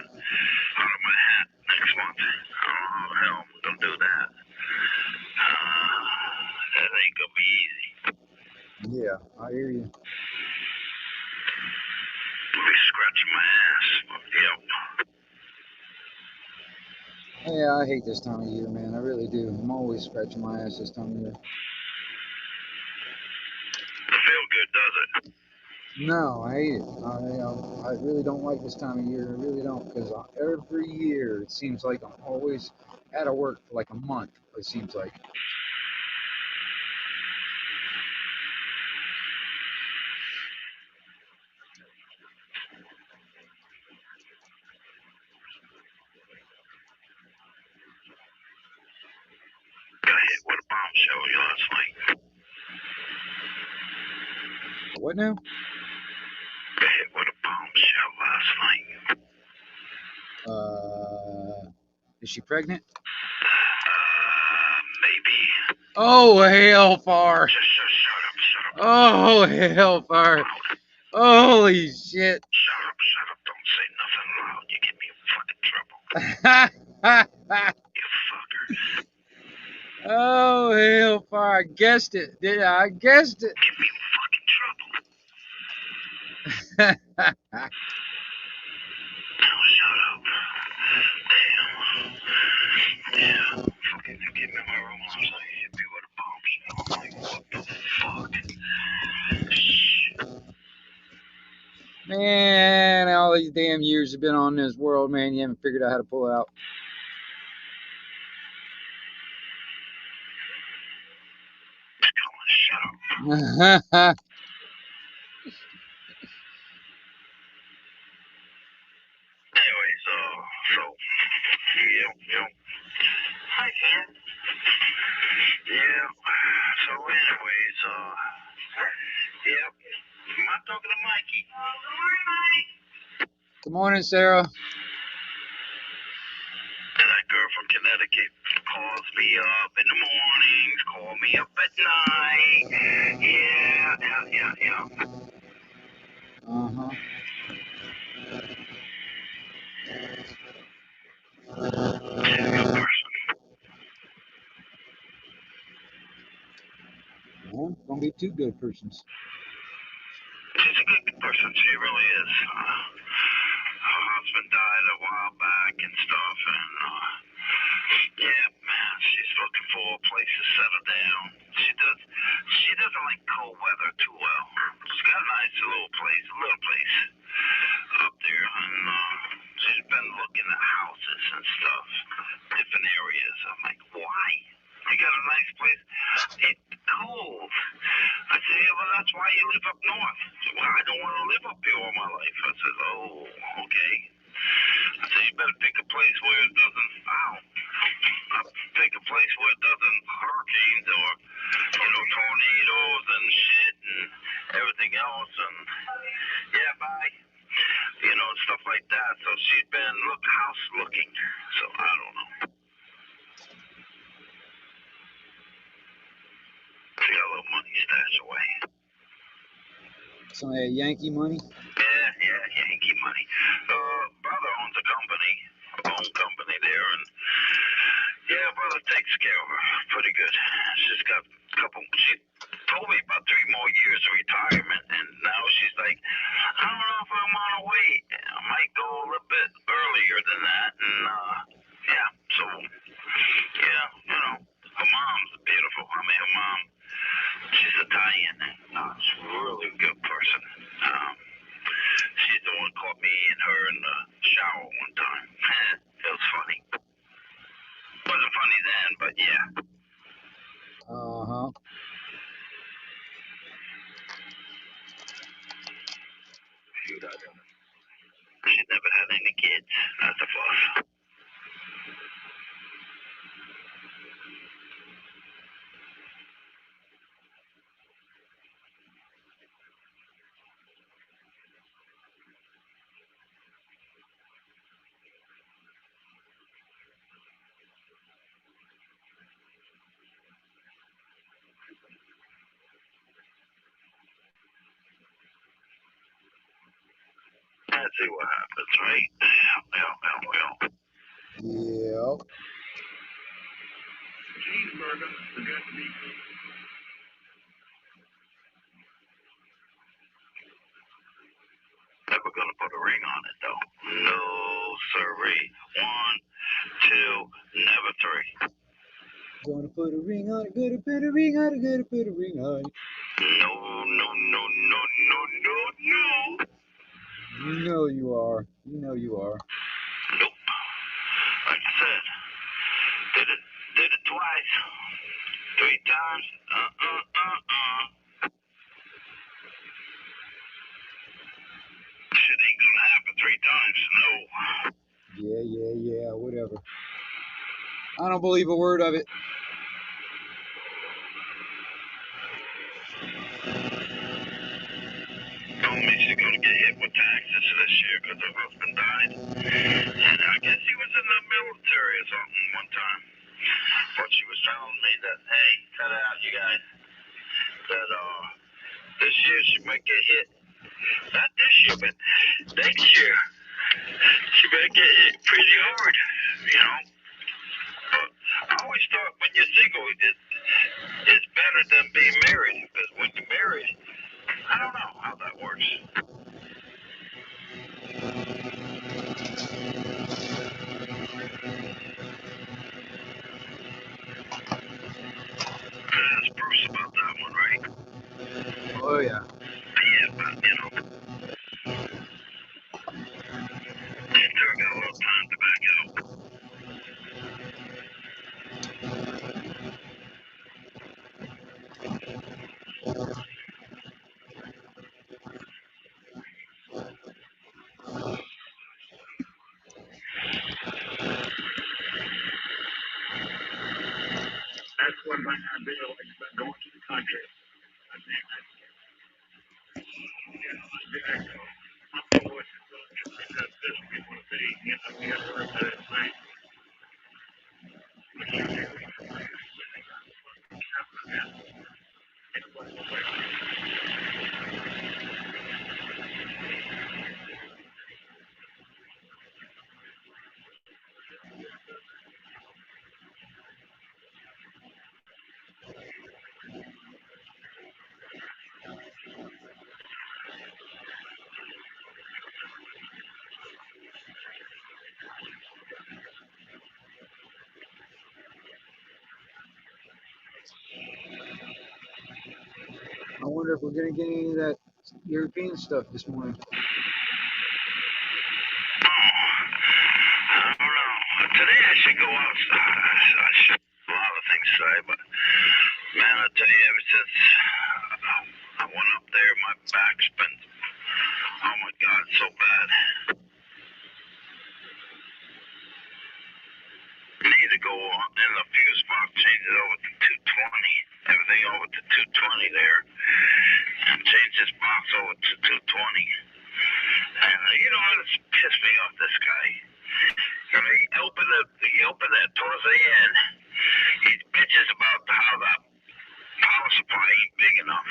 fucking out of my hat next month. Oh, hell, don't do that. That ain't gonna be easy. Yeah, I hear you. I'll be scratching my ass. Yep. Yeah, I hate this time of year, man. I really do. I'm always scratching my ass this time of year. Doesn't feel good, does it? No, I hate it. I really don't like this time of year. I really don't, because every year it seems like I'm always out of work for like a month. It seems like. Got hit with a bombshell last night. What now? Got hit with a bombshell last night. Is she pregnant? Maybe. Oh, hellfire! Shut up. Oh, hellfire! Holy shit! Shut up. Don't say nothing loud. You get me in fucking trouble. You fucker. Oh, hellfire! I guessed it, did I? I guessed it. Get me in fucking trouble. Oh, shut up. Damn. Yeah. Fucking get me in my room. I'm saying hit me with a bombshell. I'm like, what the fuck? Shit. Man, all these damn years you've been on this world, man, you haven't figured out how to pull it out. Shut up. Anyways, yeah. Hi, Sam. Yeah. So, anyways, yep. I'm not talking to Mikey. Good morning, Mike. Good morning, Sarah. And that girl from Connecticut calls me up in the mornings, call me up at night. Yeah. Uh-huh. She's a good person. Well, don't be two good persons. She's a good person. She really is. Her husband died a while back and stuff, and yeah, man, she's looking for a place to settle down. She doesn't like cold weather too well. She's got a nice little place up there, and she's been looking at houses and stuff, different areas. I'm like, why? You got a nice place. It's cold. I said, yeah, well, that's why you live up north. She said, well, I don't want to live up here all my life. I said, oh, okay. I said, you better pick a place where it doesn't, pick a place where it doesn't hurricanes or, tornadoes and shit and everything else. And, yeah, bye. Stuff like that. So she's been house looking. So I don't know. She got a little money stashed away. Some of that Yankee money? Yeah, Yankee money. Brother owns a company, own company there, and yeah, brother takes care of her pretty good. She's got she told me about 3 more years of retirement, and now she's like, I don't know if I want to wait. I might go a little bit earlier than that, and yeah, so yeah, her mom's beautiful. I mean, her mom, she's Italian. She's a really good person. She's the one caught me and her in the shower one time. It was funny. Wasn't funny then, but yeah. Uh-huh. She never had any kids. That's a plus. Let's see what happens, right? Yep. Cheeseburger, forgot to be. Never gonna put a ring on it though. No siree. 1, 2, never 3. Gonna put a ring on it, gonna put a ring on it, gonna put a ring on it. No. You know you are. You know you are. Nope. Like I said, did it twice. 3 times. Shit ain't gonna happen 3 times. No. Yeah, whatever. I don't believe a word of it. Told me she's gonna get hit with taxes this year because her husband died. And I guess he was in the military or something one time. But she was telling me that, hey, cut it out, you guys. That this year she might get hit. Not this year, but next year. She might get hit pretty hard, you know. But I always thought when you're single, it's better than being married. Because when you're married, I don't know how that works. Ask Bruce about that one, right? Oh yeah. Yeah, but you know, they still got a little time to back out. That's what might not be like going to the country. I think that, you know, my boys because this we want to be, you know, we have to work at it, right? I wonder if we're gonna get any of that European stuff this morning. I don't know. Today I should go outside. I should a lot of things to say, but man, I tell you, ever since I went up there, my back's been, oh my God, so bad. Need to go in the fuse box, change it over to 220. Everything over to 220 there, and change this box over to 220. And you know, it's pissed me off. This guy. He opened that towards the end. He bitches about how the power supply ain't big enough.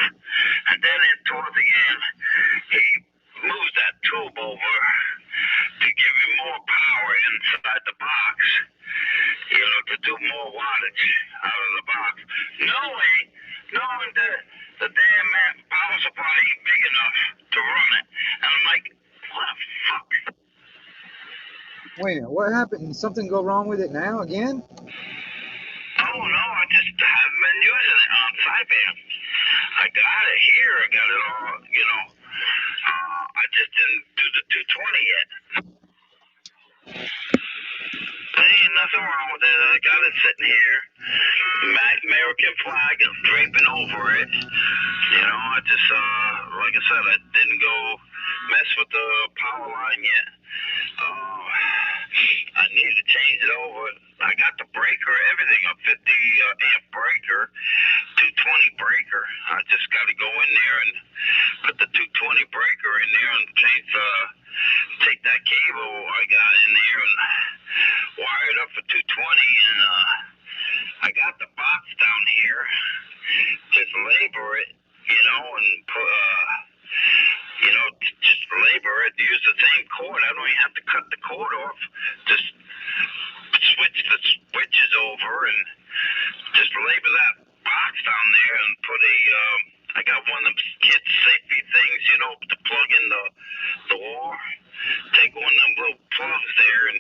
And then towards the end, he moves that tube over to give him more power inside the box. You know, to do more wattage out of the box. Knowing the damn power supply ain't big enough to run it. And I'm like, what the fuck? Wait a minute, what happened? Something go wrong with it now again? Oh no, I just haven't been using it on Saipan. I got it here, I got it all, you know. I just didn't do the 220 yet. There ain't nothing wrong with it. I got it sitting here. American flag is draping over it. You know, I just, like I said, I didn't go mess with the power line yet. I need to change it over. I got the breaker, everything, a 50 amp breaker, 220 breaker. I just got to go in there and put the 220 breaker in there and take that cable I got in there and wire it up for 220. And I got the box down here. Just labor it, you know, and put, you know, just labor it. Use the same cord. I don't even have cord off, just switch the switches over and just label that box down there and put a, I got one of them kids safety things, you know, to plug in the wall. Take one of them little plugs there and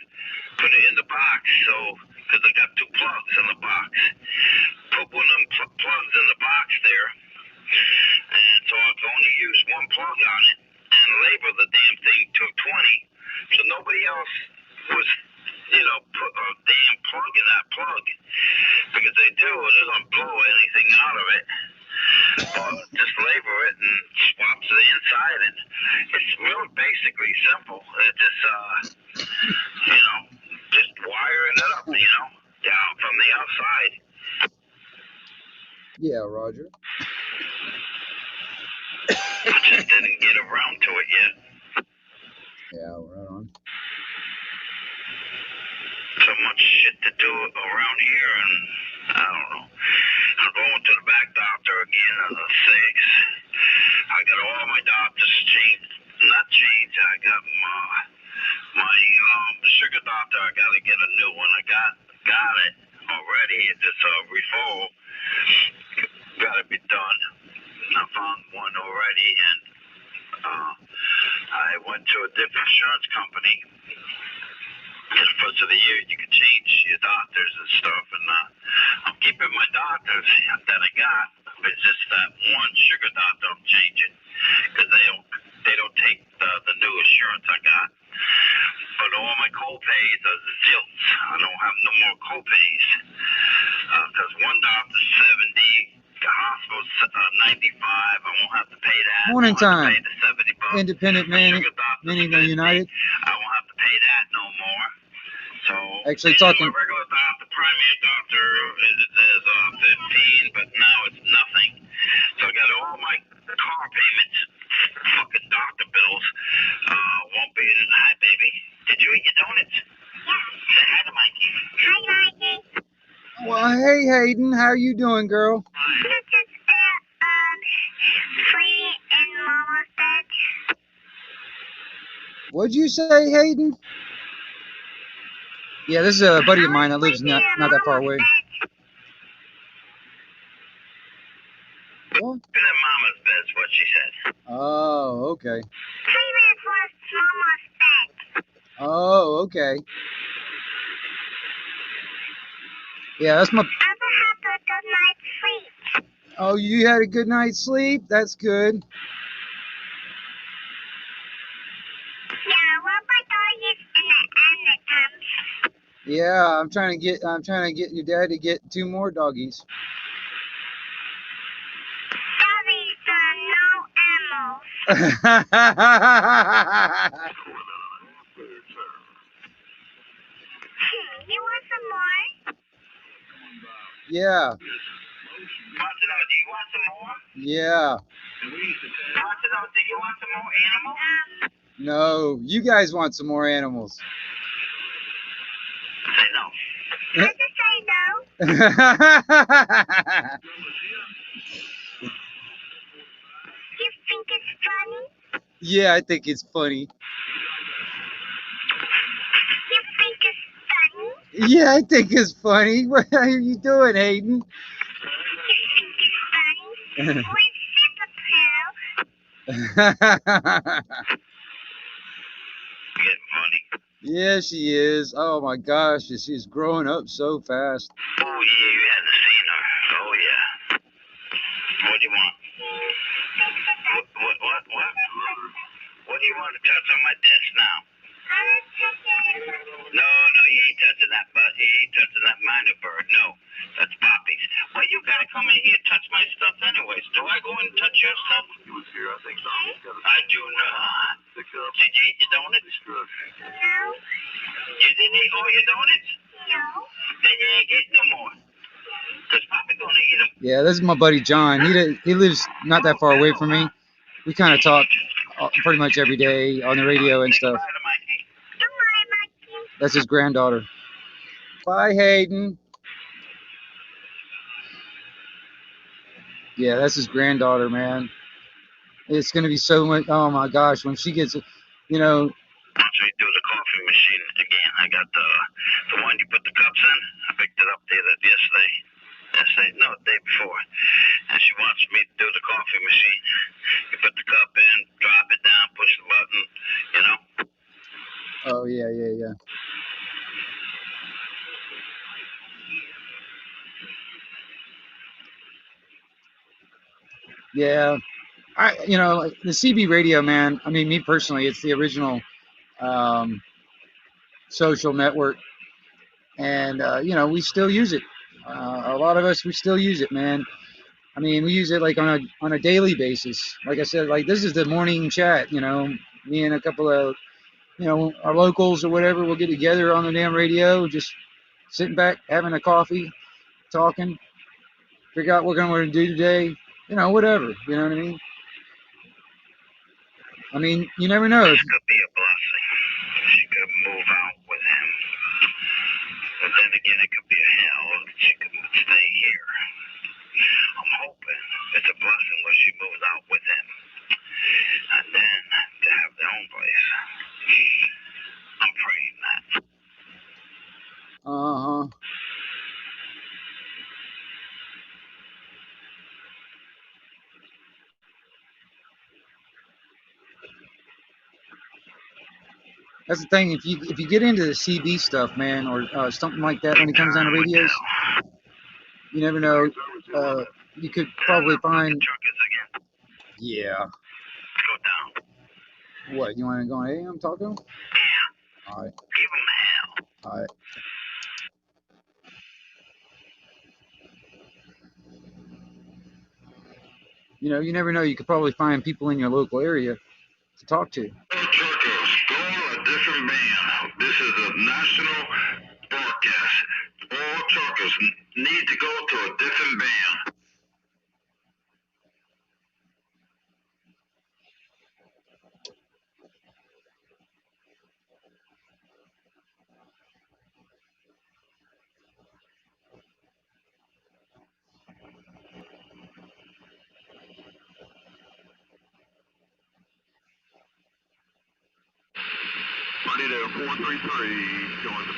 put it in the box, so, because I got two plugs in the box. Put one of them plugs in the box there, and so I can only use one plug on it and label the damn thing 220, so nobody else was, you know, put a damn plug in that plug, because they do, it doesn't blow anything out of it. Just label it and swap to the inside, and it's real basically simple. It just, you know, just wiring it up, you know, down from the outside. Yeah, Roger. I just didn't get around to it yet. Yeah, right on. So much shit to do around here, and I don't know. I'm going to the back doctor again on the 6th. I got all my doctors changed. Not changed. I got my sugar doctor. I got to get a new one. I got it already. It's just a referral. Got to be done. I found one already, and I went to a different insurance company. The first of the year, you can change your doctors and stuff, and I'm keeping my doctors that I got. It's just that one sugar doctor I'm changing, because they don't take the new insurance I got. But all my co-pays are zilts. I don't have no more co-pays, because one doctor's 70, the hospital's 95. I won't have to pay that. Morning time. Pay the $70. Independent man, meaning the United. I won't have to pay that no more. So actually talking. My regular doctor, primary doctor, is 15, but now it's nothing. So I got all my car payments, fucking doctor bills. Won't be. Hi, baby. Did you eat your donuts? Yeah. Say hi to Mikey. Hi, Mikey. Well, hey, Hayden, how you doing, girl? Free in Mama's bed. What'd you say, Hayden? Yeah, this is a buddy of mine that lives not that far away. What? In Mama's bed is what she said. Oh, okay. 3 minutes was Mama's bed. Oh, okay. Yeah, that's my... I had a good night's sleep. Oh, you had a good night's sleep? That's good. Yeah, what my doggies in the times. Yeah, I'm trying to get your dad to get 2 more doggies. Doggies are no animals. You want some more? Yeah. Do you want some more? Yeah. Do you want some more animals? No, you guys want some more animals. Say no. I just say no. You think it's funny? Yeah, I think it's funny. You think it's funny? Yeah, I think it's funny. What are you doing, Hayden? You think it's funny? We're getting funny. Yeah, she is. Oh my gosh, she's growing up so fast. Oh yeah, you hadn't seen her. Oh yeah. What do you want? What do you want to touch on my desk now? No, you ain't touching that butt. You ain't touching that minor bird. No, that's Poppy's. Well, you gotta come in here and touch my stuff anyways. Do I go in and touch your stuff? He was here, I think. I do not. Did you eat your donuts? No. You didn't eat all your donuts? No. Then you ain't getting no more. Because Poppy gonna eat them. Yeah, this is my buddy John. He lives not that far away from me. We kind of talk pretty much every day on the radio and stuff. That's his granddaughter. Bye, Hayden. Yeah, that's his granddaughter, man. It's going to be so much. Oh, my gosh. When she gets, you know. Once we do the coffee machine again. I got the one you put the cups in. I picked it up yesterday. No, the day before. And she wants me to do the coffee machine. You put the cup in, drop it down, push the button, you know? Oh, yeah. Yeah. The CB radio, man, I mean, me personally, it's the original social network. And, we still use it. A lot of us, we still use it, man. I mean, we use it like on a daily basis. Like I said, like this is the morning chat, me and a couple of, our locals or whatever, we'll get together on the damn radio, just sitting back, having a coffee, talking, figure out what we're going to do today, whatever, you know what I mean? I mean, you never know. This could be a blessing. She could move out with him. But then again, it could be a hell. She could stay here. I'm hoping it's a blessing when she moves out with him. And then to have their own place. I'm praying that. Uh-huh. That's the thing. If you get into the CB stuff, man, or something like that when it comes down to radios, you never know. You could probably find. Yeah. Go down. What, you want to go on AM Taco? Yeah. All right. Give him hell. All right. You never know. You could probably find people in your local area to talk to. All truckers, go to a different band. This is a national broadcast. All truckers need to go to a different band. Ready to 433, going.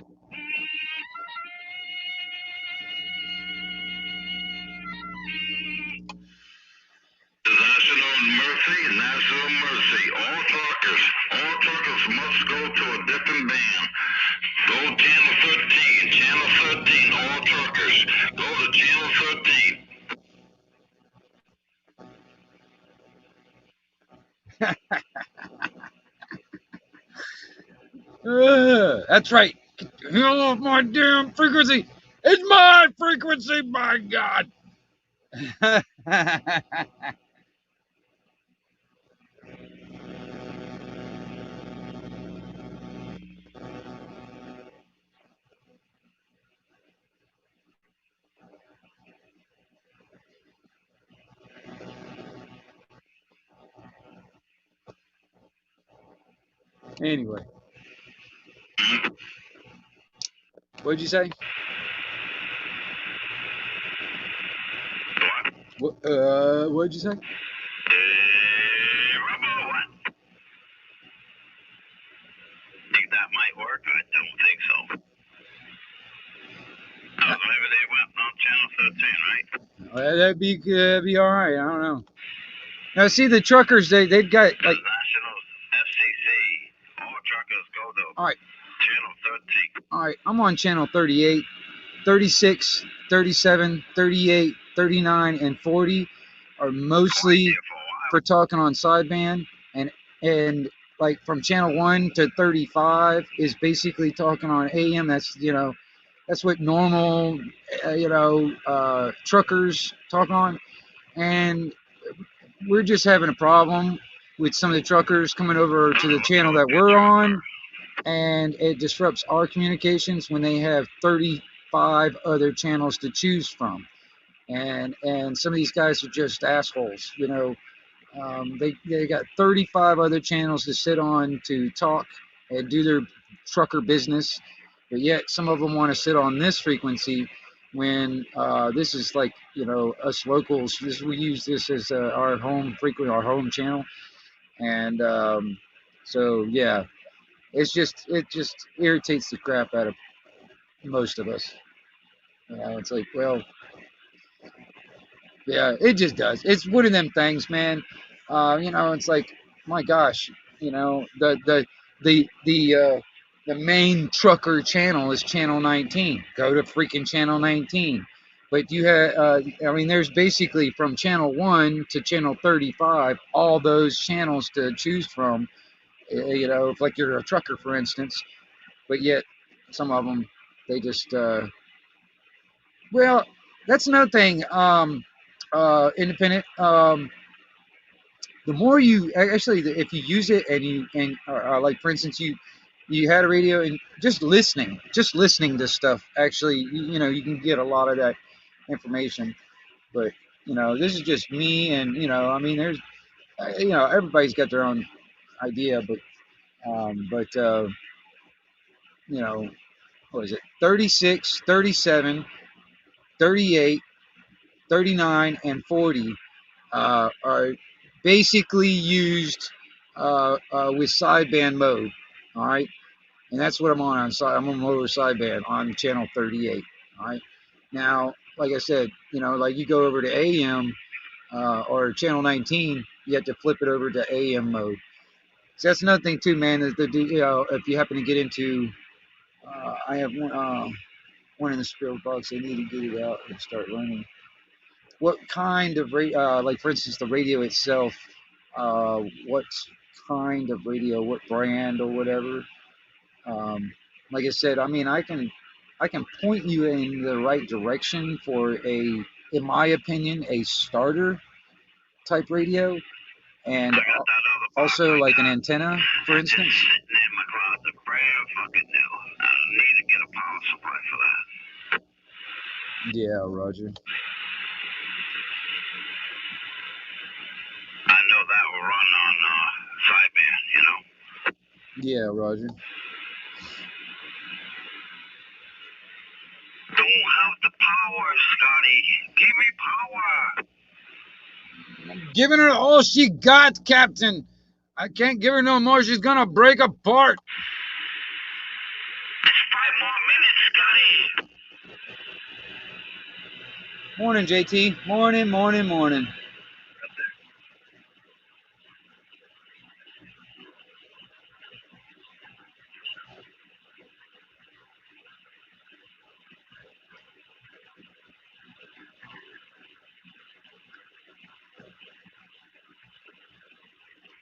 National Mercy. All truckers must go to a different band. Go channel 13, all truckers. Go to channel 13. That's right. Get the hell off my damn frequency. It's my frequency, my God. Anyway. What'd you say? What'd you say? Think that might work? I don't think so. Oh, maybe they went on channel 13, right? That'd be all right. I don't know. Now, see, the truckers, they've got like. National FCC. All truckers go to all right. Channel 13. All right, I'm on channel 38, 36, 37, 38, 39, and 40 are mostly for talking on sideband, and like from channel 1 to 35 is basically talking on AM. That's that's what normal truckers talk on, and we're just having a problem with some of the truckers coming over to the channel that we're on, and it disrupts our communications when they have 35 other channels to choose from. And some of these guys are just assholes, they got 35 other channels to sit on to talk and do their trucker business, but yet some of them want to sit on this frequency when this is like, us locals, we use this as our home frequency, our home channel. And so, yeah, it just irritates the crap out of most of us. You know, it's like, well, yeah, it just does. It's one of them things, man. You know, it's like, my gosh, you know, the main trucker channel is channel 19. Go to freaking channel 19. But you have, I mean, there's basically from channel 1 to channel 35, all those channels to choose from. You know, if like you're a trucker, for instance, but yet some of them, they just, well, that's another thing. Independent. The more you actually, if you use it and like for instance, you had a radio and just listening to stuff. Actually, you know, you can get a lot of that information. But you know, this is just me, and you know, I mean, there's, you know, everybody's got their own idea, but you know, what is it? 36, 37, 38, 39, and 40 are basically used with sideband mode. All right, and that's what I'm on side. I'm on lower sideband on channel 38. All right, now, like I said, you know, like you go over to AM or channel 19, you have to flip it over to AM mode. So that's another thing too, man. Is you know, if you happen to get into, I have one in the spill box. I need to get it out and start learning what kind of like for instance the radio itself, what kind of radio, what brand or whatever. Like I said, I mean, I can point you in the right direction for a, in my opinion, a starter type radio, and I got that other box also I like an got. antenna, for It's just instance. sitting in my closet, brand fucking new. I need to get a power supply for that. Yeah, Roger. I know that will run on sideband, you know. Yeah, Roger. Don't have the power, Scotty. Give me power. I'm giving her all she got, Captain. I can't give her no more. She's gonna break apart. It's 5 more minutes, Scotty. Morning, JT. Morning, morning, morning.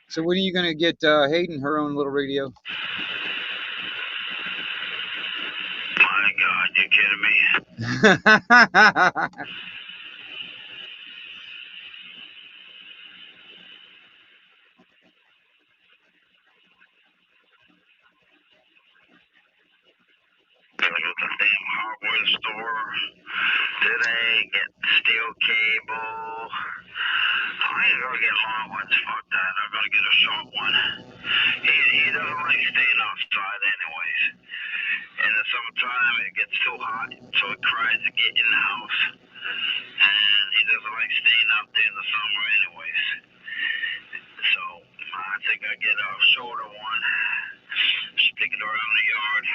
So when are you gonna get Hayden her own little radio? My God, you kidding me? Gotta go to the damn hardware store today, get steel cable. I ain't gonna get long ones, fuck that. I'm gonna get a short one. He doesn't like staying outside anyways. In the summertime, it gets too hot, so he cries to get in the house. And he doesn't like staying out there in the summer anyways. So I think I get a shorter one, stick it around the yard.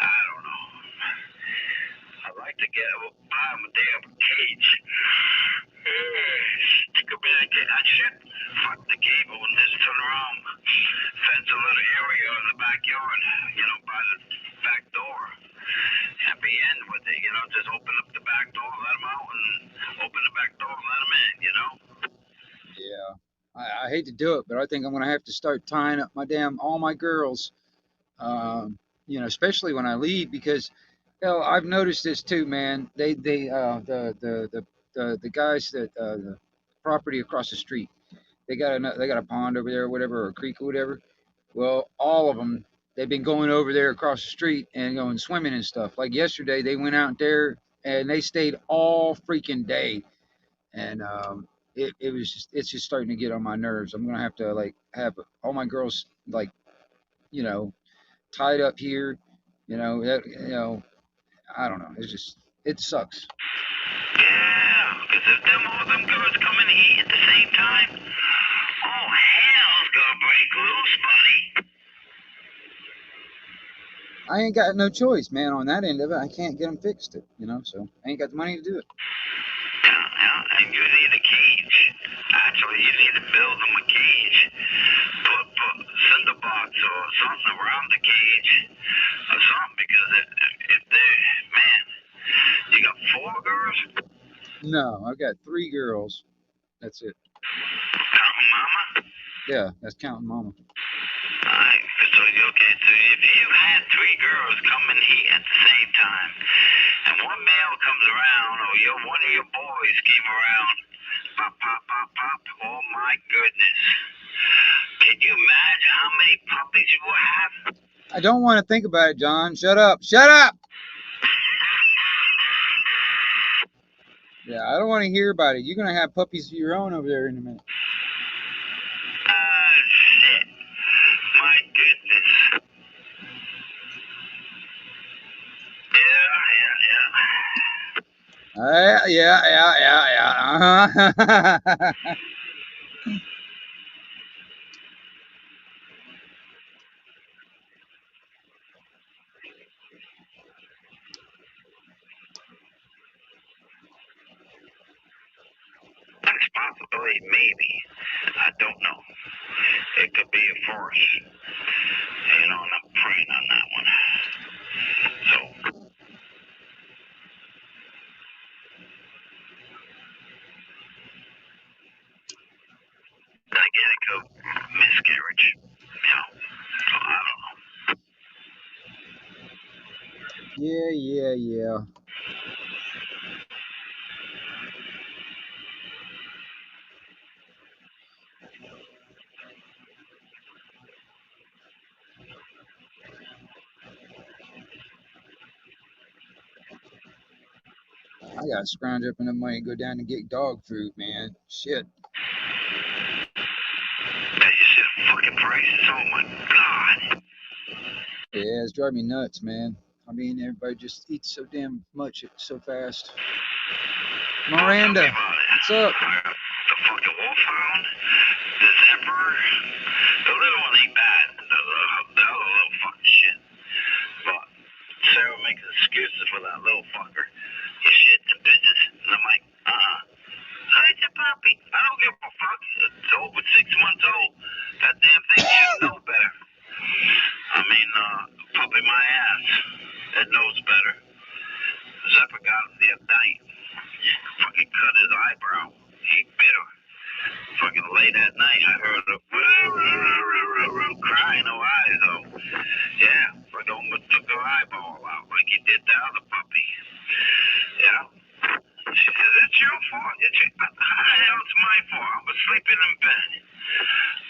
I don't know. I'd like to buy him a damn cage. Stick him in a cage. I should fuck the cable and just turn around, fence a little area in the backyard, you know, by the back door. Happy end with it, you know, just open up the back door, let him out, and open the back door, let him in, you know. Yeah. I hate to do it, but I think I'm gonna have to start tying up all my girls. You know, especially when I leave, because hell, I've noticed this too, man. The guys that the property across the street, they got a pond over there or whatever, or a creek or whatever. Well, all of them, they've been going over there across the street and going swimming and stuff. Like yesterday, they went out there and they stayed all freaking day, and it's just starting to get on my nerves. I'm gonna have to like have all my girls like, you know, tied up here. You know, I don't know. It's just, it sucks. Yeah, because if all them girls come in heat at the same time, oh, hell's gonna break loose, buddy. I ain't got no choice, man, on that end of it. I can't get them fixed, so I ain't got the money to do it. Yeah, and you need a cage. Actually, you need to build them a cage. Put cinder blocks or something around the cage or something, because if they, man, you got 4 girls? No, I've got 3 girls. That's it. Counting mama? Yeah, that's counting mama. Alright, so okay, so if you had 3 girls come and eat at the same time, and one male comes around, or one of your boys came around, pop, pop, pop, pop, oh my goodness. Can you imagine how many puppies you will have? I don't want to think about it, John. Shut up. Shut up! Yeah, I don't want to hear about it. You're going to have puppies of your own over there in a minute. Shit. My goodness. Yeah. It's possibly, maybe. I don't know. It could be a force. And I'm praying on that one. So, then again, it could miscarriage. So I don't know. Yeah. I gotta scrounge up enough money to go down and get dog food, man. Shit. Man, you see the fucking prices? Oh my god. Yeah, it's driving me nuts, man. I mean, everybody just eats so damn much so fast. Miranda, what's up? The fucking wolfhound, the zebra, the little one ain't bad. The other little fucking shit. But Sarah makes excuses for that little fucker. He shits and pisses. And I'm like, so it's a puppy. I don't give a fuck. It's over 6 months old. That damn thing should know better. I mean, puppy my ass. It knows better. Zephyr got him the other night. Fucking cut his eyebrow. He bit her. Fucking late at night, I heard her crying her eyes out. Yeah, but almost took her eyeball out like he did the other puppy. Yeah. She says, it's your fault. How the hell's my fault? I was sleeping in bed.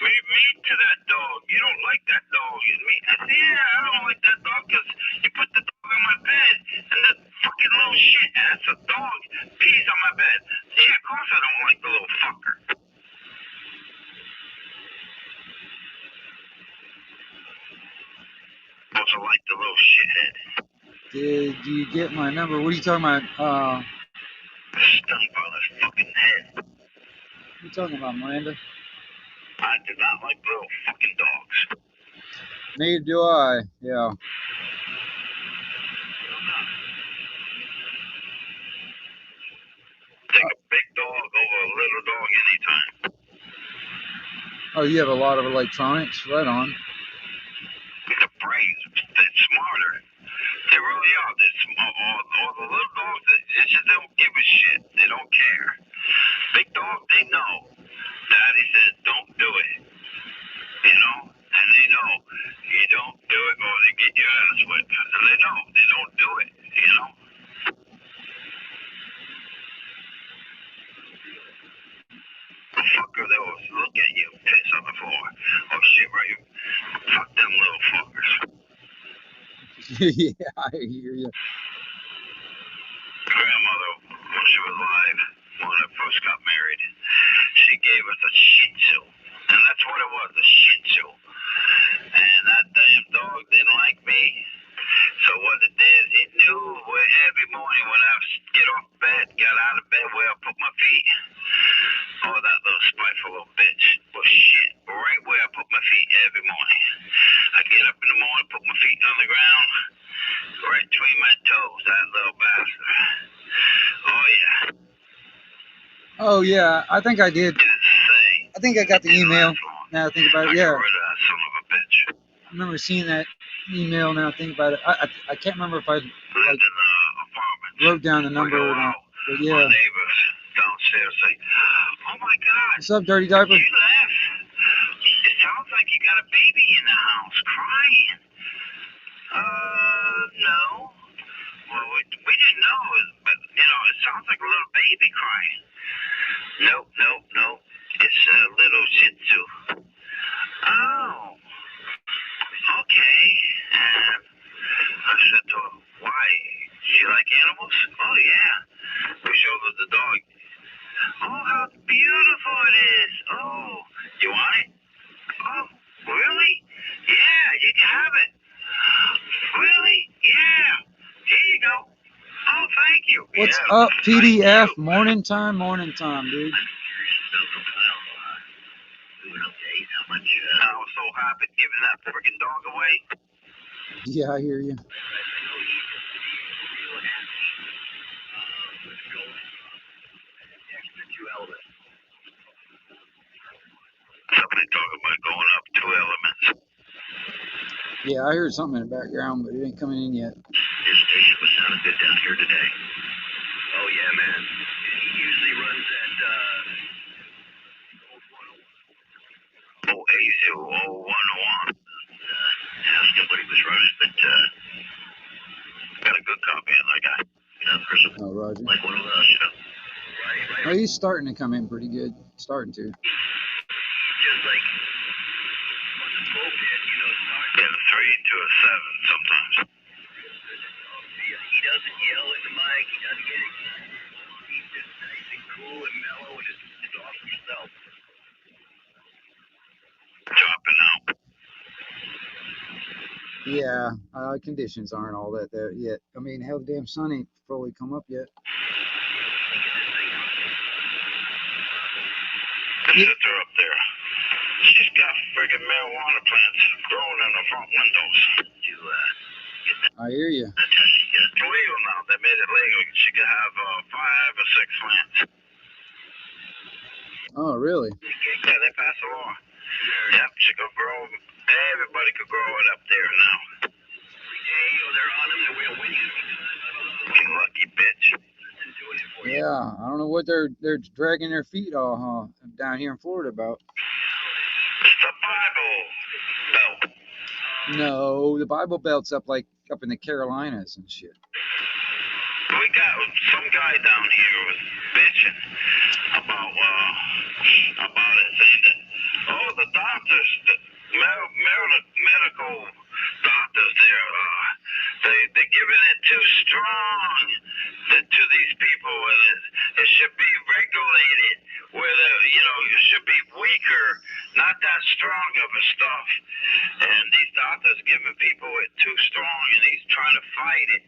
Me to that dog. You don't like that dog. I said, yeah, I don't like that dog because you put the dog on my bed and that fucking little shit ass a dog pees on my bed. Yeah, of course I don't like the little fucker. Also like the little shithead. Did you get my number? What are you talking about? Stung by his fucking head. What are you talking about, Miranda? I do not like little fucking dogs. Neither do I. Yeah. Take a big dog over a little dog anytime. Oh, you have a lot of electronics? Right on. The brains, they're smarter. They really are. All the little dogs, they just don't give a shit. They don't care. Big dog, they know. Daddy says, don't do it. And they know. You don't do it or they get your ass whipped. And they know. They don't do it. The fucker, they will look at you, piss on the floor. Oh shit, right? Fuck them little fuckers. Yeah, I hear you. Grandmother, when she was alive, when I first got married, she gave us a Shih Tzu. And that's what it was, a Shih Tzu. And that damn dog didn't like me. So what it did, it knew every morning when I get off bed, got out of bed where I put my feet. Oh, that little spiteful little bitch. Well, shit. Right where I put my feet every morning. I get up in the morning, put my feet on the ground, right between my toes, that little bastard. Oh, yeah. Oh yeah, I think I did. It's insane. I think I got the email. Now I think about I it. got Yeah, rid of that son of a bitch. I remember seeing that email. Now I think about it. I can't remember if I Lived in the apartment. wrote down the number or not. But My yeah. neighbors downstairs say, oh my God, What's up, Dirty Diaper? you left. It sounds like you got a baby in the house crying. No. Well, we didn't know, but, it sounds like a little baby crying. Nope. It's a little Shih Tzu. Oh. Okay. And I said to her, why? Do you like animals? Oh, yeah. We showed her the dog. Oh, how beautiful it is. Oh, you want it? Oh, really? Yeah, you can have it. Really? Yeah. Here you go. Oh, thank you. What's Yeah, up, thank PDF? you. Morning time, dude. I was so happy giving that freaking dog away. Yeah, I hear you. Somebody talking about going up 2 elements. Yeah, I heard something in the background, but it ain't coming in yet. Your station was sounding good down here today. Oh, yeah, man. He usually runs at, 080-011. Asked him what he was running, but, got a good copy on that guy. Person Oh, Roger. like one of us, Right. Oh, he's starting to come in pretty good. Starting to. Just like, on the pulpit, yeah, 3 to a 7 sometimes. He doesn't yell in the mic. He doesn't get it. He's just nice and cool and mellow and it's off himself. Dropping out. Yeah, conditions aren't all that there yet. I mean, hell, the damn sun ain't fully come up yet. The sister up there, she's got friggin' marijuana plants growing in the front windows. I hear you. It's legal now. They made it legal. She could have 5 or 6 plants. Oh, really? Yeah, they passed a law. Yep, she could grow. Everybody could grow it up there now. They're on them. They're winning. You lucky bitch. Yeah, I don't know what they're dragging their feet all down here in Florida about. It's the Bible Belt. No, the Bible Belt's up in the Carolinas and shit. We got some guy down here was bitching about it, saying that the doctors, the medical doctors there, they're giving it too strong to these people, and it should be regulated where it should be weaker, not that strong of a stuff. And these doctors giving people it too strong, and he's trying to fight it.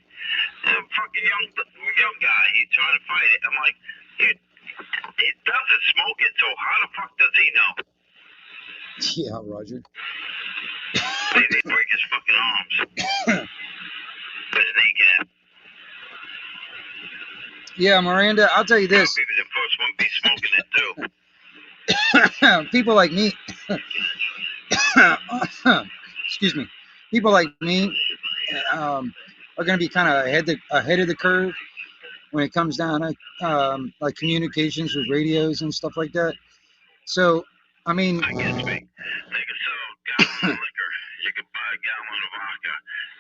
And fucking young guy, he's trying to fight it. I'm like, he doesn't smoke it, so how the fuck does he know? Yeah, Roger. Maybe he'd break his fucking arms. His kneecap. Yeah, Miranda, I'll tell you this. Maybe the first one be smoking it too. People like me, excuse me, people like me are going to be kind of ahead of the curve when it comes down to like communications with radios and stuff like that. So, I mean, I guess me. They could sell a gallon of liquor. You could buy a gallon of vodka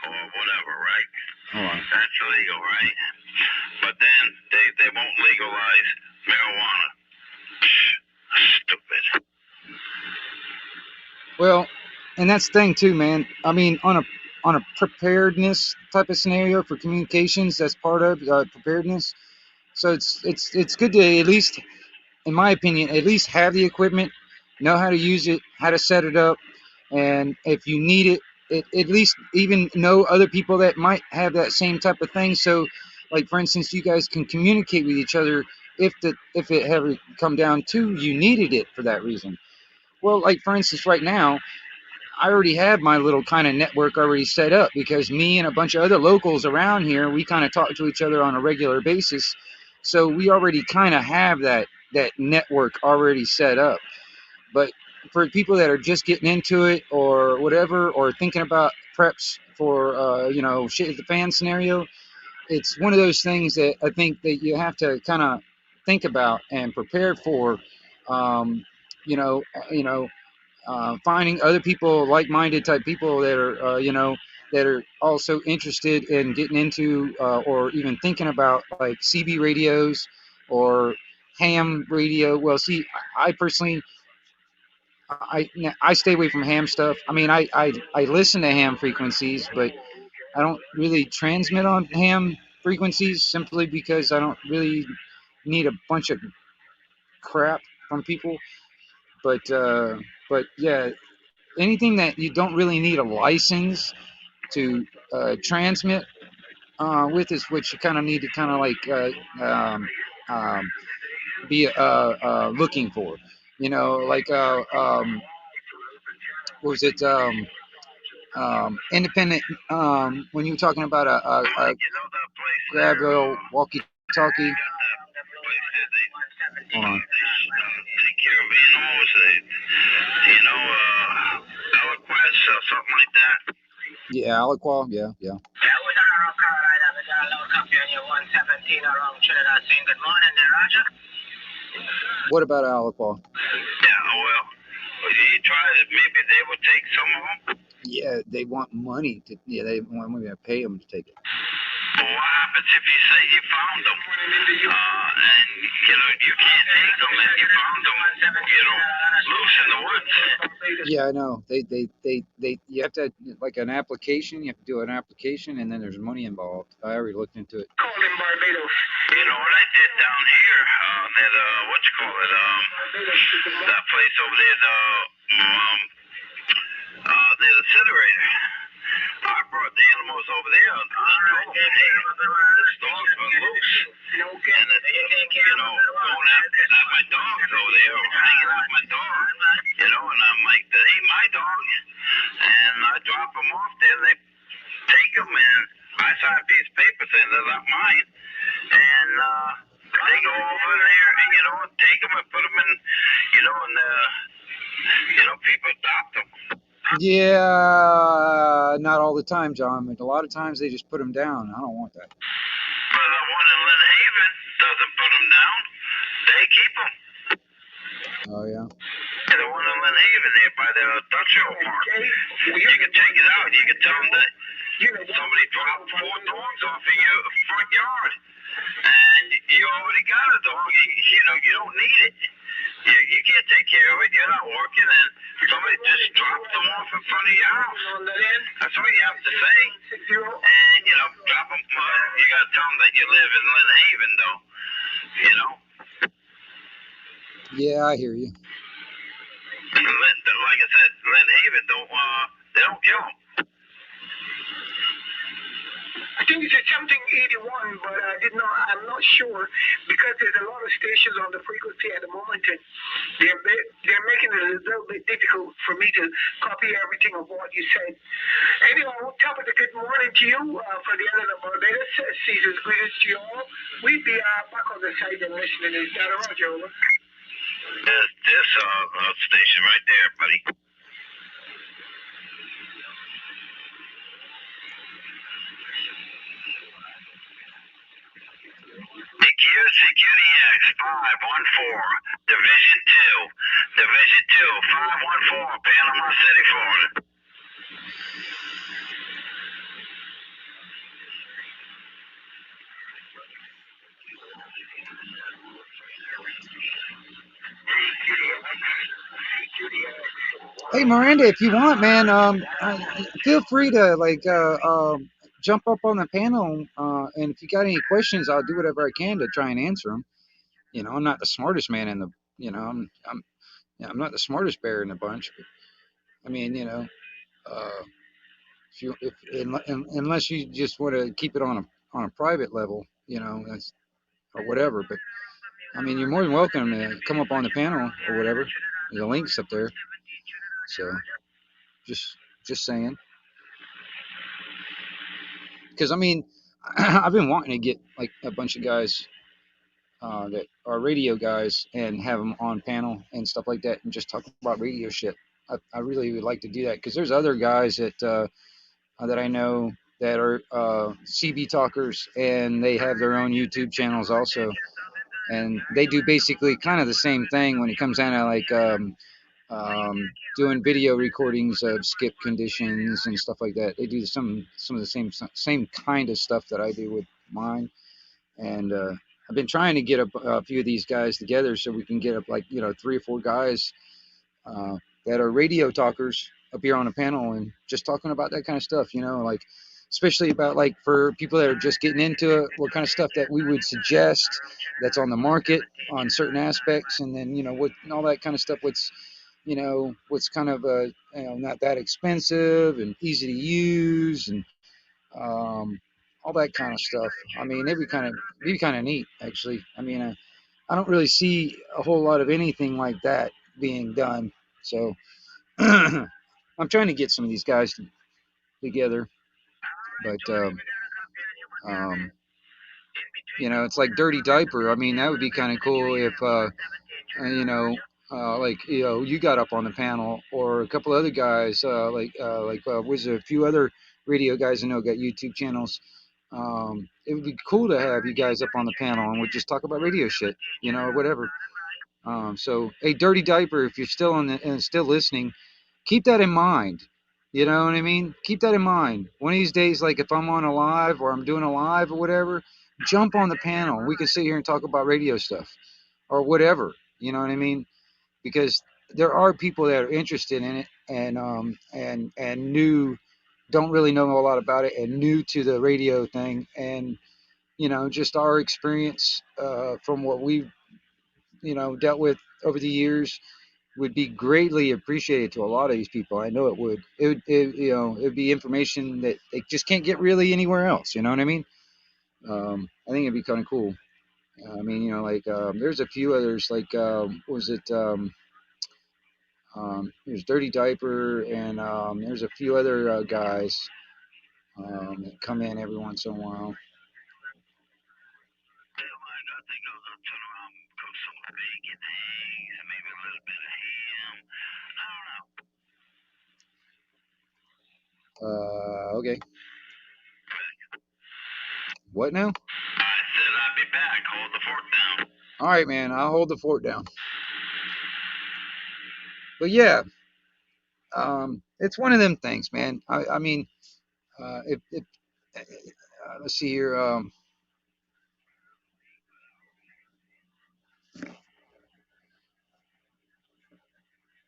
or whatever, right? hold on. That's illegal, right? But then they won't legalize marijuana. Stupid. Well, and that's the thing too, man. I mean, on a preparedness type of scenario for communications, that's part of preparedness. So it's good to at least, in my opinion, at least have the equipment, know how to use it, how to set it up, and if you need it, at least even know other people that might have that same type of thing. So, like for instance, you guys can communicate with each other if it ever come down to you needed it for that reason. Well, like for instance, right now I already have my little kind of network already set up because me and a bunch of other locals around here, we kind of talk to each other on a regular basis. So we already kind of have that network already set up. But for people that are just getting into it or whatever, or thinking about preps for shit at the fan scenario, it's one of those things that I think that you have to kind of think about and prepare for. Um, you know, you know, finding other people, like-minded type people that are, that are also interested in getting into or even thinking about like CB radios or ham radio. Well, see, I personally, I stay away from ham stuff. I mean, I listen to ham frequencies, but I don't really transmit on ham frequencies simply because I don't really need a bunch of crap from people. But yeah, anything that you don't really need a license to transmit with is what you kind of need to kind of like um, be looking for. Like what was it? Independent. When you were talking about a You know that place grab there, rail walkie-talkie. got that place there, Hold on. they take care of animals, Eloquest or something like that. Yeah, Aliqual. Yeah, yeah. Yeah, we got our car right up. We got a load copy on your 117 around Trinidad saying good morning there, Roger. What about Aliqual? Yeah, well, you try it, maybe they will take some of them. Yeah, they want money to. Yeah, they want me to pay them to take it. But what happens if you say you found them? And, you can't take them and you found them, loose in the woods. Yeah, I know. They. You have to like an application. You have to do an application, and then there's money involved. I already looked into it. Called in Barbados. You know what I did down here? That, that place over there, the incinerator. I brought the animals over there. I told them, hey, this dog's been loose. And going at my dogs over there, hanging out my dog. And I'm like, that ain't my dog. And I drop them off there, and they take them, and I sign a piece of paper saying they're not mine. And they go over there and, take them and put them in, people adopt them. Yeah, not all the time, John. But a lot of times they just put them down. I don't want that. But the one in Lynn Haven doesn't put them down. They keep them. Oh yeah. And the one in Lynn Haven there by the Dutch Show Park. You can check it out. You can tell them that somebody dropped 4 dogs off in your front yard. And you already got a dog. You don't need it. You can't take care of it. You're not working, and somebody just dropped them off in front of your house. That's what you have to say. And, drop them. You got to tell them that you live in Lynn Haven, though. Yeah, I hear you. Like I said, Lynn Haven they don't kill them. I think it's something 81, but I'm not sure because there's a lot of stations on the frequency at the moment, and they're making it a little bit difficult for me to copy everything of what you said. Anyway, we'll top of the good morning to you for the island of Barbados. Caesar's greetings to you all. We'll be back on the site and listening. Is that Roger? Over? There's this station right there, buddy. Security X 514, Division 2, 514, Panama City, Florida. Hey Miranda, if you want, man, feel free to jump up on the panel, and if you got any questions, I'll do whatever I can to try and answer them. I'm not the smartest man in the, I'm not the smartest bear in the bunch, but I mean, unless you just want to keep it on a private level, that's or whatever. But I mean, you're more than welcome to come up on the panel or whatever. The link's up there. So just just saying. Because I mean, I've been wanting to get like a bunch of guys that are radio guys and have them on panel and stuff like that and just talk about radio shit. I really would like to do that because there's other guys that I know that are CB talkers and they have their own YouTube channels also, and they do basically kind of the same thing when it comes down to like doing video recordings of skip conditions and stuff like that. They do some of the same kind of stuff that I do with mine, and I've been trying to get a few of these guys together so we can get up like 3 or 4 guys uh, that are radio talkers up here on a panel and just talking about that kind of stuff. Like especially about like for people that are just getting into it, what kind of stuff that we would suggest that's on the market on certain aspects, and then what and all that kind of stuff. What's kind of not that expensive and easy to use and um, all that kind of stuff. I mean, it'd be kind of neat actually. I mean, I don't really see a whole lot of anything like that being done. So I'm trying to get some of these guys together, but um, it's like Dirty Diaper. I mean, that would be kind of cool if you know, like you got up on the panel, or a couple other guys, was there a few other radio guys I know got YouTube channels. It would be cool to have you guys up on the panel and we'd just talk about radio shit, or whatever. So, hey, Dirty Diaper, if you're still on and still listening, keep that in mind. You know what I mean? Keep that in mind. One of these days, like if I'm on a live or I'm doing a live or whatever, jump on the panel. We can sit here and talk about radio stuff or whatever. You know what I mean? Because there are people that are interested in it and new, don't really know a lot about it and new to the radio thing, and just our experience from what we've dealt with over the years would be greatly appreciated to a lot of these people. I know it would. It'd be information that they just can't get really anywhere else. You know what I mean? I think it'd be kind of cool. I mean, like there's a few others. Like, was it? There's Dirty Diaper, and there's a few other guys that come in every once in a while. Okay. What now? I said I'd be back. Hold the fort down. All right, man. I'll hold the fort down. But yeah, it's one of them things, man. I mean, if let's see here.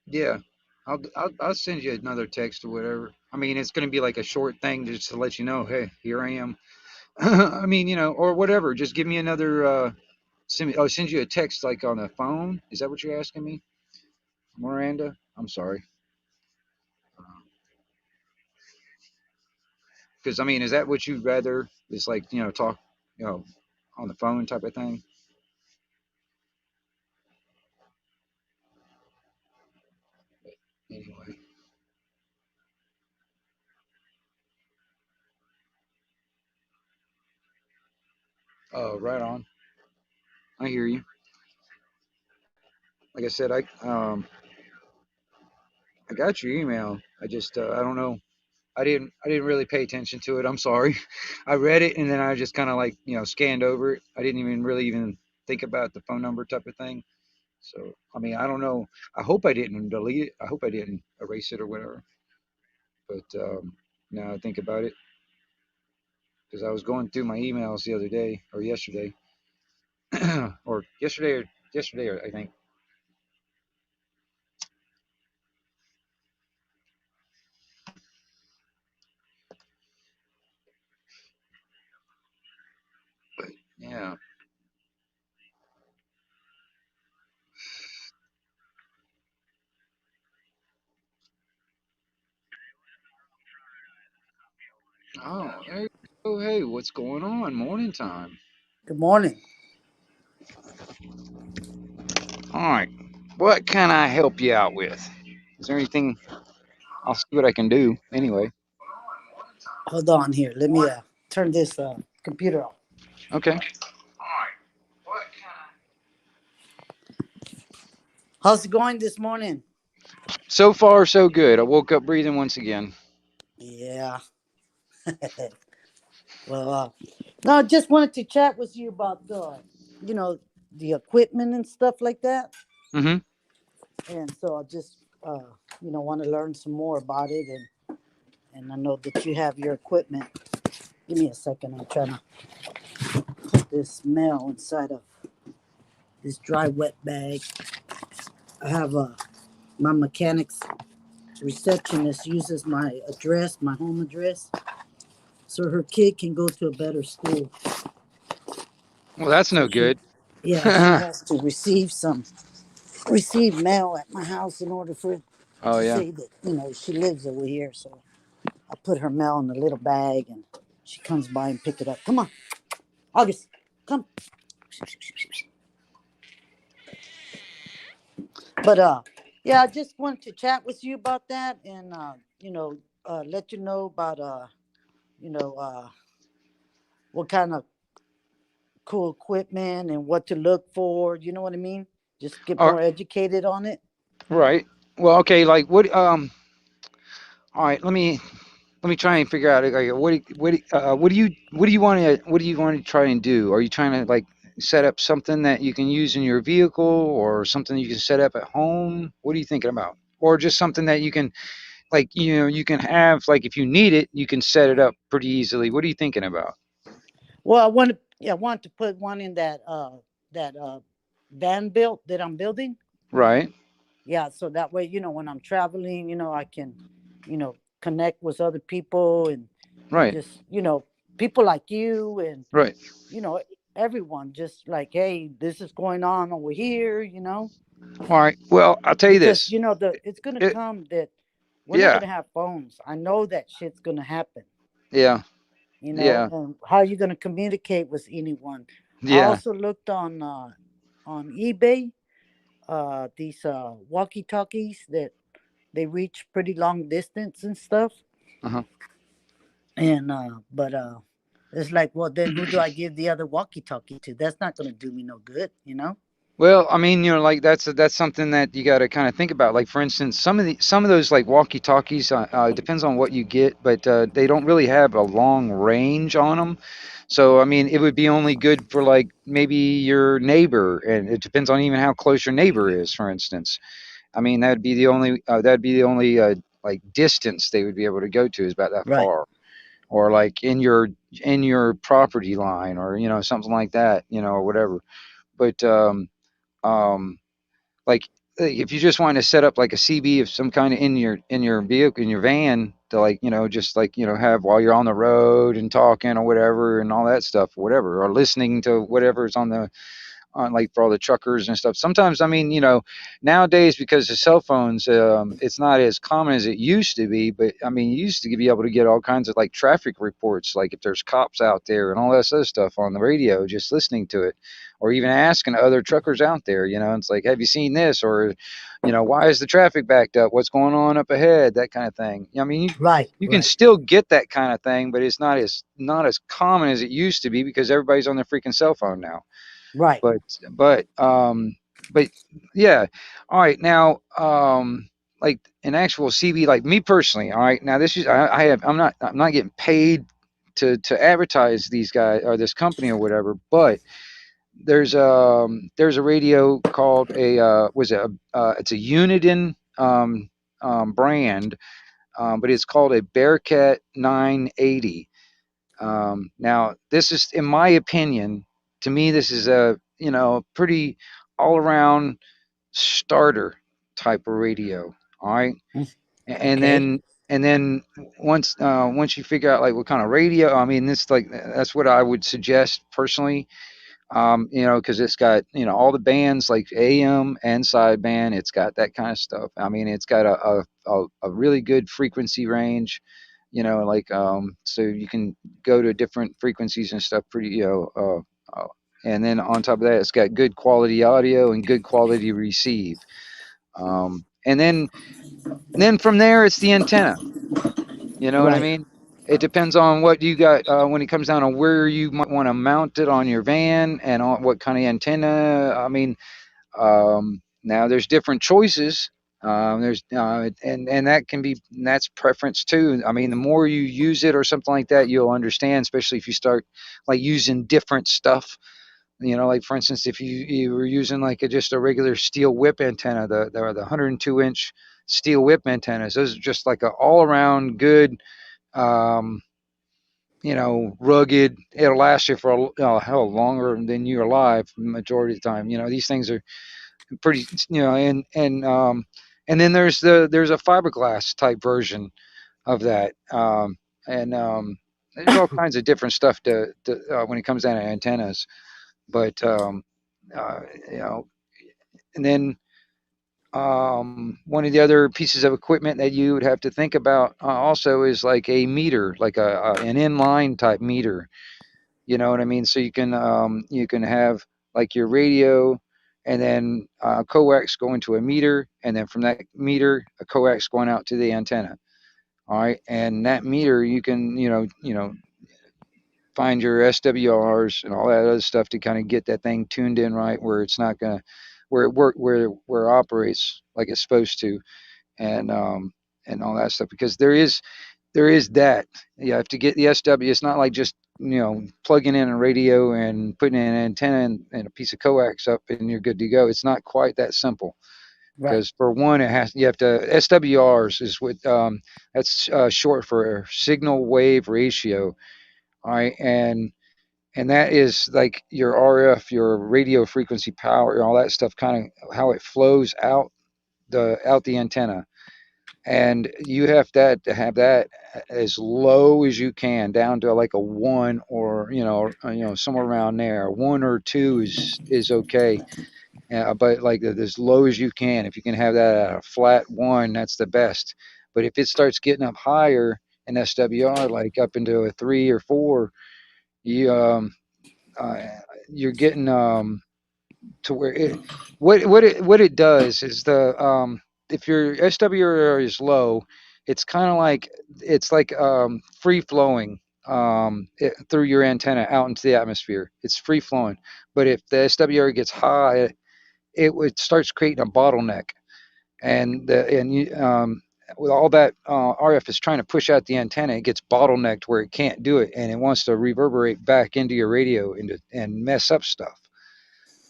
Yeah, I'll send you another text or whatever. I mean, it's gonna be like a short thing just to let you know, hey, here I am. I mean, or whatever. Just give me another. I'll send you a text like on the phone. Is that what you're asking me, Miranda? I'm sorry. Because I mean, is that what you'd rather? Is like talk, you know, on the phone type of thing. Anyway, right on. I hear you. Like I said, I got your email. I just I don't know. I didn't really pay attention to it. I'm sorry. I read it and then I just kind of like scanned over it. I didn't even really even think about the phone number type of thing. So I mean I don't know. I hope I didn't delete it. I hope I didn't erase it or whatever. But now I think about it because I was going through my emails the other day or yesterday or yesterday I think. But yeah. Oh, hey, oh, hey, what's going on? Morning time. Good morning. All right. What can I help you out with? Is there anything? I'll see what I can do. Anyway. Hold on here. Let me turn this computer off. Okay. How's it going this morning? So far, so good. I woke up breathing once again. Yeah. Well, no, I just wanted to chat with you about you know, the equipment and stuff like that. Mm-hmm. And so I just, want to learn some more about it. And I know that you have your equipment. Give me a second. I'm trying to put this mail inside of this dry wet bag. I have my mechanic's receptionist uses my address, my home address, so her kid can go to a better school. Well, that's So no good. she has to receive mail at my house in order for it Oh to yeah. say that she lives over here. So I put her mail in a little bag and she comes by and pick it up. Come on, August, come. But yeah, I just wanted to chat with you about that and let you know about you know uh what kind of cool equipment and what to look for. You know what I mean? Just get All more educated on it. right. Well, okay. Like what? All right. Let me try and figure out like what do you want to try and do? Are you trying to like set up something that you can use in your vehicle or something you can set up at home? What are you thinking about? Or just something that you can like you can have like if you need it, you can set it up pretty easily. What are you thinking about? Well, I want to put one in that van built that I'm building. Right. Yeah, so that way, when I'm traveling, I can, connect with other people and Right. just, people like you and, Right. you know, everyone just like, hey, this is going on over here, All right. Well, I'll tell you because, this. it's going to It, come that we're not yeah. going to have phones. I know that shit's going to happen, Yeah. Yeah. and how are you going to communicate with anyone? I Yeah. also looked on eBay, these walkie talkies that they reach pretty long distance and stuff. Uh-huh. And but it's like, well, then who do I give the other walkie talkie to? That's not going to do me no good. Well, I mean, like that's something that you got to kind of think about. Like for instance, some of those like walkie-talkies it depends on what you get, but they don't really have a long range on them. So I mean, it would be only good for like maybe your neighbor, and it depends on even how close your neighbor is. For instance, I mean that'd be the only like distance they would be able to go to is about that Right. far, or like in your property line, or something like that, or whatever. But um, like if you just want to set up like a CB of some kind of in your vehicle in your van to like just like have while you're on the road and talking or whatever and all that stuff, whatever, or listening to whatever's on like for all the truckers and stuff. Sometimes, I mean, nowadays because of cell phones, it's not as common as it used to be. But I mean, you used to be able to get all kinds of like traffic reports, like if there's cops out there and all that other stuff on the radio, just listening to it, or even asking other truckers out there. It's like, have you seen this? Or, why is the traffic backed up? What's going on up ahead? That kind of thing. I mean, Right. you can Right. still get that kind of thing, but it's not as common as it used to be because everybody's on their freaking cell phone now. Right. but but but yeah. All right, now like an actual CB, like me personally. All right, now this is I'm not getting paid to advertise these guys or this company or whatever, but there's a radio called a was it it's a Uniden brand, but it's called a Bearcat 980. Now, this is, in my opinion, to me, this is a pretty all around starter type of radio. All right, Mm. and Okay. then once you figure out like what kind of radio, I mean, this like that's what I would suggest personally. Because it's got all the bands like AM and sideband. It's got that kind of stuff. I mean, it's got a really good frequency range. Like so you can go to different frequencies and stuff pretty and then on top of that, it's got good quality audio and good quality receive. And then from there, it's the antenna. You know what I Right. mean? It depends on what you got when it comes down to where you might want to mount it on your van and on what kind of antenna. I mean, now there's different choices. There's and that can be that's preference too. I mean, the more you use it or something like that, you'll understand. Especially if you start like using different stuff. You know, like for instance, if you were using like just a regular steel whip antenna, the 102-inch steel whip antennas, those are just like a all around good, um, rugged. It'll last you for hell longer than you're alive majority of the time. These things are pretty, and then there's a fiberglass type version of that, and there's all kinds of different stuff when it comes down to antennas, but uh, you know, and then one of the other pieces of equipment that you would have to think about also is like a meter, like an inline type meter. You know what I mean? So you can have like your radio, and then coax going to a meter, and then from that meter a coax going out to the antenna. All right, and that meter you can find your SWRs and all that other stuff to kind of get that thing tuned in right where it's not gonna where it operates like it's supposed to, and all that stuff, because there is that you have to get the SW. It's not like just plugging in a radio and putting in an antenna and a piece of coax up and you're good to go. It's not quite that simple, Right. because for one, you have to SWRs is what that's short for signal wave ratio. All right, and that is like your RF, your radio frequency power, all that stuff, kind of how it flows out the antenna, and you have to have that as low as you can, down to like a one, or somewhere around there. One or two is okay, but like as low as you can. If you can have that at a flat one, that's the best. But if it starts getting up higher in SWR, like up into a 3 or 4, you uh, you're getting to where what it does is if your SWR is low, it's like free flowing through your antenna out into the atmosphere. It's free flowing. But if the SWR gets high, it starts creating a bottleneck, and you with all that RF is trying to push out the antenna, it gets bottlenecked where it can't do it, and it wants to reverberate back into your radio and mess up stuff.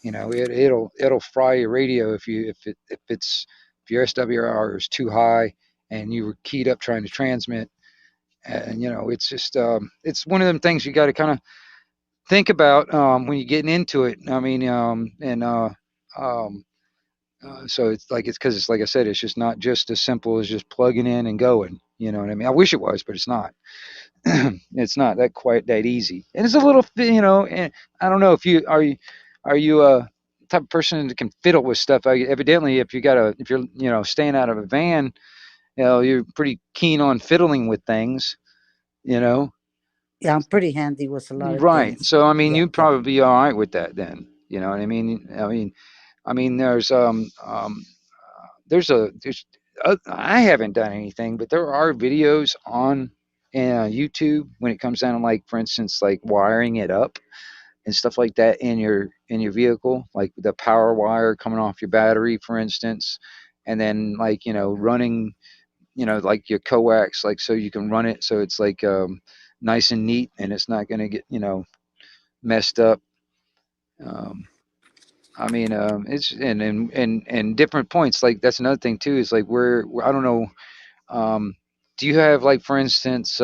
It'll fry your radio if your SWR is too high and you were keyed up trying to transmit. And it's just it's one of them things you got to kind of think about when you're getting into it. I mean, um, so it's because it's like I said, it's just not just as simple as just plugging in and going. You know what I mean? I wish it was, but it's not. It's not that quite that easy, and it's a little, and I don't know if you a type of person that can fiddle with stuff. Evidently, if you're staying out of a van, you're pretty keen on fiddling with things, you know. Yeah, I'm pretty handy with a lot of Right. things. So I mean, Yeah, you'd probably be all right with that then. You know what I mean? I mean, there's I haven't done anything, but there are videos on YouTube when it comes down to, like, for instance, like wiring it up and stuff like that in your vehicle, like the power wire coming off your battery, for instance, and then like running like your coax, like so you can run it so it's like nice and neat and it's not going to get messed up. Um, I mean, it's and different points. Like that's another thing too. Is like where I don't know. Um, do you have, like, for instance,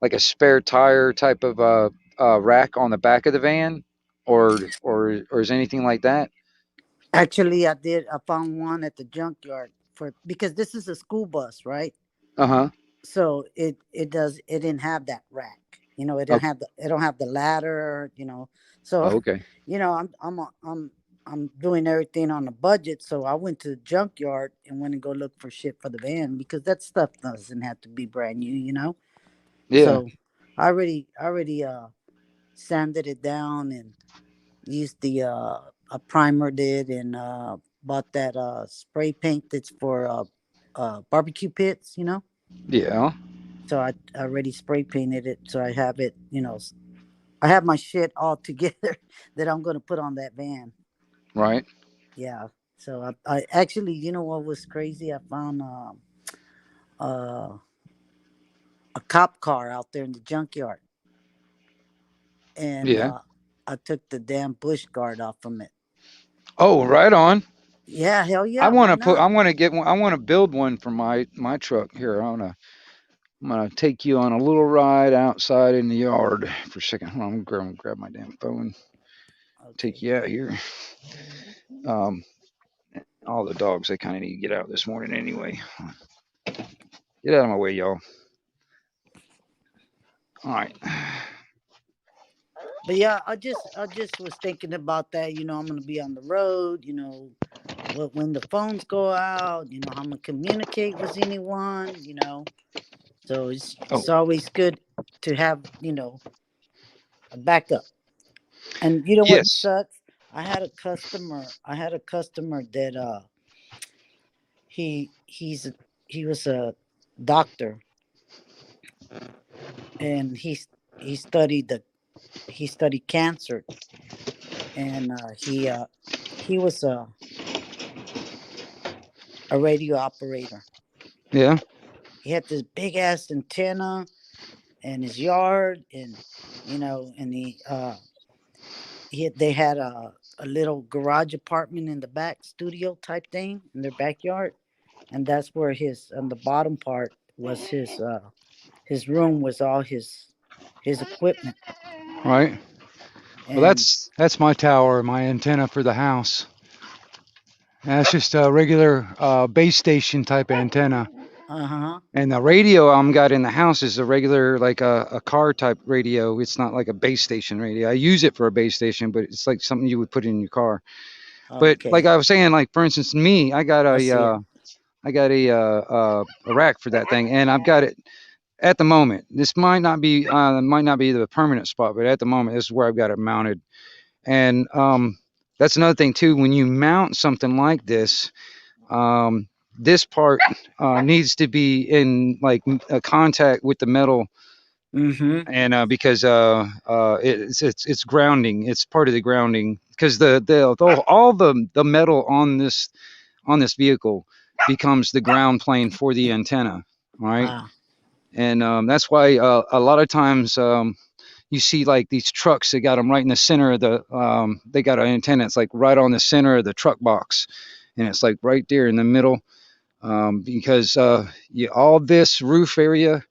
like a spare tire type of rack on the back of the van, or is anything like that? actually, I did. I found one at the junkyard for because this is a school bus, right? Uh huh. So it didn't have that rack. It don't have the ladder. So Oh, okay. I'm doing everything on a budget. So I went to the junkyard and went and go look for shit for the van because that stuff doesn't have to be brand new. Yeah. So I already sanded it down and used the a primer did and bought that spray paint that's for barbecue pits, you know. Yeah. So I already spray painted it, so I have it, I have my shit all together that I'm gonna put on that van. Right. Yeah. So I actually, you know what was crazy? I found uh, a cop car out there in the junkyard, and Yeah. I took the damn bush guard off from it. Oh, right on. Yeah, hell I yeah, want why to put. not? I want to get one. I want to build one for my truck here. I'm gonna take you on a little ride outside in the yard for a second. Hold on, I'm gonna grab my damn phone. Take Okay. you out here. Um, all the dogs, they kind of need to get out this morning anyway. Get out of my way, y'all. All right. But yeah, I just was thinking about that. I'm gonna be on the road. When the phones go out. I'm gonna communicate with anyone. So it's Oh, always good to have a backup. And you know what yes. sucks? I had a customer that he was a doctor, and he studied cancer, and he was a radio operator. Yeah. He had this big ass antenna in his yard, and and they had a little garage apartment in the back, studio type thing in their backyard, and that's where his on the bottom part was his room, was all his equipment. Right. Well, And that's my tower, my antenna for the house. That's just a regular base station type antenna. uh-huh. And the radio I'm got in the house is a regular, like a car type radio. It's not like a base station radio. I use it for a base station, but it's like something you would put in your car. But like Okay, I was saying, like for instance, me, I see it. I got a rack for that thing, and I've got it at the moment. This might not be the permanent spot, but at the moment, this is where I've got it mounted. And that's another thing too. When you mount something like this, this part needs to be in like contact with the metal, Mm-hmm. and because it's grounding. It's part of the grounding because all the metal on this vehicle becomes the ground plane for the antenna, right? Ah. And that's why a lot of times you see like these trucks, they got them right in the center of they got an antenna. It's like right on the center of the truck box, and it's like right there in the middle, because all this roof area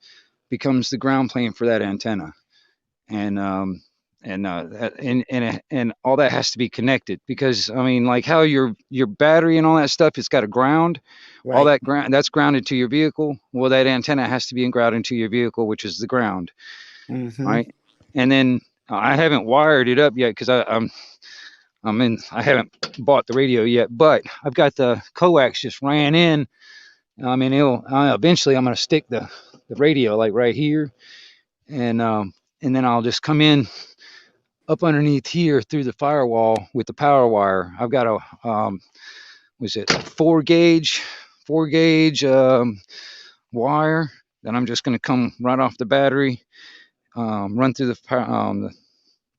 becomes the ground plane for that antenna, and and all that has to be connected because I mean, like how your battery and all that stuff, it's got a ground. All Right. that ground that's grounded to your vehicle. Well, that antenna has to be grounded to your vehicle, which is the ground, Mm-hmm. right? And then I haven't wired it up yet because I haven't bought the radio yet, but I've got the coax just ran in. I mean, it'll eventually I'm going to stick the radio like right here, and then I'll just come in up underneath here through the firewall with the power wire. I've got was it 4 gauge wire that I'm just going to come right off the battery, run through the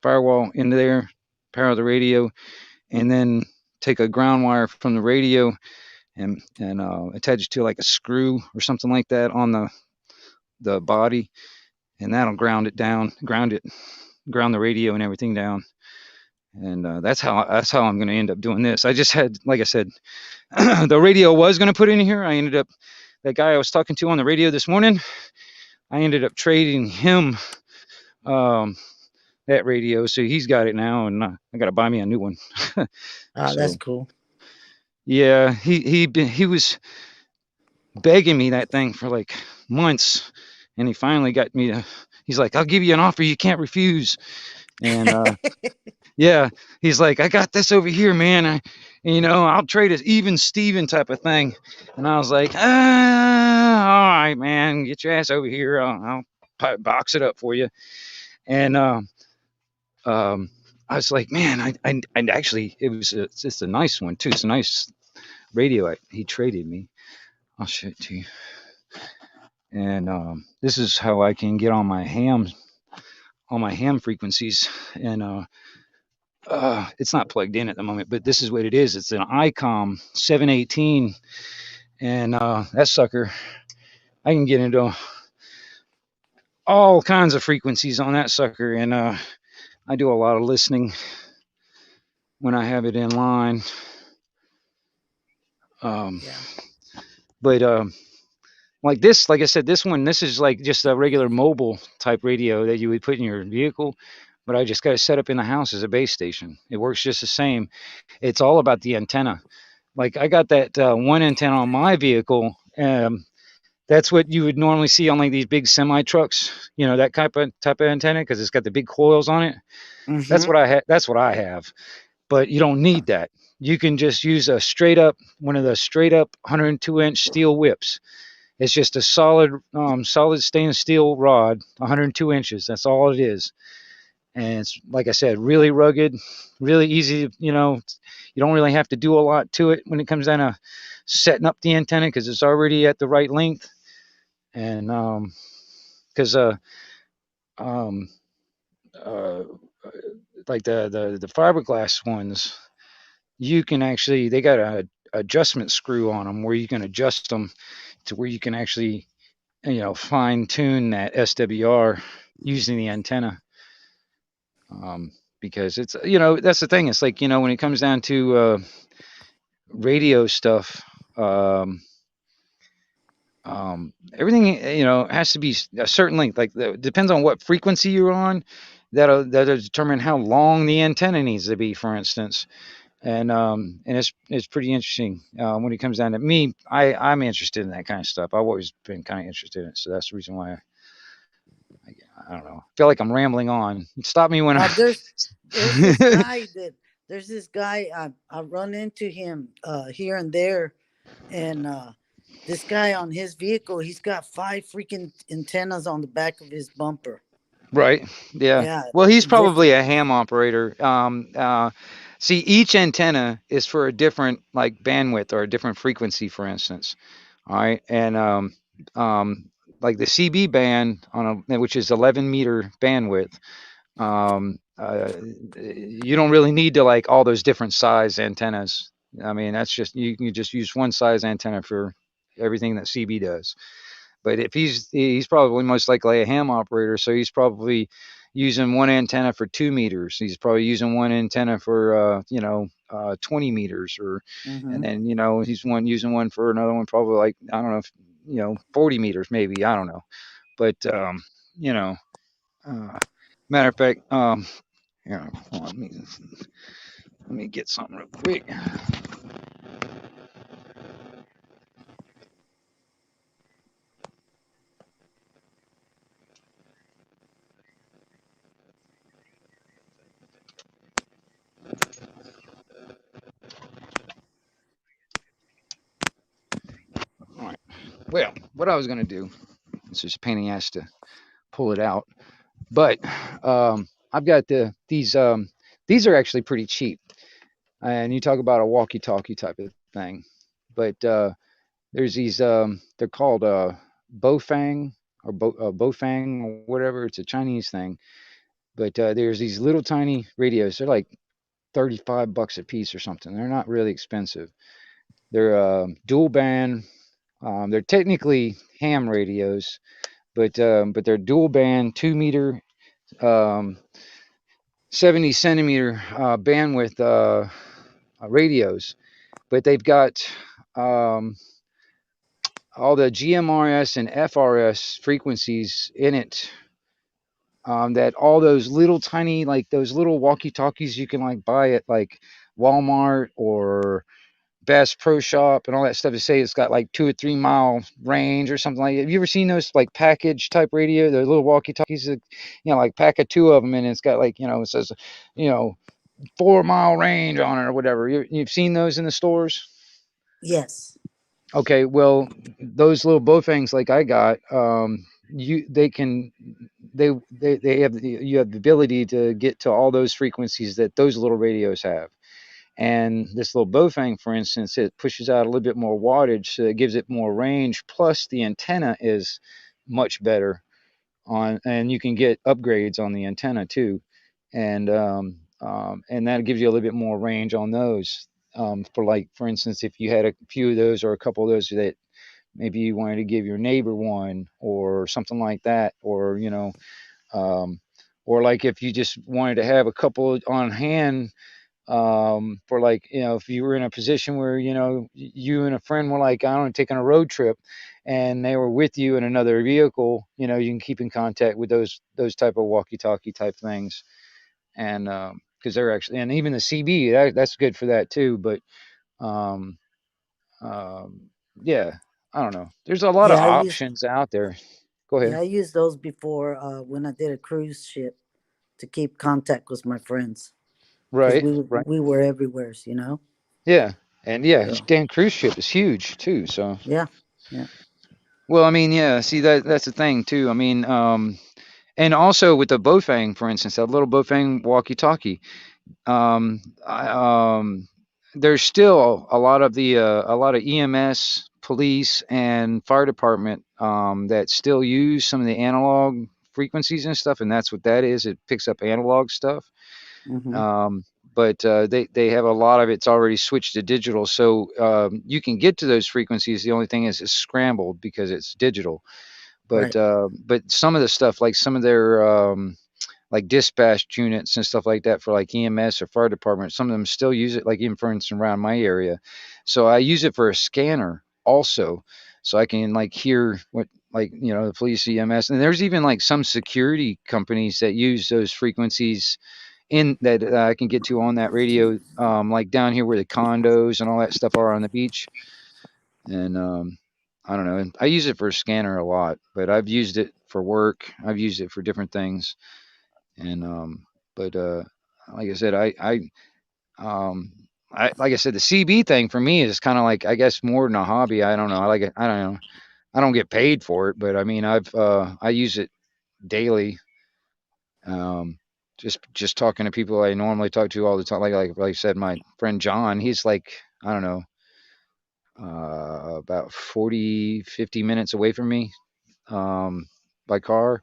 firewall into there, power the radio, and then take a ground wire from the radio and attach it to like a screw or something like that on the body, and that'll ground the radio and everything down. And that's how I'm going to end up doing this. I just had, like I said, the radio was going to put in here. I ended up, that guy I was talking to on the radio this morning, I ended up trading him um, that radio, so he's got it now, and I got to buy me a new one. Ah, that's So cool. yeah, he was begging me that thing for like months, and he finally got me to. He's like, "I'll give you an offer you can't refuse," and yeah, he's like, "I got this over here, man. I'll trade it, even Steven type of thing." And I was like, all right, man, get your ass over here. I'll box it up for you." And I was like, man, I actually, it's just a nice one too. It's a nice radio he traded me. I'll show it to you. And this is how I can get on my ham frequencies. And it's not plugged in at the moment, but this is what it is. It's an ICOM 718, and that sucker, I can get into all kinds of frequencies on that sucker, and I do a lot of listening when I have it in line. Yeah. But like this, like I said, this is like just a regular mobile type radio that you would put in your vehicle, but I just got it set up in the house as a base station. It works just the same. It's all about the antenna. Like I got that one antenna on my vehicle. That's what you would normally see on like these big semi trucks, you know, that type of antenna, because it's got the big coils on it. That's what I have. That's what I have. But you don't need that. You can just use a straight up, one of the straight up 102-inch steel whips. It's just a solid stainless steel rod, 102 inches. That's all it is. And it's, like I said, really rugged, really easy. You know, you don't really have to do a lot to it when it comes down to setting up the antenna, because it's already at the right length. And because like the fiberglass ones, you can actually, they got a adjustment screw on them where you can adjust them to where you can actually, you know, fine tune that SWR using the antenna. Because it's, you know, that's the thing. It's like, you know, when it comes down to radio stuff, everything, you know, has to be a certain length. Like depends on what frequency you're on. That'll determine how long the antenna needs to be, for instance. And it's pretty interesting when it comes down to me. I'm interested in that kind of stuff. I've always been kind of interested in it, so that's the reason why I don't know. I feel like I'm rambling on. Stop me when there's this guy I run into him here and there, and this guy on his vehicle, he's got 5 freaking antennas on the back of his bumper. Right. Yeah. Well, he's probably a ham operator. See, each antenna is for a different like bandwidth or a different frequency, for instance. All right, and like the CB band which is 11 meter bandwidth. You don't really need to like all those different size antennas. I mean, that's just, you can just use one size antenna for everything that CB does. But if he's probably most likely a ham operator, so he's probably using one antenna for 2 meters. He's probably using one antenna for 20 meters, or and then, you know, he's using one for another one, probably like, I don't know, if, you know, 40 meters maybe, I don't know. But you know, matter of fact, you know, hold on, let me get something real quick. All right. Well, what I was going to do, it's just a pain in the ass to pull it out, but I've got these are actually pretty cheap. And you talk about a walkie-talkie type of thing, but there's these they're called Bofang or Bofang or whatever. It's a Chinese thing, but there's these little tiny radios. They're like $35 a piece or something. They're not really expensive. They're dual band. They're technically ham radios, but they're dual band, 2 meter, 70 centimeter bandwidth radios. But they've got all the GMRS and FRS frequencies in it. That all those little tiny, like those little walkie-talkies you can like buy at like Walmart or Bass Pro Shop and all that stuff, to say it's got like 2 or 3 mile range or something like that. Have you ever seen those like package type radio, the little walkie-talkies that, you know, like pack of 2 of them, and it's got like, you know, it says, you know, 4 mile range on it or whatever. You've seen those in the stores? Yes. Okay, well, those little Bofangs like I got, they have you have the ability to get to all those frequencies that those little radios have. And this little Bofang, for instance, it pushes out a little bit more wattage, so it gives it more range. Plus, the antenna is much better on, and you can get upgrades on the antenna too, and that gives you a little bit more range on those. For like, for instance, if you had a few of those or a couple of those that maybe you wanted to give your neighbor one or something like that, um, or like if you just wanted to have a couple on hand, for like, if you were in a position where, you and a friend were like, I don't know, taking a road trip and they were with you in another vehicle, you can keep in contact with those type of walkie-talkie type things. And because they're actually, and even the CB, that's good for that too. But um, um, yeah, I don't know. There's a lot of Yeah, I used options out there. Go yeah ahead. I used those before when I did a cruise ship to keep contact with my friends because Right, right. we were everywhere, you know. Yeah, and yeah, So Dan cruise ship is huge too. So, yeah, yeah. well, I mean, yeah. See, that's the thing too. I mean, and also with the Bofang, for instance, that little Bofang walkie-talkie. Um, I, there's still a lot of EMS, police, and fire department that still use some of the analog frequencies and stuff, and that's what that is. It picks up analog stuff. Hmm. Um, but they have a lot of it's already switched to digital, so you can get to those frequencies. The only thing is it's scrambled because it's digital. Right. But some of the stuff, like some of their like dispatch units and stuff like that for like EMS or fire department, some of them still use it, like even for instance around my area. So I use it for a scanner also, so I can like hear what, like, the police, EMS, and there's even like some security companies that use those frequencies in that I can get to on that radio, like down here where the condos and all that stuff are on the beach. And I don't know. And I use it for a scanner a lot, but I've used it for work. I've used it for different things. And but like I said, um, like I said, the CB thing for me is kind of like, I guess, more than a hobby. I don't know. I like it. I don't know. I don't get paid for it, but I mean, I use it daily. Um, just talking to people I normally talk to all the time. Like I said, my friend John, he's like, I don't know, about 40, 50 minutes away from me, by car.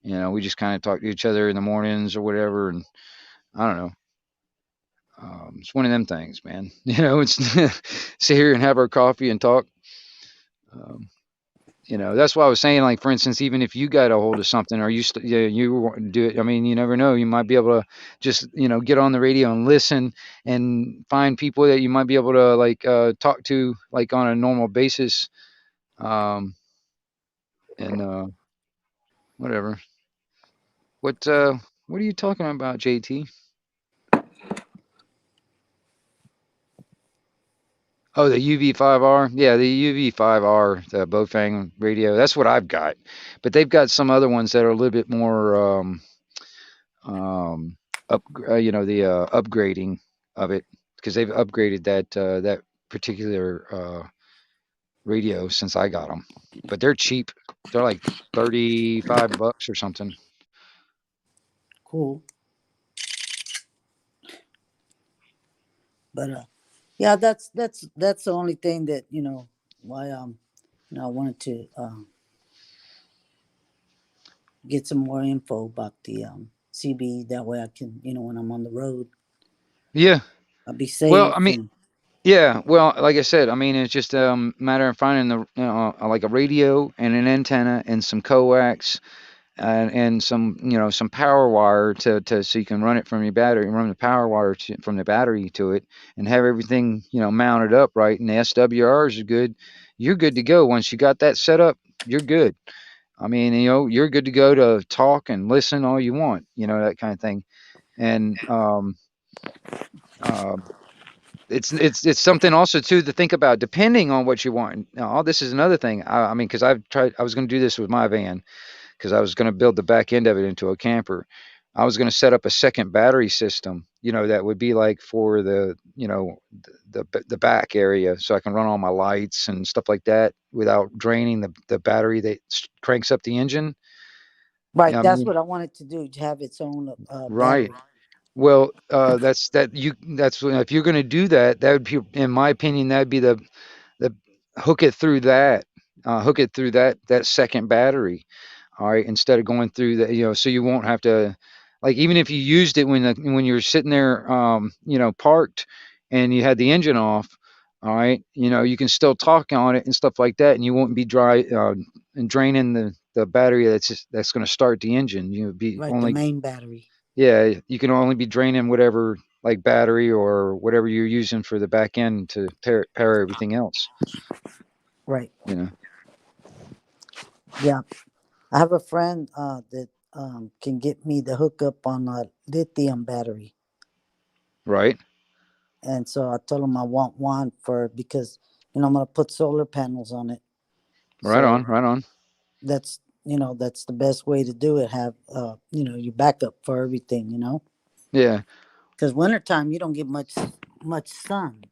We just kind of talk to each other in the mornings or whatever, and I don't know. It's one of them things, man. It's sit here and have our coffee and talk. Um, that's why I was saying, like, for instance, even if you got a hold of something, or you want to do it, I mean, you never know. You might be able to just, get on the radio and listen and find people that you might be able to, like, talk to, like, on a normal basis. Um, and whatever. What are you talking about, JT? Oh, the UV5R. Yeah, the UV5R, the Bofang radio. That's what I've got. But they've got some other ones that are a little bit more, um, the upgrading of it, because they've upgraded that particular radio since I got them. But they're cheap. They're like $35 or something. Cool. But yeah, that's the only thing that why I wanted to get some more info about the CB. That way I can, when I'm on the road, Yeah. I'll be Well, safe I mean, and yeah. Well, like I said, I mean, it's just a matter of finding like a radio and an antenna and some coax and some power wire to so you can run it from your battery, run the power wire from the battery to it, and have everything mounted up right, and the SWRs are good. You're good to go. Once you got that set up, you're good. I mean, you're good to go to talk and listen all you want, that kind of thing. And uh, it's something also too to think about, depending on what you want. Now, this is another thing. I mean, because I was going to do this with my van, because I was going to build the back end of it into a camper. I was going to set up a second battery system, that would be like for the back area, so I can run all my lights and stuff like that without draining the battery that cranks up the engine. Right. I That's mean, what I wanted to do, to have its own right. battery. Well, that's if you're going to do that, that would be, in my opinion, that'd be the hook it through that, hook it through that second battery. All right, instead of going through the, so you won't have to, like, even if you used it when you're sitting there, parked, and you had the engine off. All right, you can still talk on it and stuff like that, and you won't be dry, and draining the battery that's going to start the engine. You would be Right. The only, main battery. yeah, you can only be draining whatever, like, battery or whatever you're using for the back end to power everything else. Right. You know, Yeah. I have a friend that can get me the hookup on a lithium battery. right, And so I told him I want one because, I'm going to put solar panels on it. right on, So right on. that's the best way to do it. Have, your backup for everything. Yeah, Because wintertime, you don't get much sun,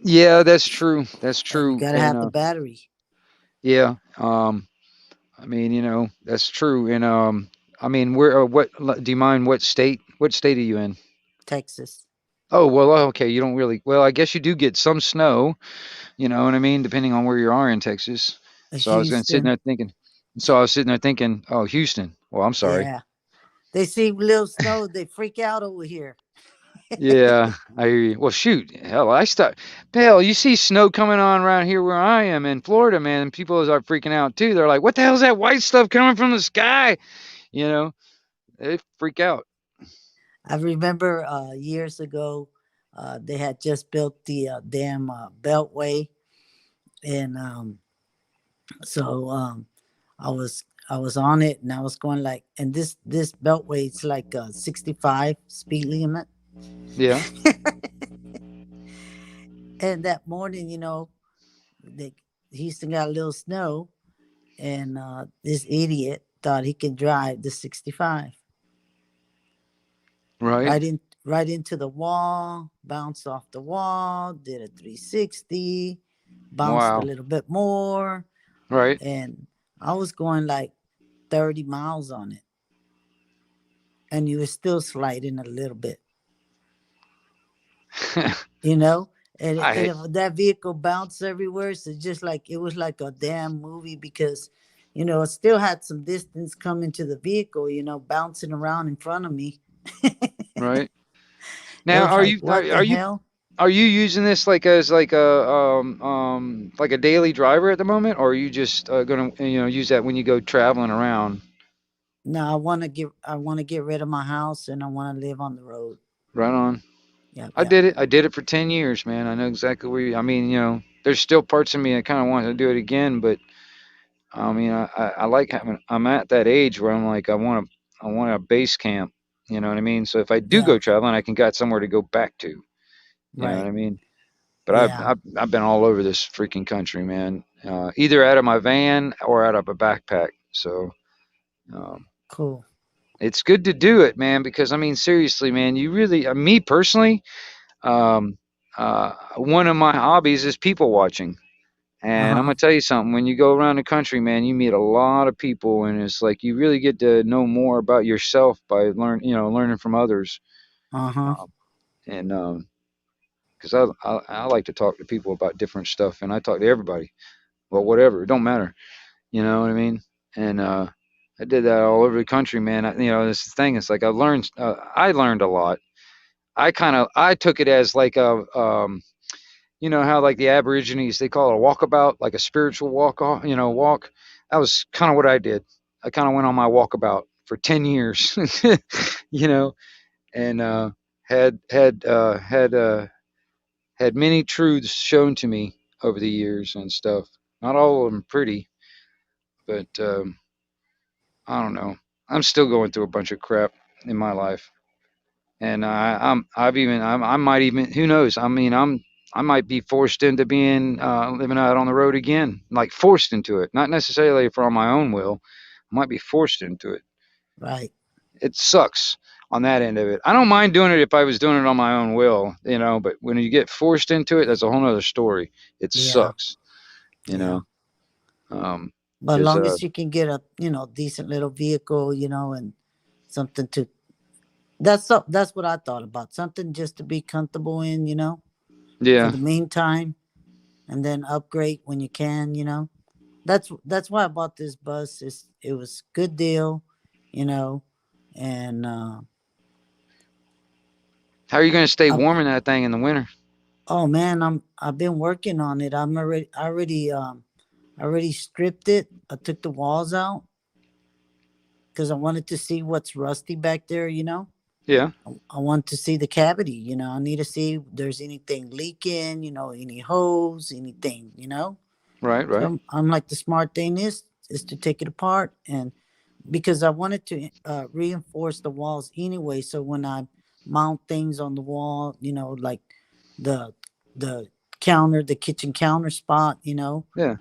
yeah, that's true. That's and you true. got to And have the battery. yeah, I mean, that's true. And I mean, where, do you mind what state? What state are you in? Texas. Oh, well, okay. You don't really. Well, I guess you do get some snow. You know what I mean, depending on where you are in Texas. So I was going sitting Houston. there thinking. So I was sitting there thinking, oh, Houston. Well, I'm sorry. Yeah. They see little snow, they freak out over here. Yeah, I hear you. Well, shoot, hell, hell, you see snow coming on around here where I am in Florida, man, and people are freaking out too. They're like, "What the hell's that white stuff coming from the sky?" You know, they freak out. I remember years ago, they had just built the damn Beltway, and so I was on it, and I was going like, and this Beltway, it's like 65 speed limit. Yeah, And that morning, they Houston got a little snow, and this idiot thought he could drive the 65 right. right into the wall, bounced off the wall, did a 360, bounced a Wow. little bit more, Right. and I was going like 30 miles on it, and he was still sliding a little bit, you know. And I if that vehicle bounced everywhere, so just like it was like a damn movie, because it still had some distance coming to the vehicle, bouncing around in front of me. right. It Now, was like, what the hell? are you using this like as like a daily driver at the moment, or are you just gonna use that when you go traveling around? No, I want to get rid of my house, and I want to live on the road. Right on. Yep, I yep. did it. I did it for 10 years, man. I know exactly where I mean, there's still parts of me that kind of want to do it again, but I mean, I like having, I'm at that age where I'm like, I want a base camp. You know what I mean? So if I do Yeah, go traveling, I can got somewhere to go back to. You know what right. I mean? But Yeah, I've been all over this freaking country, man. Either out of my van or out of a backpack. So um, cool. it's good to do it, man. Because I mean, seriously, man, you really, me personally, um, one of my hobbies is people watching. Uh And I'm huh. gonna tell you something. When you go around the country, man, you meet a lot of people, and it's like you really get to know more about yourself by learning from others. Uh huh. Um, and because I like to talk to people about different stuff, and I talk to everybody. Well, whatever, it don't matter. You know what I mean? And I did that all over the country, man. This thing. It's like I learned a lot. I took it as like a you know how like the Aborigines they call it a walkabout, like a spiritual walk. That was kind of what I did. I kind of went on my walkabout for 10 years, you know, and had many truths shown to me over the years and stuff. Not all of them pretty, but I don't know. I'm still going through a bunch of crap in my life, and I might even, who knows? I mean, I might be forced into being living out on the road again, like forced into it, not necessarily from my own will. I might be forced into it. Right. It sucks on that end of it. I don't mind doing it if I was doing it on my own will, but when you get forced into it, that's a whole nother story. It Yeah. sucks, you Yeah. know. Um, But as because long as you can get a decent little vehicle, and something to that's what I thought about. Something just to be comfortable in, for yeah. the meantime, and then upgrade when you can, That's why I bought this bus. It was good deal, you know, and How are you going to stay I, warm in that thing in the winter? oh man, I've been working on it. I already stripped it. I took the walls out because I wanted to see what's rusty back there, Yeah. I want to see the cavity, I need to see if there's anything leaking, any hose, anything. Right. So Right. I'm like, the smart thing is to take it apart, and because I wanted to reinforce the walls anyway, so when I mount things on the wall, like the the the kitchen counter spot, Yeah.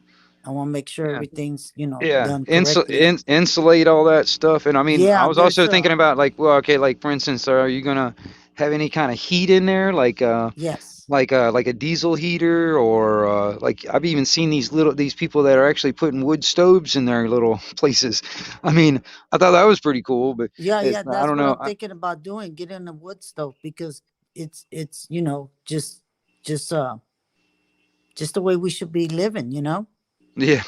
I want to make sure Yeah. everything's Yeah, done correctly. insulate all that stuff. And I mean, I Yeah, was there's also thinking about like, well, okay, like for instance, are you gonna have any kind of heat in there, yes. like a diesel heater, or like I've even seen these people that are actually putting wood stoves in their little places. I mean, I thought that was pretty cool, but Yeah, it's yeah, I that's don't what know. I'm thinking about doing, getting a wood stove, because it's just just the way we should be living. Yeah,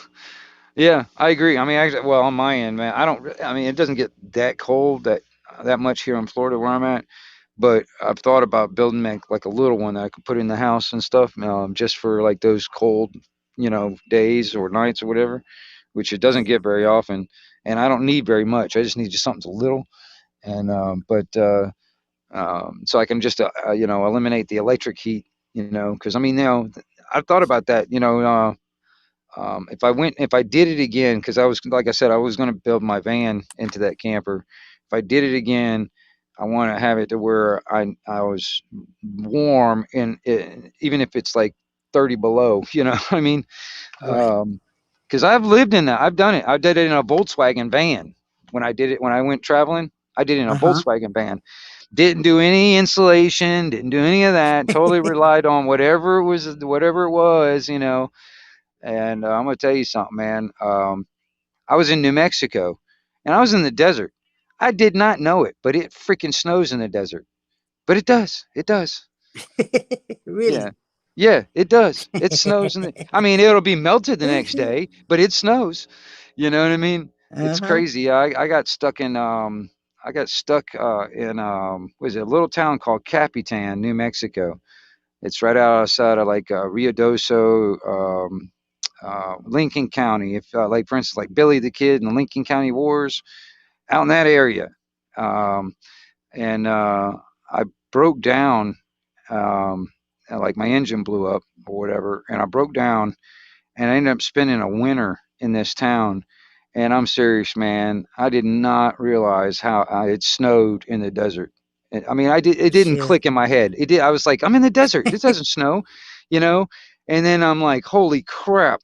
yeah, I agree. I mean, actually, well, on my end, man, I don't. I mean, it doesn't get that cold that much here in Florida where I'm at. But I've thought about building like a little one that I could put in the house and stuff, just for like those cold, days or nights or whatever, which it doesn't Right. get very often. And I don't need very much. I just need just something little, and so I can just eliminate the electric heat, because I mean, I've thought about that, if I did it again, because I was, like I said, I was going to build my van into that camper. If I did it again, I want to have it to where I was warm, even if it's like 30 below. I mean, Right. because I've lived in that. I've done it. I did it in a Volkswagen van when I did it when I went traveling. I did it in a Uh-huh. Volkswagen van. Didn't do any insulation. Didn't do any of that. Totally relied on whatever it was. And I'm gonna tell you something, man. I was in New Mexico, and I was in the desert. I did not know it, but it freaking snows in the desert. But it does. It does. Yeah. Really. Yeah, it does. It snows I mean, it'll be melted the next day, but it snows. You know what I mean? It's Uh-huh. crazy. I got stuck in was it a little town called Capitan, New Mexico. It's right outside of like Rio Doso, Lincoln County. If like for instance, like Billy the Kid and the Lincoln County Wars, out in that area. Um, and I broke down, like my engine blew up or whatever, and I broke down, and I ended up spending a winter in this town. And I'm serious, man. I did not realize how it snowed in the desert. I mean, I did. It didn't Shit. click in my head. It did. I was like, I'm in the desert. This doesn't snow, you know. And then I'm like, holy crap,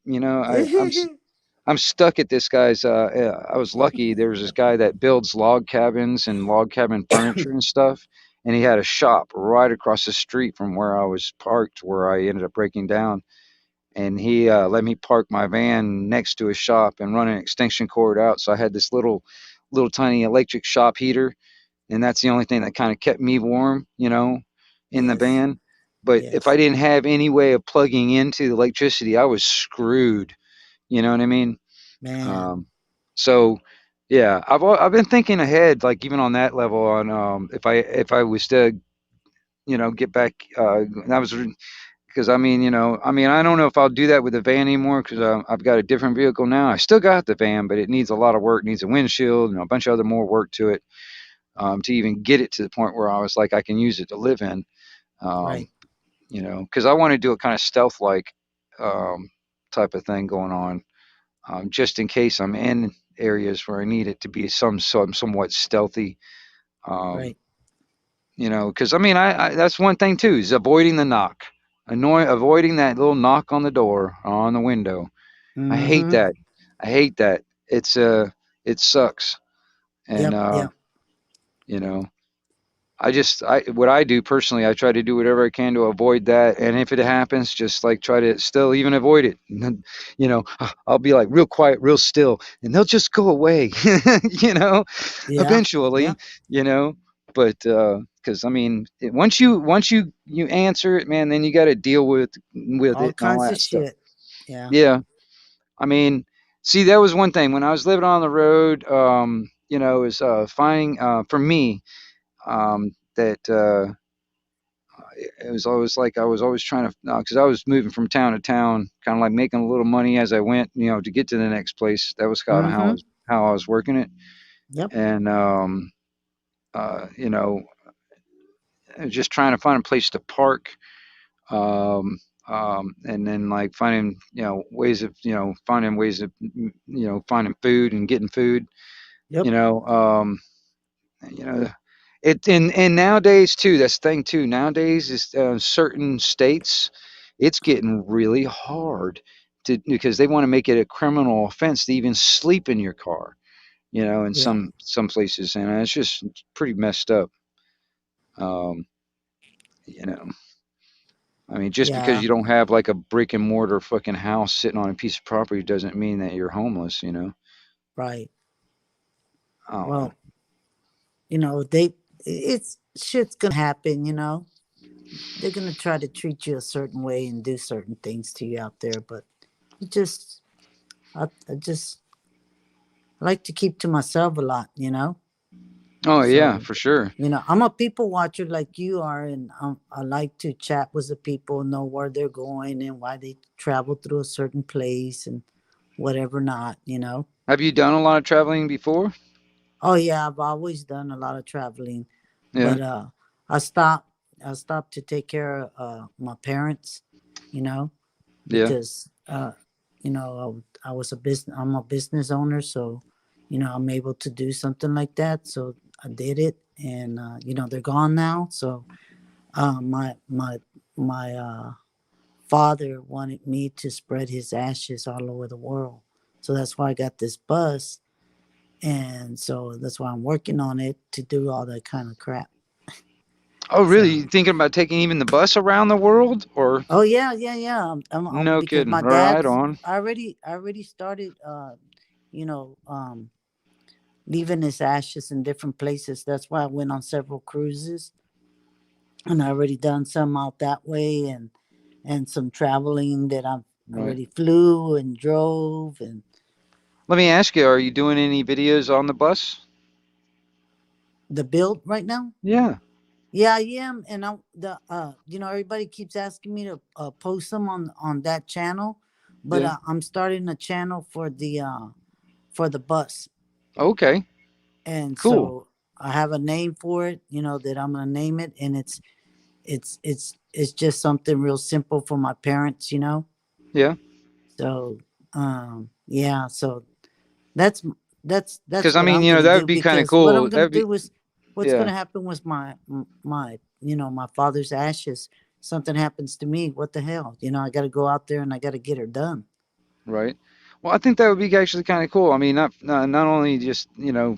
I'm stuck at this guy's. I was lucky. There was this guy that builds log cabins and log cabin furniture and stuff, and he had a shop right across the street from where I was parked, where I ended up breaking down. And he let me park my van next to his shop and run an extension cord out, so I had this little tiny electric shop heater, and that's the only thing that kind of kept me warm, in the Yes. van. But if I Yes. didn't have any way of plugging into the electricity, I was screwed. You know what I mean? Man. Um, so yeah, I've been thinking ahead, like even on that level, on if I was to get back. That was because I mean I don't know if I'll do that with the van anymore because I've got a different vehicle now. I still got the van, but it needs a lot of work. It needs a windshield and a bunch of other more work to it, to even get it to the point where I was like I can use it to live in. Um, Right. because I want to do a kind of stealth like um, type of thing going on, just in case I'm in areas where I need it to be somewhat stealthy. Um, Right. because I mean, I that's one thing too is avoiding the knock, avoiding that little knock on the door or on the window. I hate Mm-hmm. that. I hate that. It sucks, and Yep. Yep. you know, what I do personally, I try to do whatever I can to avoid that. And if it happens, just like try to still even avoid it. And then, I'll be like real quiet, real still, and they'll just go away, you know, Yeah. Yeah. eventually, you know. But because I mean, once you answer it, man, then you got to deal with All it and all kinds of that stuff. shit. Yeah. Yeah, I mean, see, that was one thing when I was living on the road. Is finding for me that it was always like I was always trying to because I was moving from town to town, kind of like making a little money as I went, to get to the next place. That was kind of Mm-hmm. how I was working it, Yep. and uh, you know, just trying to find a place to park, um, and then like finding ways of finding food and getting food, you Yep. know. You know it and nowadays too, that's the thing too, nowadays is certain states, it's getting really hard to because they want to make it a criminal offense to even sleep in your car, in Yeah. some places, and it's just pretty messed up. um you know I mean, just because Yeah. you don't have like a brick and mortar fucking house sitting on a piece of property doesn't mean that you're homeless. Right. I don't know. Well, it's shit's gonna happen, they're gonna try to treat you a certain way and do certain things to you out there, but it just I just like to keep to myself a lot. Oh yeah, So, for sure. I'm a people watcher like you are, and I like to chat with the people, know where they're going and why they travel through a certain place and whatever not. Have you done a lot of traveling before? Oh yeah, I've always done a lot of traveling, Yeah. but I stopped. I stopped to take care of my parents, you know, Yeah. because I was a business. I'm a business owner, so I'm able to do something like that. So I did it, and they're gone now. So my father wanted me to spread his ashes all over the world, so that's why I got this bus, and so that's why I'm working on it to do all that kind of crap. Oh, really? So, You thinking about taking even the bus around the world, or oh yeah, yeah, yeah. no Because kidding? my Right dad's on. I already started, you know, um, leaving his ashes in different places. That's why I went on several cruises, and I already done some out that way, and some traveling that I've Right. already flew and drove and Let me ask you, are you doing any videos on the bus? the build right now. Yeah. Yeah, I am, and everybody keeps asking me to post them on that channel, but Yeah. I'm starting a channel for the bus, Okay. and Cool. so I have a name for it. That I'm gonna name it, and it's just something real simple for my parents. Yeah. So yeah, so that's that's Because I what mean, I'm gonna that would do, be kind of because what I'm cool. gonna That'd be do is what's yeah. gonna happen with my father's ashes. Something happens to me, what the hell? I got to go out there and I got to get her done. Right. Well, I think that would be actually kind of cool. I mean, not only just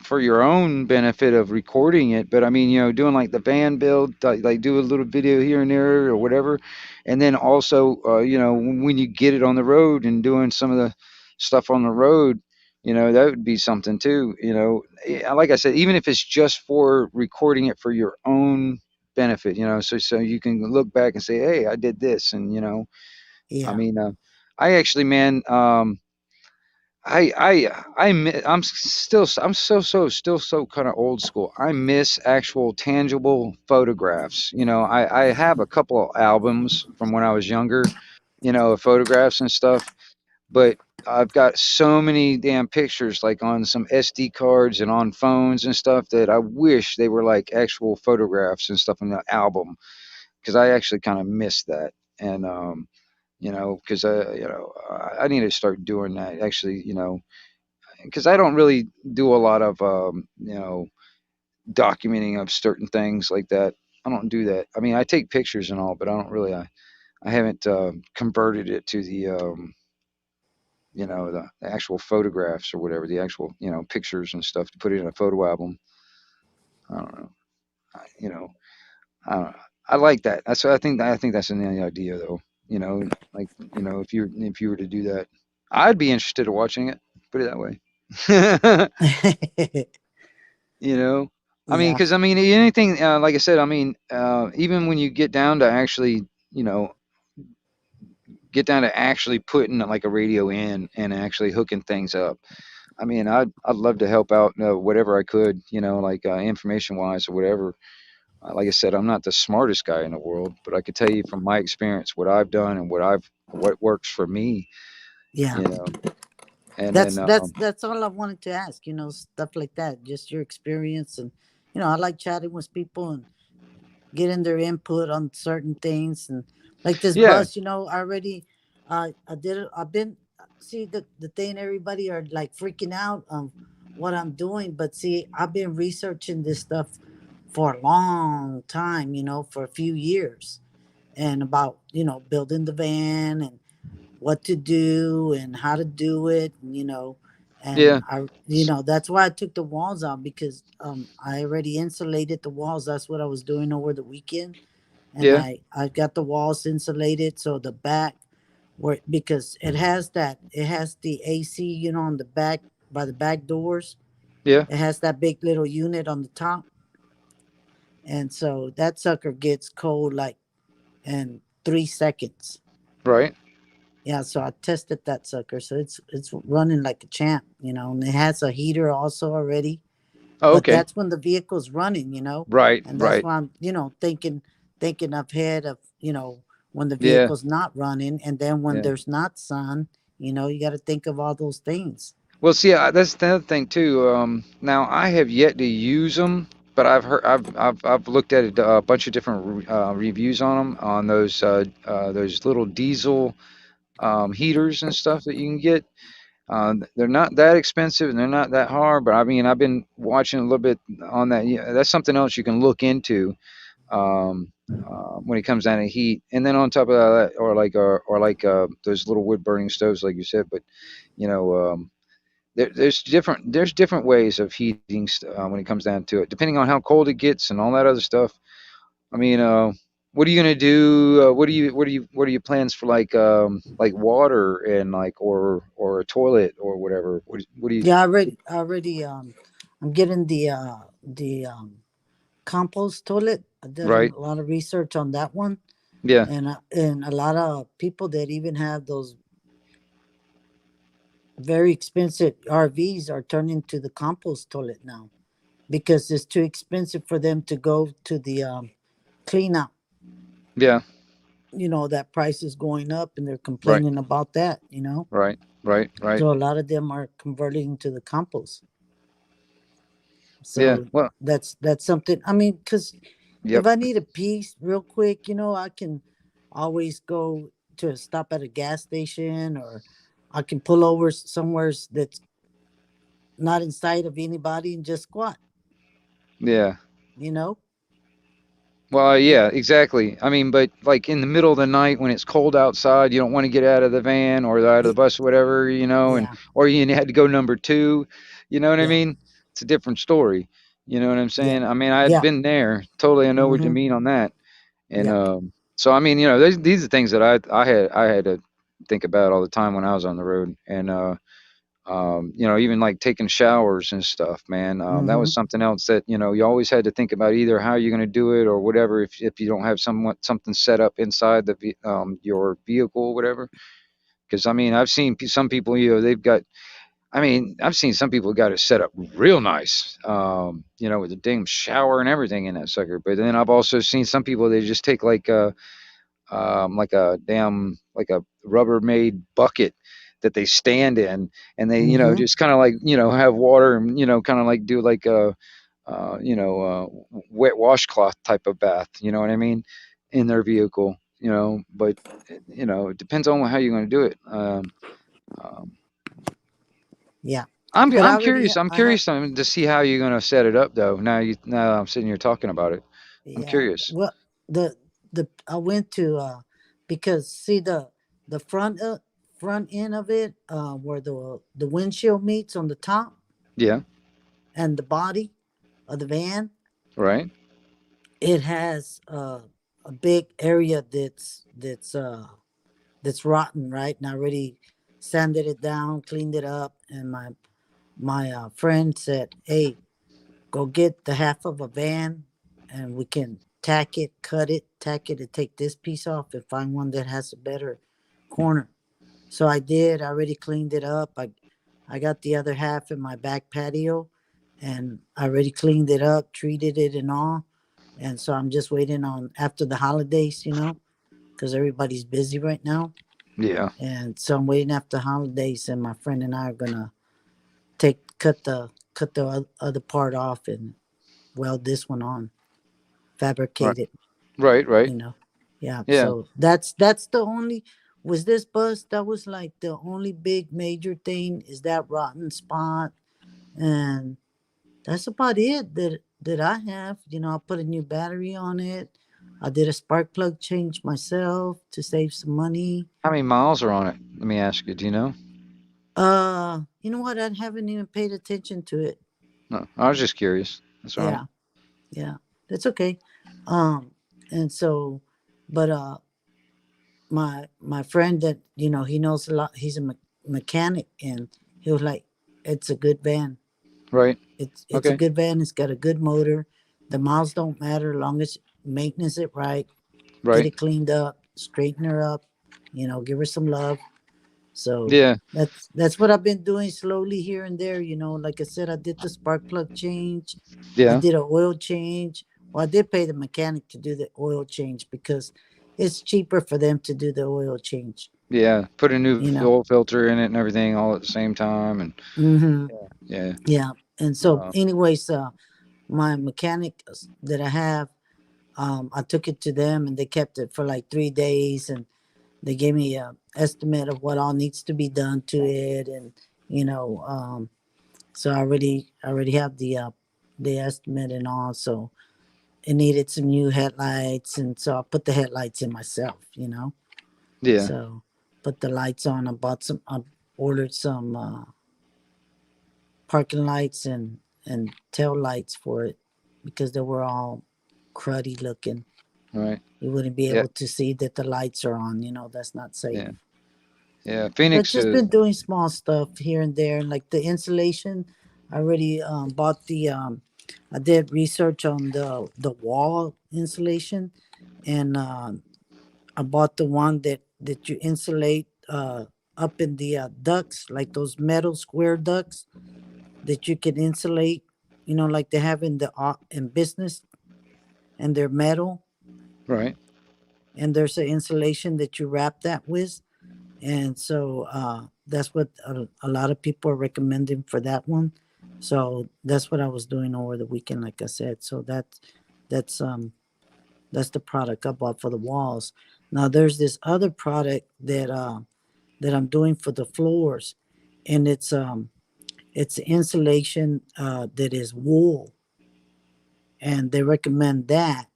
for your own benefit of recording it, but I mean, doing like the van build, like do a little video here and there or whatever, and then also, when you get it on the road and doing some of the stuff on the road, that would be something too. Like I said, even if it's just for recording it for your own benefit, so you can look back and say, hey, I did this, and I Yeah. mean, I actually, man, I'm still so kind of old school. I miss actual tangible photographs. I have a couple of albums from when I was younger, of photographs and stuff, but I've got so many damn pictures like on some SD cards and on phones and stuff that I wish they were like actual photographs and stuff in the album, because I actually kind of miss that. And because I need to start doing that actually, because I don't really do a lot of documenting of certain things like that. I don't do that. I mean, I take pictures and all, but I don't really. I haven't converted it to the actual photographs or whatever, the actual pictures and stuff to put it in a photo album. I don't know. you know, I like that. That's what I think. I think that's a neat idea, though. Like if you were to do that, I'd be interested in watching it. Put it that way. you know, I mean, Yeah, because I mean, anything like I said, I mean, even when you get down to actually, get down to actually putting like a radio in and actually hooking things up. I mean, I'd love to help out whatever I could, like information wise or whatever. Like I said, I'm not the smartest guy in the world, but I could tell you from my experience what I've done and what works for me, yeah. you know. And That's then that's that's all I wanted to ask. Stuff like that, just your experience, and I like chatting with people and getting their input on certain things, and like this yeah, bus. I already, I did it. I've been see the thing. Everybody are like freaking out on what I'm doing, but see, I've been researching this stuff for a long time. For a few years, and about building the van and what to do and how to do it, and yeah, that's why I took the walls out, because I already insulated the walls. That's what I was doing over the weekend, and yeah, I got the walls insulated, so the back, where, because it has the AC, on the back, by the back doors. yeah, It has that big little unit on the top, and so that sucker gets cold like in 3 seconds. right. Yeah, so I tested that sucker. So it's running like a champ, and it has a heater also already. Oh, But okay, that's when the vehicle's running, right, and that's right. why I'm, thinking ahead of, when the Yeah, vehicle's not running, and then when yeah. there's not sun, you got to think of all those things. Well, see, that's the other thing too. Now I have yet to use them, but I've looked at a bunch of different reviews on them on those little diesel heaters and stuff that you can get. They're not that expensive and they're not that hard, but I mean, I've been watching a little bit on that. Yeah, that's something else you can look into when it comes down to heat. And then on top of that, or like those little wood burning stoves, like you said. But you know, there's different ways of heating when it comes down to it, depending on how cold it gets and all that other stuff. I mean, what are you gonna do? What are your plans for like water and like or a toilet or whatever? What do you Yeah, I already I'm getting the compost toilet. I did a right? lot of research on that one, Yeah, and a lot of people that even have those very expensive RVs are turning to the compost toilet now, because it's too expensive for them to go to the clean out. yeah, That price is going up, and they're right, complaining about that. right, right, right. So a lot of them are converting to the compost. Yeah, So well, that's something. I mean, because if yep, I need a piece real quick, I can always go to a stop at a gas station, or I can pull over somewhere that's not in sight of anybody and just squat. yeah. You know? Well, It, yeah, exactly. I mean, but like in the middle of the night when it's cold outside, you don't want to get out of the van or out of the it, bus or whatever, and yeah, or you had to go number two. You know what I yeah, mean? It's a different story. You know what I'm yeah, saying? I mean, I had yeah. been there. Totally, I know what you Mm-hmm. mean on that. And Yeah, so I mean, these are things that I had to think about all the time when I was on the road. And even like taking showers and stuff, man. That mm-hmm. was something else that you always had to think about either how you're going to do it or whatever if you don't have something set up inside your vehicle or whatever. Because I mean, I've seen some people, they've got. I mean, I've seen some people got it set up real nice, with a damn shower and everything in that sucker. But then I've also seen some people they just take like a damn like a Rubbermaid bucket that they stand in, and they Mm-hmm. just kind of like have water and kind of like do like a wet washcloth type of bath. You know what I mean? In their vehicle. But it depends on how you're going to do it. Um, Yeah. I'm But I I'm already curious. I'm I have curious to see how you're going to set it up though. Now I'm sitting here talking about it. I'm yeah. curious. Well, the I went to because see the front end of it, where the windshield meets on the top, Yeah. and the body of the van, Right. it has a big area that's rotten, right? And I already sanded it down, cleaned it up, and my friend said, "Hey, go get the half of a van, and we can tack it, cut it, tack it, and take this piece off, and find one that has a better corner." So I did. I already cleaned it up. I got the other half in my back patio, and I already cleaned it up, treated it, and all. And so I'm just waiting on after the holidays, because everybody's busy right now. Yeah. And so I'm waiting after holidays, and my friend and I are gonna take cut the other part off and weld this one on, Right. fabricate it, Right. Right. you know. Yeah. Yeah. So that's the only was this bus that was like the only big major thing is that rotten spot, and that's about it that I have. I put a new battery on it. I did a spark plug change myself to save some money. How many miles are on it? Let me ask you. Do you know? You know what? I haven't even paid attention to it. No. I was just curious. That's all right. Yeah, yeah, that's okay. Um, and so, but my friend that he knows a lot. He's a mechanic, and he was like, "It's a good van. Right. It's a Okay. good van. It's got a good motor. The miles don't matter, as long as maintenance it right, get Right. it cleaned up, straighten her up, give her some love." So Yeah. that's what I've been doing slowly here and there. Like I said, I did the spark plug change. I Yeah. did an oil change. Well, I did pay the mechanic to do the oil change because it's cheaper for them to do the oil change. Yeah. Put a new You know. fuel filter in it and everything all at the same time. And Mm-hmm. yeah. Yeah. And so, Uh, anyways, my mechanic that I have, I took it to them and they kept it for like 3 days, and they gave me a estimate of what all needs to be done to it, and you know, so I already have the estimate and all. So it needed some new headlights, and so I put the headlights in myself. yeah. So put the lights on. I ordered some parking lights and tail lights for it because they were all cruddy looking. Right. You wouldn't be Yeah. able to see that the lights are on. That's not safe. Yeah. Yeah. But Phoenix just is been doing small stuff here and there, like the insulation. I already bought the. I did research on the wall insulation, and I bought the one that you insulate up in the ducts, like those metal square ducts that you can insulate. Like they have in the in business, and they're metal, right. and there's an insulation that you wrap that with. And so that's what a lot of people are recommending for that one. So that's what I was doing over the weekend, like I said. So that's that's the product I bought for the walls. Now there's this other product that I'm doing for the floors, and it's insulation that is wool, and they recommend that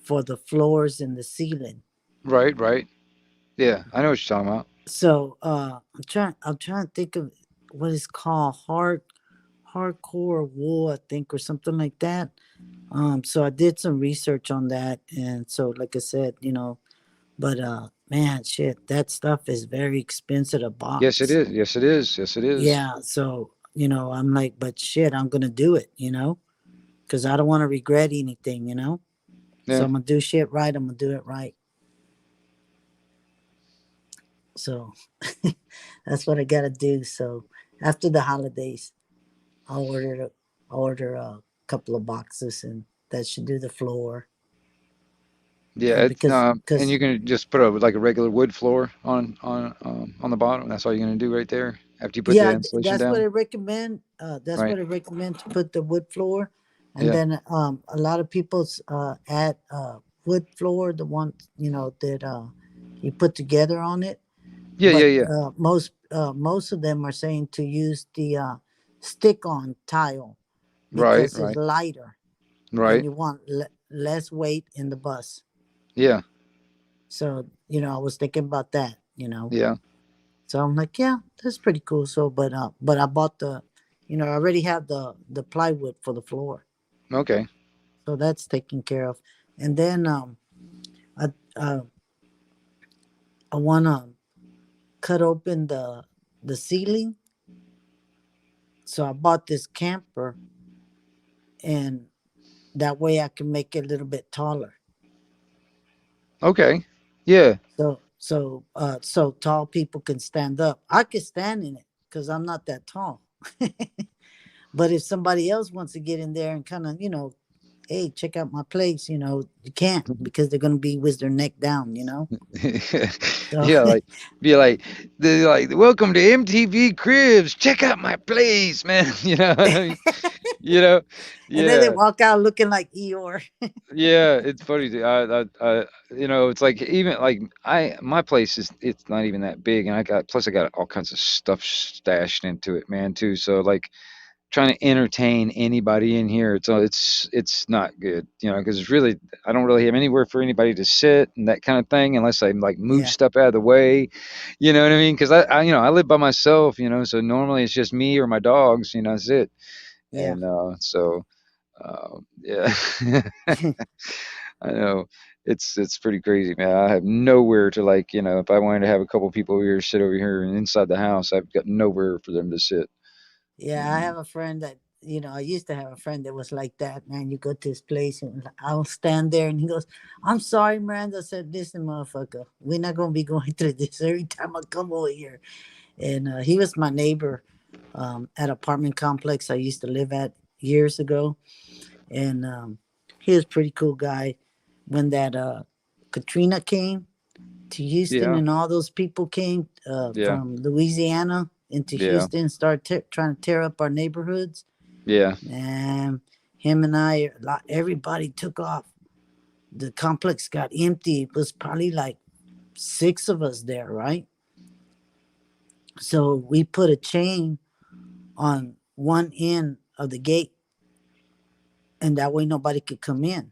for the floors and the ceiling. Right. Right. Yeah. I know what you're talking about. So I'm trying to think of what it's called, hardcore wool, I think, or something like that. So I did some research on that, and so like I said, but man, shit, that stuff is very expensive a Yes, it box. is. Yes, it is. Yes, it is. Yeah, so I'm like, but shit, I'm gonna do it, because I don't want to regret anything. So Yeah. I'm gonna do shit right. I'm gonna do it right. So that's what I gotta do. So after the holidays, I'll order a couple of boxes, and that should do the floor. Yeah. And It's and you can just put a like a regular wood floor on the bottom. That's all you're gonna do right there after you put the yeah, insulation that's what down. I recommend. That's Right. what I recommend, to put the wood floor, and Yeah. then a lot of people add wood floor, the one that you put together on it. Yeah. Yeah. But Yeah. most of them are saying to use the stick-on tile Right. because it's Right. lighter and Right. you want less weight in the bus. Yeah. So, I was thinking about that. Yeah. So I'm like, yeah, that's pretty cool. So, but I bought I already have the plywood for the floor. Okay. So that's taken care of. And then I uh, I wanna cut open the ceiling, so I bought this camper, and that way I can make it a little bit taller. Okay. Yeah. So tall people can stand up. I could stand in it because I'm not that tall. But if somebody else wants to get in there and kind of, hey, check out my place, you can't because they're gonna be with their neck down, So Yeah, like be like they like welcome to MTV Cribs. Check out my place, man. You know what I mean? You know, and then they yeah, walk out looking like Eeyore. yeah. It's funny. It's like even like my place is it's not even that big, and I got all kinds of stuff stashed into it, man, too. So like trying to entertain anybody in here, it's not good, because it's really I don't really have anywhere for anybody to sit and that kind of thing unless I like move Yeah, stuff out of the way. You know what I mean? Because I live by myself, so normally it's just me or my dogs. That's it. yeah, And yeah, I know it's pretty crazy, man. I have nowhere to like, if I wanted to have a couple people over here sit over here and inside the house, I've got nowhere for them to sit. yeah. I have a friend that I used to have a friend that was like that. Man, you go to his place and I'll stand there, and he goes, "I'm sorry, Miranda." I said, "Listen, motherfucker, we're not gonna be going through this every time I come over here." And he was my neighbor at apartment complex I used to live at years ago, and he was a pretty cool guy. When that Katrina came to Houston, Yeah, and all those people came yeah, from Louisiana into yeah, Houston, and started trying to tear up our neighborhoods. yeah. And him and I, everybody took off. The complex got empty. It was probably like 6 of us there, right? So we put a chain on one end of the gate, and that way nobody could come in.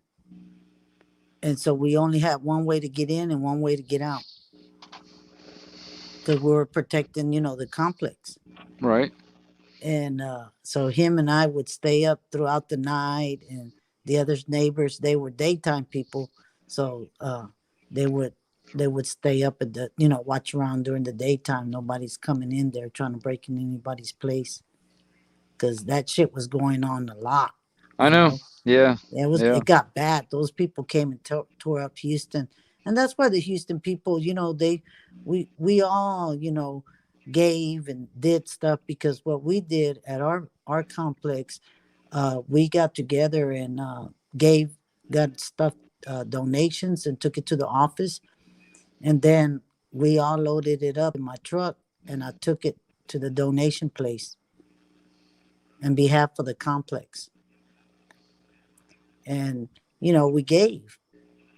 And so we only had one way to get in and one way to get out because we were protecting, the complex. Right. And so him and I would stay up throughout the night, and the other neighbors, they were daytime people, so they would they would stay up at the watch around during the daytime. Nobody's coming in there trying to break in anybody's place because that shit was going on a lot. I You know. know, Yeah. it Yeah. got bad. Those people came and tore up Houston, and that's why the Houston people, we all, gave and did stuff because what we did at our complex, we got together and got stuff, donations, and took it to the office, and then we all loaded it up in my truck, and I took it to the donation place on behalf of the complex, and we gave.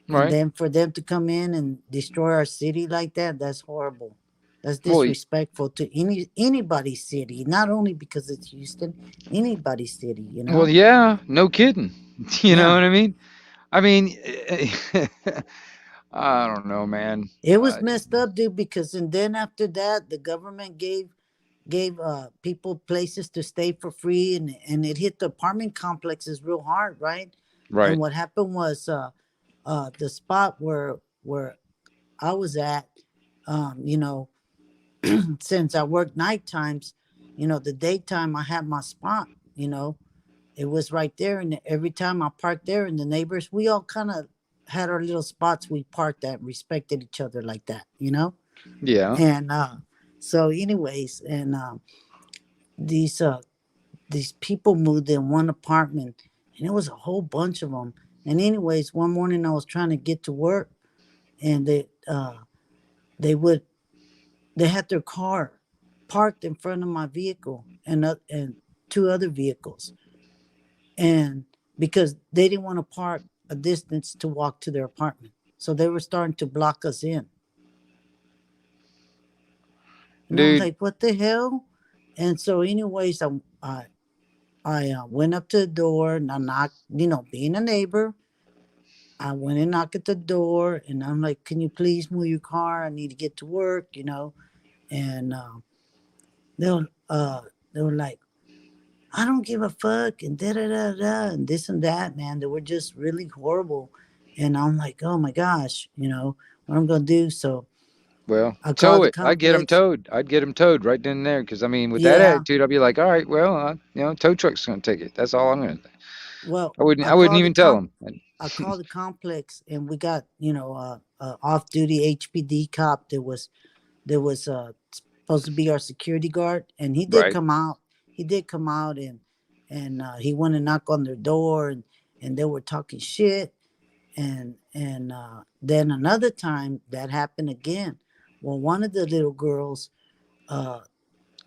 And Right. then for them to come in and destroy our city like that, that's horrible. That's Well, disrespectful to anybody's city, not only because it's Houston, anybody's city. yeah. No kidding. You know Yeah. what I mean? I mean, I don't know, man. It was messed up, dude, because and then after that the government gave people places to stay for free, and it hit the apartment complexes real hard, right? And Right. what happened was the spot where I was at, um, you know, since I work night times, the daytime I had my spot, it was right there. And every time I parked there, and the neighbors, we all kind of had our little spots we parked at, respected each other like that. Yeah. And so, anyways, and these these people moved in one apartment, and it was a whole bunch of them. And anyways, one morning I was trying to get to work, and they would they had their car parked in front of my vehicle and two other vehicles, and because they didn't want to park a distance to walk to their apartment, so they were starting to block us in. And I was Dude. like, "What the hell?" And so, anyways, I went up to the door and I knocked. Being a neighbor, I went and knocked at the door, and I'm like, "Can you please move your car? I need to get to work." And they were they were like, "I don't give a fuck," and da da da da, and this and that, man. They were just really horrible. And I'm like, oh my gosh, you know what I'm gonna do? So Well, I called tow the it. I'd get them complex. towed. I'd get them towed right then and there. Because I mean, with that Yeah, attitude, I'd be like, all right, well, tow truck's gonna take it. That's all I'm gonna. well, I wouldn't. I I wouldn't called the even tell comp. them. I called the complex, and we got a off-duty HPD cop that was supposed to be our security guard, and he did Right. come out. He did come out, and he went and knocked on their door, and they were talking shit, and then another time that happened again. Well, one of the little girls uh,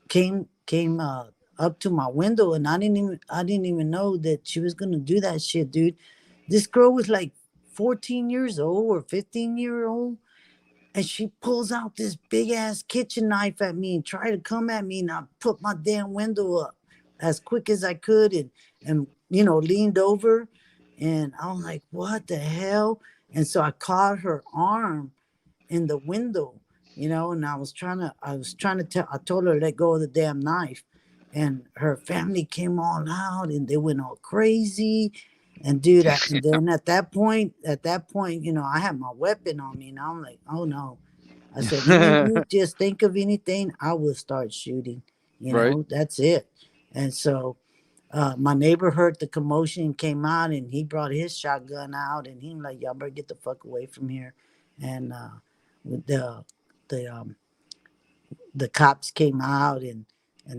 came up to my window, and I didn't even know that she was gonna do that shit, dude. This girl was like 14 years old or 15-year old, and she pulls out this big ass kitchen knife at me and tried to come at me, and I put my damn window up as quick as I could, and leaned over, and I was like, what the hell? And so I caught her arm in the window, and I was trying to tell, I told her, let go of the damn knife. And her family came all out and they went all crazy. And dude, and then at that point, I had my weapon on me, and I'm like, oh no. I said, you just think of anything, I will start shooting. Right. That's it. And so my neighbor heard the commotion and came out, and he brought his shotgun out, and he was like, y'all better get the fuck away from here. And with the cops came out, and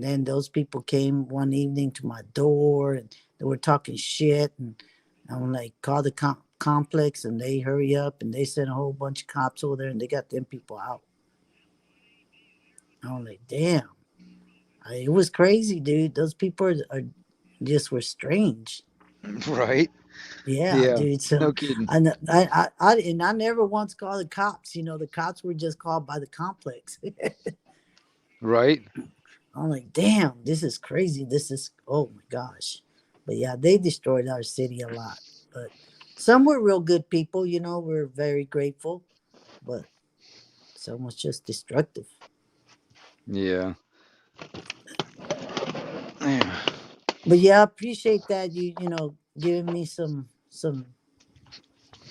then those people came one evening to my door, and they were talking shit, and I'm like, call the complex, and they hurry up, and they sent a whole bunch of cops over there, and they got them people out. I'm like, damn. It was crazy, dude. Those people are just were strange. Right. Yeah, Yeah. dude. So, No kidding. and I never once called the cops. The cops were just called by the complex. Right. I'm like, damn, this is crazy. This is, oh my gosh. But yeah, they destroyed our city a lot. But some were real good people. We're very grateful. But some was just destructive. Yeah. Yeah. But yeah, I appreciate that giving me some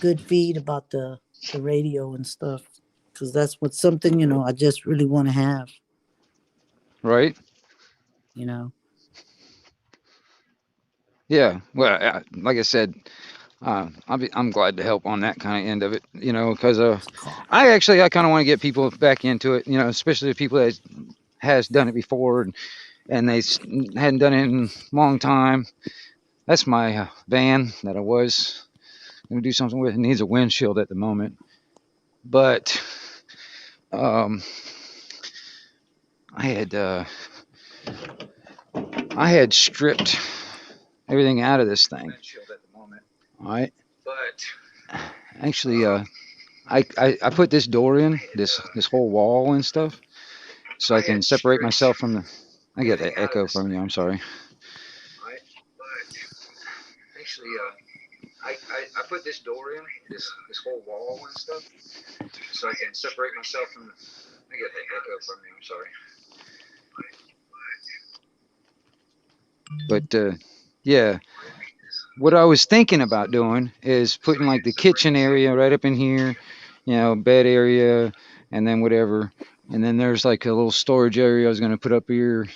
good feed about the radio and stuff, because that's what something I just really want to have. Right. You know. Yeah. Well, like I said, I'm glad to help on that kind of end of it. Because I kind of want to get people back into it. Especially the people that has done it before, and they hadn't done it in a long time. That's my van that I was going to do something with. It needs a windshield at the moment, but um, I had stripped everything out of this thing. All right. Actually, I put this door in, this whole wall and stuff, so I can separate myself from the. I get that echo from you. I'm sorry. Actually, I put this door in, this whole wall and stuff, so I can separate myself from the. I get that echo from you. I'm sorry. But yeah, what I was thinking about doing is putting like the kitchen area right up in here, bed area, and then whatever. And then there's like a little storage area I was going to put up here.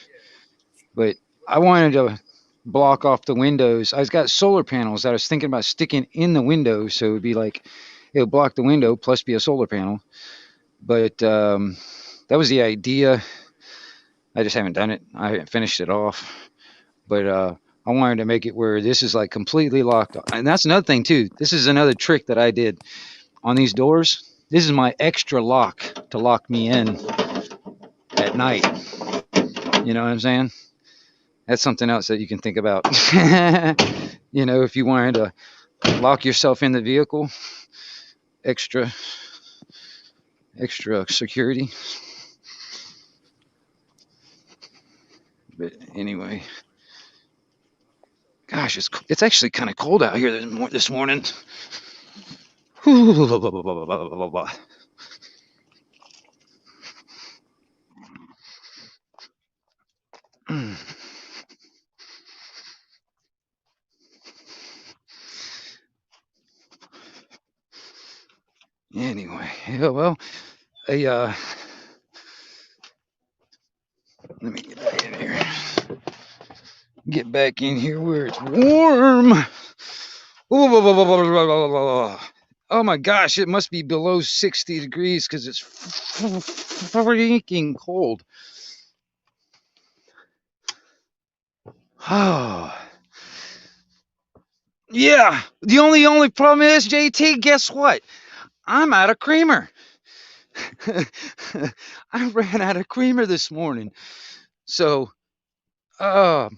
But I wanted to block off the windows. I got solar panels that I was thinking about sticking in the window. So it would be like, it would block the window plus be a solar panel. But that was the idea. I just haven't done it. I haven't finished it off. But I wanted to make it where this is like completely locked. And that's another thing too. This is another trick that I did on these doors. This is my extra lock to lock me in at night. You know what I'm saying? That's something else that you can think about. If you wanted to lock yourself in the vehicle, extra security. But anyway, gosh, it's actually kind of cold out here this morning. Anyway, yeah, well, I, let me get back in here. Get back in here where it's warm. Oh my gosh, it must be below 60 degrees because it's freaking cold. Oh. Yeah, the only problem is, JT, guess what? I'm out of creamer. I ran out of creamer this morning. So, uh,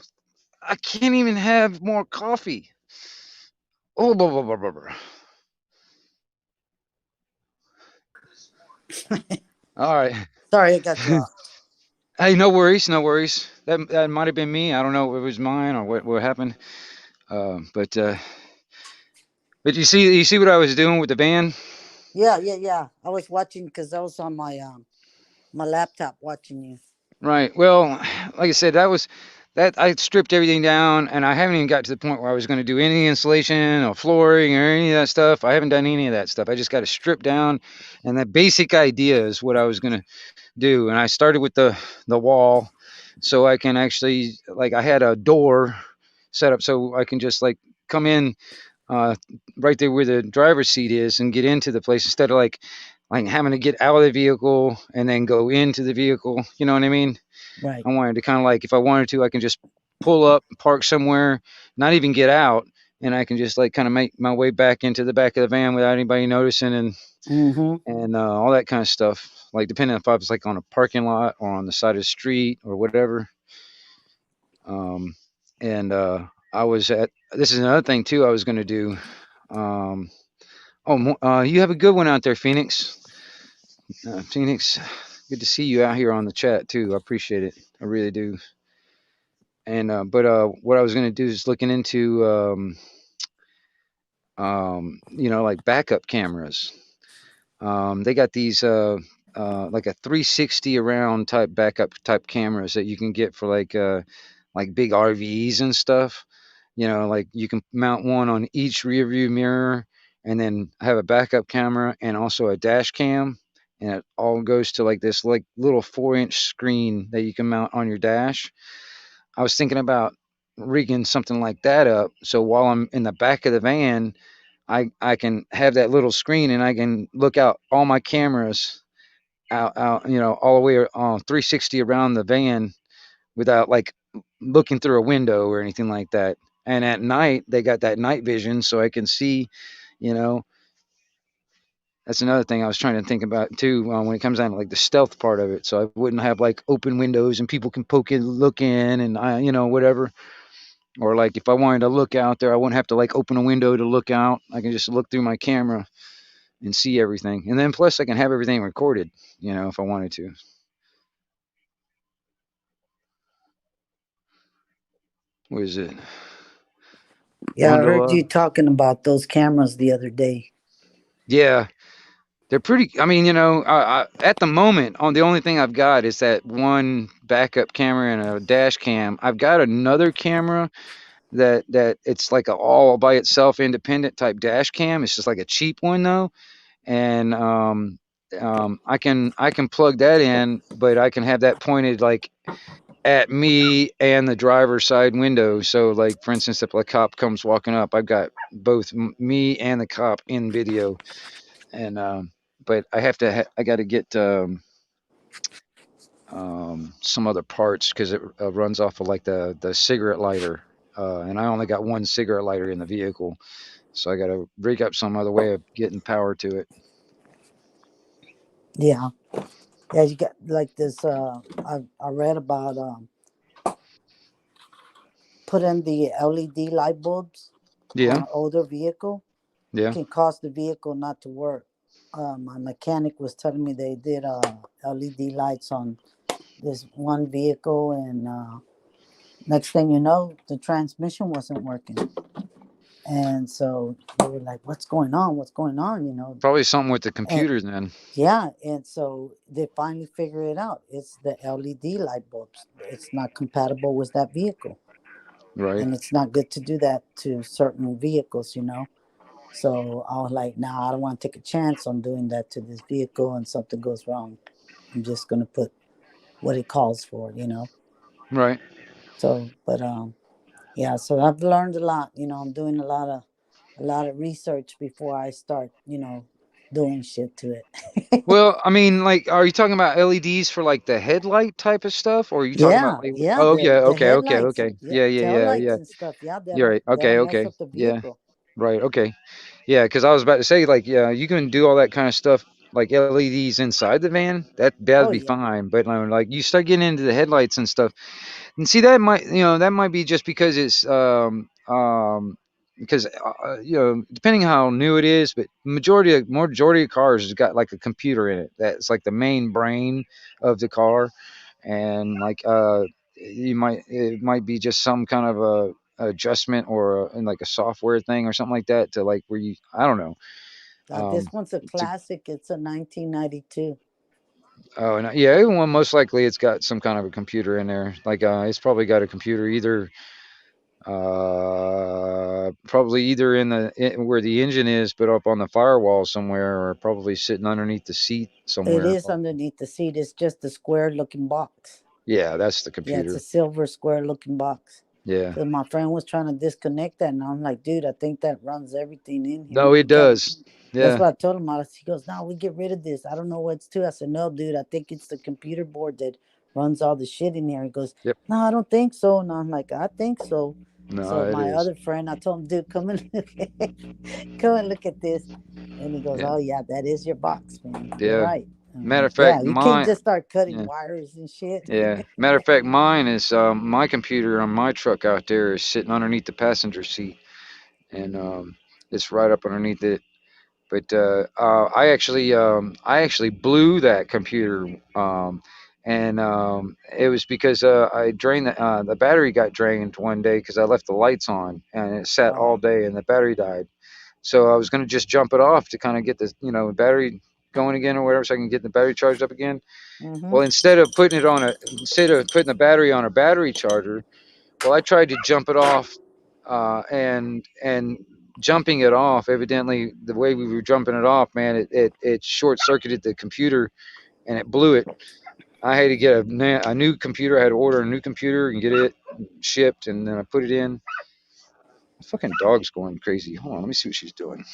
I can't even have more coffee. Oh, blah, blah, blah, blah, blah. All right. Sorry, I got you off. Hey, no worries, no worries. That might have been me. I don't know if it was mine or what happened. But you see what I was doing with the van? Yeah. I was watching because I was on my laptop watching you. Right. Well, like I said, that I stripped everything down, and I haven't even got to the point where I was going to do any insulation or flooring or any of that stuff. I haven't done any of that stuff. I just got to strip down, and the basic idea is what I was going to do. And I started with the wall, so I can actually, like, I had a door set up so I can just like come in uh, right there where the driver's seat is and get into the place instead of like having to get out of the vehicle and then go into the vehicle. You know what I mean? Right. I wanted to kind of like, if I wanted to, I can just pull up, park somewhere, not even get out, and I can just like kind of make my way back into the back of the van without anybody noticing, Mm-hmm. and all that kind of stuff. Like depending if I was like on a parking lot or on the side of the street or whatever. Um, and I was at. This is another thing too. I was going to do. Um, you have a good one out there, Phoenix. Phoenix, good to see you out here on the chat too. I appreciate it. I really do. And what I was gonna do is looking into like backup cameras. They got these like a 360 around type backup type cameras that you can get for like big RVs and stuff. Like you can mount one on each rear view mirror and then have a backup camera and also a dash cam. And it all goes to like this like little 4-inch screen that you can mount on your dash. I was thinking about rigging something like that up so while I'm in the back of the van, I can have that little screen and I can look out all my cameras out all the way 360 around the van without like looking through a window or anything like that. And at night they got that night vision so I can see, you know. That's another thing I was trying to think about too when it comes down to like the stealth part of it. So I wouldn't have like open windows and people can poke in, look in, and whatever. Or like if I wanted to look out there, I wouldn't have to like open a window to look out. I can just look through my camera and see everything. And then plus I can have everything recorded, if I wanted to. What is it? Yeah, I heard Wonderla? you talking about those cameras the other day. Yeah. They're pretty. I mean, at the moment, on the only thing I've got is that one backup camera and a dash cam. I've got another camera that it's like a all by itself independent type dash cam. It's just like a cheap one though, and I can plug that in, but I can have that pointed like at me and the driver's side window. So like for instance, if a cop comes walking up, I've got both me and the cop in video, and but I got to get some other parts because it runs off of like the cigarette lighter, and I only got one cigarette lighter in the vehicle, so I got to rig up some other way of getting power to it. Yeah. Yeah, you got like this. I read about putting the LED light bulbs on Yeah, an older vehicle yeah, can cause the vehicle not to work. My mechanic was telling me they did LED lights on this one vehicle, and next thing you know, the transmission wasn't working. And so they were like, "What's going on? What's going on?" probably something with the And computer then. yeah, and so they finally figure it out. It's the LED light bulbs. It's not compatible with that vehicle, Right. and it's not good to do that to certain vehicles. So I was like, nah, I don't want to take a chance on doing that to this vehicle, and something goes wrong. I'm just gonna put what it calls for, you know. Right. So, but yeah. So I've learned a lot. You know, I'm doing a lot of research before I start, you know, doing shit to it. Well, I mean, like, are you talking about LEDs for like the headlight type of stuff, or are you talking about Yeah, like? yeah. Oh, The yeah. the Okay. Okay. headlights, Okay. yeah, Yeah. Yeah. tail Yeah. lights Yeah. and stuff. Yeah, You're right. that'll Okay. mess Okay. up the Yeah. vehicle. Right. Okay. Yeah. Because I was about to say, like, yeah, you can do all that kind of stuff, like LEDs inside the van. That'd Oh be yeah, fine. But like, you start getting into the headlights and stuff. And see, that might be just because it's because depending how new it is, but majority of cars has got like a computer in it that's like the main brain of the car, and like it might be just some kind of a adjustment or and like a software thing or something like that to like where you, I don't know. this um one's a to, classic. It's a 1992. oh, and yeah, everyone most likely it's got some kind of a computer in there, like it's probably got a computer either probably either where the engine is, but up on the firewall somewhere, or probably sitting underneath the seat It somewhere. is underneath the seat. It's just a square looking box. Yeah, that's the Yeah, it's a computer. silver square looking box. Yeah. Because my friend was trying to disconnect that, and I'm like, dude, I think that runs everything in here. No, it We got. does. That's Yeah. what I told him. He goes, no, we get rid of this. I don't know what it's to. I said, no, dude, I think it's the computer board that runs all the shit in here. He goes, Yep. no, I don't think so. And I'm like, I think so. No, So it my is. other friend, I told him, dude, come and look come and look at this. And he goes, Yeah. oh yeah, that is your box, man. You're Yeah. right. I'm Matter like, of yeah, fact, you can't mine. just start cutting Yeah. wires and shit. Yeah. Matter of fact, mine is my computer on my truck out there is sitting underneath the passenger seat, and it's right up underneath it. But I actually blew that computer, and it was because I drained the battery got drained one day because I left the lights on and it sat Oh. all day and the battery died. So I was going to just jump it off to kind of get the battery going again or whatever, so I can get the battery charged up again. Mm-hmm. Well, instead of putting the battery on a battery charger, well, I tried to jump it off, and jumping it off, evidently the way we were jumping it off, man, it short circuited the computer and it blew it. I had to get a new computer. I had to order a new computer and get it shipped, and then I put it in. The fucking dog's going crazy. Hold on, let me see what she's doing.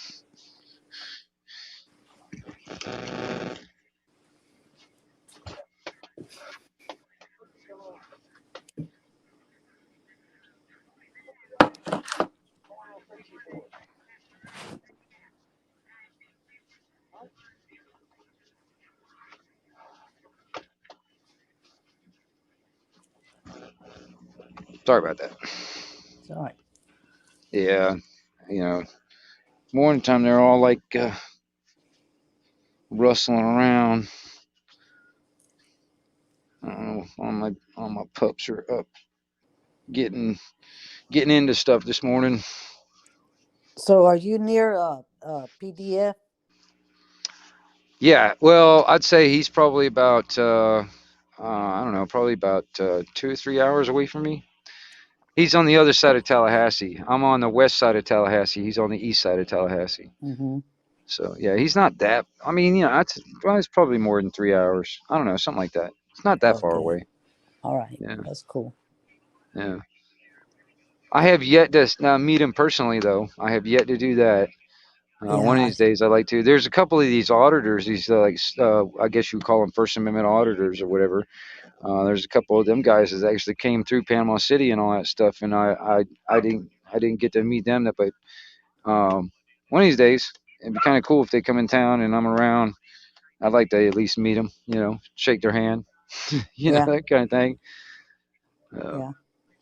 Sorry about that. Sorry. Yeah, you know, morning time they're all like rustling around. I don't know. All my pups are up, getting into stuff this morning. So are you near PDF? Yeah, well, I'd say he's probably about I don't know, probably about 2 or 3 hours away from me. He's on the other side of Tallahassee. I'm on the west side of Tallahassee. He's on the east side of Tallahassee. Mm-hmm. So yeah, he's not that. I mean, it's probably more than 3 hours. I don't know, something like that. It's not that far Okay. away. All right. Yeah, That's cool. yeah. I have yet to meet him personally, though. I have yet to do that. One of Yeah. these days, I'd like to. There's a couple of these auditors. These I guess you would call them First Amendment auditors or whatever. There's a couple of them guys that actually came through Panama City and all that stuff, and I didn't get to meet them. But one of these days, it'd be kind of cool if they come in town and I'm around. I'd like to at least meet them, shake their hand, Yeah. that kind of thing. Yeah.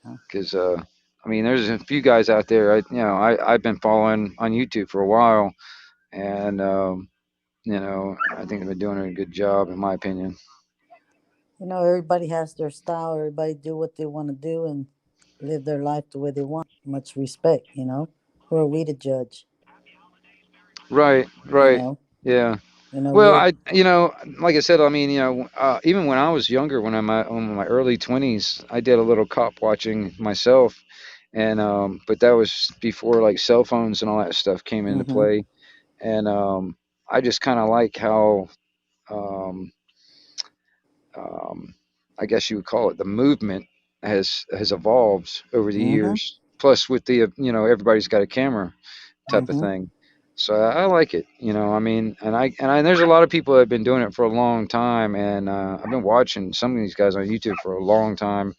Yeah. Because I mean, there's a few guys out there. I've been following on YouTube for a while, and I think they've been doing a good job, in my opinion. You know, everybody has their style. Everybody do what they want to do and live their life the way they want. Much respect, you know. Who are we to judge? Right, You right, know. yeah. You know, Well, you're like I said, I mean, even when I was younger, when I'm in my early 20s, I did a little cop watching myself, And but that was before like cell phones and all that stuff came into Mm-hmm. play. And I just kind of like how um, um, I guess you would call it the movement has evolved over the Mm-hmm. years. Plus, with the everybody's got a camera type of Mm-hmm. thing. So I like it, I mean, and there's a lot of people that have been doing it for a long time, and I've been watching some of these guys on YouTube for a long time,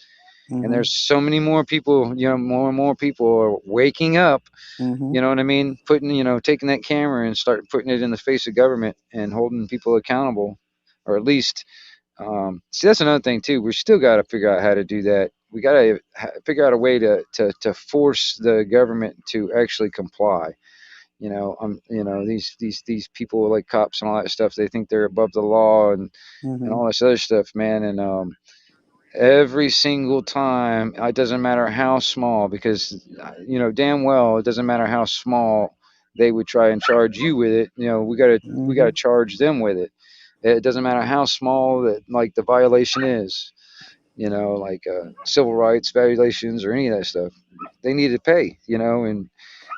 and Mm-hmm. there's so many more people, more and more people are waking up, Mm-hmm. you know what I mean, putting, taking that camera and start putting it in the face of government and holding people accountable, or at least see, that's another thing too. We still got to figure out how to do that. We got to figure out a way to force the government to actually comply. These people like cops and all that stuff. They think they're above the law and Mm-hmm. all this other stuff, man. And every single time, it doesn't matter how small, because damn well it doesn't matter how small they would try and charge you with it. We got to Mm-hmm. charge them with it. It doesn't matter how small that like the violation is, like civil rights violations or any of that stuff. They need to pay,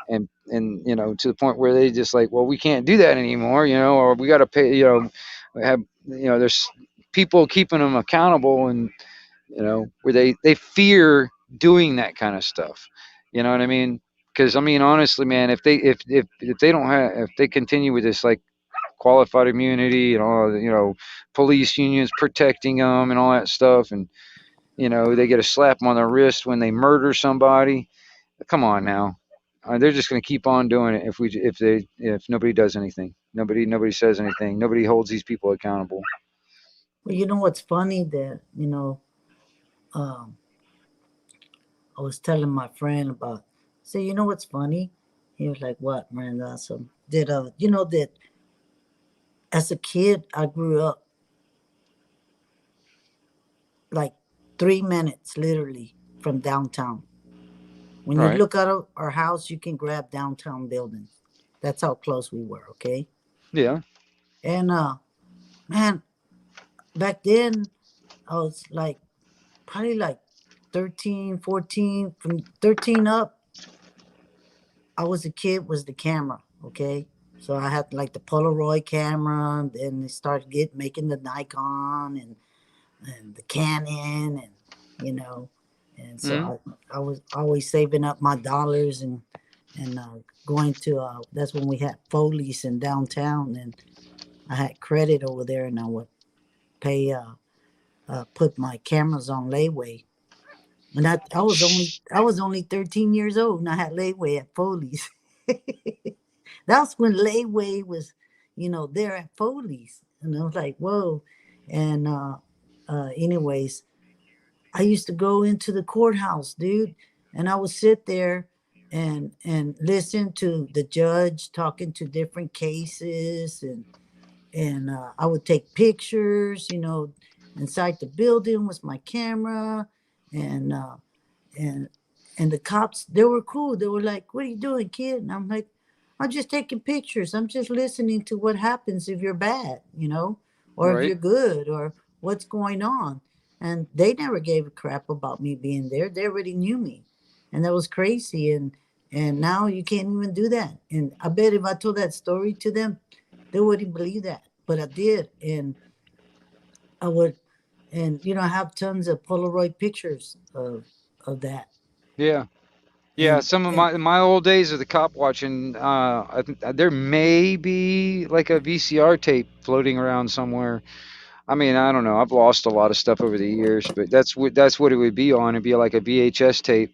and to the point where they just like, well, we can't do that anymore, or we got to pay, have, there's people keeping them accountable, and where they fear doing that kind of stuff. You know what I mean? Because I mean, honestly, man, if they don't have, if they continue with this like qualified immunity and all, police unions protecting them and all that stuff, and they get a slap on the wrist when they murder somebody. Come on now. They're just going to keep on doing it if nobody does anything. Nobody says anything. Nobody holds these people accountable. Well, you know what's funny that um, I was telling my friend about. Say, you know what's funny? He was like, "What, Miranda?" So did you know that as a kid I grew up like 3 minutes literally from downtown. When you Right. look out of our house, you can grab downtown buildings. That's how close we were. Okay, Yeah. and man, back then I was like probably like 13, 14. From 13 up, I was a kid, was the camera, okay? So I had like the Polaroid camera, and then they started making the Nikon and the Canon, and you know, and so Mm-hmm. I was always saving up my dollars and going to that's when we had Foley's in downtown, and I had credit over there, and I would pay put my cameras on layaway. And I was only 13 years old, and I had layaway at Foley's. That's when layaway was, there at Foley's, and I was like, whoa. And anyways, I used to go into the courthouse, dude, and I would sit there and listen to the judge talking to different cases, and I would take pictures, inside the building with my camera, and and and the cops, they were cool. They were like, "What are you doing, kid?" And I'm like, "I'm just taking pictures. I'm just listening to what happens if you're bad, or if you're Right. good, or what's going on." And they never gave a crap about me being there. They already knew me, and that was crazy. And now you can't even do that. And I bet if I told that story to them, they wouldn't believe that. But I did, and I would, and I have tons of Polaroid pictures of that. Yeah. Yeah, And some of and my old days of the cop watching, there may be like a VCR tape floating around somewhere. I mean, I don't know. I've lost a lot of stuff over the years, but that's what it would be on. It'd be like a VHS tape.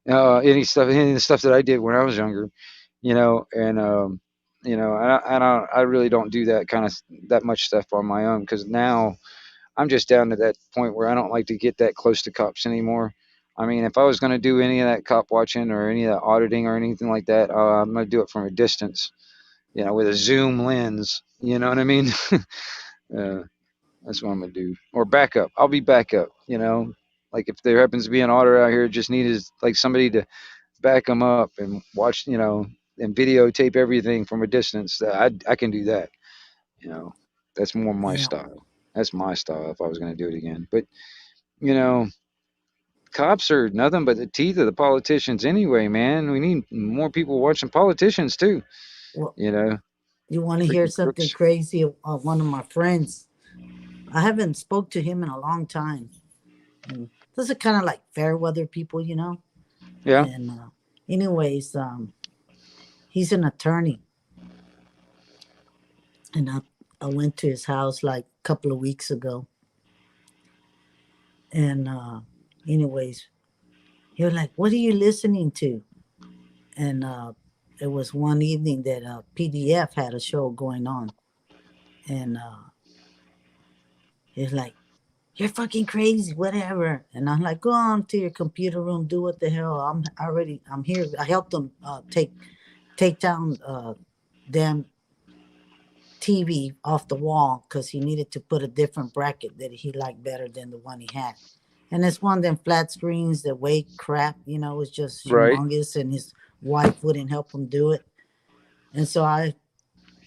Any of the stuff that I did when I was younger, and I really don't do that much stuff on my own, because now I'm just down to that point where I don't like to get that close to cops anymore. I mean, if I was going to do any of that cop watching or any of that auditing or anything like that, I'm going to do it from a distance, with a zoom lens. You know what I mean? uh, that's what I'm going to do. Or backup. I'll be backup. Like if there happens to be an auditor out here, just needed like somebody to back them up and watch, and videotape everything from a distance. I can do that. You know, that's more my yeah, style. That's my style if I was going to do it again. But you know, cops are nothing but the teeth of the politicians anyway, man. We need more people watching politicians too. Well, You know, you want to hear freaking something crooks. crazy? One of my friends, I haven't spoke to him in a long time. And those are kind of like fair weather people, you know. Yeah. And anyways, he's an attorney, and I went to his house like a couple of weeks ago, and anyways, he was like, "What are you listening to?" And it was one evening that PDF had a show going on, and he's like, "You're fucking crazy, whatever." And I'm like, "Go on to your computer room, do what the hell. I'm here." I helped him take down damn TV off the wall because he needed to put a different bracket that he liked better than the one he had. And it's one of them flat screens that weigh crap, you know, it's just Right. humongous, and his wife wouldn't help him do it. And so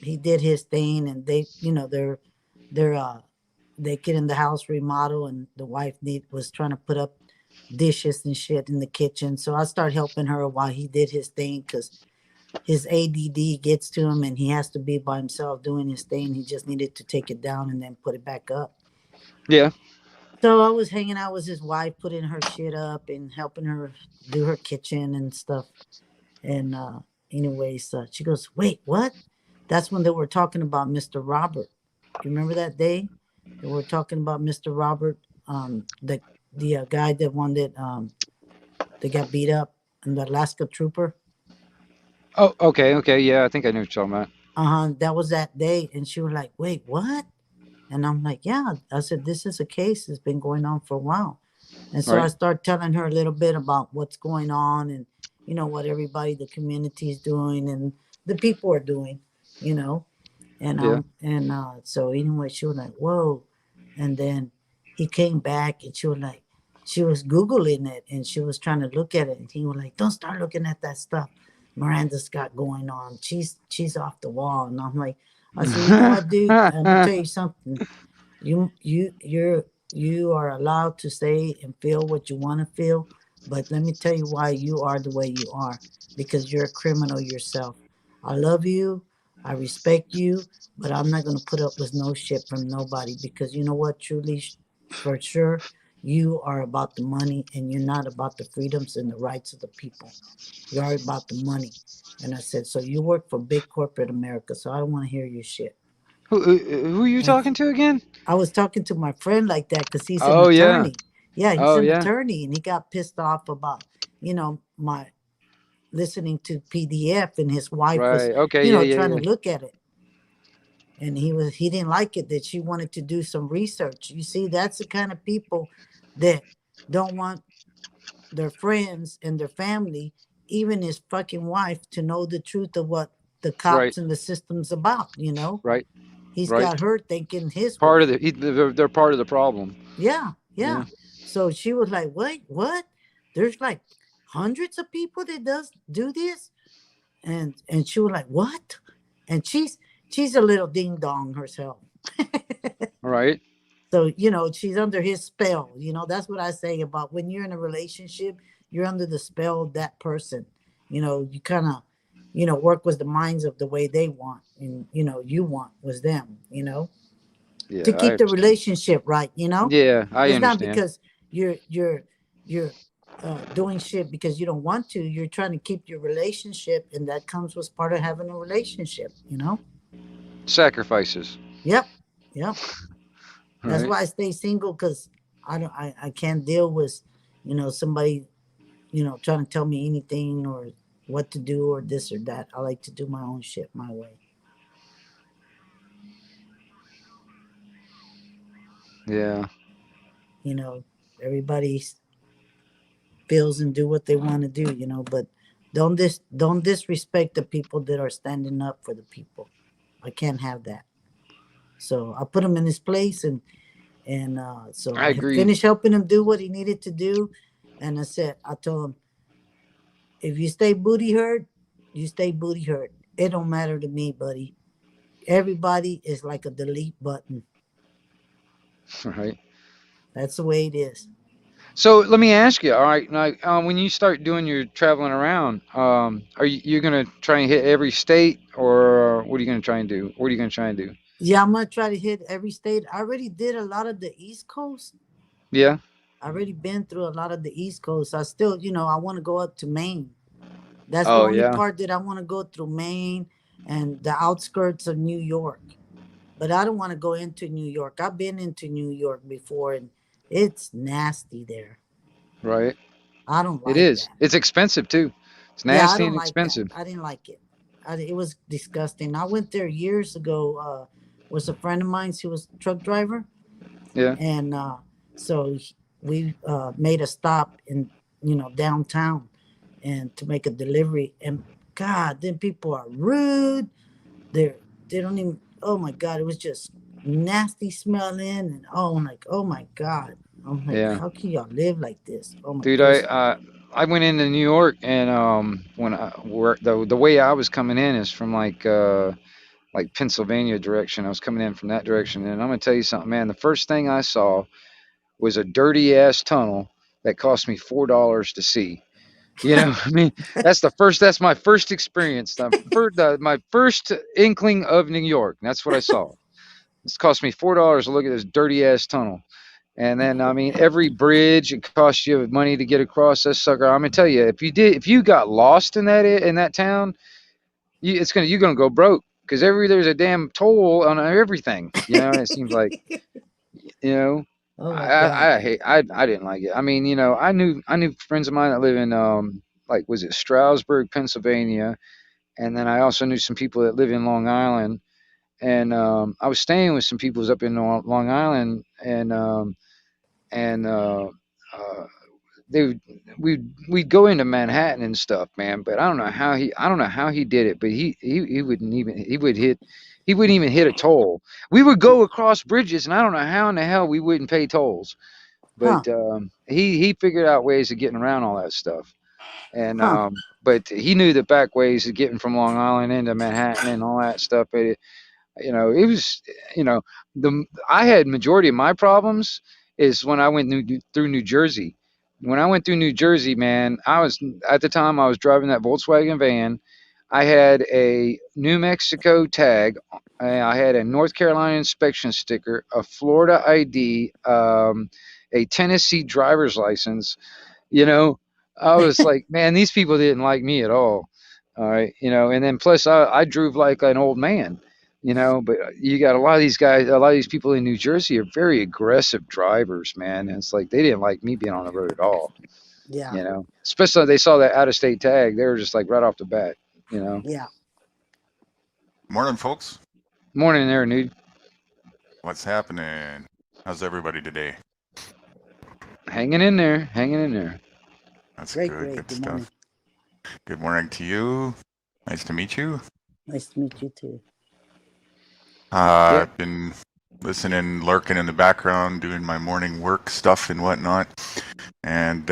he did his thing, and they, you know, they get in the house remodel, and the wife was trying to put up dishes and shit in the kitchen. So I started helping her while he did his thing because his ADD gets to him and he has to be by himself doing his thing. He just needed to take it down and then put it back up. Yeah. So I was hanging out with his wife, putting her shit up and helping her do her kitchen and stuff. And anyways, she goes, "Wait, what?" That's when they were talking about Mr. Robert. You remember that day? They were talking about Mr. Robert, the guy that that got beat up, and the Alaska trooper. Oh, okay, okay. Yeah, I think I know what you're talking about. That was that day. And she was like, "Wait, what?" And I'm like, "Yeah." I said, "This is a case that's been going on for a while." And so I Right. started telling her a little bit about what's going on, and, you know, what everybody, the community is doing and the people are doing, you know. Yeah. And so anyway, she was like, "Whoa." And then he came back, and she was Googling it, and she was trying to look at it. And he was like, "Don't start looking at that stuff Miranda's got going on. She's off the wall." And I'm like, I said, "You know what, dude? I'm gonna tell you something. You are allowed to say and feel what you want to feel, but let me tell you why you are the way you are, because you're a criminal yourself. I love you, I respect you, but I'm not gonna put up with no shit from nobody, because you know what, truly, for sure, you are about the money, and you're not about the freedoms and the rights of the people. You're about the money." And I said, "So you work for big corporate America, so I don't want to hear your shit." Who are you And talking to again? I was talking to my friend like that because he's an Oh yeah. attorney. Yeah, he's Oh an yeah. attorney, and he got pissed off about, you know, my listening to PDF, and his wife was, Right. Okay. you Yeah. know, Yeah. trying to Yeah. look at it, and he didn't like it that she wanted to do some research. You see, that's the kind of people that don't want their friends and their family, even his fucking wife, to know the truth of what the Right. cops and the system's about. You know, Right. he's Right. got her thinking his Part of way. the they're part of the problem. Yeah, Yeah. yeah. So she was like, "Wait, what? There's like hundreds of people that do this?" And she was like, "What?" And she's a little ding dong herself. Right. So, you know, she's under his spell. You know, that's what I say about when you're in a relationship, you're under the spell of that person. You know, you kind of, you know, work with the minds of the way they want, and, you know, you want was them, you know, to Yeah. I keep the understand. relationship right, you know? Yeah, I It's not understand. because you're doing shit because you don't want to. You're trying to keep your relationship, and that comes with part of having a relationship, you know? Sacrifices. Yep. Yep. That's Right. why I stay single, because I can't deal with, you know, somebody, you know, trying to tell me anything or what to do or this or that. I like to do my own shit my way. Yeah. You know, everybody feels and do what they want to do, you know, but don't disrespect the people that are standing up for the people. I can't have that. So I put him in his place, and so I I agree. finished helping him do what he needed to do. And I told him, if you stay booty hurt, you stay booty hurt. It don't matter to me, buddy. Everybody is like a delete button. Right. That's the way it is. So let me ask you. All right, now when you start doing your traveling around, are you gonna try and hit every state, or what are you gonna try and do? What are you gonna try and do? Yeah, I'm gonna try to hit every state. I already did a lot of the East Coast. Yeah. I already been through a lot of the East Coast. I still, I want to go up to Maine. That's the Oh only yeah. part that I want to go through Maine and the outskirts of New York. But I don't want to go into New York. I've been into New York before and it's nasty there. Right. I don't It like is. that. It's expensive too. It's Yeah, I nasty don't and like that. expensive. I didn't like it. It was disgusting. I went there years ago. Was a friend of mine. He was a truck driver, Yeah. and so we made a stop in downtown, and to make a delivery. And God, then people are rude. They don't even. Oh my God, it was just nasty smelling, and I'm like, oh my God. I'm like, Yeah. how can y'all live like this? Oh my, Dude, it was. I went into New York, and when I where the way I was coming in is from like Pennsylvania direction. I was coming in from that direction, and I'm gonna tell you something, man. The first thing I saw was a dirty ass tunnel that cost me $4 to see. I mean, that's my first experience. My first inkling of New York. That's what I saw. It's cost me $4 to look at this dirty ass tunnel. And then, I mean, every bridge, it costs you money to get across this sucker. I'm gonna tell you, if you got lost in that town, you're gonna go broke because there's a damn toll on everything. It seems like, you know, Oh my God. I didn't like it. I mean, I knew friends of mine that live in like was it Stroudsburg, Pennsylvania, and then I also knew some people that live in Long Island, and I was staying with some people who's up in Long Island, and uh, they would, we'd go into Manhattan and stuff, man. But I don't know how he did it, but he wouldn't even he wouldn't even hit a toll. We would go across bridges, and I don't know how in the hell we wouldn't pay tolls. Huh. But he figured out ways of getting around all that stuff, and Huh. but he knew the back ways of getting from Long Island into Manhattan and all that stuff. But it was, you know, the I had majority of my problems is when I went through New Jersey. When I went through New Jersey, man, I was at the time I was driving that Volkswagen van. I had a New Mexico tag. I had a North Carolina inspection sticker, a Florida ID, a Tennessee driver's license. You know, I was like, man, these people didn't like me at all. All right, and then plus I drove like an old man, but you got a lot of these guys, a lot of these people in New Jersey are very aggressive drivers, man. And it's like they didn't like me being on the road at all, Yeah. especially they saw that out of state tag. They were just like right off the bat. Yeah. Morning, folks. Morning there, dude. What's happening? How's everybody today? Hanging in there, hanging in there. That's Great. good. Great. Good Good morning. stuff. Good morning to you. Nice to meet you. Nice to meet you too. Yeah. I've been listening, lurking in the background, doing my morning work stuff and whatnot, and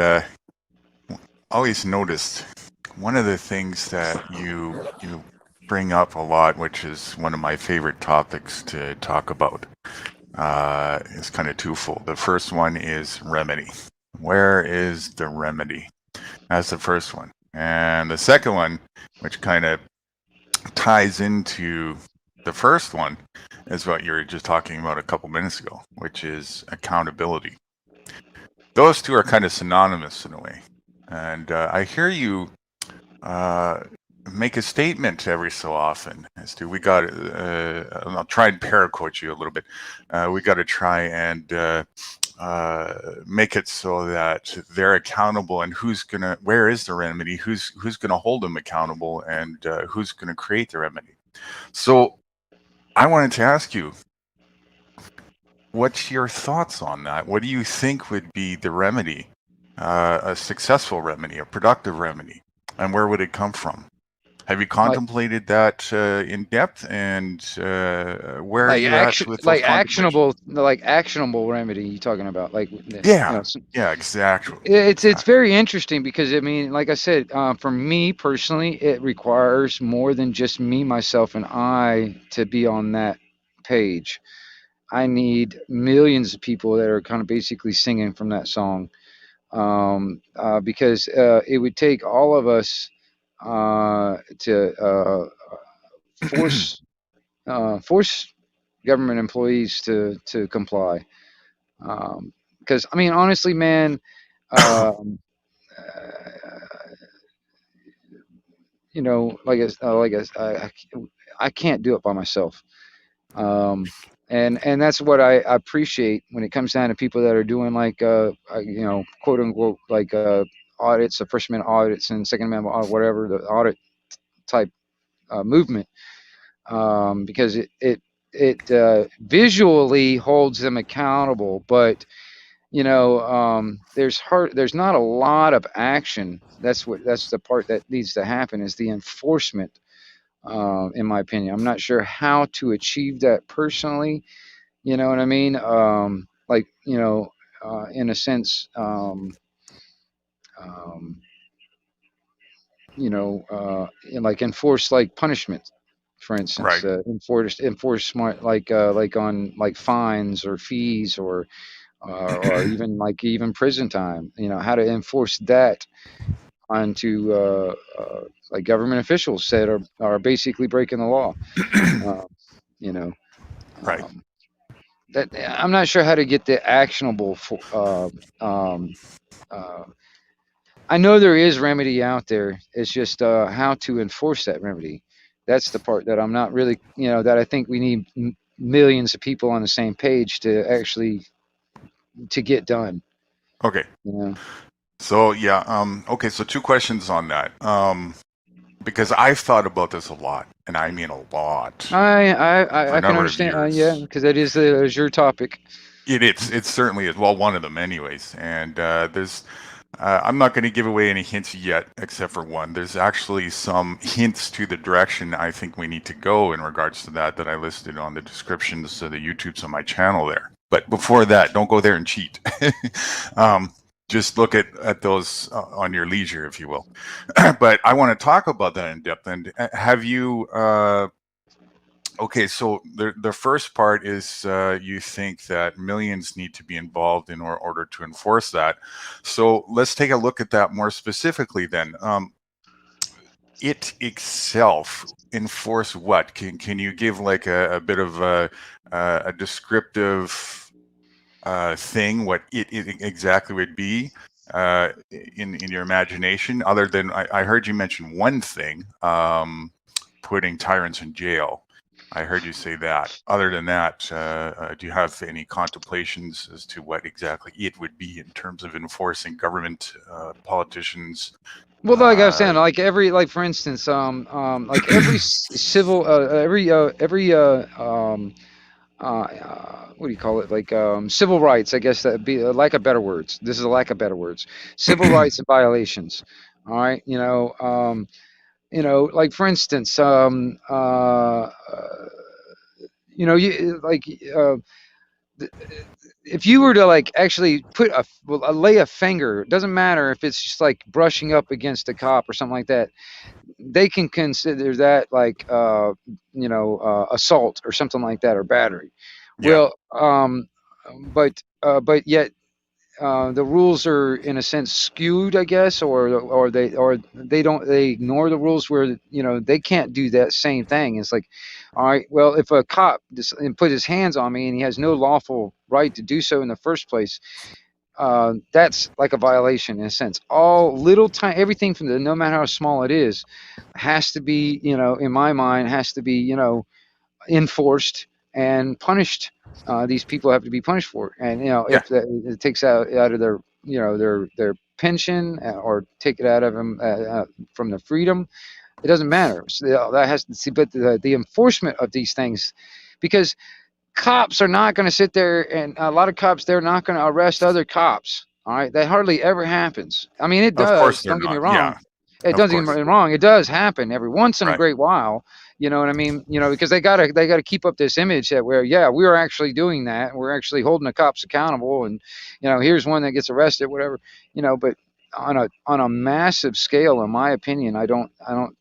always noticed one of the things that you bring up a lot, which is one of my favorite topics to talk about, is kind of twofold. The first one is remedy. Where is the remedy? That's the first one. And the second one, which kind of ties into the first one, is what you were just talking about a couple minutes ago, which is accountability. Those two are kind of synonymous in a way. And I hear you make a statement every so often as to I'll try and paraquote you a little bit. We got to try and make it so that they're accountable, and where is the remedy, who's gonna hold them accountable, and who's gonna create the remedy. So I wanted to ask you, what's your thoughts on that? What do you think would be the remedy, a successful remedy, a productive remedy, and where would it come from? Have you contemplated that in depth, and where are you at with those actionable remedy you talking about? Yeah, exactly. It's very interesting because I mean, like I said, for me personally, it requires more than just me, myself, and I to be on that page. I need millions of people that are kind of basically singing from that song. because it would take all of us to force force government employees to comply. Because I mean, honestly, man, um, you know, I can't do it by myself. Um, and that's what I appreciate when it comes down to people that are doing like you know, quote unquote, like audits, the First Amendment audits and Second Amendment audit, whatever the audit type movement, because it visually holds them accountable, but you know, there's not a lot of action. That's the part that needs to happen, is the enforcement. In my opinion, I'm not sure how to achieve that personally. You know what I mean? Like, you know, in a sense, um, you know, like enforce like punishment, for instance, Right. enforce smart like on like fines or fees or even prison time. You know, how to enforce that onto like government officials that are basically breaking the law. Uh, you know, Right. um, that I'm not sure how to get the actionable for. Uh, I know there is remedy out there. It's just how to enforce that remedy. That's the part that I'm not really, you know, that I think we need millions of people on the same page to actually to get done. Okay. You know. So yeah. Okay. So two questions on that. Because I've thought about this a lot, and I mean a lot, for a I can number of understand. Yeah, years. because that is your topic. It certainly is. Well, one of them, anyways. And there's, I'm not going to give away any hints yet, except for one. There's actually some hints to the direction I think we need to go in regards to that I listed on the descriptions of the YouTubes on my channel there. But before that, don't go there and cheat. Just look at those on your leisure, if you will. But I want to talk about that in depth. And have you? Okay, so the first part is you think that millions need to be involved in order to enforce that. So let's take a look at that more specifically then. It itself enforce what? Can you give like a bit of a descriptive thing, what it exactly would be in your imagination, other than I heard you mention one thing, putting tyrants in jail. I heard you say that. Other than that, do you have any contemplations as to what exactly it would be in terms of enforcing government, politicians? Well, like I was saying, like for instance, like every civil, what do you call it? Like civil rights, I guess that'd be a lack of better words. This is a lack of better words. Civil rights and violations. All right, you know, like for instance, you know, you like if you were to like actually put lay a finger, it doesn't matter if it's just like brushing up against a cop or something like that, they can consider that like you know, assault or something like that, or battery. Yeah. Well, but yet the rules are in a sense skewed, I guess, or they ignore the rules where, you know, they can't do that same thing. It's like, all right, well, if a cop put his hands on me and he has no lawful right to do so in the first place, that's like a violation in a sense. All little tiny everything from the, no matter how small it is, has to be, you know, in my mind, has to be, you know, enforced and punished. These people have to be punished for it. And, you know, Yeah. if it takes out of their, you know, their pension, or take it out of them from the freedom, it doesn't matter. So that has to see, but the enforcement of these things, because cops are not going to sit there, and a lot of cops, they're not going to arrest other cops. All right, that hardly ever happens. I mean, it Of course does. they're Don't get me not. wrong. Yeah. It Of doesn't get course. me wrong. It does happen every once in a Right. great while. You know what I mean? You know, because they gotta keep up this image that we're actually doing that. We're actually holding the cops accountable, and you know, here's one that gets arrested, whatever. You know, but on a massive scale, in my opinion, I don't,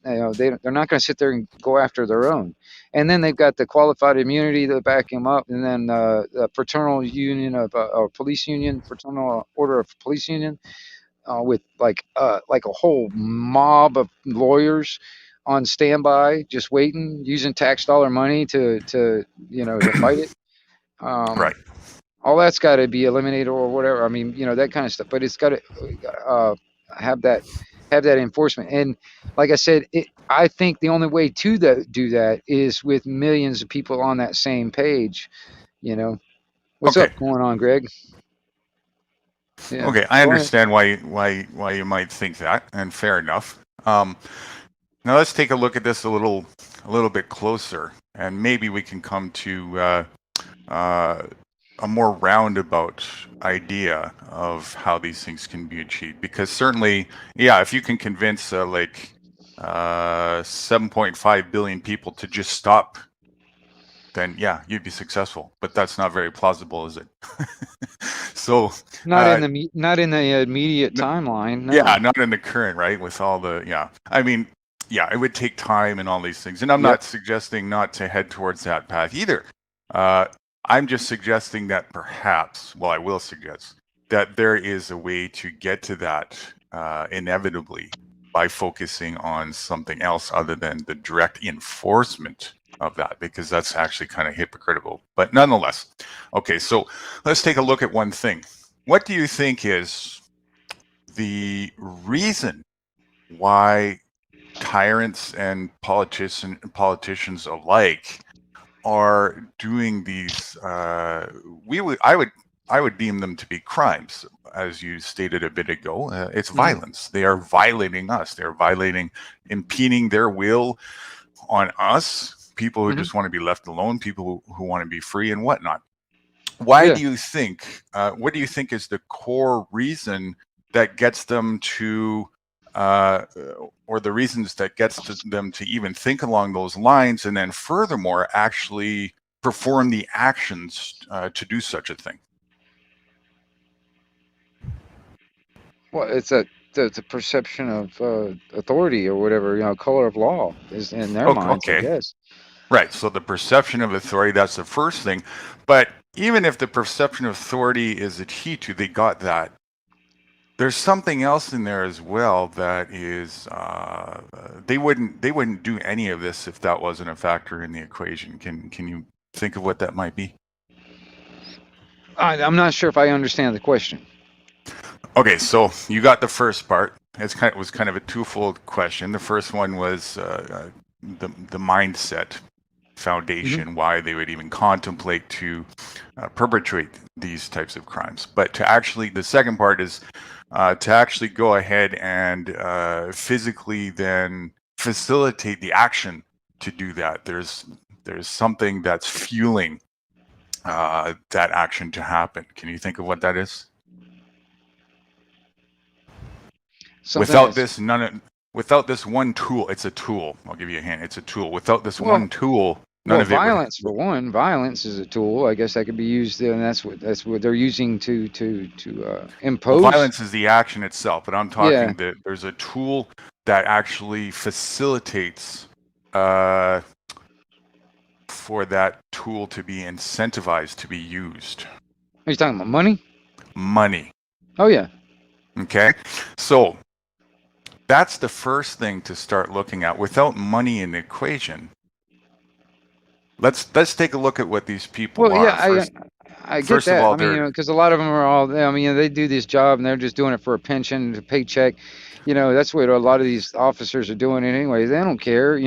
they're not going to sit there and go after their own. And then they've got the qualified immunity to back him up, and then the fraternal union of or police union, fraternal order of police union, with like a whole mob of lawyers on standby, just waiting, using tax dollar money to to fight it. Right. All that's got to be eliminated or whatever. I mean, that kind of stuff. But it's got to have that enforcement. And like I said, I think the only way to do that is with millions of people on that same page. What's Okay. up going on, Greg? Yeah. Okay, I understand why you might think that, and fair enough. Now let's take a look at this a little bit closer, and maybe we can come to a more roundabout idea of how these things can be achieved. Because certainly, yeah, if you can convince 7.5 billion people to just stop, then yeah, you'd be successful. But that's not very plausible, is it? So not in the immediate timeline. No. Yeah, not in the current, right? With all the I mean, yeah, it would take time and all these things. And I'm not suggesting not to head towards that path either. I'm just suggesting that perhaps, well, I will suggest that there is a way to get to that inevitably by focusing on something else other than the direct enforcement of that, because that's actually kind of hypocritical. But nonetheless, okay, so let's take a look at one thing. What do you think is the reason why tyrants and politicians alike are doing these? I would deem them to be crimes, as you stated a bit ago. It's violence. They are violating us. They're impeding their will on us. People who just want to be left alone. People who want to be free and whatnot. Why do you think? What do you think is the core reason that gets them to, or the reasons that gets them to even think along those lines, and then furthermore actually perform the actions to do such a thing? Well, it's the perception of authority or whatever, color of law is in their minds, I guess. Right. So the perception of authority, that's the first thing. But even if the perception of authority is a key to, they got that. There's something else in there as well that is, they wouldn't do any of this if that wasn't a factor in the equation. Can you think of what that might be? I'm not sure if I understand the question. Okay, so you got the first part. It was kind of a twofold question. The first one was the mindset foundation, why they would even contemplate to perpetrate these types of crimes. But the second part is to actually go ahead and physically then facilitate the action to do that. There's something that's fueling that action to happen. Can you think of what that is? Without this one tool, it's a tool. I'll give you a hint. It's a tool. Without this one tool, none of it. Violence, for one. Violence is a tool. I guess that could be used, and that's what they're using to impose. Well, violence is the action itself, but I'm talking that there's a tool that actually facilitates for that tool to be incentivized to be used. Are you talking about money? Money. Oh yeah. Okay, so that's the first thing to start looking at. Without money in the equation, let's take a look at what these people are. Yeah, I get that. All, I mean, because a lot of them are all. I mean, they do this job and they're just doing it for a pension, a paycheck. That's what a lot of these officers are doing anyway. They don't care.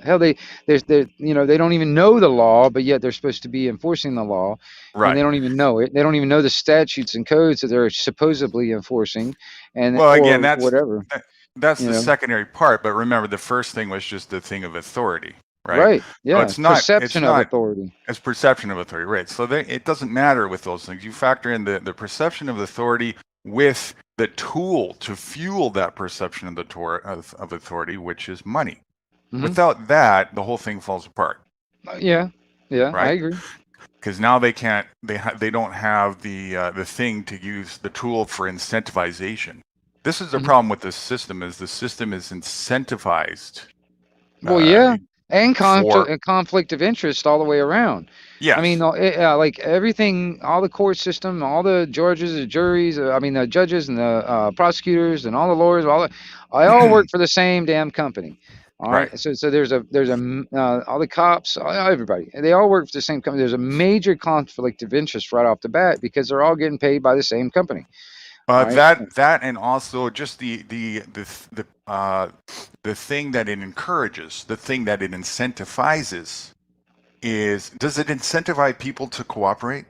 Hell, they don't even know the law, but yet they're supposed to be enforcing the law. Right. And they don't even know it. They don't even know the statutes and codes that they're supposedly enforcing. And well, again, that's whatever. That's the secondary part. But remember, the first thing was just the thing of authority. Right. Right. Yeah. So it's not perception of authority. It's perception of authority. Right. So it doesn't matter with those things. You factor in the perception of authority with the tool to fuel that perception of authority, which is money. Without that, the whole thing falls apart. Yeah. Right? I agree. Because now they don't have the thing to use, the tool for incentivization. This is the Mhm. problem with the system: is the system is incentivized Well, uh, yeah, and for conflict of interest all the way around. I mean, yes, like everything, all the court system, all the judges, the juries, I mean, the judges and the prosecutors and all the lawyers, I all work for the same damn company. All right. right, so all the cops, everybody, they all work for the same company. There's a major conflict of interest right off the bat because they're all getting paid by the same company. All right. That and also just the thing that it encourages, the thing that it incentivizes is, does it incentivize people to cooperate?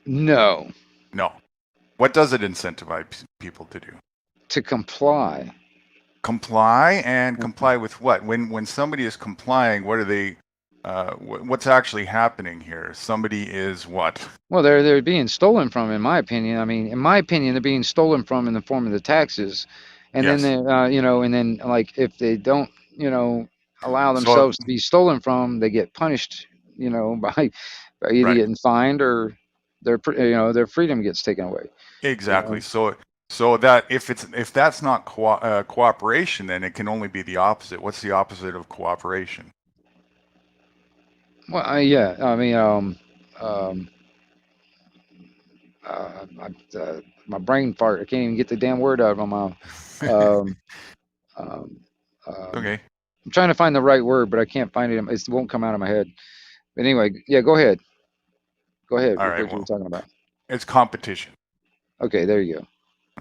No, No. What does it incentivize people to do? to comply. Comply, and comply with what? When somebody is complying, what are they? What's actually happening here? Somebody is what? Well, they're being stolen from, in my opinion. I mean, in my opinion, they're being stolen from in the form of the taxes, and then Yes. they, and then like if they don't, allow So themselves to be stolen from, they get punished, by either right. getting fined or their freedom gets taken away. You Exactly. know, So that if that's not cooperation, then it can only be the opposite. What's the opposite of cooperation? well, yeah, I mean, um, my brain fart. I can't even get the damn word out of my mouth. Um, um, um, Okay. I'm trying to find the right word, but I can't find it. It won't come out of my head. But anyway, yeah, go ahead. Go ahead All with right. what you were Well, talking about. it's competition. Okay, there you go.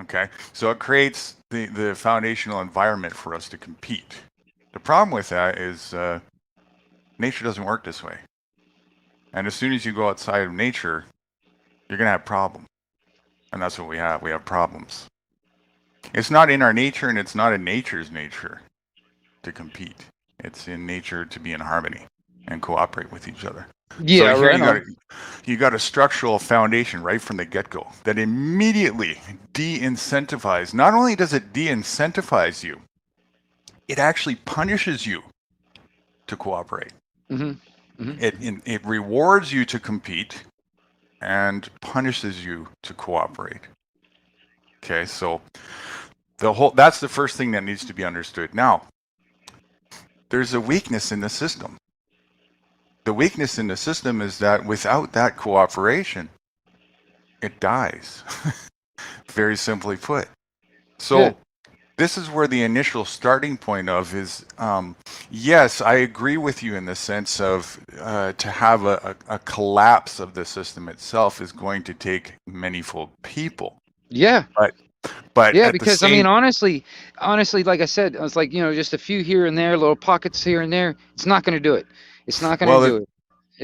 Okay. So it creates the foundational environment for us to compete. The problem with that is nature doesn't work this way. And as soon as you go outside of nature, you're going to have problems. And that's what we have. We have problems. It's not in our nature, and it's not in nature's nature to compete. It's in nature to be in harmony and cooperate with each other. So Yeah, here right on. you got a structural foundation right from the get-go that immediately de-incentivizes. Not only does it de-incentivize you, it actually punishes you to cooperate. Hmm. It rewards you to compete and punishes you to cooperate. Okay, so that's the first thing that needs to be understood. Now, there's a weakness in the system. The weakness in the system is that without that cooperation, it dies. Very simply put. So Yeah, this is where the initial starting point of is, yes, I agree with you in the sense of to have a collapse of the system itself is going to take manyfold people. yeah, But yeah. at the Because I mean, same, honestly, like I said, it's like just a few here and there, little pockets here and there. It's not going to do it. It's not going well, to do it.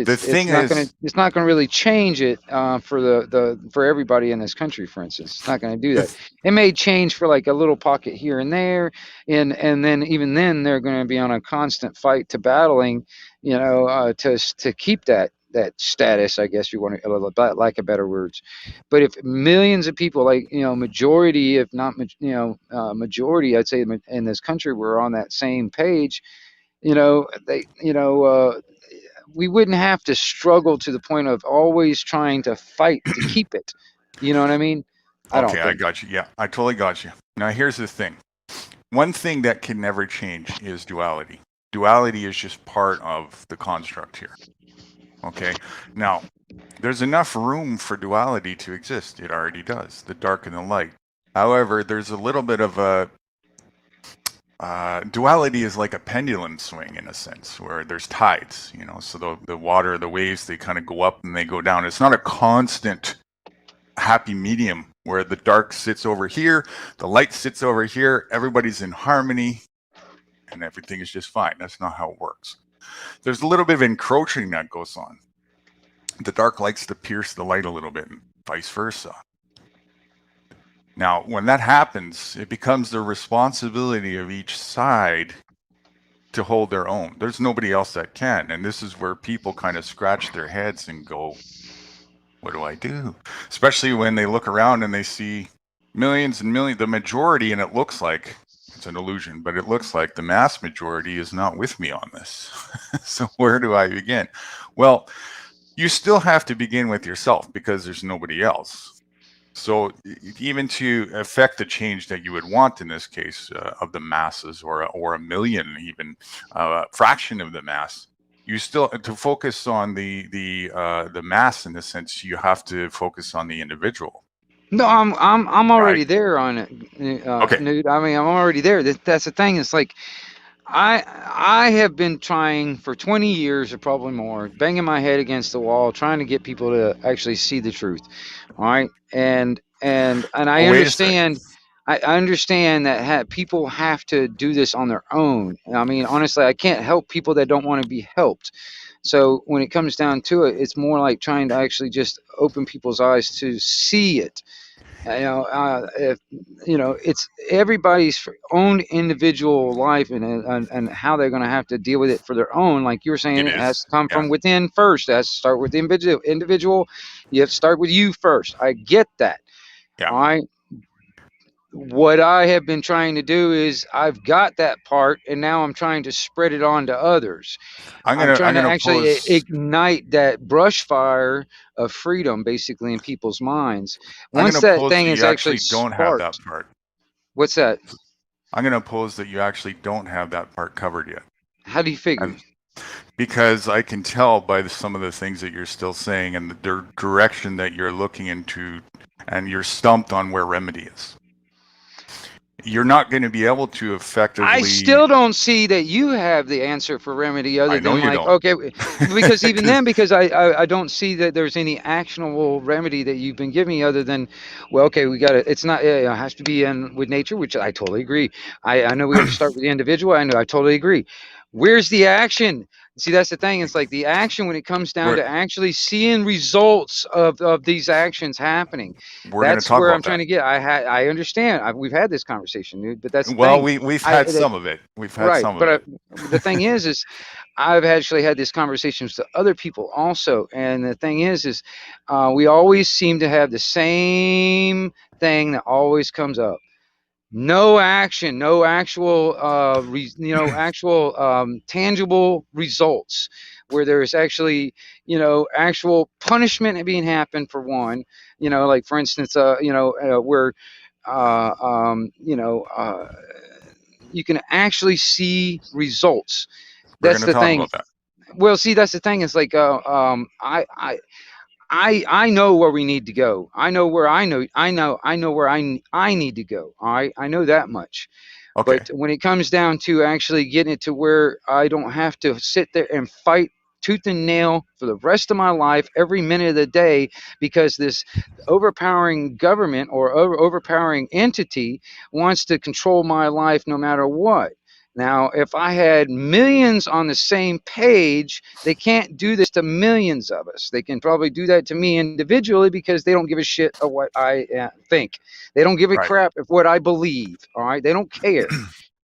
the It's thing not going is, to really change it for for everybody in this country. For instance, it's not going to do the that. It may change for like a little pocket here and there, and then even then they're going to be on a constant fight to battling, to keep that status. I guess you want to like a better words. But if millions of people, like majority, if not majority, I'd say in this country, we're on that same page. They we wouldn't have to struggle to the point of always trying to fight to keep it. You know what I mean? I okay, don't I think. got you. Yeah, I totally got you. Now here's the thing. One thing that can never change is duality. Duality is just part of the construct here. Okay. Now, there's enough room for duality to exist. It already does, the dark and the light. However, there's a little bit of a duality is like a pendulum swing in a sense, where there's tides, so the water, the waves, they kind of go up and they go down. It's not a constant happy medium where the dark sits over here, the light sits over here, everybody's in harmony, and everything is just fine. That's not how it works. There's a little bit of encroaching that goes on. The dark likes to pierce the light a little bit, and vice versa. Now, when that happens, it becomes the responsibility of each side to hold their own. There's nobody else that can. And this is where people kind of scratch their heads and go, what do I do? Especially when they look around and they see millions and millions, the majority, and it looks like it's an illusion, but it looks like the mass majority is not with me on this. So where do I begin? Well, you still have to begin with yourself because there's nobody else. So even to affect the change that you would want in this case of the masses, or a million, even a fraction of the mass, you still, to focus on the mass, in a sense, you have to focus on the individual. No, I'm already Right. there on it, Okay. Newt. I mean, I'm already there. That's the thing. It's like I have been trying for 20 years or probably more, banging my head against the wall, trying to get people to actually see the truth. All right, and I Oh, wait a second. understand. I understand that people have to do this on their own. I mean, honestly, I can't help people that don't want to be helped. So when it comes down to it, it's more like trying to actually just open people's eyes to see it. If it's everybody's own individual life, and how they're going to have to deal with it for their own. Like you were saying, It it has is. to come Yeah. from within first. It has to start with the individual. You have to start with you first. I get that. Yeah. All right. What I have been trying to do is I've got that part, and now I'm trying to spread it on to others. I'm I'm trying to gonna actually pose. ignite that brush fire of freedom, basically, in people's minds. I'm Once gonna that pose thing that is you actually actually don't have that sparked. part. What's that? I'm gonna pose that you actually don't have that part covered yet. How do you figure? And because I can tell by some of the things that you're still saying, and the direction that you're looking into, and you're stumped on where remedy is. You're not going to be able to effectively. I still don't see that you have the answer for remedy, other I know than you like, don't. okay, because even then, because I don't see that there's any actionable remedy that you've been giving me, other than, well, okay, we got to, it's not, it has to be in with nature, which I totally agree. I know we have to start with the individual. I totally agree. Where's the action? See, that's the thing. It's like the action, when it comes down to actually seeing results of these actions happening. We're going to That's talk where I'm about trying that. to get. I understand. We've had this conversation, dude. But that's the Well, thing. we've had That, some of it. We've had right. some of But it. the thing is I've actually had these conversations with other people also. And the thing is we always seem to have the same thing that always comes up. No action, no actual, actual tangible results, where there's actually, actual punishment being happened for one. Like for instance, where, you can actually see results. We're That's going to the talk thing. about that. Well, see, that's the thing. It's like, I know where we need to go. I know where I know where I need to go. All right, I know that much. Okay. But when it comes down to actually getting it to where I don't have to sit there and fight tooth and nail for the rest of my life, every minute of the day, because this overpowering government or overpowering entity wants to control my life no matter what. Now, if I had millions on the same page, they can't do this to millions of us. They can probably do that to me individually, because they don't give a shit of what I think. They don't give a Right. crap of what I believe. All right. They don't care.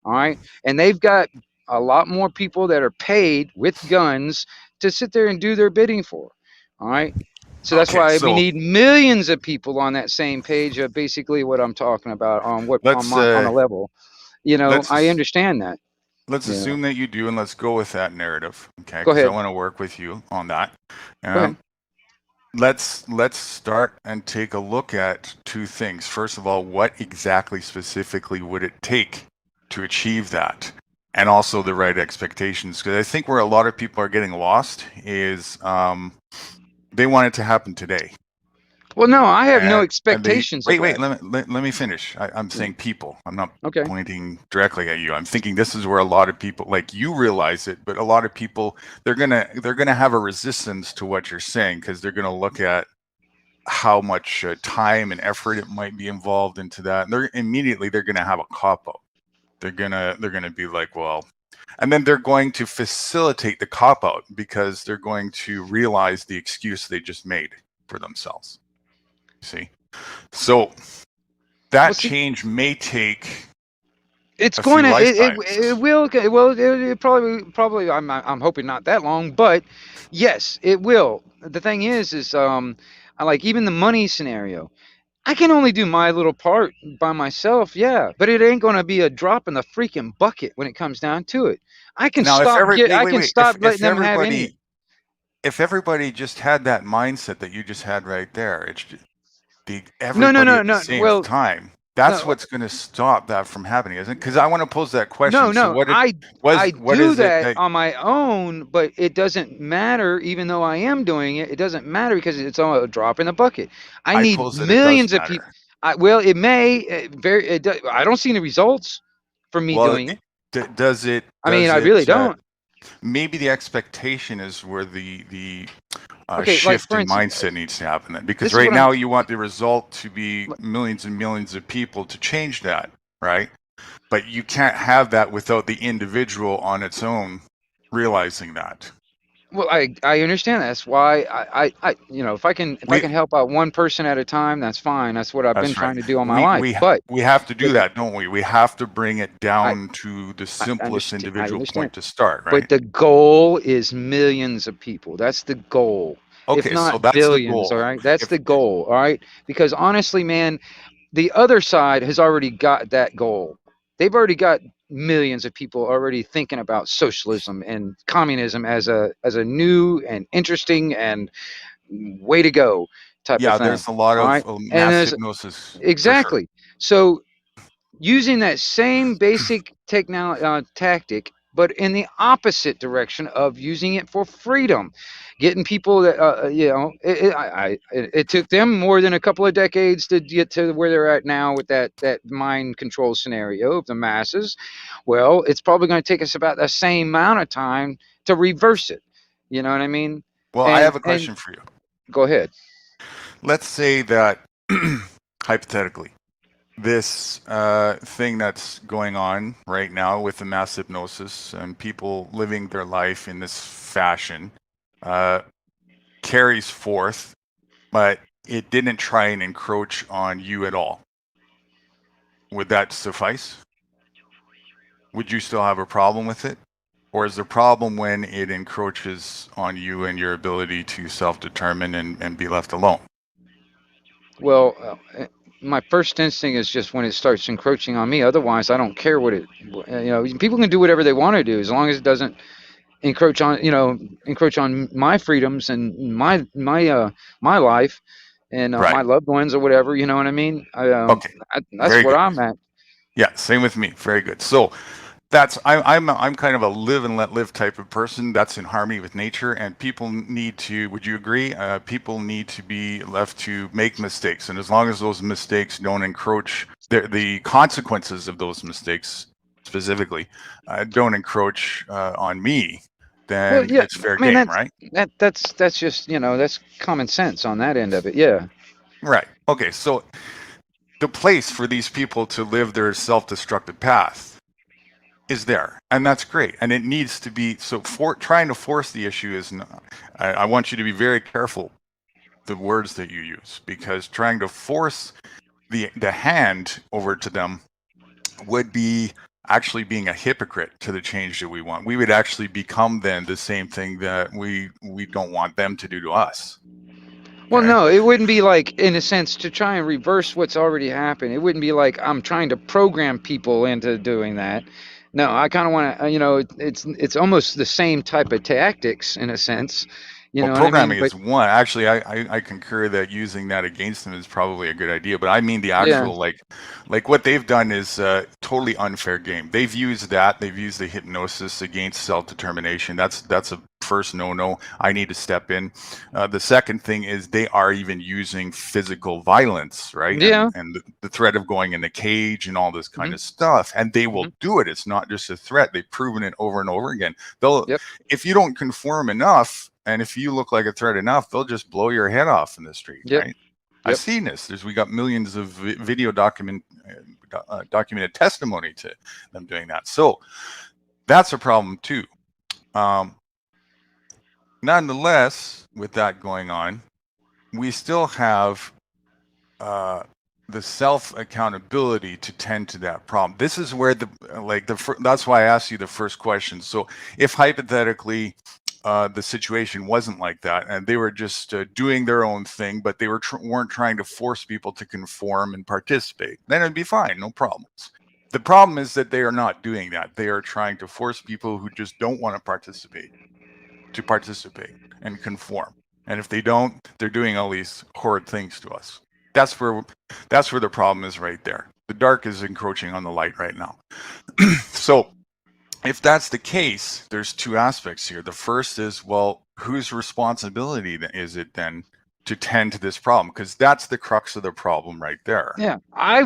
All right. And they've got a lot more people that are paid with guns to sit there and do their bidding for. All right. So that's Okay. why we So need millions of people on that same page of basically what I'm talking about on let's on a level. I let's understand that. let's You know, assume that you do, and let's go with that narrative. Okay, go because I ahead. want to work with you on that. Go ahead. Let's start and take a look at two things. First of all, what exactly specifically would it take to achieve that? And also the right expectations. Because I think where a lot of people are getting lost is they want it to happen today. Well, no, I have no And expectations of wait, that. let me finish. I'm saying people. I'm not Okay. pointing directly at you. I'm thinking this is where a lot of people, like you, realize it, but a lot of people, they're gonna have a resistance to what you're saying, because they're gonna look at how much time and effort it might be involved into that, and they're gonna have a cop out. They're gonna be like, well, and then they're going to facilitate the cop out, because they're going to realize the excuse they just made for themselves. See, so that change may take It's a going few to lifetimes. it will, well, it probably I'm hoping not that long, but yes, it will. The thing is I like even the money scenario. I can only do my little part by myself, yeah, but it ain't going to be a drop in the freaking bucket when it comes down to it. I can Now, stop if letting them have any. everybody just had that mindset that you just had right there, No, everybody at the no. same Well, time. That's no, what's going to stop that from happening, isn't it? Because I want to pose that question. So no. I what do is it that that on my own, but it doesn't matter. Even though I am doing it, it doesn't matter because it's all a drop in the bucket. I I need pose that it does millions of people. matter? Well, it may I don't see any results from me Well, doing it. does it I mean, I really don't. maybe the expectation is where the Okay, like shift for in instance, mindset needs to happen then, because this is right what I'm. now you want the result to be millions and millions of people to change that, right? But you can't have that without the individual on its own realizing that. Well, I understand that. That's why if I We can help out one person at a time, that's fine. That's what I've been That's right. trying to do all my We life. we But we have to but do that, don't we? We have to bring it I down to the I simplest understand. I individual understand. point to start, But right? the goal is millions of people. That's the goal. If Okay, so not that's the billions, all goal. right? That's If the goal, all right? Because honestly, man, the other side has already got that goal. They've already got millions of people already thinking about socialism and communism as a new and interesting and way to go type of Yeah, thing. there's a lot All of right. And mass there's hypnosis for sure. exactly. So using that same basic tactic, but in the opposite direction of using it for freedom, getting people that it took them more than a couple of decades to get to where they're at now with that mind control scenario of the masses. Well, it's probably going to take us about the same amount of time to reverse it. You know what I mean? Well, I And have a and question for you. go ahead. Let's say that hypothetically, this thing that's going on right now with the mass hypnosis and people living their life in this fashion uh, carries forth, but it didn't try and encroach on you at all. Would that suffice? Would you still have a problem with it? Or is the problem when it encroaches on you and your ability to self-determine and be left alone? Well, my first instinct is just when it starts encroaching on me. Otherwise, I don't care what it. People can do whatever they want to do as long as it doesn't encroach on my freedoms and my life and Right. my loved ones or whatever. You know what I mean? Okay. That's Very what good. I'm at. Yeah, same with me. Very good. So I'm kind of a live and let live type of person that's in harmony with nature, and people need to. Would you agree? People need to be left to make mistakes, and as long as those mistakes don't encroach, the consequences of those mistakes specifically don't encroach on me, Well, then yeah. it's fair I mean, game, right? that's just that's common sense on that end of it. Yeah. Right. Okay. So the place for these people to live their self-destructive path is there, and that's great, and it needs to be. So for trying to force the issue is not, I want you to be very careful the words that you use, because trying to force the hand over to them would be actually being a hypocrite to the change that we want. We would actually become then the same thing that we don't want them to do to us. Well, Okay. no, it wouldn't be like, in a sense, to try and reverse what's already happened. It wouldn't be like I'm trying to program people into doing that. No, I kind of want to, it's almost the same type of tactics in a sense. You Well, know what I mean? programming But is one. Actually, I concur that using that against them is probably a good idea. But I mean the yeah, actual like what they've done is totally unfair game. They've used that. They've used the hypnosis against self-determination. That's a first no-no. I need to step in. The second thing is they are even using physical violence, right? yeah, And the threat of going in a cage and all this kind hmm of stuff. And they will hmm do it. It's not just a threat. They've proven it over and over again. They'll yep, If you don't conform enough, and if you look like a threat enough, they'll just blow your head off in the street, yep, right? I've yep. seen this. We got millions of video documented testimony to them doing that. So that's a problem too. Um, Nonetheless, with that going on, we still have the self accountability to tend to that problem. This is where that's why I asked you the first question. So if hypothetically the situation wasn't like that and they were just doing their own thing, but they weren't trying to force people to conform and participate, then it'd be fine, no problems. The problem is that they are not doing that. They are trying to force people who just don't want to participate and conform. And if they don't, they're doing all these horrid things to us. That's where the problem is right there. The dark is encroaching on the light right now. So if that's the case, there's two aspects here. The first is, well, whose responsibility is it then to tend to this problem? Because that's the crux of the problem right there. Yeah, I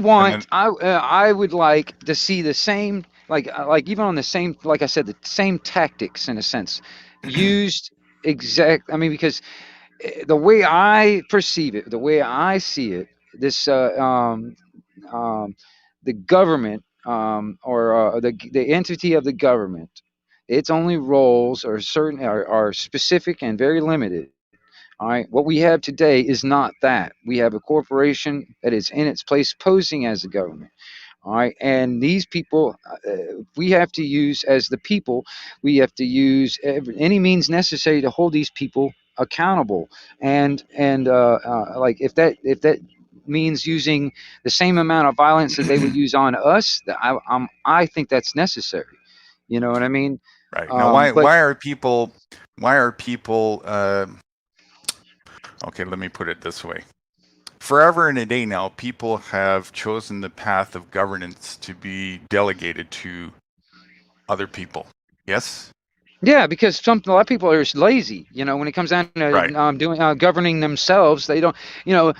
would like to see the same, like even on the same, like I said, the same tactics in a sense used exact. I mean, because the way I perceive it, the way I see it, this the government or the entity of the government, its only roles are certain are specific and very limited. All right, what we have today is not that. We have a corporation that is in its place posing as a government. All right, and these people, we have to use as the people, we have to use any means necessary to hold these people accountable. And like if that means using the same amount of violence that they would use on us, I think that's necessary. You know what I mean? Right. Now, But why are people okay, let me put it this way. Forever and a day now, people have chosen the path of governance to be delegated to other people. Yes? yeah, because a lot of people are just lazy. You know, when it comes down to Right. doing governing themselves, they don't. You know,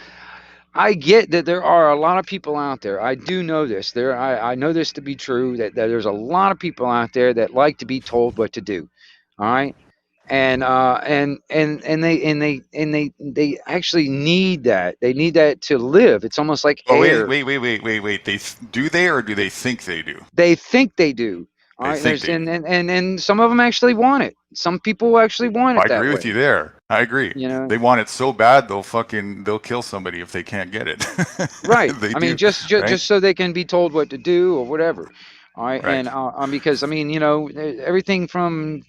I get that there are a lot of people out there. I do know this. I know this to be true. That there's a lot of people out there that like to be told what to do. All right, and they actually need that. They need that to live. It's almost like Oh, air. wait. Do they, or do they think they do? They think they do. All They right, think there's they do. and some of them actually want it. Some people actually want it I that agree way. with you there. I agree. You know, They want it so bad they'll kill somebody if they can't get it. right? They I mean, do, just right? so they can be told what to do or whatever. All right, Right. and because I mean, you know, everything from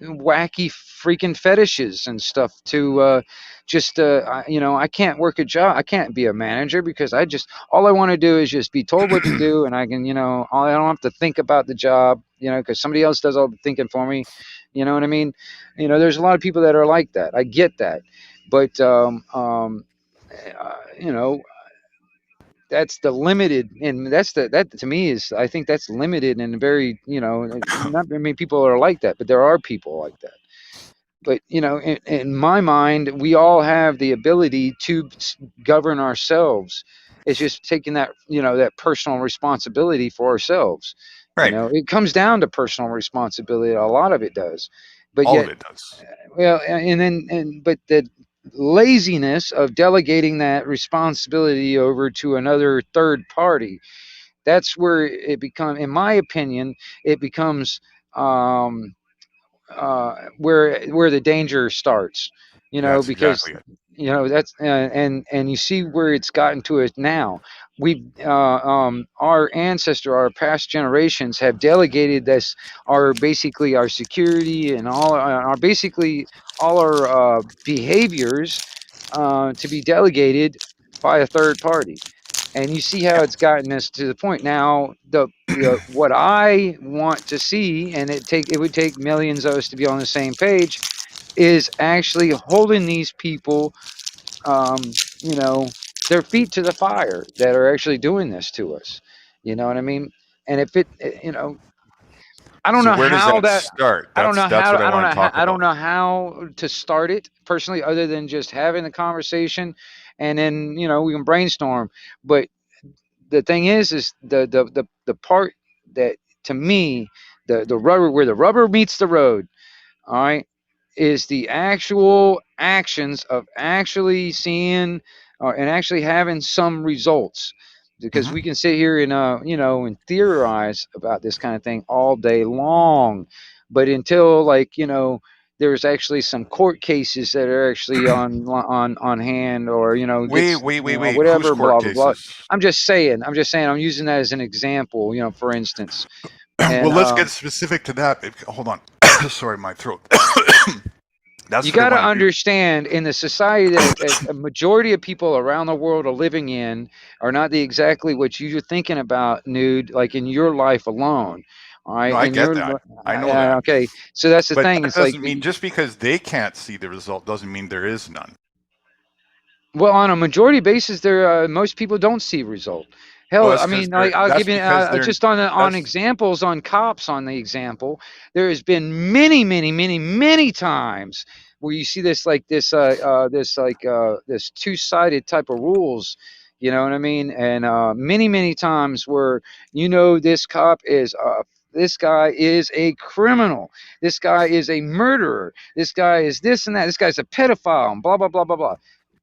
wacky freaking fetishes and stuff to just you know, I can't work a job. I can't be a manager because all I want to do is just be told what to do, and I can, you know, I don't have to think about the job, you know, because somebody else does all the thinking for me. You know what I mean? You know, there's a lot of people that are like that. I get that, but you know, that's the limited, and that to me is, I think that's limited and very, you know, not I mean people are like that, but there are people like that. But you know, in my mind, we all have the ability to govern ourselves. It's just taking that, you know, that personal responsibility for ourselves. You Right. know, it comes down to personal responsibility. A lot of it does, but All of yet, it does. well, but the laziness of delegating that responsibility over to another third party, that's where it becomes, in my opinion, it becomes where the danger starts. You know, That's because exactly it. you know that's and you see where it's gotten to it now. We our our past generations have delegated this, our basically our security and all our basically all our behaviors to be delegated by a third party. And you see how Yeah. it's gotten us to the point now. The what I want to see, and it would take millions of us to be on the same page, is actually holding these people, you know, their feet to the fire that are actually doing this to us. You know what I mean? And if it, you know, I don't So know where does how that that. start? I don't know That's how. what I want to talk I don't about. know how to start it personally, other than just having the conversation, and then, you know, we can brainstorm. But the thing is the part that, to me, the rubber, where the rubber meets the road, all right, is the actual actions of actually seeing and actually having some results. Because Hmm. we can sit here and you know, and theorize about this kind of thing all day long, but until, like, you know, there's actually some court cases that are actually on hand, or, you know, Wait, gets, wait, you wait, know, wait. Whose whatever, court blah blah blah. cases? I'm using that as an example, you know, for instance. Well, And let's get specific to that. Hold on. Sorry, my throat. That's you what I got to want to do. understand, in the society that a majority of people around the world are living in, are not the exactly what you're thinking about, nude, like in your life alone. All No, right, I and get you're that. I know that. okay. So that's the But thing. that It's like doesn't mean, just because they can't see the result doesn't mean there is none. Well, on a majority basis, there most people don't see result. Well, Hell, that's I because mean, like I'll that's give you because just on that's examples on cops. On the example, there has been many times where you see this two-sided type of rules. You know what I mean? And many times where this guy is a criminal. This guy is a murderer. This guy is this and that. This guy's a pedophile. And blah blah blah blah blah.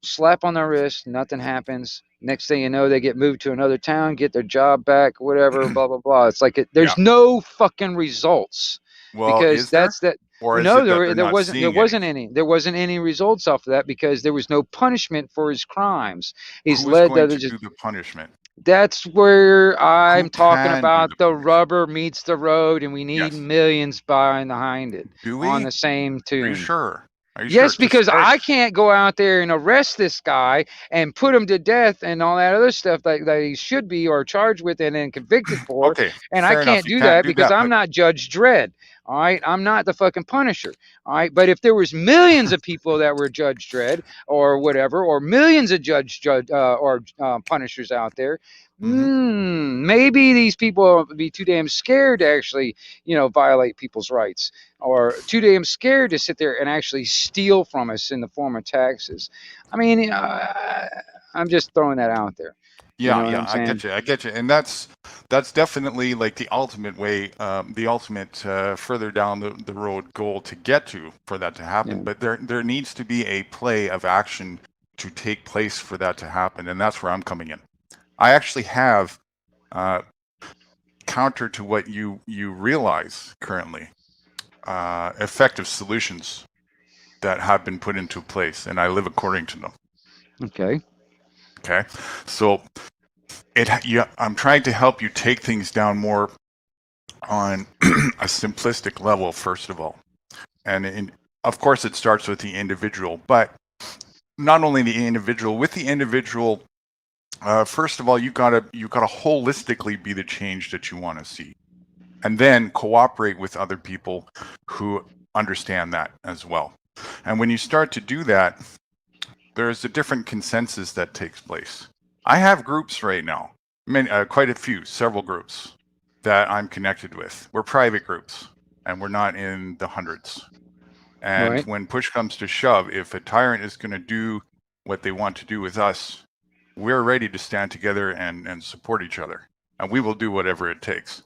Slap on their wrist, nothing happens. Next thing you know, they get moved to another town, get their job back, whatever, blah blah blah. It's like yeah. there's no fucking results Well, because is there, that's that. or is No, it that they're there not wasn't seeing any? there wasn't any results off of that because there was no punishment for his crimes. He's Who is led going to to just do the punishment? that's where Who I'm talking can do about the the punishment? rubber meets the road, and we need Yes. millions behind it Do on we? the same Are you tune. sure? Are you sure Yes, to because start? I can't go out there and arrest this guy and put him to death and all that other stuff that he should be or charged with and then convicted for. Okay, And I fair enough. can't You do can't that do because that, I'm but not Judge Dredd. All right. I'm not the fucking Punisher. All right. But if there was millions of people that were Judge Dredd or whatever, or millions of Punishers out there, hmm maybe these people would be too damn scared to actually, violate people's rights or too damn scared to sit there and actually steal from us in the form of taxes. I mean, I'm just throwing that out there. You yeah, know what yeah, I'm saying? I get you, and that's definitely like the ultimate way, the ultimate further down the road goal to get to for that to happen. Yeah. But there needs to be a play of action to take place for that to happen, and that's where I'm coming in. I actually have counter to what you realize currently, effective solutions that have been put into place, and I live according to them. Okay. Okay, so I'm trying to help you take things down more on a simplistic level, first of all, and of course it starts with the individual, but not only the individual. With the individual, first of all, you gotta holistically be the change that you want to see, and then cooperate with other people who understand that as well. And when you start to do that, there's a different consensus that takes place. I have groups right now, quite a few, several groups that I'm connected with. We're private groups, and we're not in the hundreds. And Right. when push comes to shove, if a tyrant is going to do what they want to do with us, we're ready to stand together and support each other. And we will do whatever it takes.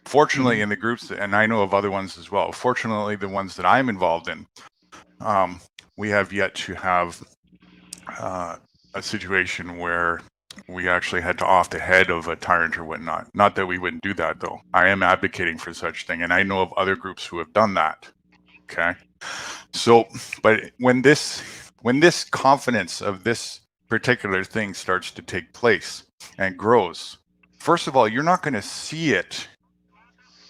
Fortunately, in the groups, and I know of other ones as well, fortunately, the ones that I'm involved in, we have yet to have a situation where we actually had to off the head of a tyrant or whatnot. Not that we wouldn't do that, though. I am advocating for such thing, and I know of other groups who have done that. Okay, so but when this confidence of this particular thing starts to take place and grows, first of all, you're not going to see it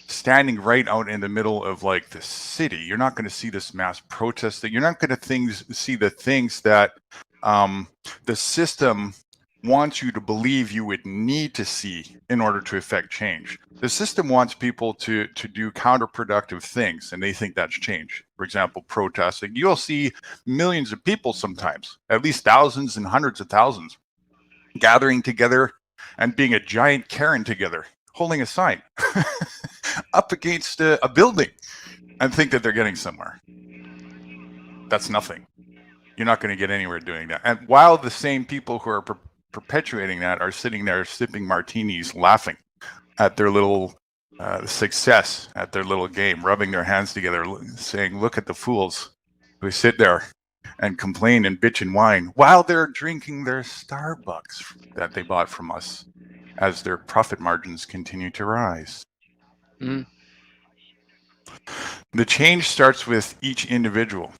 standing right out in the middle of like the city. You're not going to see this mass protest. You're not going to see the things that the system wants you to believe you would need to see in order to affect change. The system wants people to do counterproductive things, and they think that's change. For example, protesting. You'll see millions of people sometimes, at least thousands and hundreds of thousands, gathering together and being a giant Karen together, holding a sign up against a building and think that they're getting somewhere. That's nothing. You're not going to get anywhere doing that. And while the same people who are perpetuating that are sitting there sipping martinis, laughing at their little success, at their little game, rubbing their hands together, saying, look at the fools who sit there and complain and bitch and whine while they're drinking their Starbucks that they bought from us as their profit margins continue to rise. Mhm. The change starts with each individual.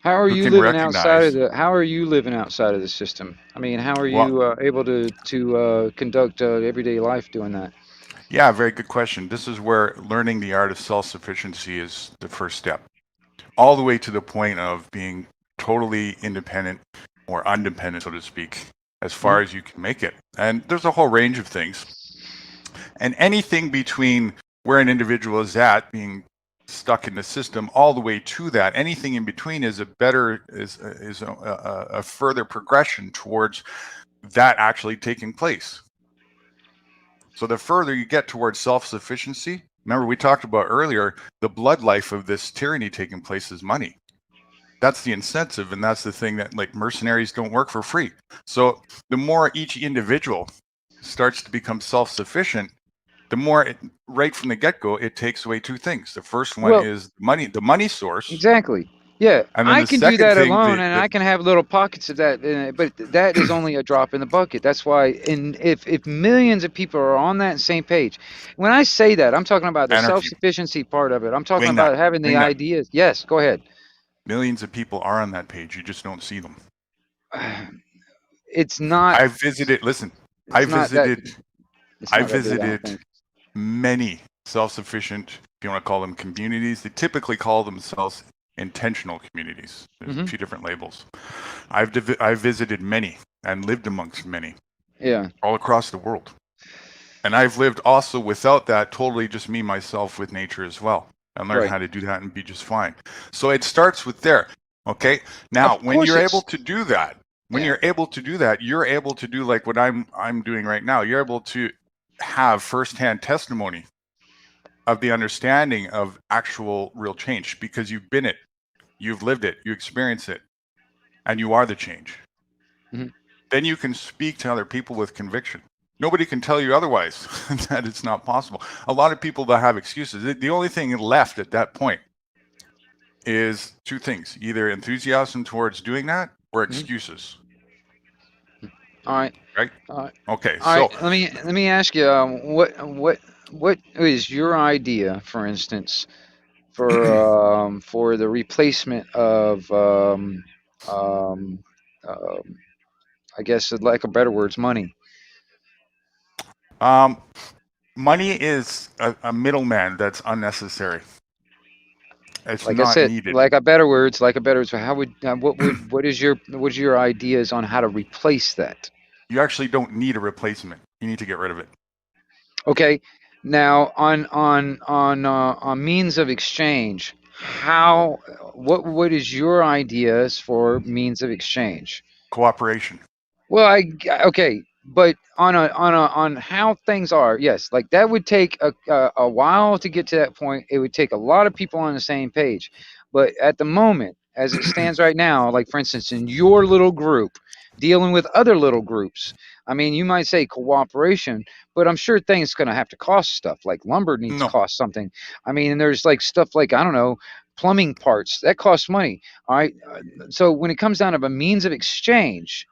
How are Who you can living outside of recognize? How are you living outside of the system? I mean, how are Well, you able to conduct everyday life doing that? yeah, very good question. This is where learning the art of self-sufficiency is the first step, all the way to the point of being totally independent or undependent, so to speak, as far as you can make it. And there's a whole range of things. And anything between where an individual is at, being stuck in the system all the way to that. Anything in between is a further progression towards that actually taking place. So the further you get towards self-sufficiency, remember we talked about earlier, the blood life of this tyranny taking place is money. That's the incentive, and that's the thing that, like, mercenaries don't work for free. So the more each individual starts to become self-sufficient, the more right from the get-go, it takes away two things. The first one is money, the money source. Exactly. Yeah, And then I the can do second that thing, alone, and I can have little pockets of that, but that is only a drop in the bucket. That's why, if millions of people are on that same page, when I say that, I'm talking about the Anarchy. self-sufficiency part of it. I'm talking Wing about nut. having the Wing nut. ideas. Yes, go ahead. Millions of people are on that page. You just don't see them. It's not. I visited. Listen, It's I not that. visited. It's I not that big, I don't visited think. many self-sufficient, if you want to call them communities. They typically call themselves intentional communities. There's a few different labels. I've visited many and lived amongst many. Yeah. All across the world. And I've lived also without that, totally just me, myself, with nature as well. And learned how to do that and be just fine. So it starts with there. Okay. Now, when you're able to do that, you're able to do like what I'm doing right now. You're able to have firsthand testimony of the understanding of actual real change, because you've been it, you've lived it, you experience it, and you are the change. Then you can speak to other people with conviction. Nobody can tell you otherwise that it's not possible. A lot of people that have excuses, the only thing left at that point is two things: either enthusiasm towards doing that or excuses. All right. Right. Okay. All So right, let me ask you, what is your idea, for instance, for the replacement of I guess, lack of better words, money? money is a middleman that's unnecessary. It's Like I not said, needed. like a better words. How would what is your ideas on how to replace that? You actually don't need a replacement. You need to get rid of it. Okay. Now on means of exchange, what is your ideas for means of exchange? Cooperation. Well, okay, but on how things are, yes, like that would take a while to get to that point. It would take a lot of people on the same page, but at the moment, as it stands right now, like for instance, in your little group, dealing with other little groups, I mean, you might say cooperation, but I'm sure things going to have to cost stuff. Like lumber needs to cost something. I mean, and there's like stuff like, I don't know, plumbing parts that costs money. All right, so when it comes down to a means of exchange,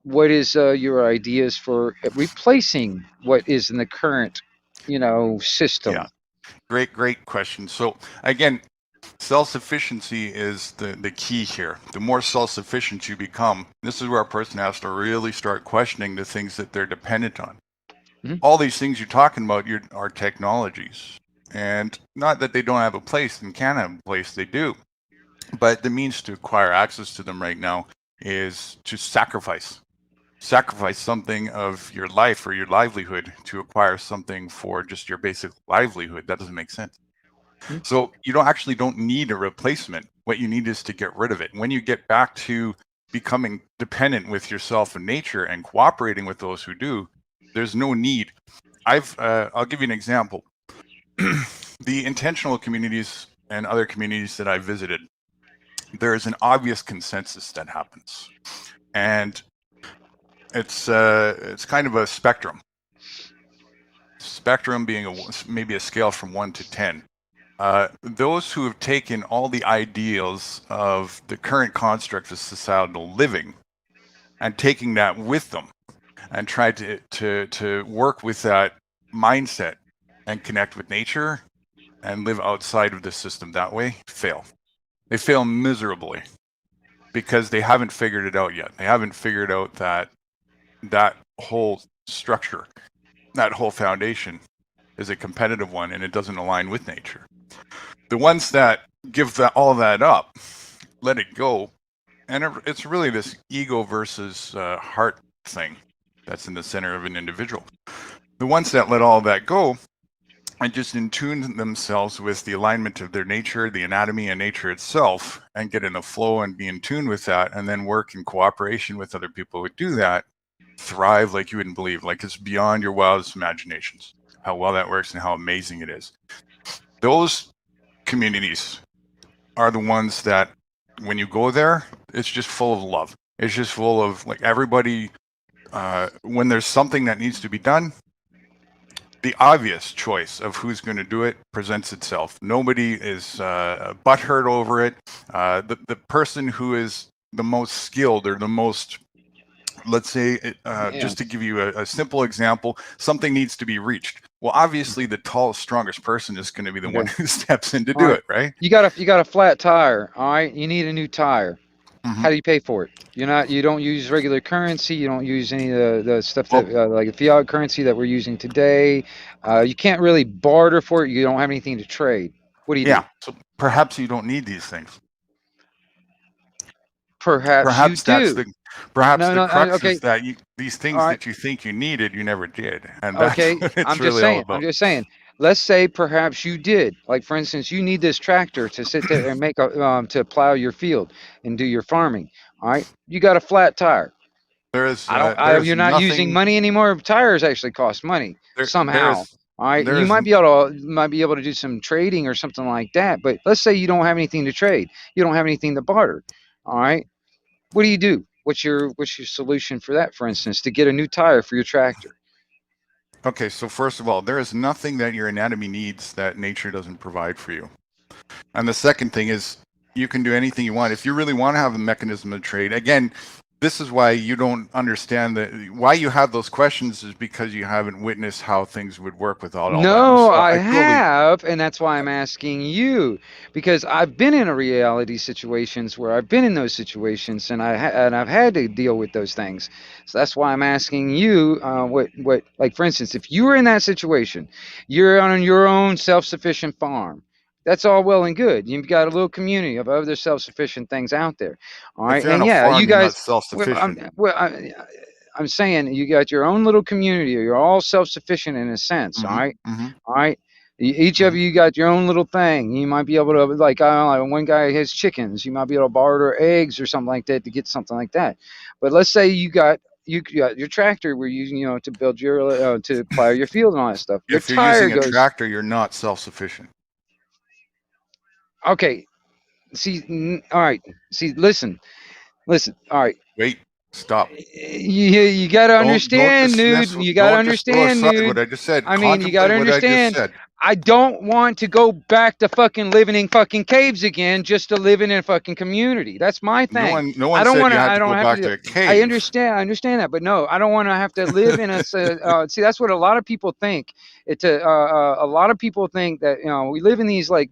what is your ideas for replacing what is in the current, system? Yeah, great question. So again, self-sufficiency is the key here. The more self-sufficient you become, this is where a person has to really start questioning the things that they're dependent on. All these things you're talking about are technologies, and not that they don't have a place and can have a place, they do. But the means to acquire access to them right now is to sacrifice something of your life or your livelihood to acquire something for just your basic livelihood. That doesn't make sense. So you don't need a replacement. What you need is to get rid of it. When you get back to becoming dependent with yourself and nature and cooperating with those who do, there's no need. I'll give you an example. The intentional communities and other communities that I visited, there is an obvious consensus that happens, and it's kind of a spectrum. Spectrum being maybe a scale from 1 to 10. Those who have taken all the ideals of the current construct of societal living and taking that with them and tried to work with that mindset and connect with nature and live outside of the system that way, fail. They fail miserably because they haven't figured it out yet. They haven't figured out that whole structure, that whole foundation is a competitive one and it doesn't align with nature. The ones that give all that up, let it go, and it's really this ego versus heart thing that's in the center of an individual. The ones that let all that go and just in tune themselves with the alignment of their nature, the anatomy and nature itself, and get in a flow and be in tune with that, and then work in cooperation with other people who do that, thrive like you wouldn't believe. Like, it's beyond your wildest imaginations how well that works and how amazing it is. Those communities are the ones that when you go there, it's just full of love. It's just full of like everybody. When there's something that needs to be done, the obvious choice of who's going to do it presents itself. Nobody is butthurt over it. The person who is the most skilled or the most, let's say, just to give you a simple example, something needs to be reached. Well, obviously, the tallest, strongest person is going to be the one who steps in to do it, right? You got a flat tire. All right, you need a new tire. How do you pay for it? You don't use regular currency. You don't use any of the stuff that like the fiat currency that we're using today. You can't really barter for it. You don't have anything to trade. What do you do? So perhaps you don't need these things. Perhaps you that's do. Perhaps the crux is that these things that you think you needed, you never did. And that's what it's really all about. I'm just saying. Let's say perhaps you did. Like, for instance, you need this tractor to sit there and make to plow your field and do your farming. All right, you got a flat tire. You're not using money anymore. Tires actually cost money somehow. All right, you might be able to do some trading or something like that. But let's say you don't have anything to trade. You don't have anything to barter. All right, what do you do? What's your solution for that? For instance, to get a new tire for your tractor. Okay, so first of all, there is nothing that your anatomy needs that nature doesn't provide for you. And the second thing is, you can do anything you want. If you really want to have a mechanism of trade, again, this is why you don't understand why you have those questions is because you haven't witnessed how things would work with all that. No, I have, and that's why I'm asking you, because I've been in reality situations where I've been in those situations, and I've had to deal with those things. So that's why I'm asking you, what, like, for instance, if you were in that situation, you're on your own self-sufficient farm. That's all well and good. You've got a little community of other self-sufficient things out there. All right. And yeah, you guys self-sufficient. I'm saying you got your own little community. You're all self-sufficient in a sense. All right. All right. Each of you got your own little thing. You might be able to, like, I don't know, one guy has chickens. You might be able to barter eggs or something like that to get something like that. But let's say you got your tractor we're using, to build your to plow your field and all that stuff. If you're using a tractor, you're not self-sufficient. Okay. See, all right. See, listen. All right. Wait. Stop. You got to understand, dude. You got to understand, dude. What I just said. I mean, you got to understand. I don't want to go back to fucking living in fucking caves again just to live in a fucking community. That's my thing. No one said you have to go back to a cave. I understand that, but no, I don't want to have to live in a. See, that's what a lot of people think. A lot of people think that we live in these like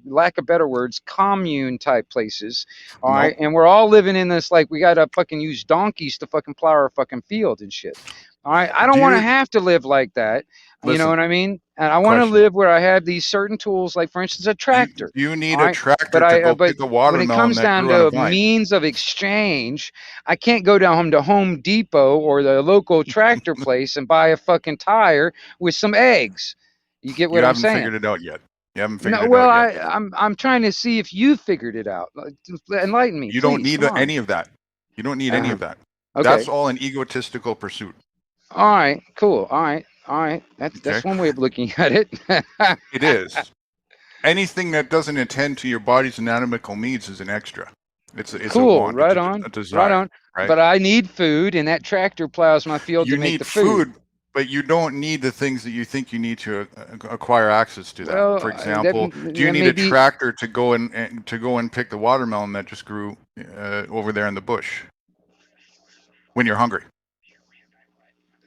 lack of better words, commune type places. All right, and we're all living in this like we gotta fucking use donkeys to fucking plow our fucking field and shit. All right, I don't want to have to live like that. Listen, you know what I mean? And I want to live where I have these certain tools, like for instance, a tractor. You need a tractor to go pick a watermelon. When it comes down to means of exchange, I can't go down to Home Depot or the local tractor place and buy a fucking tire with some eggs. You get what I'm saying? You haven't figured it out yet. You haven't figured it out yet. I'm trying to see if you figured it out. Enlighten me. You don't need any of that. You don't need any of that. Okay. That's all an egotistical pursuit. All right, cool. All right. That's one way of looking at it. It is. Anything that doesn't attend to your body's anatomical needs is an extra. It's cool. A want. Right it's on. A desire, right on. Right? But I need food, and that tractor plows my field to make the food. You need food, but you don't need the things that you think you need to acquire access to that. Well, for example, do you need a tractor to go and pick the watermelon that just grew over there in the bush when you're hungry?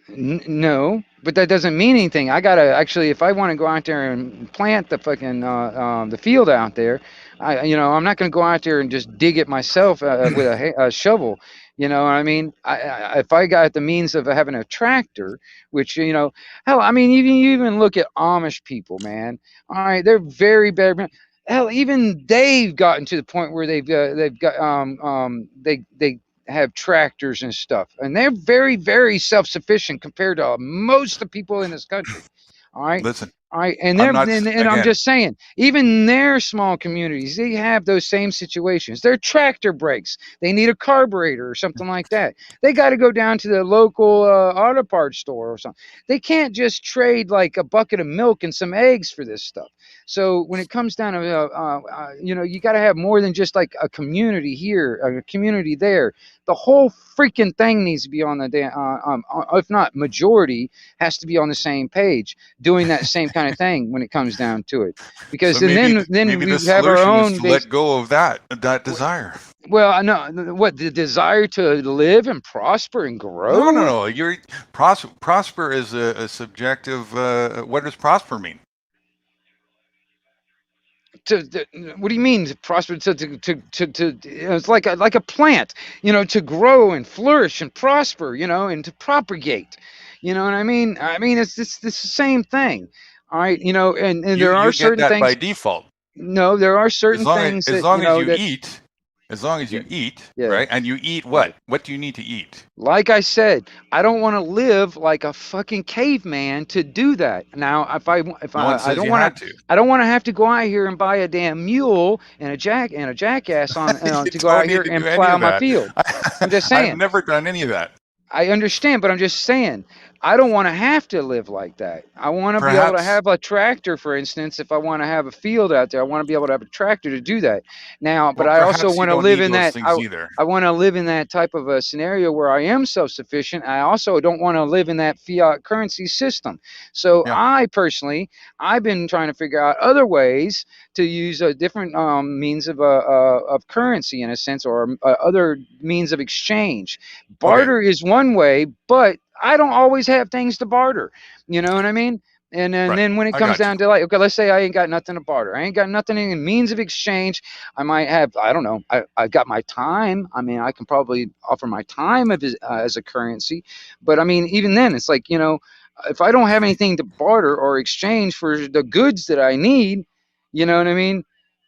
No, but that doesn't mean anything. I gotta actually, if I want to go out there and plant the fucking the field out there, I'm not gonna go out there and just dig it myself with a shovel. You know what I mean? If I got the means of having a tractor, which hell, I mean, even look at Amish people, man. All right, they're very bad. Hell, even they've gotten to the point where they've got they have tractors and stuff, and they're very, very self-sufficient compared to most of the people in this country. All right. Listen, All right, and I'm they're not and I'm again. just saying, even their small communities, they have those same situations. Their tractor breaks, they need a carburetor or something like that. They got to go down to the local auto parts store or something. They can't just trade like a bucket of milk and some eggs for this stuff. So when it comes down to, you got to have more than just like a community here, a community there. The whole freaking thing needs to be on the if not majority, has to be on the same page doing that same kind of thing when it comes down to it, because So and maybe then maybe the we have our solution is own to base. let go of that desire. Well, I know what the desire to live and prosper and No, grow. no. You're prosper is a subjective. What does prosper mean? What do you mean to prosper? It's like a plant, to grow and flourish and prosper, and to propagate. You know what I mean? I mean, it's the same thing. All right, and there are You get certain that by things. default. No, there are As certain long things as that long as you that. eat, as long as Yeah, you eat, yeah. right? And you eat Right. what do you need to eat? Like I said, I don't want to live like a fucking caveman to do that. Now, if No one I says don't you want had to, to. I don't want to have to go out here and buy a damn mule and a jackass on You to go out don't here need to and do any plow of my that. field. I'm just I've saying. never done any of that. I understand, but I'm just saying, I don't want to have to live like that. I want to be able to Perhaps have a tractor, for instance, if I want to have a field out there. I want to be able to have a tractor to do that. Now, but Well, I also perhaps you want to don't live need in those that. things either. I want to live in that type of a scenario where I am self-sufficient. I also don't want to live in that fiat currency system. So Yeah. I personally, I've been trying to figure out other ways to use a different means of currency in a sense, or other means of exchange. Okay. Barter is one way, but I don't always have things to barter. You know what I mean? And Right. then when it I comes got you. down to, like, okay, let's say I ain't got nothing to barter. I ain't got nothing in means of exchange. I might have, I don't know, I got my time. I mean, I can probably offer my time as a currency. But I mean, even then, it's like, if I don't have anything to barter or exchange for the goods that I need, you know what I mean?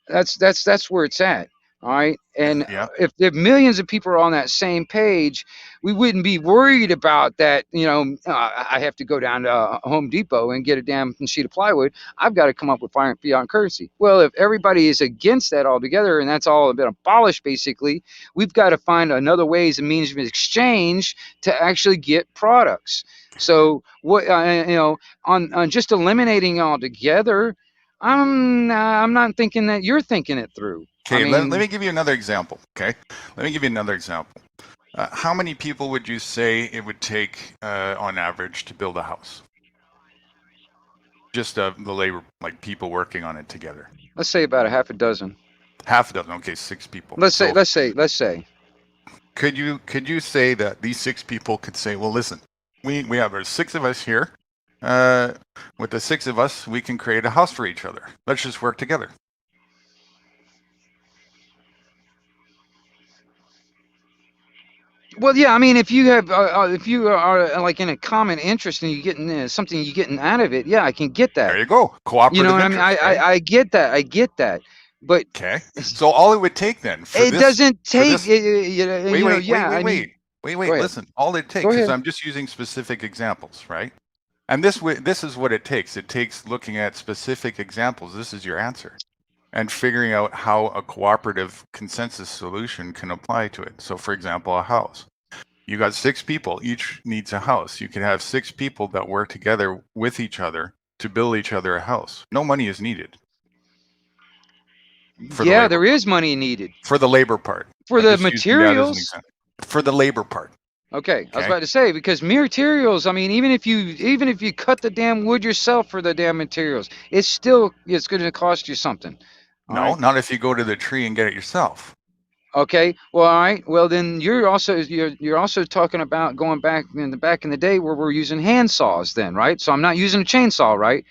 That's where it's at. All right. And Yeah. if millions of people are on that same page, we wouldn't be worried about that. I have to go down to Home Depot and get a damn sheet of plywood. I've got to come up with fiat currency. Well, if everybody is against that altogether and that's all been abolished, basically, we've got to find another ways and means of exchange to actually get products. So what on just eliminating altogether, I'm not thinking that you're thinking it through. I Okay. Let mean, me give you another example. Okay. Let me give you another example. How many people would you say it would take on average to build a house? Just the labor, like people working on it together. let's say about a half a dozen. Half a dozen. Okay, 6 people. Let's So say. could you say that these 6 people could say, well, listen, we have our 6 of us here. With the 6 of us, we can create a house for each other. Let's just work together. Well, yeah, I mean, if you are like in a common interest and you getting something you getting out of it, yeah, I can get that. There you go. You know Cooperative what I mean? interest, right? I get that. I get that. But Okay. So all it would take then for it this, doesn't take. this- Wait. Wait. Go ahead. Listen, all it Go takes is ahead. I'm just using specific examples, right? And this is what it takes. It takes looking at specific examples. This is your answer. And figuring out how a cooperative consensus solution can apply to it. So for example, a house. You got 6 people, each needs a house. You can have 6 people that work together with each other to build each other a house. No money is needed. Yeah, there is money needed for the labor part. for I'm the just using that as an materials. example. For the labor part. Okay, I was Okay. about to say, because materials. I mean, even if you cut the damn wood yourself for the damn materials, it's going to cost you something. All No, right? not if you go to the tree and get it yourself. Okay. Well, all right. Well, then you're also talking about going back in the day where we're using hand saws. Then, right? So I'm not using a chainsaw, right?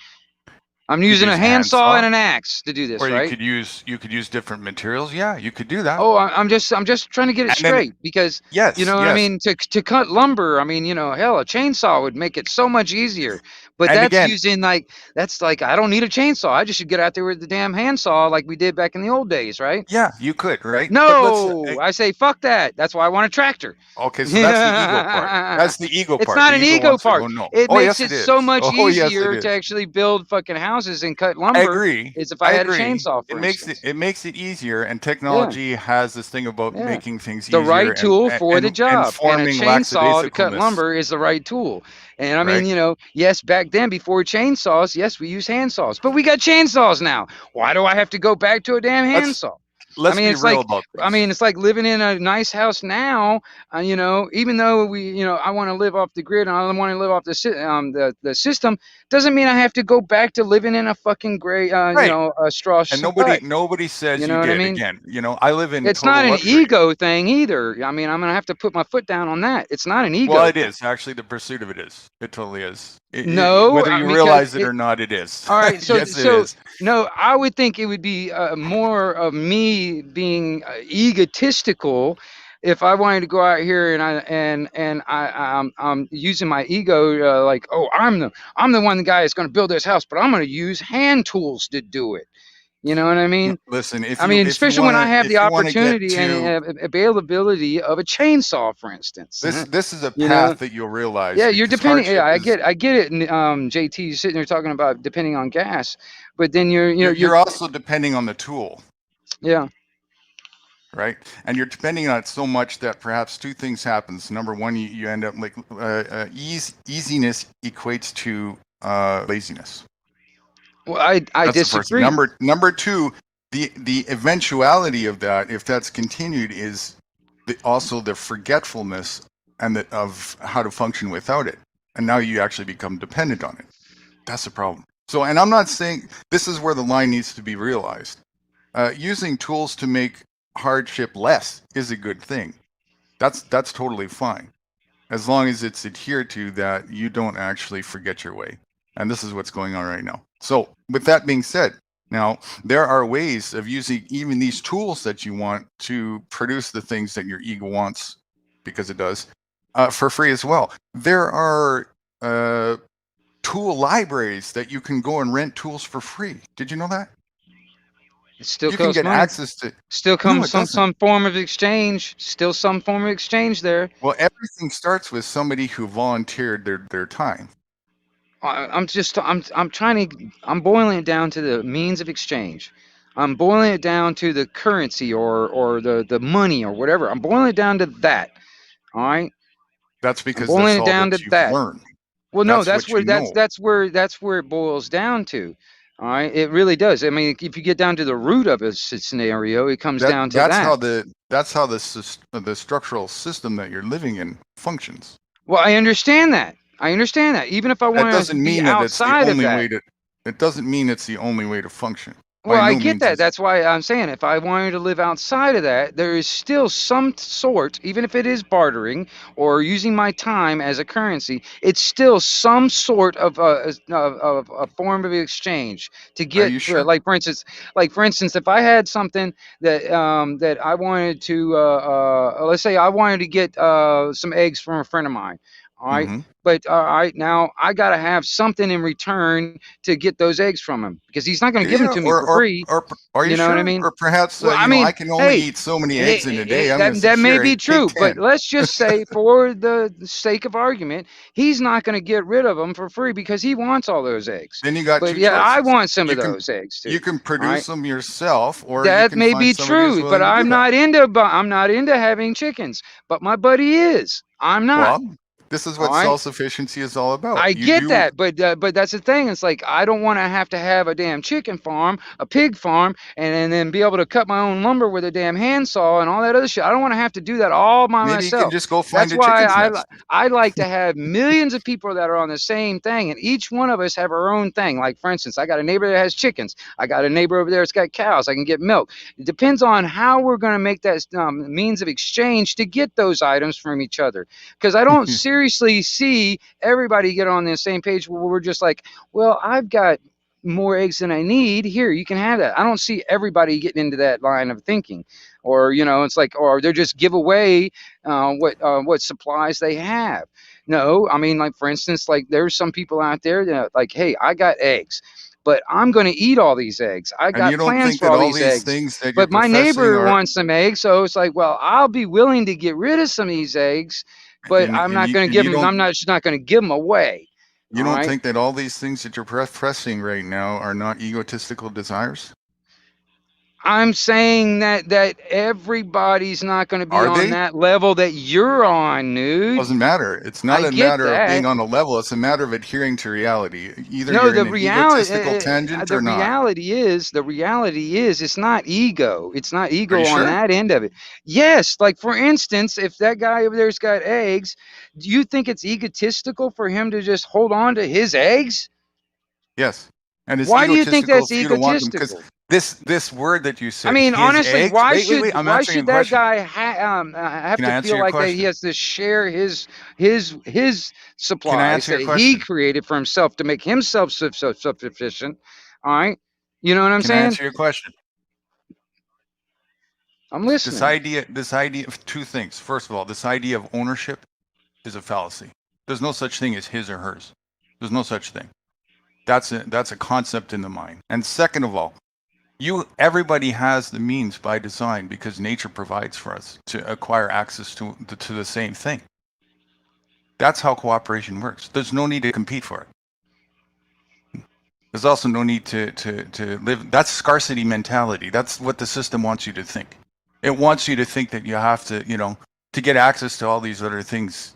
I'm You could using a use handsaw and an axe to do this, Or right? you could use different materials. Yeah, you could do that. Oh, I'm just trying to get it And then- straight, because Yes. you know what I yes. mean, to cut lumber. I mean, hell, a chainsaw would make it so much easier. But And that's again, using like that's like I don't need a chainsaw. I just should get out there with the damn handsaw like we did back in the old days, right? yeah, you could, right? But let's No, I say fuck that. That's why I want a tractor. okay, so that's the ego part. That's the ego It's part. not The an ego ego wants to part. go no. It Oh makes yes, it it so is. much Oh yes, it easier to is. actually build fucking houses and cut I lumber agree. is if I I had a agree. chainsaw, It for makes instance. it makes it easier, and Yeah, technology has this thing about yeah. making things The easier right tool for the and job, and a forming chainsaw to cut lackadaisicalness, lumber is the right tool. And I mean, right? yes, back then before chainsaws, yes, we used handsaws, but we got chainsaws now. Why do I have to go back to a damn Let's handsaw? let's be real about this. It's like living in a nice house now. Even though I want to live off the grid and I want to live off the system, doesn't mean I have to go back to living in a fucking gray, Right. a straw And hut. nobody says You you know what I did. mean? Again, I live in It's not total an luxury. ego thing either. I mean, I'm gonna have to put my foot down on that. It's not an ego Well, it thing. is actually the pursuit of it is. It totally is. No, Whether you because realize it or not, it is. all right. So Yes, it is. no, I would think it would be more of me being egotistical if I wanted to go out here I'm using my ego like, oh, I'm the one guy that's going to build this house, but I'm going to use hand tools to do it. You know what I mean? Listen, I mean, especially when I have the if you want to get opportunity to and availability of a chainsaw, for instance. this is a You know, path that you'll realize yeah, you're because depending. Yeah, hardship is. I get it. JT, you're sitting there talking about depending on gas, but then You're also depending on the tool, yeah. right? And you're depending on it so much that perhaps two things happens. Number one, you end up like easiness equates to laziness. Well, I That's the first thing. disagree. Number two, the eventuality of that, if that's continued, is also the forgetfulness and of how to function without it. And now you actually become dependent on it. That's the problem. So, and I'm not saying this is where the line needs to be realized. Using tools to make hardship less is a good thing. That's totally fine, as long as it's adhered to that you don't actually forget your way. And this is what's going on right now. So with that being said, now there are ways of using even these tools that you want to produce the things that your ego wants, because it does, for free as well. There are tool libraries that you can go and rent tools for free. Did you know that? It still You can costs get money. access to. Still No, comes it doesn't. some form of exchange. Still some form of exchange there. Well, everything starts with somebody who volunteered their time. I'm boiling it down to the means of exchange. I'm boiling it down to the currency or the money or whatever. I'm boiling it down to that. All right. That's I'm because boiling that's it all down to that you've that. learned. Well, no, That's that's what you know. that's where it boils down to. All right, it really does. I mean, if you get down to the root of a scenario, it comes down to That's that. how the structural system that you're living in functions. Well, I understand that. Even if I That want to doesn't be mean that it's the outside of only that. way to. It doesn't mean it's the only way to function. Well, By I no get means that. is it. That's why I'm saying if I wanted to live outside of that, there is still some sort, even if it is bartering or using my time as a currency, it's still some sort of a form of exchange to Are get, you sure? like for instance, if I had something that I wanted to, let's say I wanted to get some eggs from a friend of mine. All right. Mm-hmm. But all right, now I got to have something in return to get those eggs from him because he's not going to Do give them you? to me for free. Or are you You know what I sure? mean? Or perhaps Well, I I mean, can only hey, eat so many eggs in a day. I'm going to say that may sure, be true, take but 10. let's just say, for the sake of argument, he's not going to get rid of them for free because he wants all those eggs. Then you got But two yeah, I choices. want some You of can those eggs too. you can All produce right, them yourself, or you that can may find be somebody who's true, but willing to do that. I'm not into having chickens. But my buddy is. I'm not. Well, this is All what right. self-sufficiency is all about. I You get do. that, but that's the thing. It's like I don't want to have a damn chicken farm, a pig farm, and then be able to cut my own lumber with a damn handsaw and all that other shit. I don't want to have to do that all by Maybe you can myself. just go find That's a why chicken's nest. I like to have millions of people that are on the same thing, and each one of us have our own thing. Like for instance, I got a neighbor that has chickens. I got a neighbor over there that's got cows. I can get milk. It depends on how we're going to make that means of exchange to get those items from each other. Because I don't seriously see everybody get on the same page where we're just like, well, I've got more eggs than I need. Here, you can have that. I don't see everybody getting into that line of thinking. or it's like, or they're just give away what supplies they have. No, I mean, like, for instance, like, there's some people out there that, like, hey, I got eggs, but I'm going to eat all these eggs. I And you got don't plans think for that all all these these eggs, things that you're but my professing neighbor are, wants some eggs, so it's like, well, I'll be willing to get rid of some of these eggs, but and, I'm and not you, going to and give you them. don't I'm not just not going to give them away. you All don't right. think that all these things that you're professing right now are not egotistical desires? I'm saying that everybody's not going to be Are on they? that level that you're on, dude. Doesn't matter. It's not I a get matter of being that. on a level. It's a matter of adhering to reality. Either No, you're in an egotistical the tangent or not. reality is it's not ego. It's not Are you ego on sure? that end of it. Yes, like, for instance, if that guy over there's got eggs, do you think it's egotistical for him to just hold on to his eggs? Yes. And it's Why do you think egotistical that's for you to want them because egotistical? this word that you I said, mean, his honestly, eggs. Wait. I'm why answering a should that question. guy have Can I to answer feel your like that he question? has to share his Can I supplies answer that your he question? created for himself to make himself self-sufficient? All right, you know what I'm Can I saying? answer your question? I'm This listening. idea of two things. First of all, this idea of ownership is a fallacy. There's no such thing as his or hers. There's no such thing. That's a concept in the mind. And second of all, everybody has the means by design because nature provides for us to acquire access to the same thing. That's how cooperation works. There's no need to compete for it. There's also no need to live. That's scarcity mentality. That's what the system wants you to think. It wants you to think that you have to, to get access to all these other things.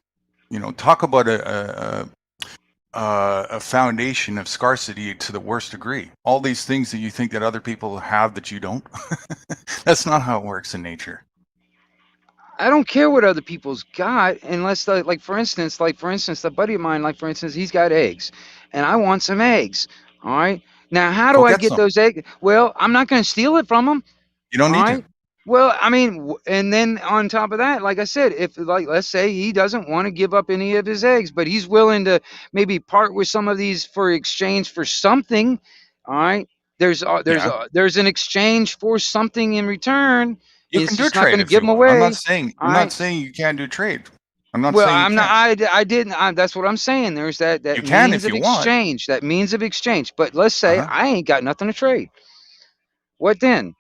Talk about a foundation of scarcity to the worst degree. All these things that you think that other people have that you don't. That's not how it works in nature. I don't care what other people's got, unless, like, for instance, a buddy of mine, like, for instance, he's got eggs, and I want some eggs. All right. Now, how Go do I get get some. those eggs? Well, I'm not going to steal it from him. You don't All need to. right. Well, I mean, and then on top of that, like I said, if, like, let's say he doesn't want to give up any of his eggs, but he's willing to maybe part with some of these for exchange for something. All right. Yeah. There's an exchange for something in return. You He's can do just not going trade to if give you them want. I'm not away. saying All I'm not right. saying you can't do trade. I'm not Well, saying you I'm not. can't. I didn't. That's what I'm saying. There's that You can means if of you want. exchange. That means of exchange. But let's say Uh-huh. I ain't got nothing to trade. What then?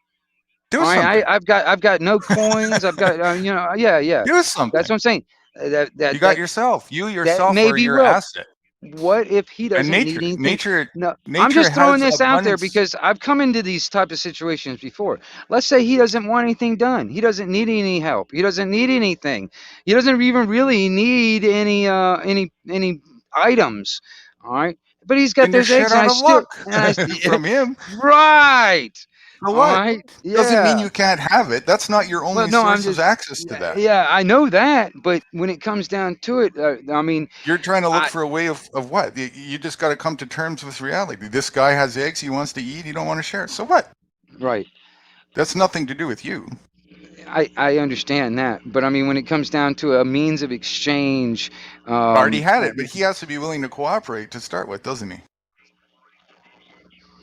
Do All right, something. I've got no coins. I've got yeah. Do That's something. what I'm saying. You got yourself. You That yourself are maybe your will. asset. What if he And doesn't need anything? No, I'm nature just throwing has this out there abundance. because I've come into these type of situations before. Let's say he doesn't want anything done. He doesn't need any help. He doesn't need anything. He doesn't even really need any items. All right, but he's got Then you're those eggs, shit and out I of still luck and I from him. right. For All what? right, Doesn't mean yeah. you can't have it. That's not your Well, only no, I'm source of just access to that. yeah, I know that, but when it comes down to it, I mean, You're trying to look I for a way of what? You just got to come to terms with reality. This guy has eggs he wants to eat. You don't want to share. So what? right. That's nothing to do with you. I understand that, but I mean, when it comes down to a means of exchange, Already had it, but he has to be willing to cooperate to start with, doesn't he?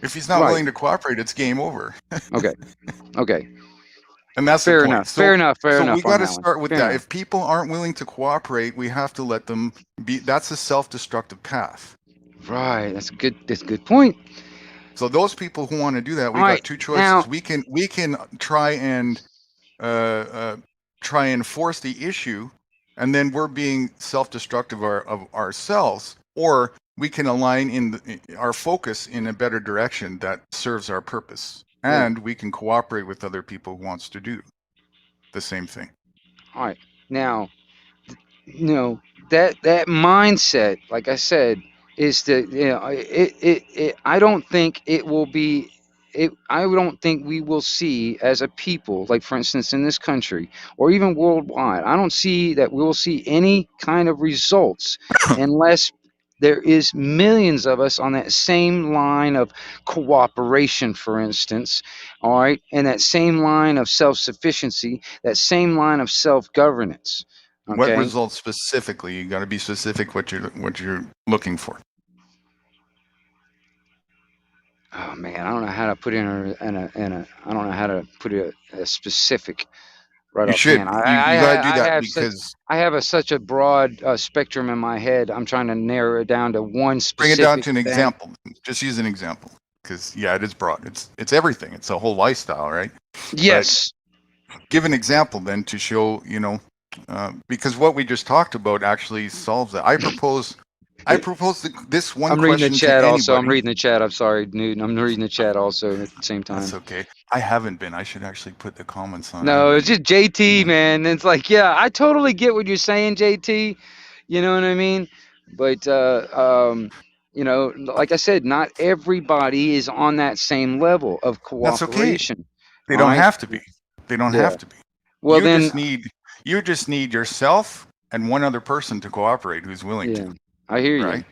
If he's not right? willing to cooperate, it's game over. Okay, okay, And that's the fair point. enough, fair enough, fair So we enough got on to that one. start with Fair that. enough. If people aren't willing to cooperate, we have to let them be. That's a self-destructive path. Right, that's a good. That's a good point. So those people who want to do that, we All right, got two now, choices. We can try and force the issue, and then we're being self-destructive of ourselves, or we can align our focus in a better direction that serves our purpose, right. and we can cooperate with other people who wants to do the same thing. All right, now, that mindset, like I said, is that I don't think it will be. I don't think we will see as a people, like, for instance, in this country or even worldwide. I don't see that we will see any kind of results unless there is millions of us on that same line of cooperation, for instance, all right, and that same line of self-sufficiency, that same line of self-governance. What Okay. results specifically? You got to be specific what you're looking for. oh man, I don't know how to put it I don't know how to put a specific right You offhand. should. You got to do I that have such because such a broad spectrum in my head. I'm trying to narrow it down to one bring it down specific to an thing. example. Just use an example because yeah, it is broad. It's everything. It's a whole lifestyle, right? Yes. Give an example then to show, because what we just talked about actually solves that. I propose this one I'm reading the question to chat also. I'm anybody. reading the chat. I'm sorry, Newton. I'm reading the chat also at the same time. That's okay. I haven't been. I should actually put the comments on. No, it's just JT, Yeah. man. It's like, yeah, I totally get what you're saying, JT. You know what I mean? But like I said, not everybody is on that same level of That's okay. cooperation. They all don't right? have to be. They don't Yeah. have to be. Well, you then, just need yourself and one other person to cooperate who's willing yeah, to. I hear you. Right?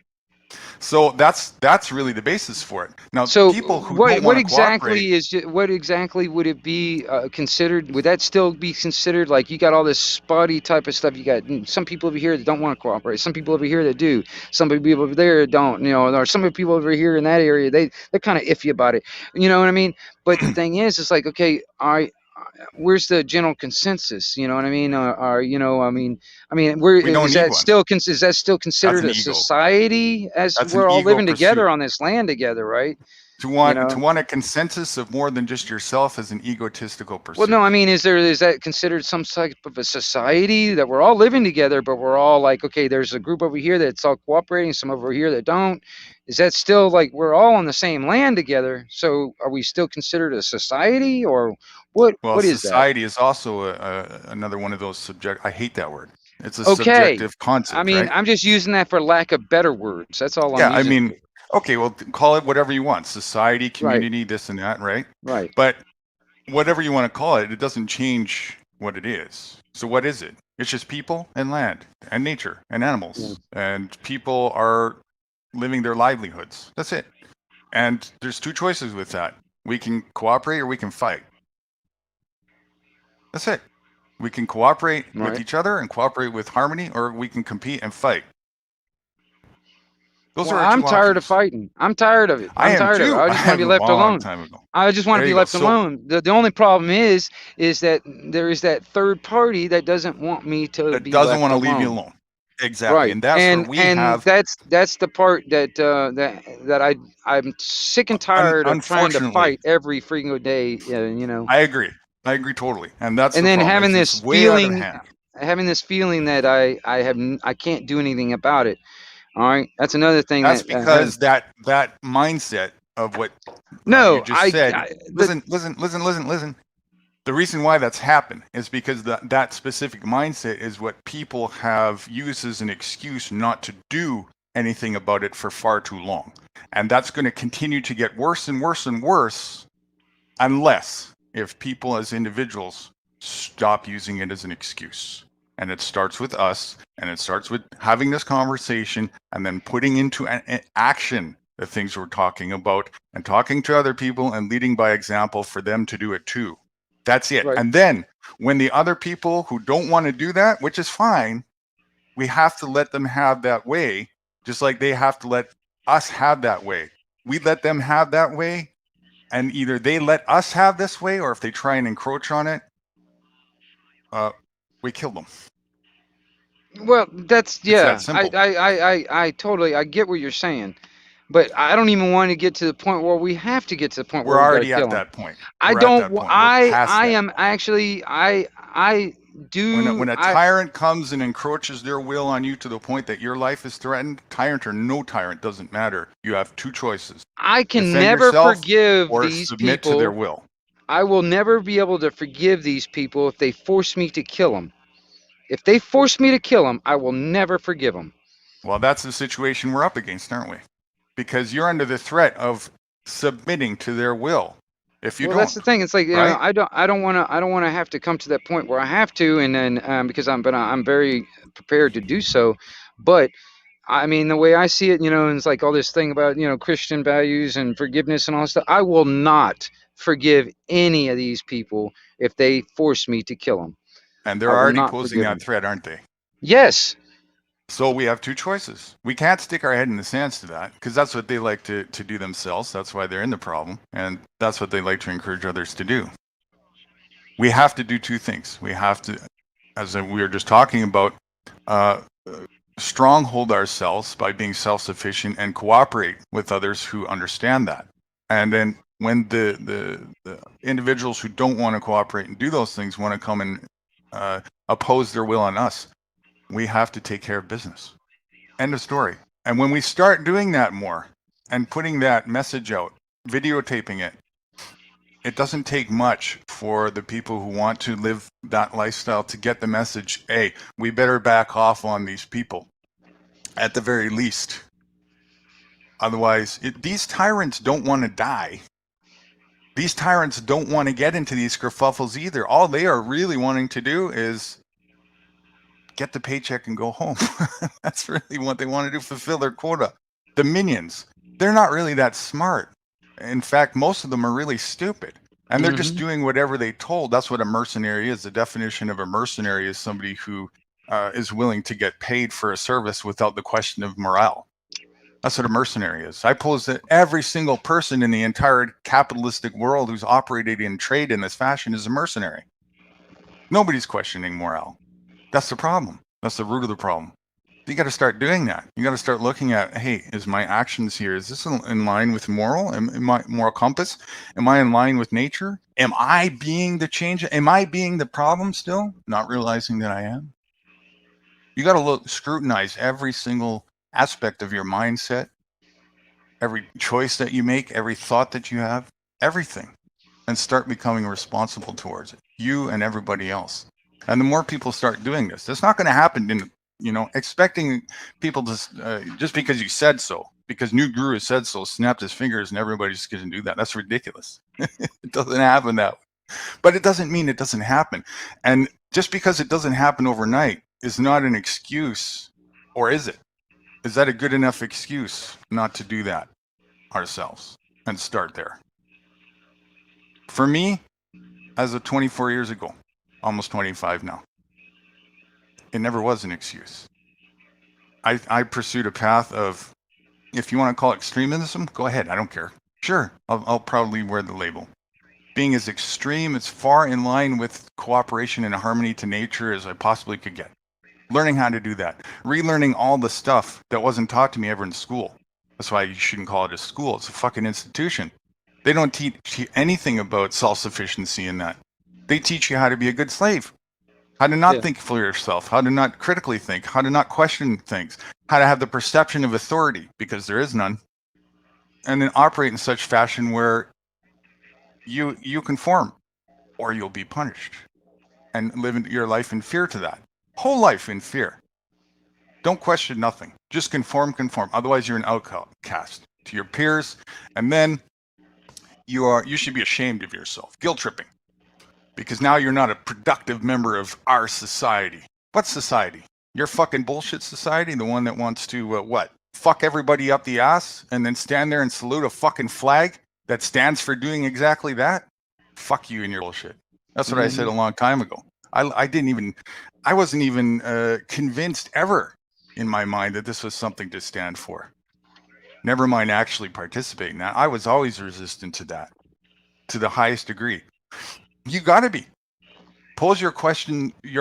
So that's really the basis for it. Now, So people who what don't want to exactly cooperate, what exactly would it be considered? Would that still be considered like you got all this spotty type of stuff? You got some people over here that don't want to cooperate. Some people over here that do. Some people over there don't. Or some people over here in that area they're kind of iffy about it. You know what I mean? But the thing is, it's like okay, where's the general consensus? You know what I mean? Where we don't is need that one. still? Is that still considered an a ego. society as That's we're an all ego living together pursuit. on this land together, right? To want a consensus of more than just yourself is an egotistical pursuit. Well, no, I mean, is that considered some type of a society that we're all living together, but we're all like, okay, there's a group over here that's all cooperating, some over here that don't. Is that still like we're all on the same land together? So are we still considered a society, or what? Well, what is society is also another one of those subject. I hate that word. It's a Okay. subjective concept. I mean, right? I'm just using that for lack of better words. That's all Yeah, I'm using. I mean, okay, well, call it whatever you want. Society, community, this and that, right? Right. But whatever you want to call it, it doesn't change what it is. So what is it? It's just people and land and nature and animals. And people are living their livelihoods. That's it. And there's two choices with that. We can cooperate or we can fight. That's it. We can cooperate with each other and cooperate with harmony, or we can compete and fight. Those are our I'm two tired of options. fighwant I'm tired of it. I am tired too. of it. I just want to be left alone. I just want to be left alone. The only problem is that there is that third party that doesn't want me to that be doesn't left want to alone. leave you alone. Exactly. Right. And that's where we have that's the part that I'm sick and tired of trying to fight every freaking day. I agree totally. And that's and the then problem. having It's this way out of feeling hand. that I can't do anything about it. All right, that's another thing. That's because that mindset of what you just said. Listen. The reason why that's happened is because that specific mindset is what people have used as an excuse not to do anything about it for far too long. And that's going to continue to get worse and worse and worse unless if people as individuals stop using it as an excuse. And it starts with us, and it starts with having this conversation and then putting into action the things we're talking about and talking to other people and leading by example for them to do it too. That's it. Right. And then when the other people who don't want to do that, which is fine, we have to let them have that way, just like they have to let us have that way. We let them have that way, and either they let us have this way, or if they try and encroach on it, we kill them. Well, that's that simple. I totally get what you're saying. But I don't even want to get to the point where we have to get to the point where we're already at that point. I don't. I am actually. I do. When a tyrant comes and encroaches their will on you to the point that your life is threatened, tyrant or no tyrant, doesn't matter. You have two choices. I can never forgive or these submit people. To their will. I will never be able to forgive these people if they force me to kill them. If they force me to kill them, I will never forgive them. Well, that's the situation we're up against, aren't we? Because you're under the threat of submitting to their will. If you don't, that's the thing. It's like right? I don't want to have to come to that point where I have to, and then because I'm very prepared to do so. But I mean, the way I see it, it's like all this thing about Christian values and forgiveness and all that stuff. I will not forgive any of these people if they force me to kill them. And they're already posing that threat, aren't they? Yes. So we have two choices. We can't stick our head in the sands to that, because that's what they like to do themselves. That's why they're in the problem, and that's what they like to encourage others to do. We have to do two things. We have to, as we were just talking about, stronghold ourselves by being self-sufficient and cooperate with others who understand that. And then when the individuals who don't want to cooperate and do those things want to come and oppose their will on us, we have to take care of business. End of story. And when we start doing that more and putting that message out, videotaping it, it doesn't take much for the people who want to live that lifestyle to get the message, hey, we better back off on these people at the very least. Otherwise, these tyrants don't want to die. These tyrants don't want to get into these kerfuffles either. All they are really wanting to do is get the paycheck and go home. That's really what they want to do, fulfill their quota. The minions, they're not really that smart. In fact, most of them are really stupid. And they're just doing whatever they told. That's what a mercenary is. The definition of a mercenary is somebody who is willing to get paid for a service without the question of morale. That's what a mercenary is. I pose that every single person in the entire capitalistic world who's operated in trade in this fashion is a mercenary. Nobody's questioning morale. That's the problem. That's the root of the problem. You got to start doing that. You got to start looking at, hey, is my actions here, is this in line with moral? Am I moral compass? Am I in line with nature? Am I being the change? Am I being the problem still? Not realizing that I am. You got to scrutinize every single aspect of your mindset, every choice that you make, every thought that you have, everything, and start becoming responsible towards it. You and everybody else. And the more people start doing this, it's not going to happen in, expecting people to, just because you said so, because New Guru said so, snapped his fingers and everybody's going to do that. That's ridiculous. It doesn't happen that way. But it doesn't mean it doesn't happen. And just because it doesn't happen overnight is not an excuse, or is it? Is that a good enough excuse not to do that ourselves and start there? For me, as of 24 years ago, almost 25 now, it never was an excuse. I pursued a path of, if you want to call it extremism, go ahead, I don't care. Sure, I'll probably wear the label. Being as extreme, as far in line with cooperation and harmony to nature as I possibly could get. Learning how to do that. Relearning all the stuff that wasn't taught to me ever in school. That's why you shouldn't call it a school. It's a fucking institution. They don't teach you anything about self-sufficiency in that. They teach you how to be a good slave. How to not think for yourself. How to not critically think. How to not question things. How to have the perception of authority, because there is none. And then operate in such fashion where you conform, or you'll be punished. And live your life in fear to that. Whole life in fear. Don't question nothing. Just conform. Otherwise, you're an outcast to your peers, and then you should be ashamed of yourself. Guilt tripping, because now you're not a productive member of our society. What society? Your fucking bullshit society, the one that wants to fuck everybody up the ass and then stand there and salute a fucking flag that stands for doing exactly that? Fuck you and your bullshit. That's what I said a long time ago. I wasn't even convinced ever in my mind that this was something to stand for. Never mind actually participating in that. I was always resistant to that, to the highest degree. You got to be. Pose your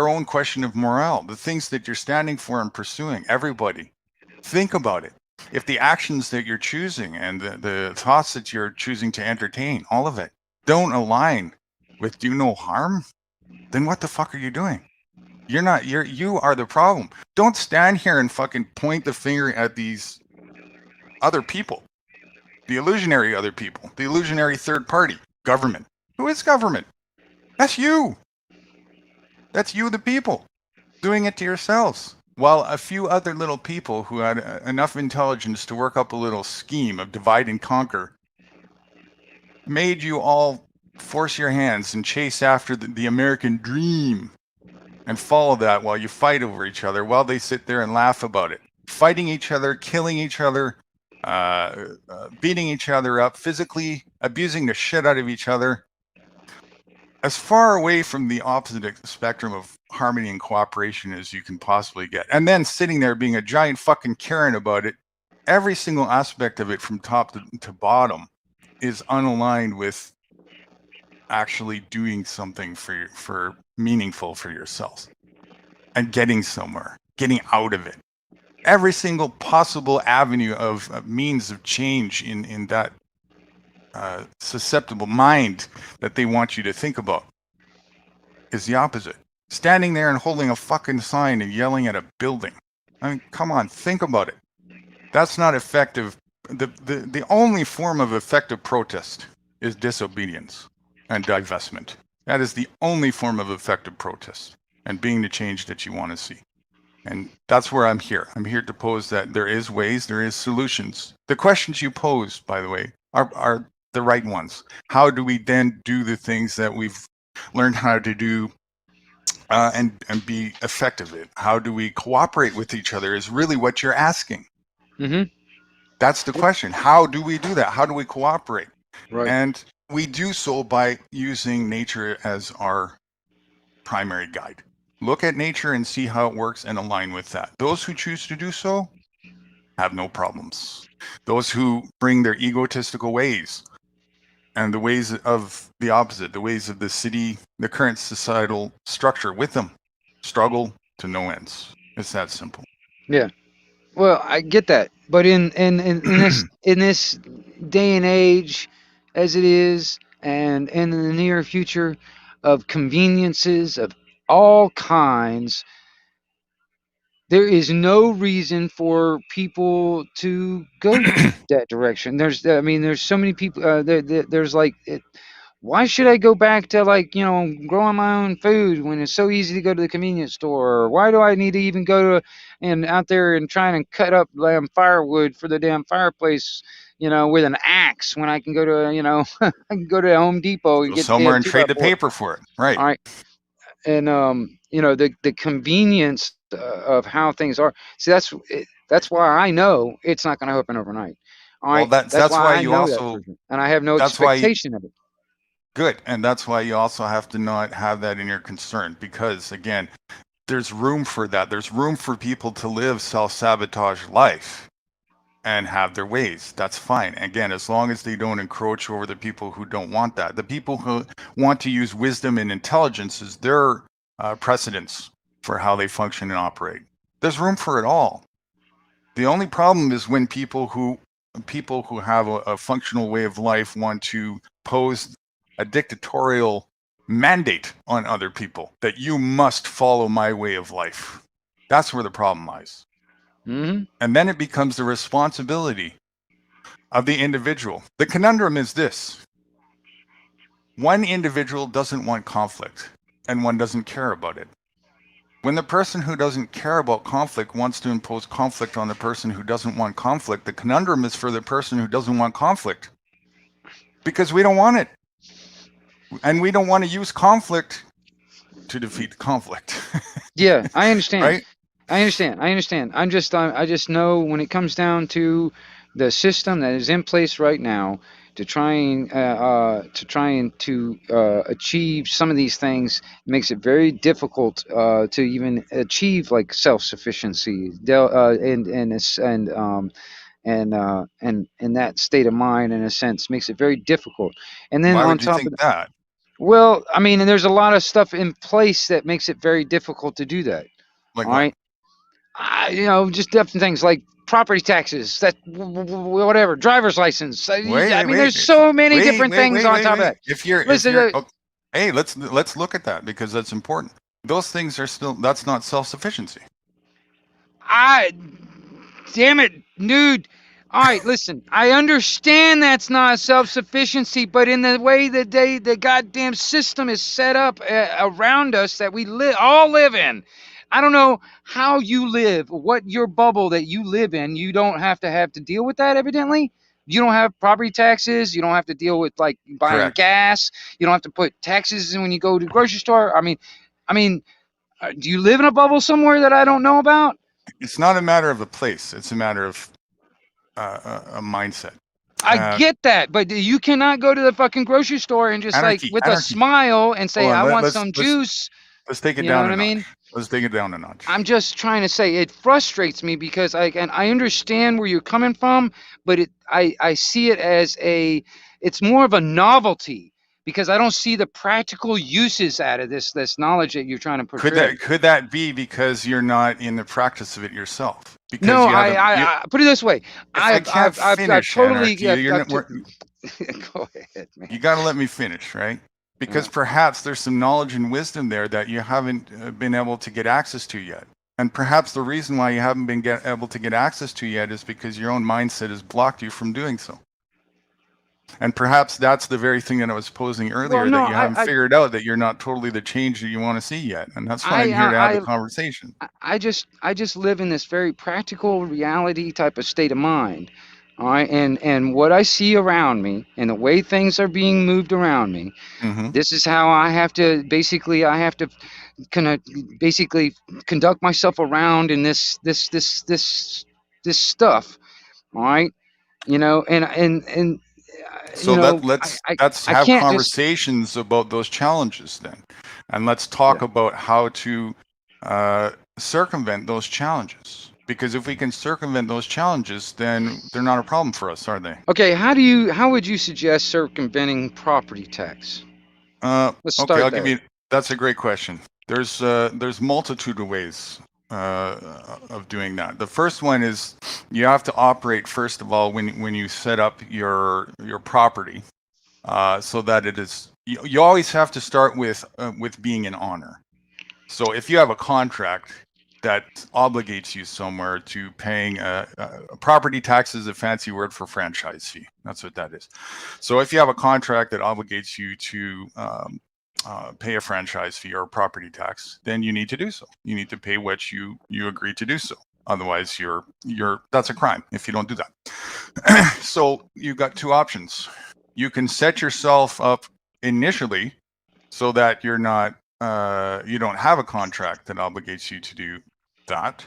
own question of morale, the things that you're standing for and pursuing. Everybody, think about it. If the actions that you're choosing and the thoughts that you're choosing to entertain, all of it, don't align with do no harm, then what the fuck are you doing? You are the problem. Don't stand here and fucking point the finger at these other people, the illusionary other people, the illusionary third party, government. Who is government? That's you. That's you, the people, doing it to yourselves. While a few other little people who had enough intelligence to work up a little scheme of divide and conquer made you all force your hands and chase after the American dream and follow that while you fight over each other, while they sit there and laugh about it. Fighting each other, killing each other, beating each other up, physically abusing the shit out of each other. As far away from the opposite spectrum harmony and cooperation as you can possibly get. And then sitting there being a giant fucking Karen about it, every single aspect of it from top to bottom is unaligned with actually doing something for meaningful for yourself and getting somewhere, getting out of it. Every single possible avenue of means of change in that susceptible mind that they want you to think about is the opposite. Standing there and holding a fucking sign and yelling at a building. I mean, come on, think about it. That's not effective. The only form of effective protest is disobedience and divestment. That is the only form of effective protest and being the change that you want to see. And that's where I'm here. I'm here to pose that there is ways, there is solutions. The questions you pose, by the way, are the right ones. How do we then do the things that we've learned how to do and be effective at? How do we cooperate with each other is really what you're asking. Mm-hmm. That's the question. How do we do that? How do we cooperate? Right. And we do so by using nature as our primary guide. Look at nature and see how it works and align with that. Those who choose to do so have no problems. Those who bring their egotistical ways and the ways of the opposite, the ways of the city, the current societal structure with them, struggle to no ends. It's that simple. Yeah. Well, I get that, but in this day and age, as it is, and in the near future of conveniences of all kinds, there is no reason for people to go that direction. There's so many people. There's like, why should I go back to growing my own food when it's so easy to go to the convenience store? Or why do I need to even go to and out there and try and cut up damn firewood for the damn fireplace? With an axe when I can go to I can go to Home Depot and Go get somewhere and the trade the 2x4. paper for it. Right. All right. And the convenience of how things are. See, that's why I know it's not going to happen overnight. All Well, right, that's why why I you know that also, for sure. And I have no that's why expectation of it. good. And that's why you also have to not have that in your concern, because again, there's room for that. There's room for people to live self-sabotage life and have their ways. That's fine. Again, as long as they don't encroach over the people who don't want that. The people who want to use wisdom and intelligence as their precedents for how they function and operate. There's room for it all. The only problem is when people who have a functional way of life want to pose a dictatorial mandate on other people that you must follow my way of life. That's where the problem lies. Mm-hmm. And then it becomes the responsibility of the individual. The conundrum is this. One individual doesn't want conflict, and one doesn't care about it. When the person who doesn't care about conflict wants to impose conflict on the person who doesn't want conflict, the conundrum is for the person who doesn't want conflict. Because we don't want it. And we don't want to use conflict to defeat the conflict. Yeah, I understand. Right? I understand. I just know when it comes down to the system that is in place right now to try and achieve some of these things makes it very difficult to even achieve like self-sufficiency and that state of mind in a sense makes it very difficult. And then Why on would you top think of that? well, I mean, and there's a lot of stuff in place that makes it very difficult to do that. Like All what? right. Just different things like property taxes, whatever, driver's license. There's so many different things on top of that. If you're Listen, okay, hey, let's look at that because that's important. Those things are still, that's not self-sufficiency. Damn it, dude. All right, listen, I understand that's not self-sufficiency, but in the way that the goddamn system is set up around us that we all live in. I don't know how you live, what your bubble that you live in, you don't have to deal with that, evidently. You don't have property taxes. You don't have to deal with, like, buying Correct. gas. You don't have to put taxes in when you go to the grocery store. I mean, do you live in a bubble somewhere that I don't know about? It's not a matter of a place. It's a matter of a mindset. I get that, but you cannot go to the fucking grocery store and just Anarchy, like with anarchy. a smile and say, Hold on, I want let's- some let's- juice. Let's take it You know down what a I mean? notch. Let's take it down a notch. I'm just trying to say it frustrates me because I understand where you're coming from, but I see it as it's more of a novelty because I don't see the practical uses out of this knowledge that you're trying to portray. Could that be because you're not in the practice of it yourself? Because No, you haven't. I put it this way. If I can't I've finish, totally Anarchy, you're not. go ahead, man. You got to let me finish, right? Because perhaps there's some knowledge and wisdom there that you haven't been able to get access to yet. And perhaps the reason why you haven't been able to get access to yet is because your own mindset has blocked you from doing so. And perhaps that's the very thing that I was posing earlier, no, that you haven't figured out that you're not totally the change that you want to see yet. And that's why I'm here to have the conversation. I just live in this very practical reality type of state of mind. All right, and what I see around me and the way things are being moved around me, this is how I have to kind of basically conduct myself around in this stuff. All right, you know, and so you know, let's I have can't conversations about those challenges then, and let's talk about how to circumvent those challenges. Because if we can circumvent those challenges, then they're not a problem for us, are they? Okay, how would you suggest circumventing property tax? Let's start okay, I'll there. give you. That's a great question. There's multitude of ways of doing that. The first one is you have to operate, first of all, when you set up your property, so that it is. You always have to start with being an owner. So if you have a contract that obligates you somewhere to paying property tax is a fancy word for franchise fee. That's what that is. So if you have a contract that obligates you to pay a franchise fee or a property tax, then you need to do so. You need to pay what you agree to do so. Otherwise, that's a crime if you don't do that. So you've got two options. You can set yourself up initially so that you're not you don't have a contract that obligates you to do that.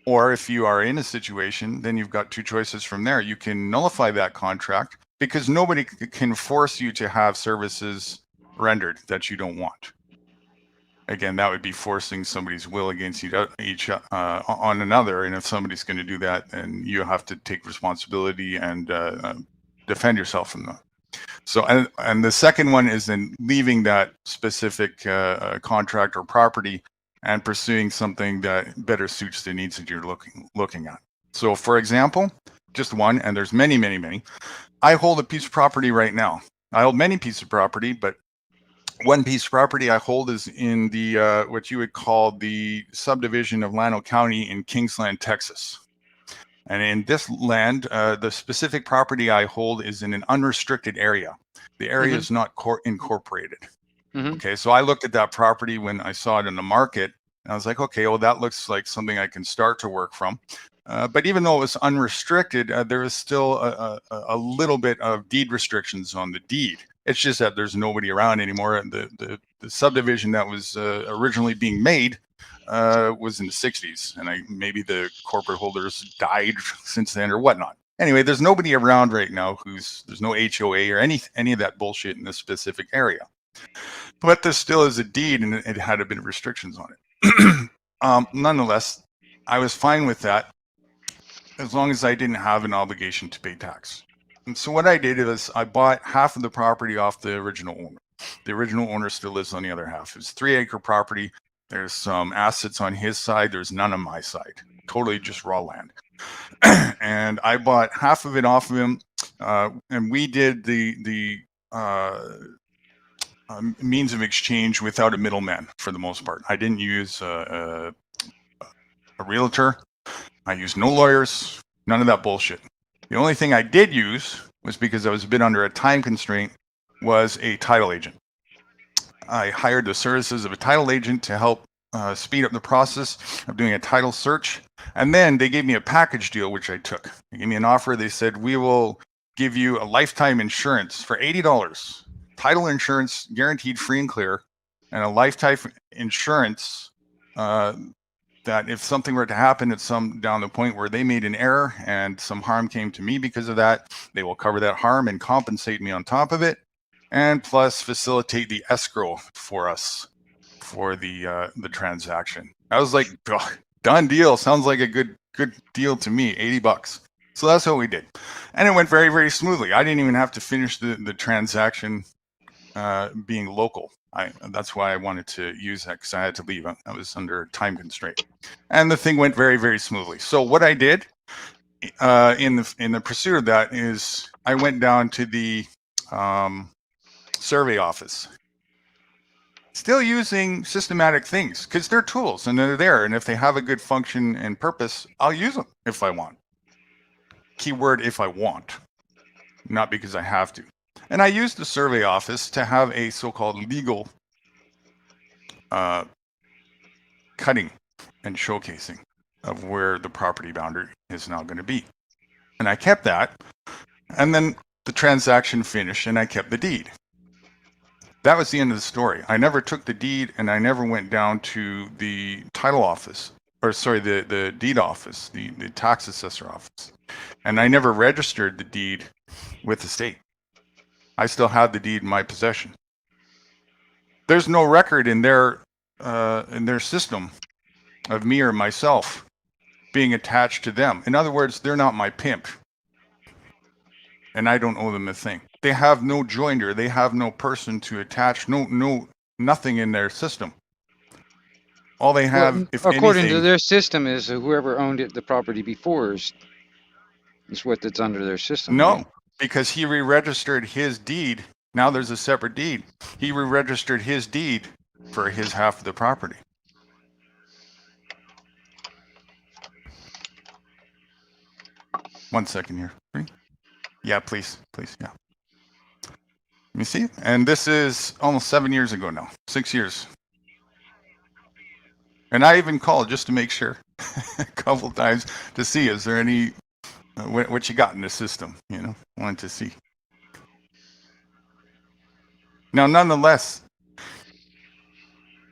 Or if you are in a situation, then you've got two choices from there. You can nullify that contract because nobody can force you to have services rendered that you don't want. Again, that would be forcing somebody's will against each on another. And if somebody's going to do that, then you have to take responsibility and defend yourself from that. So, and the second one is then leaving that specific contract or property and pursuing something that better suits the needs that you're looking at. So, for example, just one, and there's many, many, many. I hold a piece of property right now. I hold many pieces of property, but one piece of property I hold is in the what you would call the subdivision of Llano County in Kingsland, Texas. And in this land, the specific property I hold is in an unrestricted area. The area is not incorporated. Okay, so I looked at that property when I saw it in the market, and I was like, okay, well, that looks like something I can start to work from. But even though it was unrestricted, there is still a little bit of deed restrictions on the deed. It's just that there's nobody around anymore. And the subdivision that was originally being made was in the 60s, and maybe the corporate holders died since then or whatnot. Anyway, there's nobody around right now there's no HOA or any of that bullshit in this specific area. But there still is a deed, and it had a bit of restrictions on it. Nonetheless, I was fine with that as long as I didn't have an obligation to pay tax. And so what I did is I bought half of the property off the original owner. The original owner still lives on the other half. It's 3-acre property. There's some assets on his side. There's none on my side. Totally just raw land. And I bought half of it off of him. And we did the means of exchange without a middleman for the most part. I didn't use a realtor. I used no lawyers, none of that bullshit. The only thing I did use was, because I was a bit under a time constraint, was a title agent. I hired the services of a title agent to help speed up the process of doing a title search. And then they gave me a package deal, which I took. They gave me an offer. They said, we will give you a lifetime insurance for $80. Title insurance, guaranteed free and clear, and a lifetime insurance that if something were to happen at down the point where they made an error and some harm came to me because of that, they will cover that harm and compensate me on top of it, and plus facilitate the escrow for us for the transaction. I was like, "Ugh, done deal. Sounds like a good deal to me. $80. So that's what we did, and it went very, very smoothly. I didn't even have to finish the transaction being local. That's why I wanted to use that, because I had to leave. I was under time constraint, and the thing went very, very smoothly. So what I did in the pursuit of that is I went down to the survey office, still using systematic things, because they're tools and they're there, and if they have a good function and purpose, I'll use them if I want. Keyword, if I want, not because I have to. And I used the survey office to have a so-called legal cutting and showcasing of where the property boundary is now going to be. And I kept that, and then the transaction finished and I kept the deed. That was the end of the story. I never took the deed, and I never went down to the title office, or sorry, the deed office, the tax assessor office. And I never registered the deed with the state. I still had the deed in my possession. There's no record in their system of me or myself being attached to them. In other words, they're not my pimp, and I don't owe them a thing. They have no joinder. They have no person to attach. Nothing in their system. All they have, if according anything, to their system, is whoever owned the property before is what that's under their system. No, right? because he re-registered his deed. Now there's a separate deed. He re-registered his deed for his half of the property. One second here. Yeah, please, yeah. Let me see. And this is almost 7 years ago now, 6 years. And I even called just to make sure a couple times to see, is there any, what you got in the system, wanted to see. Now, nonetheless,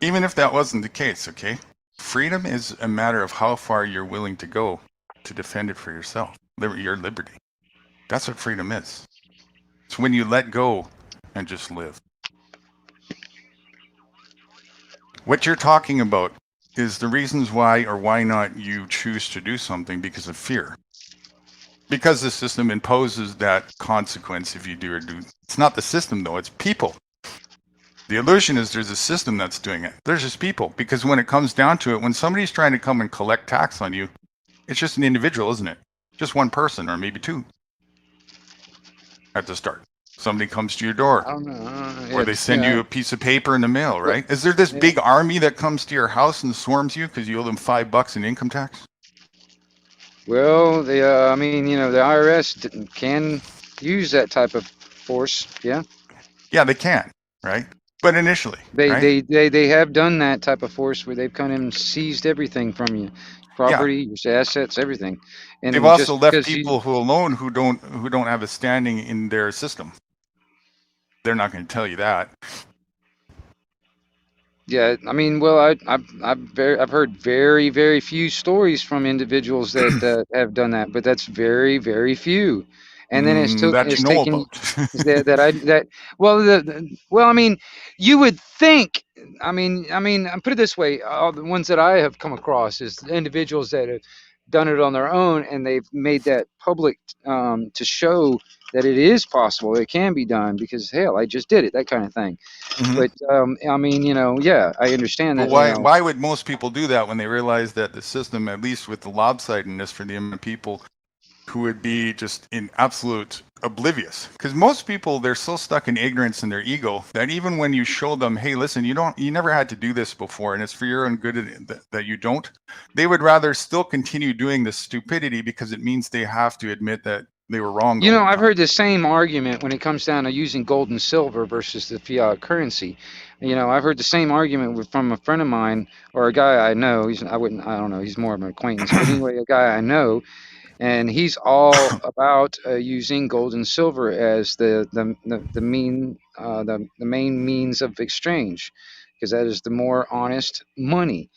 even if that wasn't the case, okay, freedom is a matter of how far you're willing to go to defend it for yourself, your liberty. That's what freedom is. It's when you let go and just live. What you're talking about is the reasons why or why not you choose to do something because of fear. Because the system imposes that consequence if you do or do. It's not the system, though, it's people. The illusion is there's a system that's doing it. There's just people. Because when it comes down to it, when somebody's trying to come and collect tax on you, it's just an individual, isn't it? Just one person, or maybe two at the start. Somebody comes to your door, I don't know. or they send you a piece of paper in the mail, right? Is there this big army that comes to your house and swarms you because you owe them $5 in income tax? Well, the IRS can use that type of force. Yeah. Yeah, they can, right? But initially, they have done that type of force where they've come in and seized everything from you, property, your assets, everything. And they've also left people alone who don't have a standing in their system. They're not going to tell you that. Yeah, I mean, well, I've heard very, very few stories from individuals that have done that, but that's very, very few. And then it's taking well, I mean, you would think. I mean, put it this way: all the ones that I have come across is individuals that have done it on their own, and they've made that public to show that it is possible, it can be done, because hell, I just did it, that kind of thing. Mm-hmm. But I mean, yeah, I understand that. Why would most people do that when they realize that the system, at least with the lopsidedness for the amount of people who would be just in absolute oblivious? Because most people, they're so stuck in ignorance and their ego that even when you show them, hey, listen, you never had to do this before, and it's for your own good that you don't, they would rather still continue doing this stupidity because it means they have to admit that they were wrong. I've heard the same argument when it comes down to using gold and silver versus the fiat currency. I've heard the same argument from a friend of mine, or a guy I know. I don't know, he's more of an acquaintance, but anyway, a guy I know, and he's all about using gold and silver as the main means of exchange, because that is the more honest money.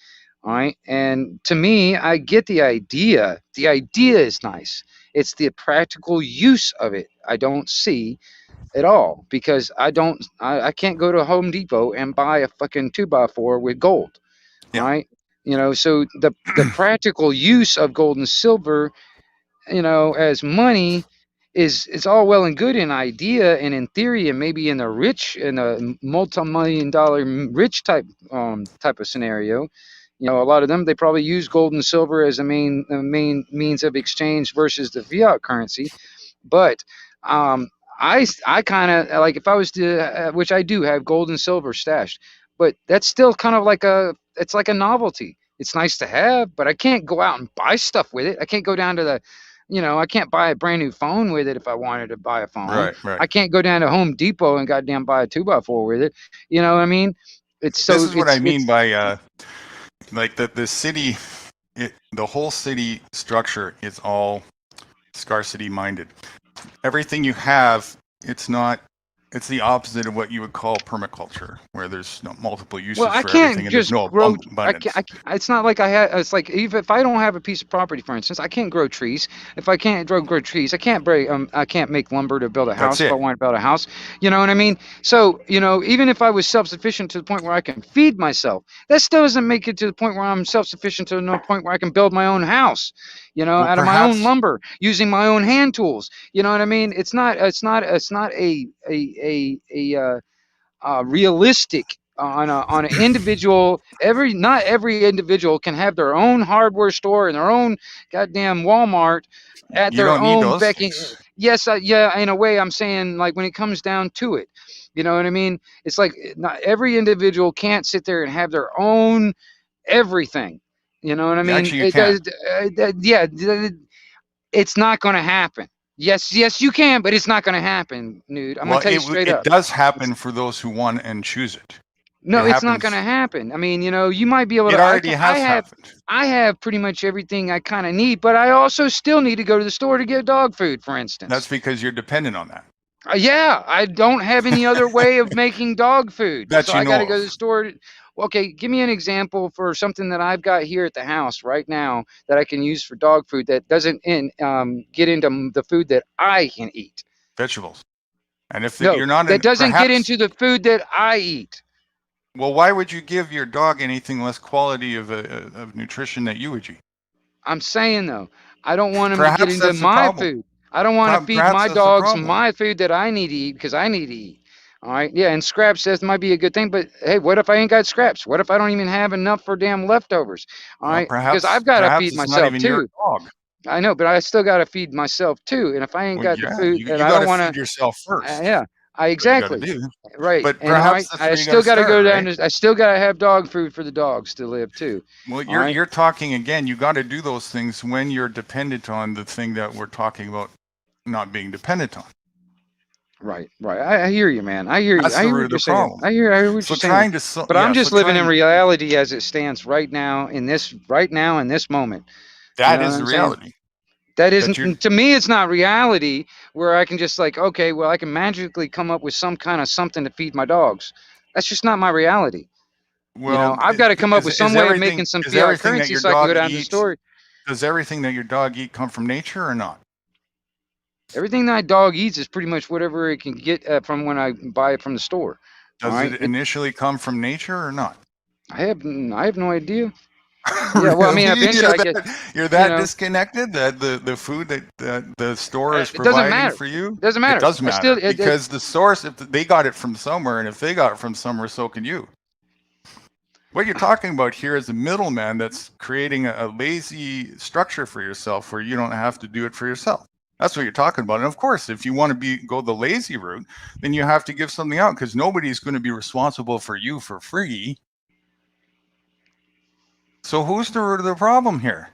All right, and to me, I get the idea. The idea is nice. It's the practical use of it I don't see. at all, because I can't go to Home Depot and buy a fucking 2x4 with gold. Yeah. Right? So the practical use of gold and silver, as money is all well and good in idea and in theory, and maybe in a multi-million dollar rich type of scenario. A lot of them, they probably use gold and silver as a main means of exchange versus the fiat currency. But I kind of like, if I was to, which I do have gold and silver stashed, but that's still kind of it's like a novelty. It's nice to have, but I can't go out and buy stuff with it. I can't go down to I can't buy a brand new phone with it if I wanted to buy a phone. Right. I can't go down to Home Depot and goddamn buy a 2x4 with it. You know what I mean? This is what I mean by like the city, the whole city structure is all scarcity minded. Everything you have, it's the opposite of what you would call permaculture, where there's multiple uses Well, I for can't everything and there's just no grow. abundance. It's not like it's like, even if I don't have a piece of property, for instance, I can't grow trees. If I can't grow trees, I can't make lumber to build a house. If I want to build a house, you know what I mean? So, even if I was self-sufficient to the point where I can feed myself, that still doesn't make it to the point where I'm self-sufficient to the point where I can build my own house, out of my own lumber, using my own hand tools. You know what I mean? It's not a realistic on an individual. Not every individual can have their own hardware store and their own goddamn Walmart at You their don't need own those becking. things. Yes, yeah, in a way, I'm saying, like, when it comes down to it, you know what I mean? It's like, not every individual can't sit there and have their own everything. You know what I mean? Actually, you can. It's not going to happen. Yes, you can, but it's not going to happen, dude. I'm going to tell you straight up. It does happen for those who want and choose it. No, it's not going to happen. I mean, you might be able to. It already has happened. I have pretty much everything I kind of need, but I also still need to go to the store to get dog food, for instance. That's because you're dependent on that. Yeah, I don't have any other way of making dog food. That so you I got to know go to of. the store. Okay, give me an example for something that I've got here at the house right now that I can use for dog food that doesn't get into the food that I can eat. Vegetables. And if No, you're not that doesn't get into the food that I eat. Well, why would you give your dog anything less quality of nutrition that you would eat? I'm saying, though, I don't want him to get into my food. I don't want to feed my dogs my food that I need to eat because I need to eat. All right. Yeah. And scraps, that might be a good thing. But hey, what if I ain't got scraps? What if I don't even have enough for damn leftovers? All right. Because I've got to feed myself too. Your dog. I know, but I still got to feed myself too. And if I ain't got the food, you and I don't want to feed yourself first. Exactly. Right. But and I still got to go down. Right? I still got to have dog food for the dogs to live too. Well, you're talking again. You got to do those things when you're dependent on the thing that we're talking about not being dependent on. Right. I hear you, man. I hear you. I hear what you're saying. I hear what you're saying. But I'm just living in reality as it stands right now in this moment. That is the reality. That isn't, to me, it's not reality where I can just like, okay, well, I can magically come up with some kind of something to feed my dogs. That's just not my reality. Well, I've got to come up with some way of making some fiat currency so I can go down to the store. Does everything that your dog eat come from nature or not? Everything that my dog eats is pretty much whatever it can get from when I buy it from the store. Does it initially come from nature or not? I have no idea. Yeah, well, I mean, eventually you're that disconnected that the food that the store is providing for you. Doesn't matter. It does matter because the source, if they got it from somewhere, and if they got it from somewhere, so can you. What you're talking about here is a middleman that's creating a lazy structure for yourself where you don't have to do it for yourself. That's what you're talking about. And of course, if you want to go the lazy route, then you have to give something out because nobody's going to be responsible for you for free. So who's the root of the problem here?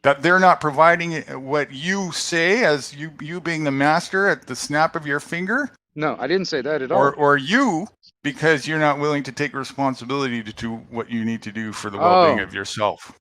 That they're not providing what you say as you being the master at the snap of your finger? No, I didn't say that at all. Or you, because you're not willing to take responsibility to do what you need to do for the well-being of yourself.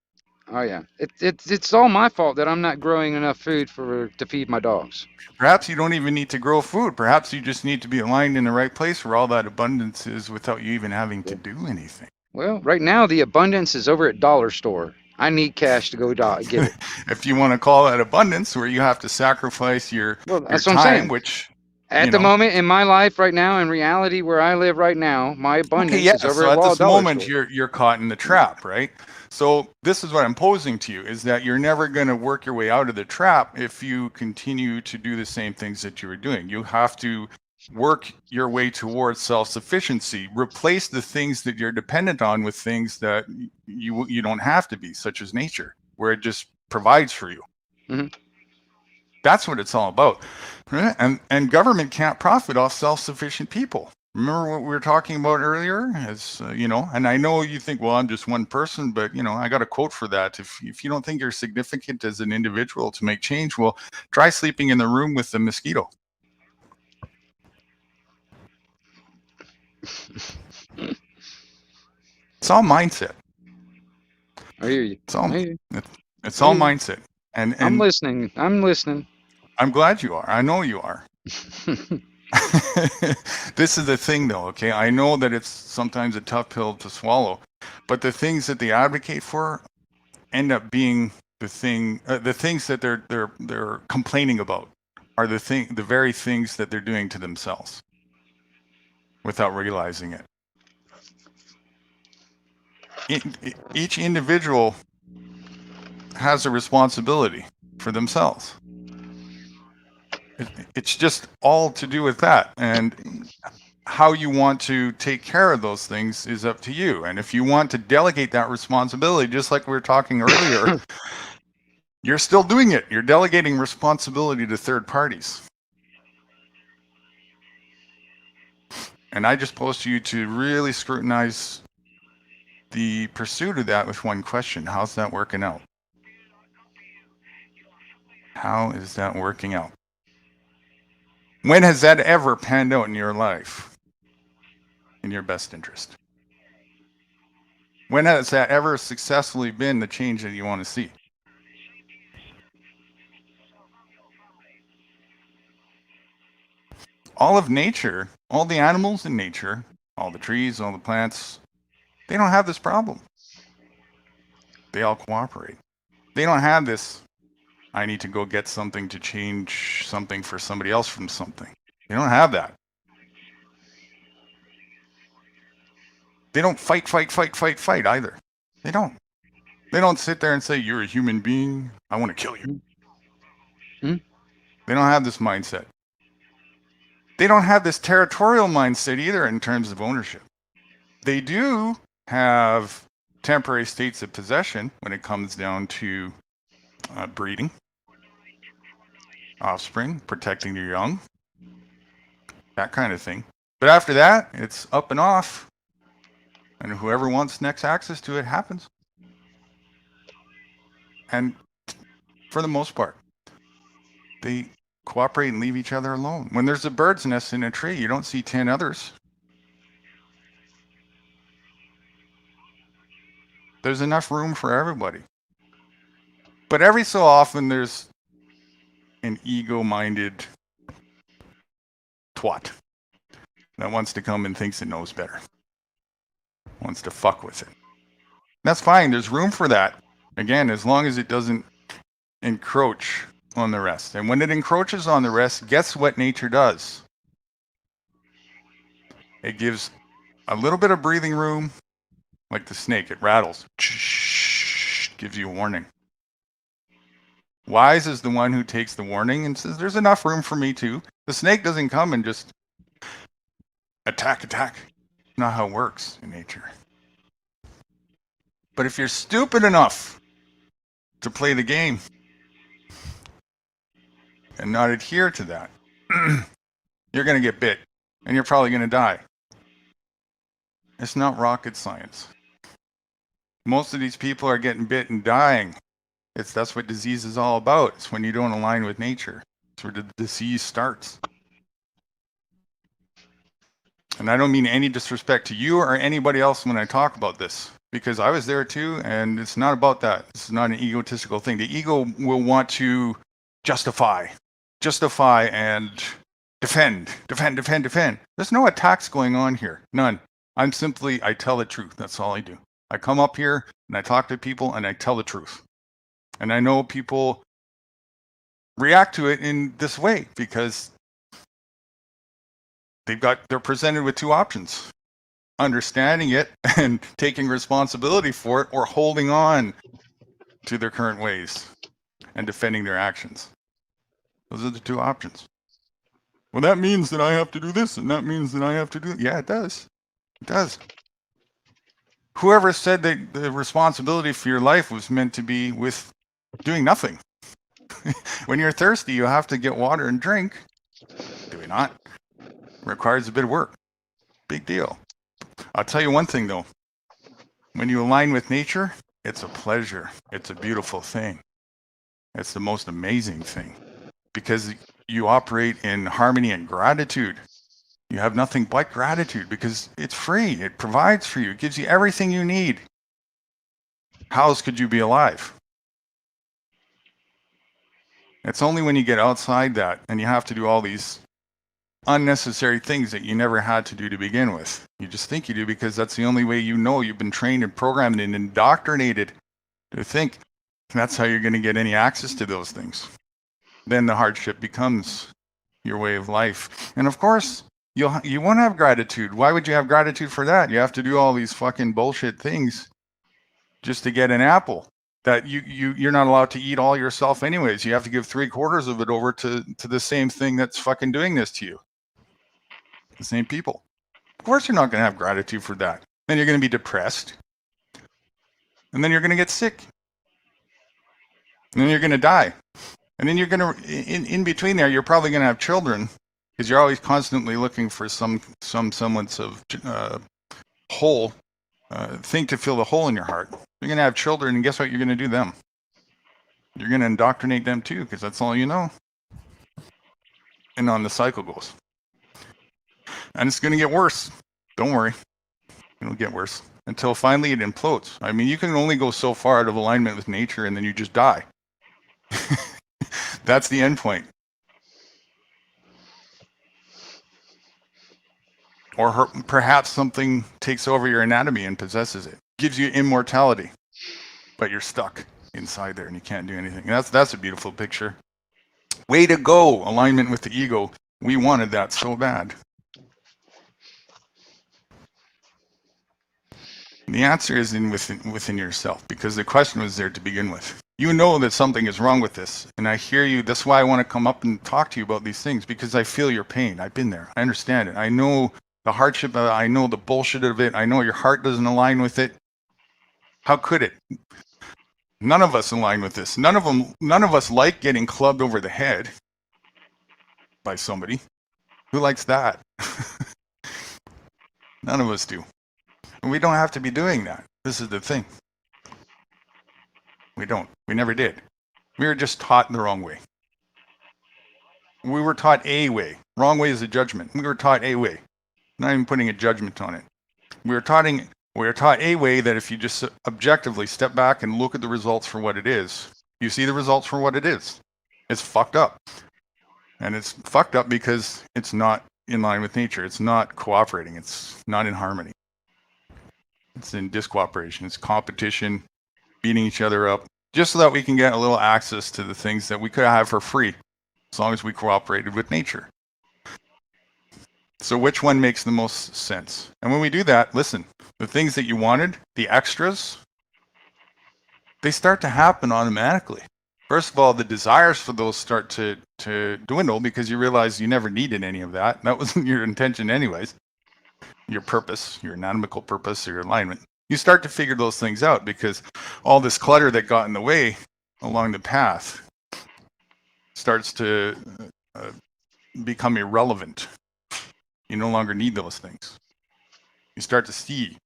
Oh yeah, it's all my fault that I'm not growing enough food to feed my dogs. Perhaps you don't even need to grow food. Perhaps you just need to be aligned in the right place where all that abundance is without you even having to do anything. Well, right now the abundance is over at Dollar Store. I need cash to go get it. If you want to call that abundance, where you have to sacrifice your that's time, what I'm saying. which At You the know. moment in my life right now, in reality where I live right now, my Okay, abundance yeah. is over So at at Wild this Dollar moment, Store. you're caught in the trap, right? So this is what I'm posing to you: is that you're never going to work your way out of the trap if you continue to do the same things that you were doing. You have to work your way towards self-sufficiency. Replace the things that you're dependent on with things that you don't have to be, such as nature, where it just provides for you. Mhm. That's what it's all about. Right? And government can't profit off self-sufficient people. Remember what we were talking about earlier? As you know, and I know you think, well, I'm just one person, but you know, I got a quote for that. If you don't think you're significant as an individual to make change, well, try sleeping in the room with the mosquito. It's all mindset. I hear you. It's all I hear you. it's I all hear you. mindset. I'm And listening. I'm listening. I'm glad you are. I know you are. This is the thing though, okay? I know that it's sometimes a tough pill to swallow, but the things that they advocate for end up being the things that they're complaining about are the very things that they're doing to themselves without realizing it. Each individual has a responsibility for themselves. It's just all to do with that. And how you want to take care of those things is up to you. And if you want to delegate that responsibility, just like we were talking earlier, you're still doing it. You're delegating responsibility to third parties. And I just pose to you to really scrutinize the pursuit of that with one question. How's that working out? How is that working out? When has that ever panned out in your life in your best interest? When has that ever successfully been the change that you want to see? All of nature, all the animals in nature, all the trees, all the plants, they don't have this problem. They all cooperate. They don't have this, I need to go get something to change something for somebody else from something. They don't have that. They don't fight either. They don't. They don't sit there and say, you're a human being, I want to kill you. Mhm. They don't have this mindset. They don't have this territorial mindset either in terms of ownership. They do have temporary states of possession when it comes down to breeding, offspring, protecting your young, that kind of thing. But after that, it's up and off, and whoever wants next access to it happens. And for the most part, they cooperate and leave each other alone. When there's a bird's nest in a tree, you don't see 10 others. There's enough room for everybody. But every so often, there's an ego-minded twat that wants to come and thinks it knows better, wants to fuck with it. That's fine. There's room for that. Again, as long as it doesn't encroach on the rest. And when it encroaches on the rest, guess what nature does? It gives a little bit of breathing room, like the snake. It rattles, gives you a warning. Wise is the one who takes the warning and says, there's enough room for me too. The snake doesn't come and just attack. Not how it works in nature. But if you're stupid enough to play the game and not adhere to that, you're going to get bit and you're probably going to die. It's not rocket science. Most of these people are getting bit and dying. That's what disease is all about. It's when you don't align with nature. It's where the disease starts. And I don't mean any disrespect to you or anybody else when I talk about this, because I was there too, and it's not about that. This is not an egotistical thing. The ego will want to justify and defend. There's no attacks going on here. None. I tell the truth. That's all I do. I come up here and I talk to people and I tell the truth. And I know people react to it in this way because they're presented with two options: understanding it and taking responsibility for it, or holding on to their current ways and defending their actions. Those are the two options. Well, that means that I have to do this, and that means that I have to do it. Yeah, it does. It does. Whoever said that the responsibility for your life was meant to be with doing nothing? When you're thirsty, you have to get water and drink. Do we not? It requires a bit of work. Big deal. I'll tell you one thing, though. When you align with nature, it's a pleasure. It's a beautiful thing. It's the most amazing thing, because you operate in harmony and gratitude. You have nothing but gratitude because it's free. It provides for you. It gives you everything you need. How else could you be alive? It's only when you get outside that and you have to do all these unnecessary things that you never had to do to begin with. You just think you do because that's the only way you know. You've been trained and programmed and indoctrinated to think that's how you're going to get any access to those things. Then the hardship becomes your way of life. And of course, you won't have gratitude. Why would you have gratitude for that? You have to do all these fucking bullshit things just to get an apple that you're not allowed to eat all yourself anyways. You have to give 3/4 of it over to the same thing that's fucking doing this to you. The same people. Of course you're not going to have gratitude for that. Then you're going to be depressed. And then you're going to get sick. And then you're going to die. And then you're going to, in between there, you're probably going to have children, because you're always constantly looking for some semblance of hole, thing to fill the hole in your heart. You're going to have children, and guess what you're going to do them? You're going to indoctrinate them too, because that's all you know. And on the cycle goes. And it's going to get worse. Don't worry. It'll get worse until finally it implodes. I mean, you can only go so far out of alignment with nature, and then you just die. That's the end point. Or perhaps something takes over your anatomy and possesses it. Gives you immortality. But you're stuck inside there and you can't do anything. And that's a beautiful picture. Way to go, alignment with the ego. We wanted that so bad. The answer is within yourself, because the question was there to begin with. You know that something is wrong with this, and I hear you. That's why I want to come up and talk to you about these things, because I feel your pain. I've been there. I understand it. I know the hardship of it. I know the bullshit of it. I know your heart doesn't align with it. How could it? None of us align with this. None of us like getting clubbed over the head by somebody. Who likes that? None of us do. And we don't have to be doing that. This is the thing. We don't. We never did. We were just taught the wrong way. We were taught a way. Wrong way is a judgment. We were taught a way. Not even putting a judgment on it. We were taught a way that if you just objectively step back and look at the results for what it is, you see the results for what it is. It's fucked up. And it's fucked up because it's not in line with nature. It's not cooperating. It's not in harmony. It's in discooperation. It's competition, beating each other up, just so that we can get a little access to the things that we could have for free, as long as we cooperated with nature. So which one makes the most sense? And when we do that, listen, the things that you wanted, the extras, they start to happen automatically. First of all, the desires for those start to dwindle, because you realize you never needed any of that. That wasn't your intention anyways. Your purpose, your anatomical purpose, or your alignment. You start to figure those things out, because all this clutter that got in the way along the path starts to become irrelevant. You no longer need those things. You start to see,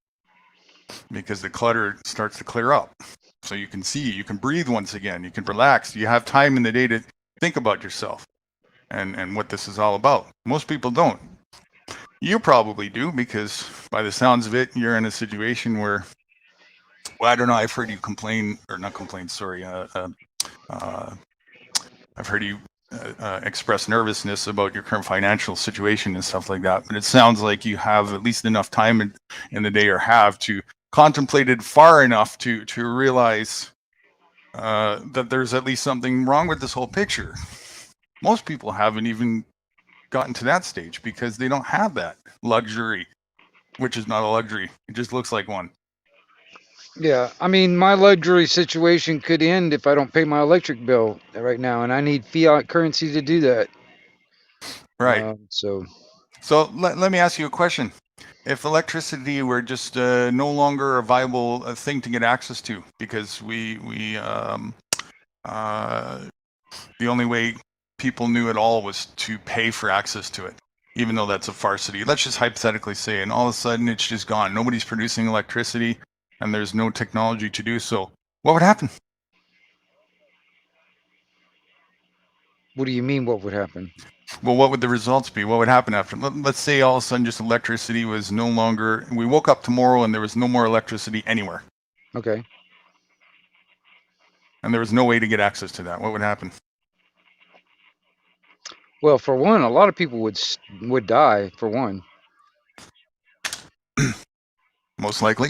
because the clutter starts to clear up. So you can see, you can breathe once again, you can relax. You have time in the day to think about yourself and what this is all about. Most people don't. You probably do, because by the sounds of it, you're in a situation where, well, I don't know, I've heard you complain, or not complain, sorry. I've heard you express nervousness about your current financial situation and stuff like that. But it sounds like you have at least enough time in the day, or have, to contemplate it far enough to realize that there's at least something wrong with this whole picture. Most people haven't even gotten to that stage because they don't have that luxury, which is not a luxury. It just looks like one. Yeah, I mean, my luxury situation could end if I don't pay my electric bill right now, and I need fiat currency to do that. Right. So So let me ask you a question. If electricity were just no longer a viable thing to get access to, because the only way people knew it all was to pay for access to it, even though that's a farcity. Let's just hypothetically say, and all of a sudden it's just gone. Nobody's producing electricity, and there's no technology to do so. What would happen? what do you mean? What would happen? Well, what would the results be? What would happen after? Let's say all of a sudden just electricity was no longer, we woke up tomorrow and there was no more electricity anywhere, Okay. and there was no way to get access to that. What would happen? Well, for one, a lot of people would die. For one, Most likely.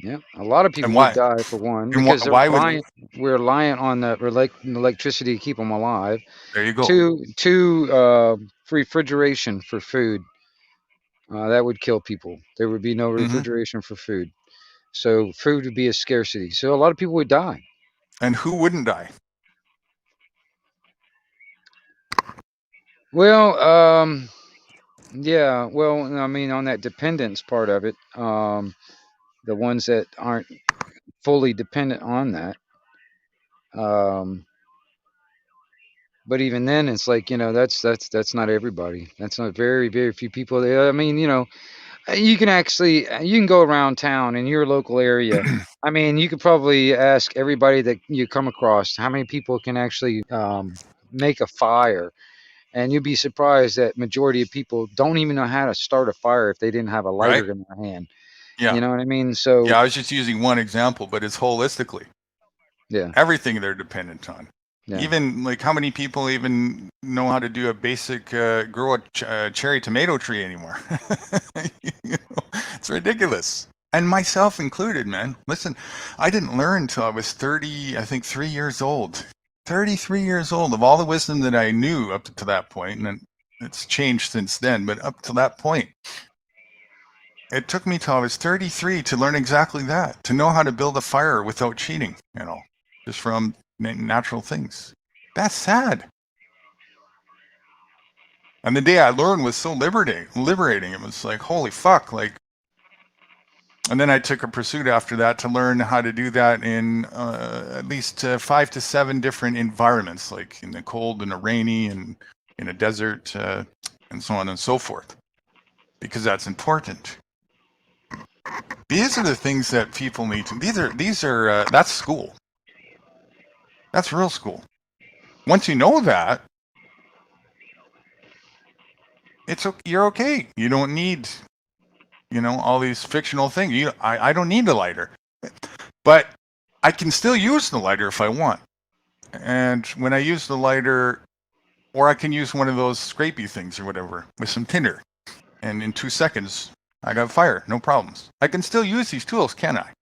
yeah, a lot of people why? would die. For one, And because they're why would? reliant, we're reliant on the electricity to keep them alive. There you go. Two, refrigeration for food. That would kill people. There would be no refrigeration for food. So food would be a scarcity. So a lot of people would die. And who wouldn't die? Well, yeah. Well, I mean, on that dependence part of it, the ones that aren't fully dependent on that. But even then, it's like, that's not everybody. That's not very few people. I mean, you can go around town in your local area. I mean, you could probably ask everybody that you come across how many people can actually make a fire, and you'd be surprised that majority of people don't even know how to start a fire if they didn't have a lighter in their hand. Yeah. You know what I mean? So Yeah, I was just using one example, but it's holistically. Yeah. Everything they're dependent on. Yeah. Even like how many people even know how to do a basic grow a cherry tomato tree anymore? It's ridiculous. And myself included, man. Listen, I didn't learn until I was 30, I think 3 years old. 33 years old. Of all the wisdom that I knew up to that point, and it's changed since then, but up to that point, it took me till I was 33 to learn exactly that, to know how to build a fire without cheating, just from natural things. That's sad. And the day I learned was so liberating. It was like, holy fuck, and then I took a pursuit after that to learn how to do that in at least 5 to 7 different environments, like in the cold and the rainy and in a desert and so on and so forth, because that's important. These are the things that people need to, that's school. That's real school. Once you know that, you're okay. You don't need, all these fictional things. I don't need a lighter, but I can still use the lighter if I want. And when I use the lighter, or I can use one of those scrapey things or whatever with some tinder, and in 2 seconds, I got fire, no problems. I can still use these tools, can I?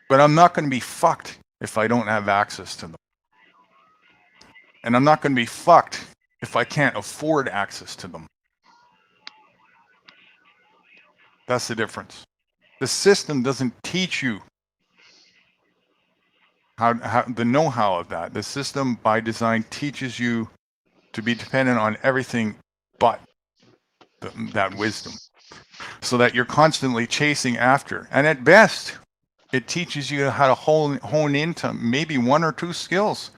But I'm not going to be fucked if I don't have access to them. And I'm not going to be fucked if I can't afford access to them. That's the difference. The system doesn't teach you how the know-how of that. The system by design teaches you to be dependent on everything but that wisdom, so that you're constantly chasing after. And at best, it teaches you how to hone into maybe 1 or 2 skills,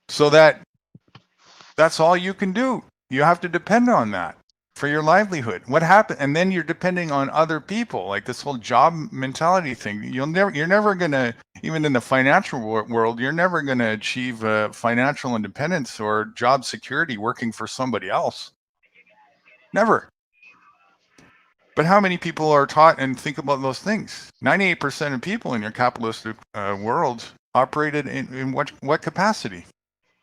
so that's all you can do. You have to depend on that for your livelihood. What happened? And then you're depending on other people, like this whole job mentality thing. You're never gonna, even in the financial world, you're never gonna achieve financial independence or job security working for somebody else. Never. But how many people are taught and think about those things? 98% of people in your capitalistic world operated in what capacity?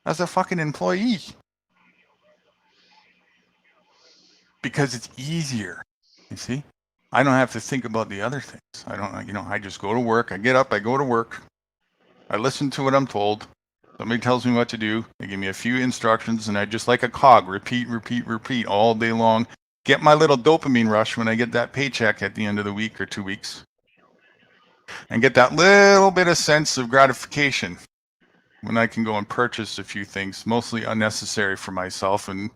As a fucking employee. Because it's easier, you see? I don't have to think about the other things. I don't, I just go to work. I get up, I go to work. I listen to what I'm told. Somebody tells me what to do. They give me a few instructions, and I just like a cog, repeat, repeat, repeat all day long. Get my little dopamine rush when I get that paycheck at the end of the week or 2 weeks. And get that little bit of sense of gratification when I can go and purchase a few things, mostly unnecessary for myself, and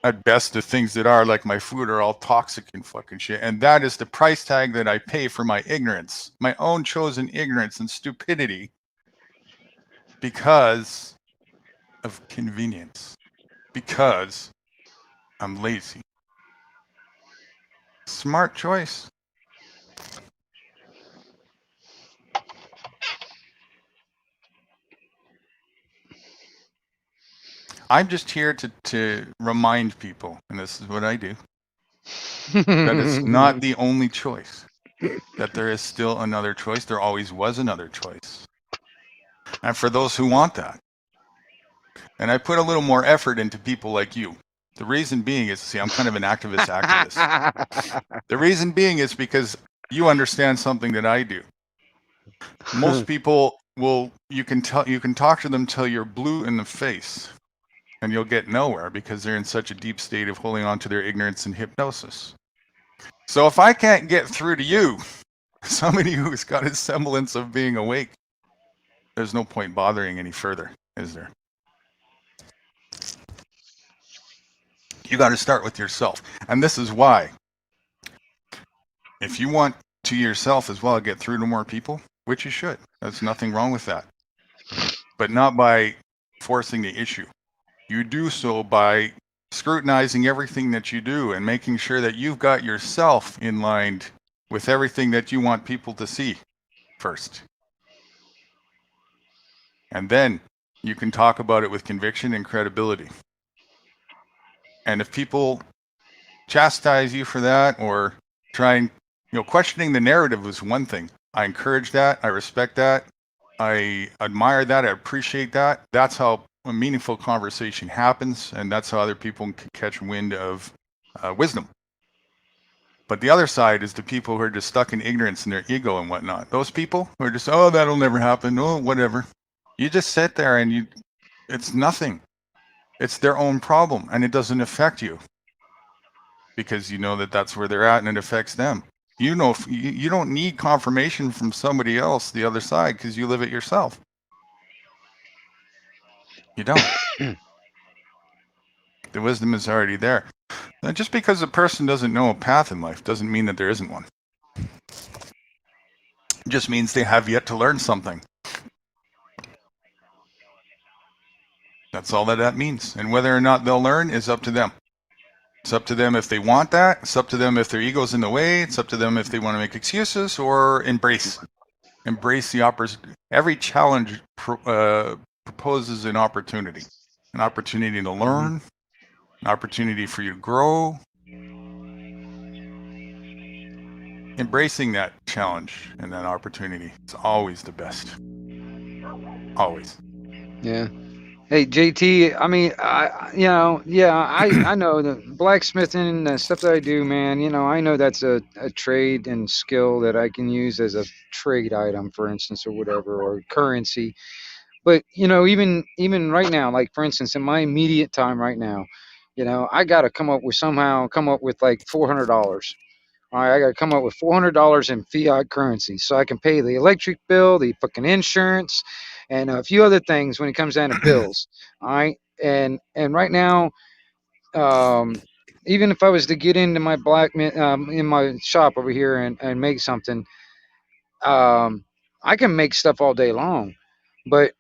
at best the things that are like my food are all toxic and fucking shit. And that is the price tag that I pay for my ignorance, my own chosen ignorance and stupidity, because of convenience, because I'm lazy. Smart choice. I'm just here to remind people, and this is what I do, that it's not the only choice, that there is still another choice. There always was another choice. And for those who want that, and I put a little more effort into people like you. The reason being is, see, I'm kind of an activist. The reason being is because you understand something that I do. Most people will, you can talk to them till you're blue in the face, and you'll get nowhere because they're in such a deep state of holding on to their ignorance and hypnosis. So if I can't get through to you, somebody who's got a semblance of being awake, there's no point bothering any further, is there? You got to start with yourself. And this is why, if you want to yourself as well get through to more people, which you should, there's nothing wrong with that, but not by forcing the issue. You do so by scrutinizing everything that you do and making sure that you've got yourself in line with everything that you want people to see first. And then you can talk about it with conviction and credibility. And if people chastise you for that, or try and, questioning the narrative is one thing. I encourage that. I respect that. I admire that. I appreciate that. That's how a meaningful conversation happens, and that's how other people can catch wind of wisdom. But the other side is the people who are just stuck in ignorance and their ego and whatnot. Those people who are just, oh, that'll never happen. Oh, whatever. You just sit there and it's nothing. It's their own problem, and it doesn't affect you because you know that that's where they're at and it affects them. You know, you don't need confirmation from somebody else, the other side, because you live it yourself. You don't. The wisdom is already there. And just because a person doesn't know a path in life doesn't mean that there isn't one. It just means they have yet to learn something. That's all that means. And whether or not they'll learn is up to them. It's up to them if they want that. It's up to them if their ego's in the way. It's up to them if they want to make excuses or embrace the opportunity. Every challenge proposes an opportunity to learn, an opportunity for you to grow. Embracing that challenge and that opportunity is always the best. Always. Yeah. Hey, JT, I mean, I know the blacksmithing and the stuff that I do, man, I know that's a trade and skill that I can use as a trade item, for instance, or whatever, or currency. But, even right now, like, for instance, in my immediate time right now, I got to come up with like $400. All right, I got to come up with $400 in fiat currency so I can pay the electric bill, the fucking insurance, and a few other things when it comes down to bills. All right, and right now, even if I was to get into my in my shop over here and make something, I can make stuff all day long, but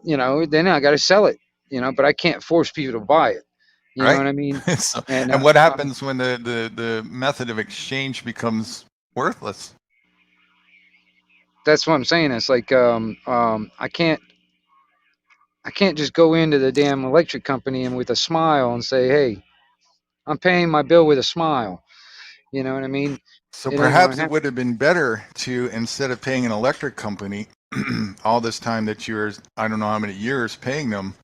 then I got to sell it. But I can't force people to buy it. You know what I mean? So, and what happens when the method of exchange becomes worthless? That's what I'm saying. It's like I can't just go into the damn electric company and with a smile and say, hey, I'm paying my bill with a smile. You know what I mean? So perhaps it would have been better to, instead of paying an electric company all this time that you're, I don't know how many years paying them,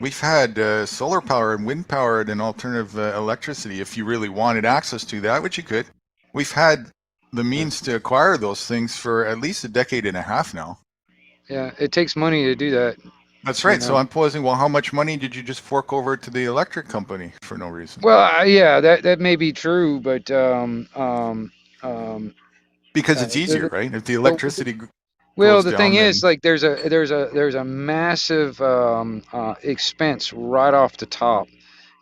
we've had solar power and wind powered and alternative electricity if you really wanted access to that, which you could. We've had the means to acquire those things for at least a decade and a half now. Yeah, it takes money to do that. That's you right. So know. I'm posing, well, how much money did you just fork over to the electric company for no reason? Well, yeah, that may be true, but Because it's easier, the, right? If the but electricity well, goes the thing down, is, then like, there's a massive expense right off the top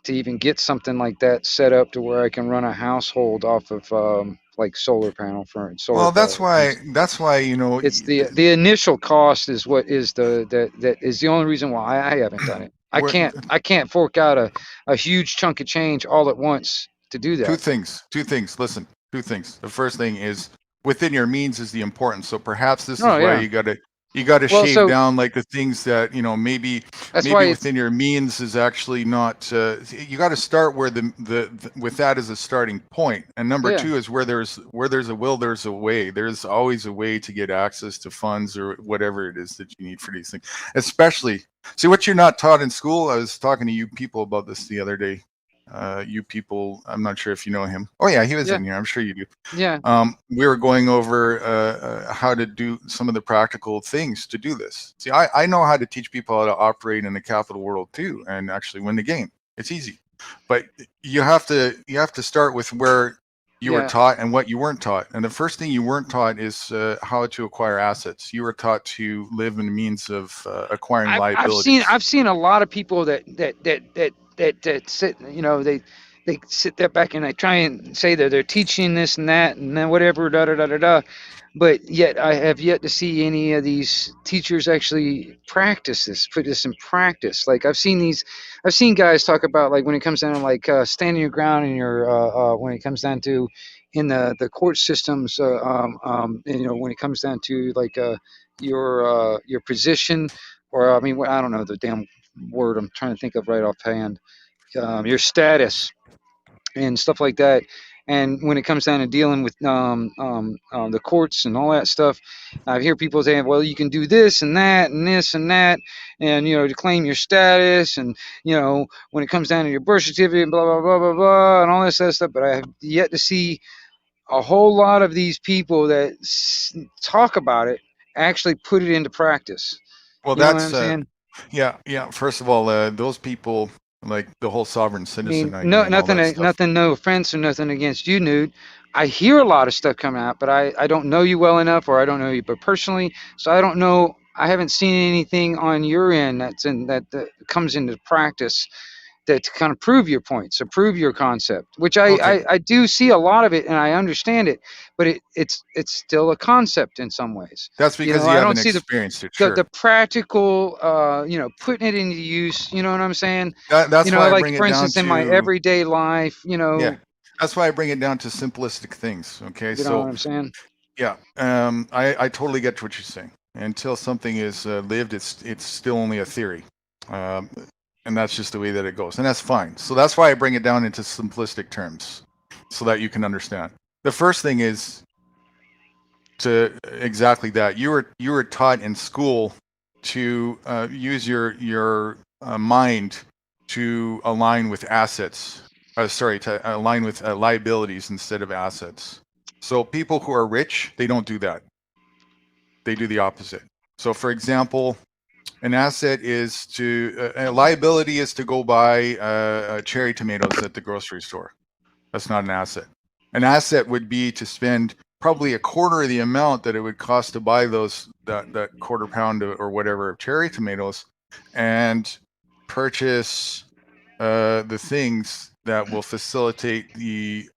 to even get something like that set up to where I can run a household off of like solar panel for solar. well, that's why It's the initial cost is what is that is the only reason why I haven't done it. we're I can't fork out a huge chunk of change all at once to do two that. things. Two things. Listen, two things. The first thing is within your means is the important. So perhaps this is Oh why yeah. you got to Well, shave so down like the things that maybe that's why it's within your means is actually not. You got to start where with that as a starting point. And number yeah. two is where there's a will, there's a way. There's always a way to get access to funds or whatever it is that you need for these things. Especially, see what you're not taught in school. I was talking to you people about this the other day. You people, I'm not sure if you know him. Oh yeah, he was Yeah. in here. I'm sure you do. Yeah. We were going over how to do some of the practical things to do this. See, I know how to teach people how to operate in the capital world too, and actually win the game. It's easy, but you have to start with where you were Yeah. taught and what you weren't taught. And the first thing you weren't taught is how to acquire assets. You were taught to live in the means of acquiring liabilities. I've seen a lot of people that sit, they sit there back and they try and say that they're teaching this and that and then whatever, da da da da da. But yet I have yet to see any of these teachers actually practice this, put this in practice. Like I've seen guys talk about, like, when it comes down to, like, standing your ground in your when it comes down to in the court systems, when it comes down to, like, your position, or I mean, I don't know the damn word I'm trying to think of right offhand, your status and stuff like that. And when it comes down to dealing with the courts and all that stuff, I hear people saying, "Well, you can do this and that and this and that, and to claim your status, and when it comes down to your birth certificate, blah blah blah blah blah, and all this other stuff." But I have yet to see a whole lot of these people that talk about it actually put it into practice. Well, You know what that's I'm saying? yeah. First of all, those people like the whole sovereign I citizen mean, idea no, and all that stuff. no offense or nothing against you, Nude. I hear a lot of stuff coming out, but I don't know you well enough, or I don't know you, but personally, so I don't know. I haven't seen anything on your end that comes into practice that to kind of prove your points or prove your concept, which Okay, I do see a lot of it and I understand it, but it's still a concept in some ways. that's because you I don't haven't see experienced it. the Sure. practical, putting it into use. You know what I'm saying? That's why I Like, bring for it down instance, in my to everyday life, yeah. That's why I bring it down to simplistic things. Okay, you know what so I'm saying? yeah, I totally get what you're saying. Until something is lived, it's still only a theory, um, and that's just the way that it goes, and that's fine. So that's why I bring it down into simplistic terms, so that you can understand. The first thing is to exactly that. You were taught in school to use your mind to align with assets. To align with liabilities instead of assets. So people who are rich, they don't do that. They do the opposite. So, for example, an asset is a liability is to go buy cherry tomatoes at the grocery store. That's not an asset. An asset would be to spend probably a quarter of the amount that it would cost to buy that quarter pound or whatever of cherry tomatoes, and purchase the things that will facilitate the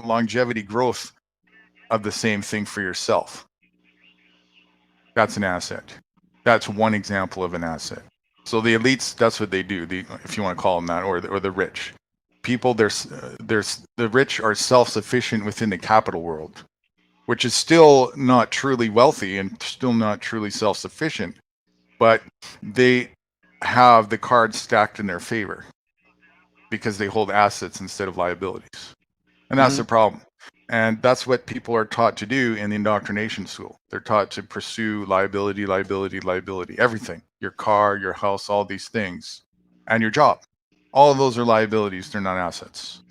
longevity growth of the same thing for yourself. That's an asset. That's one example of an asset. So the elites, that's what they do. If you want to call them that, or the rich people, the rich are self-sufficient within the capital world, which is still not truly wealthy and still not truly self-sufficient, but they have the cards stacked in their favor because they hold assets instead of liabilities, and that's Hmm. the problem. And that's what people are taught to do in the indoctrination school. They're taught to pursue liability, liability, liability, everything. Your car, your house, all these things, and your job. All of those are liabilities. They're not assets.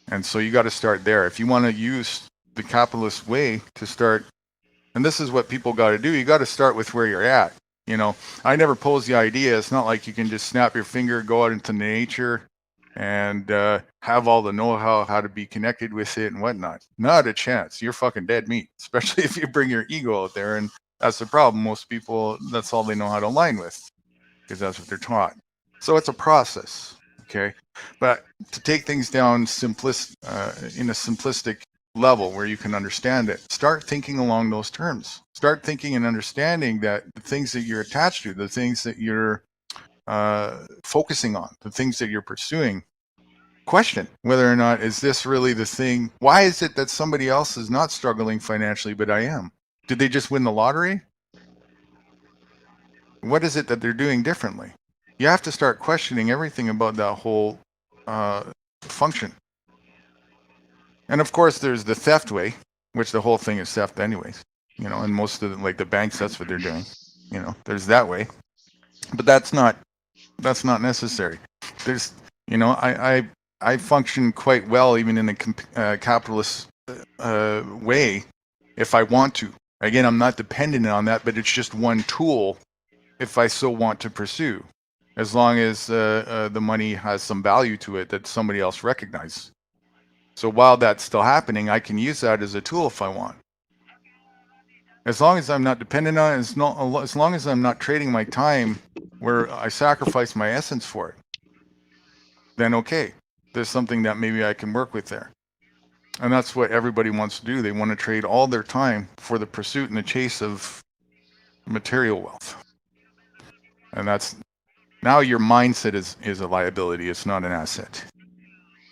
And so you got to start there. If you want to use the capitalist way to start And this is what people got to do. You got to start with where you're at. You know, I never posed the idea. It's not like you can just snap your finger, go out into nature, and have all the know-how how to be connected with it and whatnot. Not a chance. You're fucking dead meat, especially if you bring your ego out there. And that's the problem. Most people, that's all they know how to align with, because that's what they're taught. So it's a process, okay? But to take things down in a simplistic level where you can understand it, start thinking along those terms. Start thinking and understanding that the things that you're attached to, the things that you're focusing on, the things that you're pursuing, question whether or not is this really the thing. Why is it that somebody else is not struggling financially but I am? Did they just win the lottery? What is it that they're doing differently? You have to start questioning everything about that whole function. And of course, there's the theft way, which the whole thing is theft anyways. You know, and most of the banks, that's what they're doing. You know, there's that way, but that's not necessary. There's, you know, I function quite well even in a capitalist way if I want to. Again, I'm not dependent on that, but it's just one tool if I so want to pursue, as long as the money has some value to it that somebody else recognizes. So while that's still happening, I can use that as a tool if I want. As long as I'm not dependent on it, as long as I'm not trading my time where I sacrifice my essence for it, then okay, there's something that maybe I can work with there. And that's what everybody wants to do. They want to trade all their time for the pursuit and the chase of material wealth. And that's, now your mindset is a liability. It's not an asset.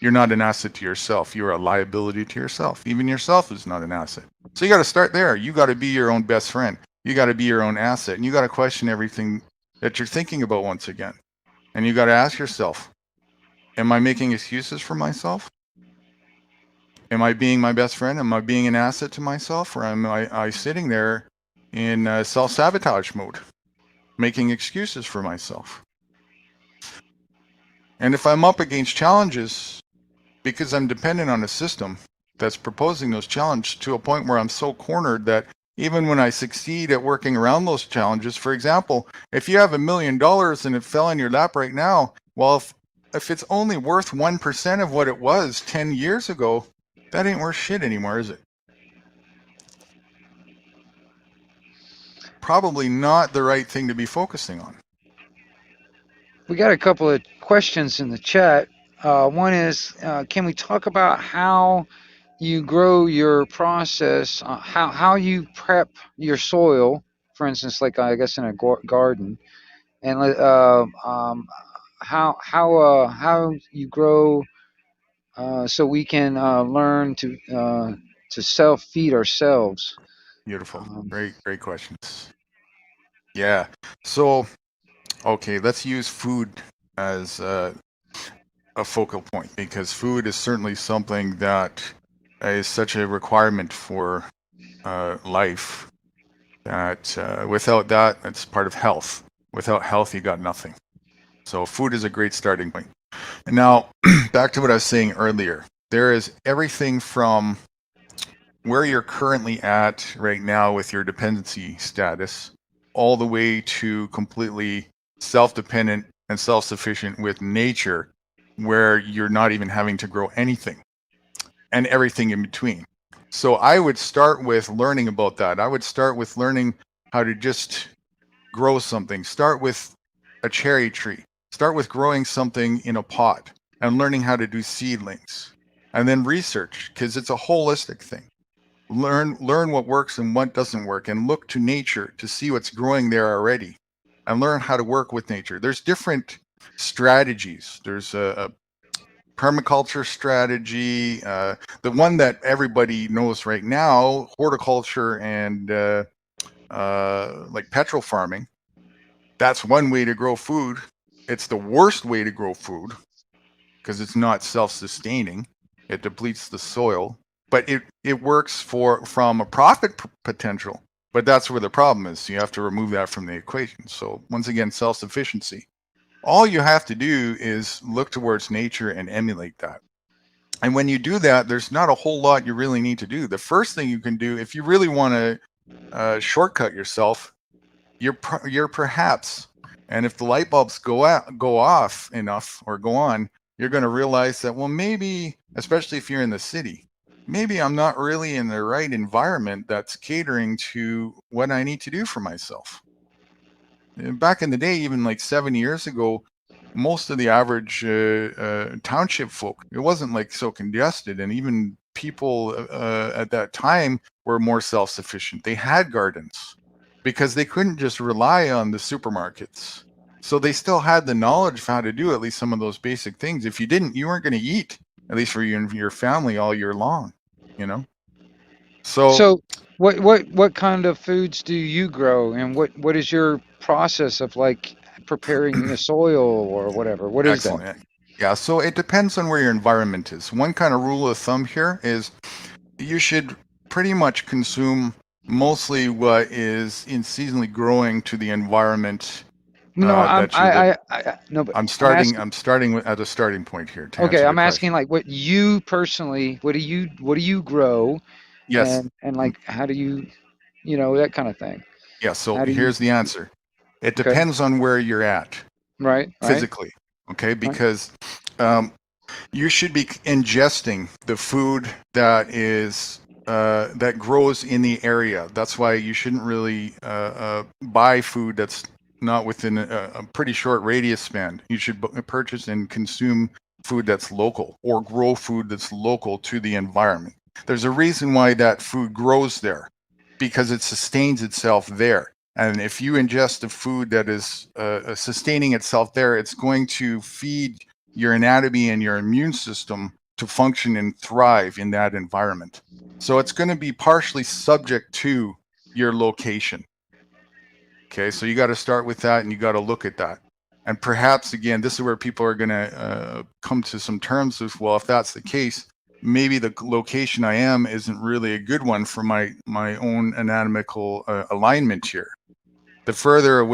You're not an asset to yourself. You're a liability to yourself. Even yourself is not an asset. So you got to start there. You got to be your own best friend. You got to be your own asset. And you got to question everything that you're thinking about once again. And you got to ask yourself, am I making excuses for myself? Am I being my best friend? Am I being an asset to myself? Or am I sitting there in self-sabotage mode, making excuses for myself? And if I'm up against challenges, because I'm dependent on a system that's proposing those challenges to a point where I'm so cornered that even when I succeed at working around those challenges, for example, if you have $1 million and it fell in your lap right now, well, if it's only worth 1% of what it was 10 years ago, that ain't worth shit anymore, is it? Probably not the right thing to be focusing on. We got a couple of questions in the chat. One is, can we talk about how you grow your process, how you prep your soil, for instance, like I guess in a garden, and how you grow so we can learn to self-feed ourselves. Beautiful. Great questions. Yeah. So, okay, let's use food as a focal point, because food is certainly something that is such a requirement for life that without that, it's part of health. Without health, you got nothing. So food is a great starting point. And now, back to what I was saying earlier. There is everything from where you're currently at right now with your dependency status, all the way to completely self-dependent and self-sufficient with nature, where you're not even having to grow anything, and everything in between. So I would start with learning about that. I would start with learning how to just grow something. Start with a cherry tree. Start with growing something in a pot and learning how to do seedlings. And then research, because it's a holistic thing. Learn what works and what doesn't work, and look to nature to see what's growing there already, and learn how to work with nature. There's different strategies. There's a permaculture strategy, the one that everybody knows right now, horticulture and like petrol farming. That's one way to grow food. It's the worst way to grow food because it's not self-sustaining. It depletes the soil, but it works from a profit potential. But that's where the problem is. You have to remove that from the equation. So once again, self-sufficiency. All you have to do is look towards nature and emulate that. And when you do that, there's not a whole lot you really need to do. The first thing you can do, if you really want to shortcut yourself, you're perhaps, and if the light bulbs go off enough or go on, you're going to realize that, well, maybe, especially if you're in the city, maybe I'm not really in the right environment that's catering to what I need to do for myself. Back in the day, even like 7 years ago, most of the average township folk, it wasn't like so congested, and even people at that time were more self-sufficient. They had gardens because they couldn't just rely on the supermarkets. So they still had the knowledge of how to do at least some of those basic things. If you didn't, you weren't going to eat, at least for you and your family, all year long, you know? So what kind of foods do you grow, and what is your process of like preparing the soil or whatever? What is that? Excellent. Yeah, so it depends on where your environment is. One kind of rule of thumb here is you should pretty much consume mostly what is in seasonally growing to the environment No, that you live. no, but I'm starting at a starting point here to okay, answer your I'm asking question. like what you personally, what do you grow, Yes. and like how do you, that kind of thing. Yeah, so How do you? here's the answer. It Okay, depends on where you're at right, physically, okay? right. Because you should be ingesting the food that is that grows in the area. That's why you shouldn't really buy food that's not within a pretty short radius span. You should purchase and consume food that's local, or grow food that's local to the environment. There's a reason why that food grows there, because it sustains itself there. And if you ingest a food that is sustaining itself there, it's going to feed your anatomy and your immune system to function and thrive in that environment. So it's going to be partially subject to your location. Okay, so you got to start with that, and you got to look at that. And perhaps, again, this is where people are going to come to some terms with, well, if that's the case, maybe the location I am isn't really a good one for my own anatomical alignment here. The further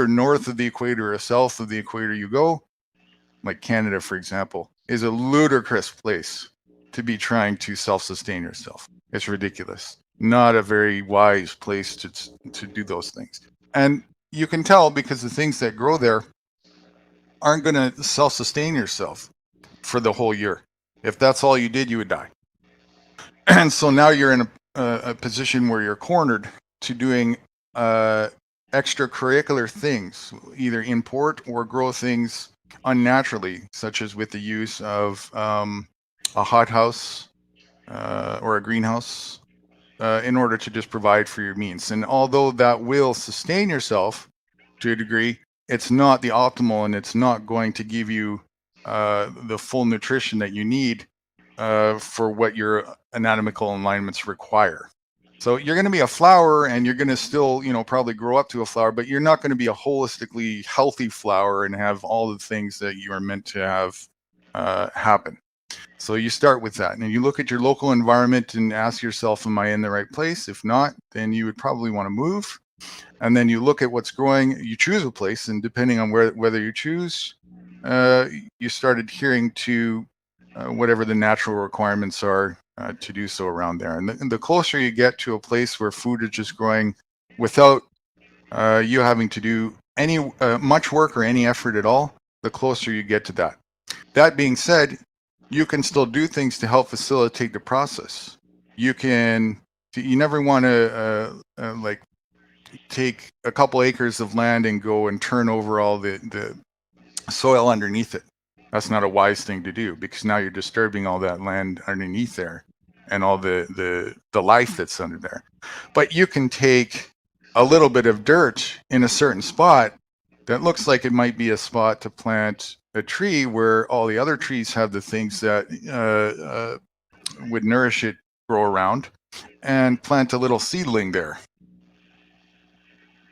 north of the equator or south of the equator you go, like Canada, for example, is a ludicrous place to be trying to self-sustain yourself. It's ridiculous. Not a very wise place to do those things. And you can tell because the things that grow there aren't going to self-sustain yourself for the whole year. If that's all you did, you would die. And so now you're in a position where you're cornered to doing extracurricular things, either import or grow things unnaturally, such as with the use of a hothouse or a greenhouse in order to just provide for your means. And although that will sustain yourself to a degree, it's not the optimal, and it's not going to give you the full nutrition that you need for what your anatomical alignments require. So you're going to be a flower, and you're going to still, probably grow up to a flower, but you're not going to be a holistically healthy flower and have all the things that you are meant to have happen. So you start with that, and you look at your local environment and ask yourself, am I in the right place? If not, then you would probably want to move. And then you look at what's growing, you choose a place, and depending on whether you choose, you start adhering to whatever the natural requirements are to do so around there. And the closer you get to a place where food is just growing without you having to do any much work or any effort at all, the closer you get to that. That being said, you can still do things to help facilitate the process. You never want to like take a couple acres of land and go and turn over all the soil underneath it. That's not a wise thing to do, because now you're disturbing all that land underneath there and all the life that's under there. But you can take a little bit of dirt in a certain spot that looks like it might be a spot to plant a tree, where all the other trees have the things that would nourish it grow around, and plant a little seedling there,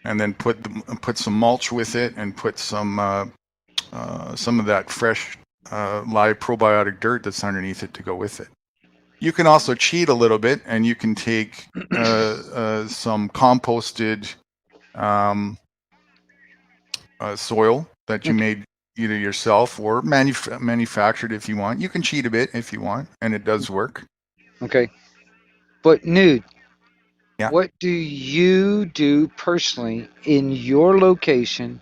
and then put some mulch with it, and put some of that fresh live probiotic dirt that's underneath it to go with it. You can also cheat a little bit, and you can take some composted soil that you made either yourself or manufactured if you want. You can cheat a bit if you want, and it does work. Okay, but Nude, Yeah. What do you do personally in your location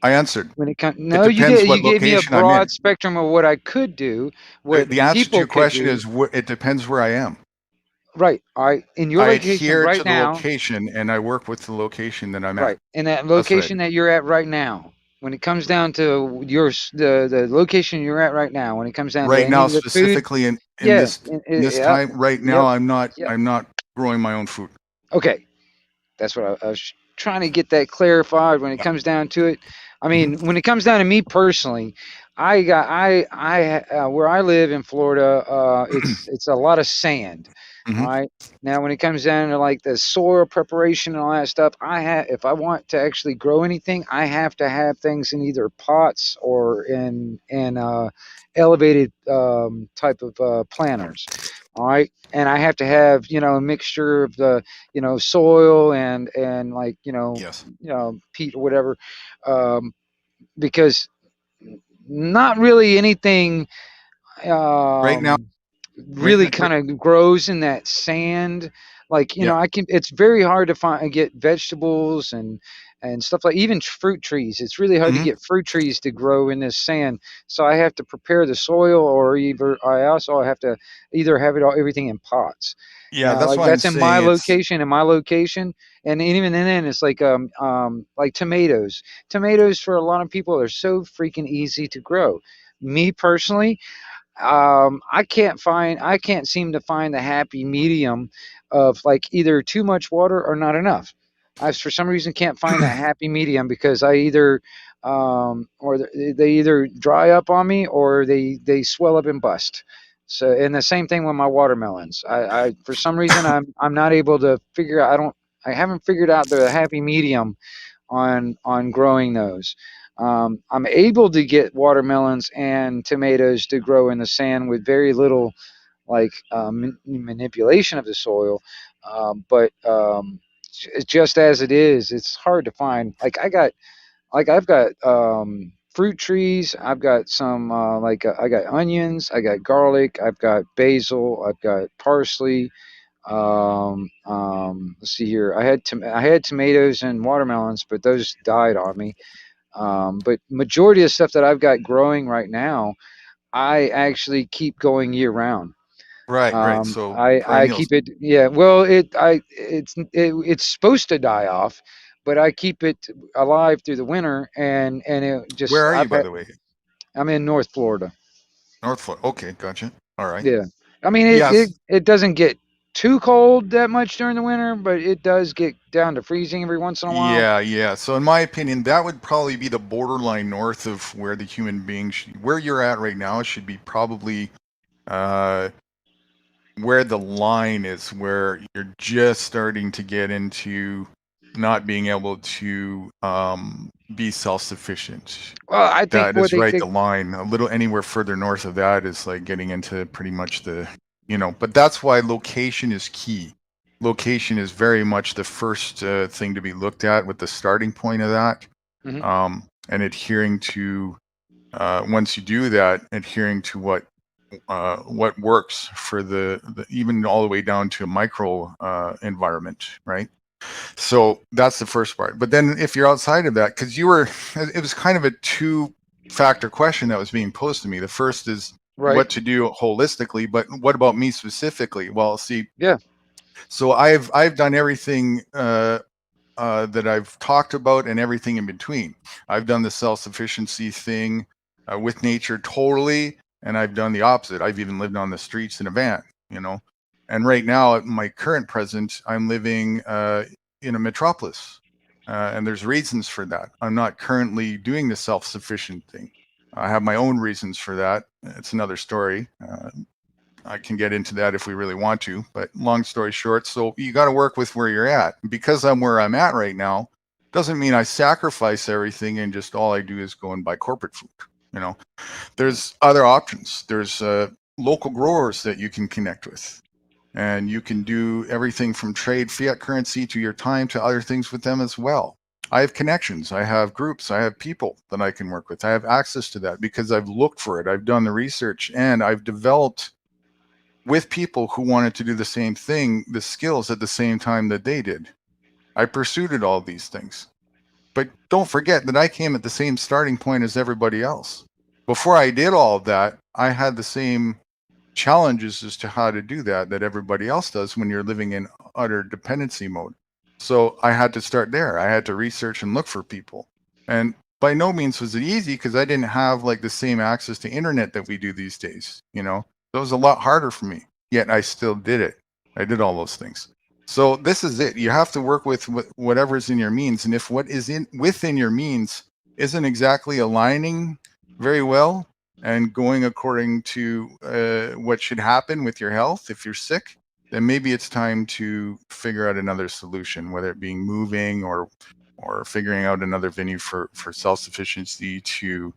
I answered. when it comes? It No, you depends did. You what gave me a location I'm in. broad spectrum of what I could do, what The answer to people your could question do. is it depends where I am. Right. All right. In your I location adhere right to the now. location and I work with the location that I'm at. Right. In that That's what I location do. that you're at right now. When it comes down to the location you're at right now, when it comes down to Right any now, of the food, specifically in yeah, this yep, time, right now, yep, yep. I'm not growing my own food. Okay, that's what I was trying to get that clarified. When it Yeah. comes down to it, I Hmm. mean, when it comes down to me personally, where I live in Florida, it's a lot of sand. All Hmm. right. Now, when it comes down to like the soil preparation and all that stuff, if I want to actually grow anything, I have to have things in either pots or in elevated type of planters. All right. And I have to have, a mixture of the, soil and like, Yes. peat or whatever, um, because not really anything Right now, um, right, really kind of grows in that sand. Like, yeah. it's very hard to get vegetables and stuff, like even fruit trees. It's really hard to Hmm. get fruit trees to grow in this sand. So I have to prepare the soil, or either I also have to either have everything in pots. Yeah, Now, that's like why I'm that's in my saying it's location, and even then, it's like tomatoes. Tomatoes for a lot of people are so freaking easy to grow. Me personally, I can't seem to find the happy medium of like either too much water or not enough. I, for some reason, can't find that happy medium, because I either they either dry up on me, or they swell up and bust. So, and the same thing with my watermelons. I for some reason, I'm not able to figure out. I haven't figured out the happy medium on growing those. I'm able to get watermelons and tomatoes to grow in the sand with very little like manipulation of the soil, but just as it is, it's hard to find. I've got fruit trees. I've got some I got onions. I got garlic. I've got basil. I've got parsley. Let's see here. I had tomatoes and watermelons, but those died on me. But majority of stuff that I've got growing right now, I actually keep going year round. right. So I perennials. keep it. Yeah. Well, it's supposed to die off, but I keep it alive through the winter, and it Where just are you, by the way? I'm in North Florida. North Florida. Okay, gotcha. All right. Yeah. I mean, Yes. it doesn't get too cold that much during the winter, but it does get down to freezing every once in a while. Yeah. So in my opinion, that would probably be the borderline north of where the human being where you're at right now should be probably uh, where the line is, where you're just starting to get into not being able to be self-sufficient. Well, I think That what is right, the line. A little anywhere further north of that is like getting into pretty much but that's why location is key. Location is very much the first thing to be looked at, with the starting point of that. Mhm. And adhering to, once you do that, adhering to what works for the even all the way down to a micro environment, right? So that's the first part. But then if you're outside of that, because it was kind of a two-factor question that was being posed to me. The first is Right. what to do holistically, but what about me specifically? Well, see, Yeah. so I've done everything that I've talked about, and everything in between. I've done the self-sufficiency thing with nature totally, and I've done the opposite. I've even lived on the streets in a van, And right now, at my current present, I'm living in a metropolis, and there's reasons for that. I'm not currently doing the self-sufficient thing. I have my own reasons for that. It's another story. I can get into that if we really want to, but long story short, so you got to work with where you're at. Because I'm where I'm at right now, doesn't mean I sacrifice everything and just all I do is go and buy corporate food. There's other options. There's local growers that you can connect with, and you can do everything from trade fiat currency to your time to other things with them as well. I have connections, I have groups, I have people that I can work with. I have access to that because I've looked for it. I've done the research, and I've developed with people who wanted to do the same thing, the skills at the same time that they did. I pursued all these things. But don't forget that I came at the same starting point as everybody else. Before I did all of that, I had the same challenges as to how to do that everybody else does when you're living in utter dependency mode. So I had to start there. I had to research and look for people. And by no means was it easy because I didn't have like the same access to internet that we do these days. You know, it was a lot harder for me, yet I still did it. I did all those things. So this is it. You have to work with whatever's in your means. And if what is within your means isn't exactly aligning very well and going according to what should happen with your health, if you're sick, then maybe it's time to figure out another solution, whether it being moving or figuring out another venue for self-sufficiency to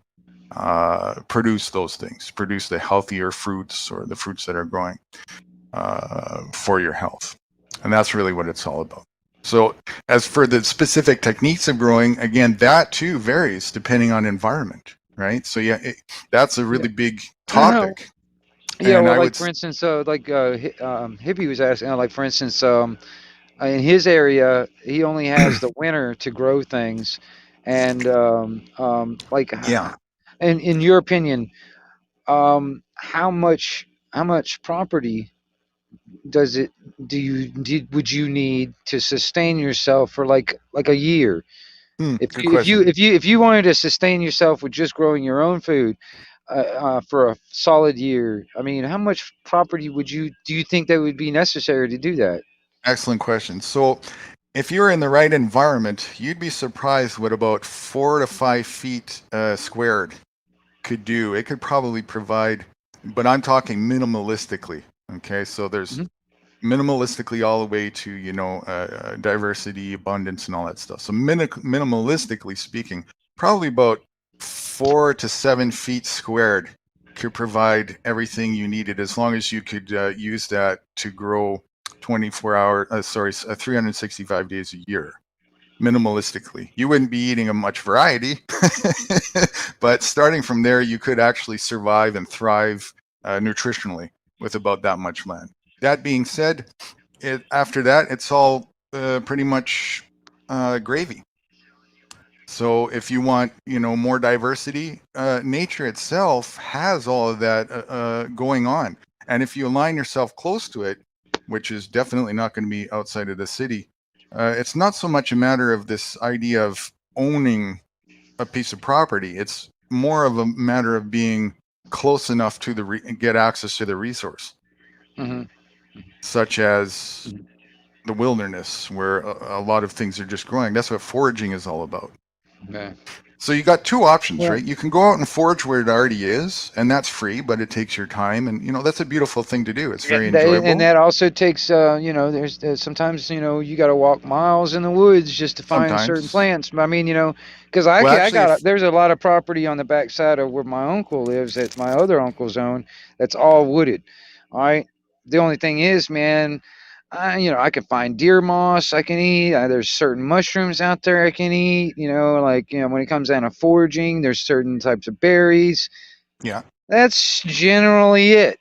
produce those things, produce the healthier fruits or the fruits that are growing for your health. And that's really what it's all about. So as for the specific techniques of growing, again, that too varies depending on environment, right? So yeah, that's a really big topic. Yeah, And well, I like would for instance, Hippie was asking, like for instance, in his area, he only has the winter to grow things, and like, yeah. in your opinion, how much property would you need to sustain yourself for like a year? Good question. If you wanted to sustain yourself with just growing your own food for a solid year, I mean, how much property do you think that would be necessary to do that? Excellent question. So if you're in the right environment, you'd be surprised what about 4 to 5 feet squared could do. It could probably provide, but I'm talking minimalistically. Okay, so there's minimalistically all the way to, you know, diversity, abundance, and all that stuff. So minimalistically speaking, probably about 4 to 7 feet squared could provide everything you needed, as long as you could use that to grow 365 days a year. Minimalistically, you wouldn't be eating a much variety, but starting from there, you could actually survive and thrive nutritionally with about that much land. That being said, after that, it's all pretty much gravy. So if you want, you know, more diversity, nature itself has all of that going on. And if you align yourself close to it, which is definitely not going to be outside of the city, it's not so much a matter of this idea of owning a piece of property. It's more of a matter of being close enough to get access to the resource, such as the wilderness, where a lot of things are just growing. That's what foraging is all about. Okay. So you got two options, right? You can go out and forage where it already is, and that's free, but it takes your time, and you know that's a beautiful thing to do. It's very enjoyable. And that also takes, you know, there's sometimes, you know, you got to walk miles in the woods just to find certain plants. I mean, you know, because there's a lot of property on the backside of where my uncle lives, at my other uncle's own, that's all wooded. All right. The only thing is, man, you know, I can find deer moss I can eat. There's certain mushrooms out there I can eat. You know, like, you know, when it comes down to foraging, there's certain types of berries. Yeah. That's generally it.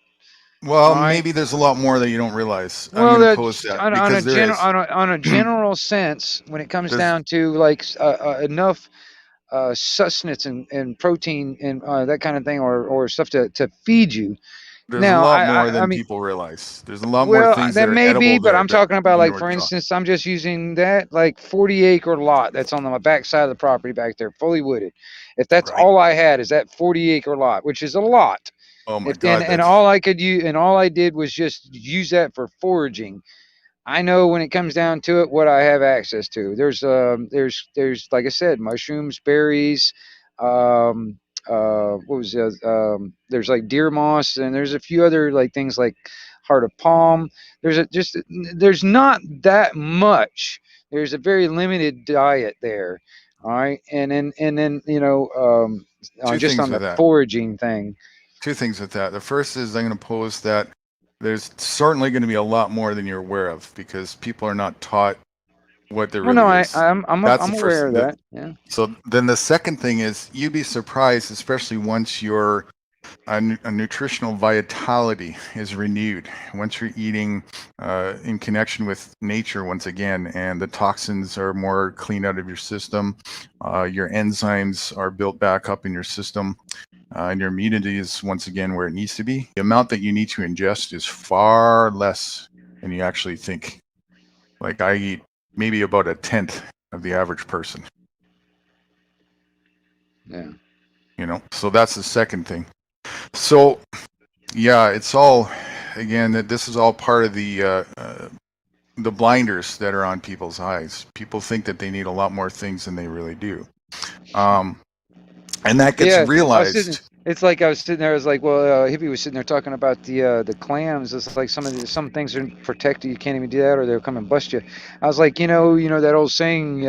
Well, maybe there's a lot more that you don't realize. Well, I'm going to pose that on a general sense, when it comes down to like enough sustenance and protein and that kind of thing, or stuff to feed you. There's a lot more than people realize. There's a lot more things that are may edible be, but I'm talking about, like, for draw. instance, I'm just using that like 40-acre lot that's on the back side of the property back there, fully wooded. If that's all I had is that 40-acre lot, which is a lot. Oh my God! And all I could use, and all I did was just use that for foraging. I know when it comes down to it, what I have access to. There's like I said, mushrooms, berries. What was it? There's like deer moss, and there's a few other like things like heart of palm. There's not that much. There's a very limited diet there. All right, and then you know, just on the foraging thing. Two things with that. The first is I'm going to pose that there's certainly going to be a lot more than you're aware of, because people are not taught what there really is. I'm aware of that. Yeah. So then the second thing is, you'd be surprised, especially once you're a nutritional vitality is renewed once you're eating in connection with nature once again, and the toxins are more cleaned out of your system. Your enzymes are built back up in your system, and your immunity is once again where it needs to be. The amount that you need to ingest is far less than you actually think. Like I eat maybe about a tenth of the average person. Yeah. You know, so that's the second thing. So, yeah, it's all, again, that this is all part of the blinders that are on people's eyes. People think that they need a lot more things than they really do, and that gets Yeah, realized. it's like I was sitting there. I was like, well, Hippie was sitting there talking about the clams. It's like some things are protected. You can't even do that, or they'll come and bust you. I was like, you know that old saying,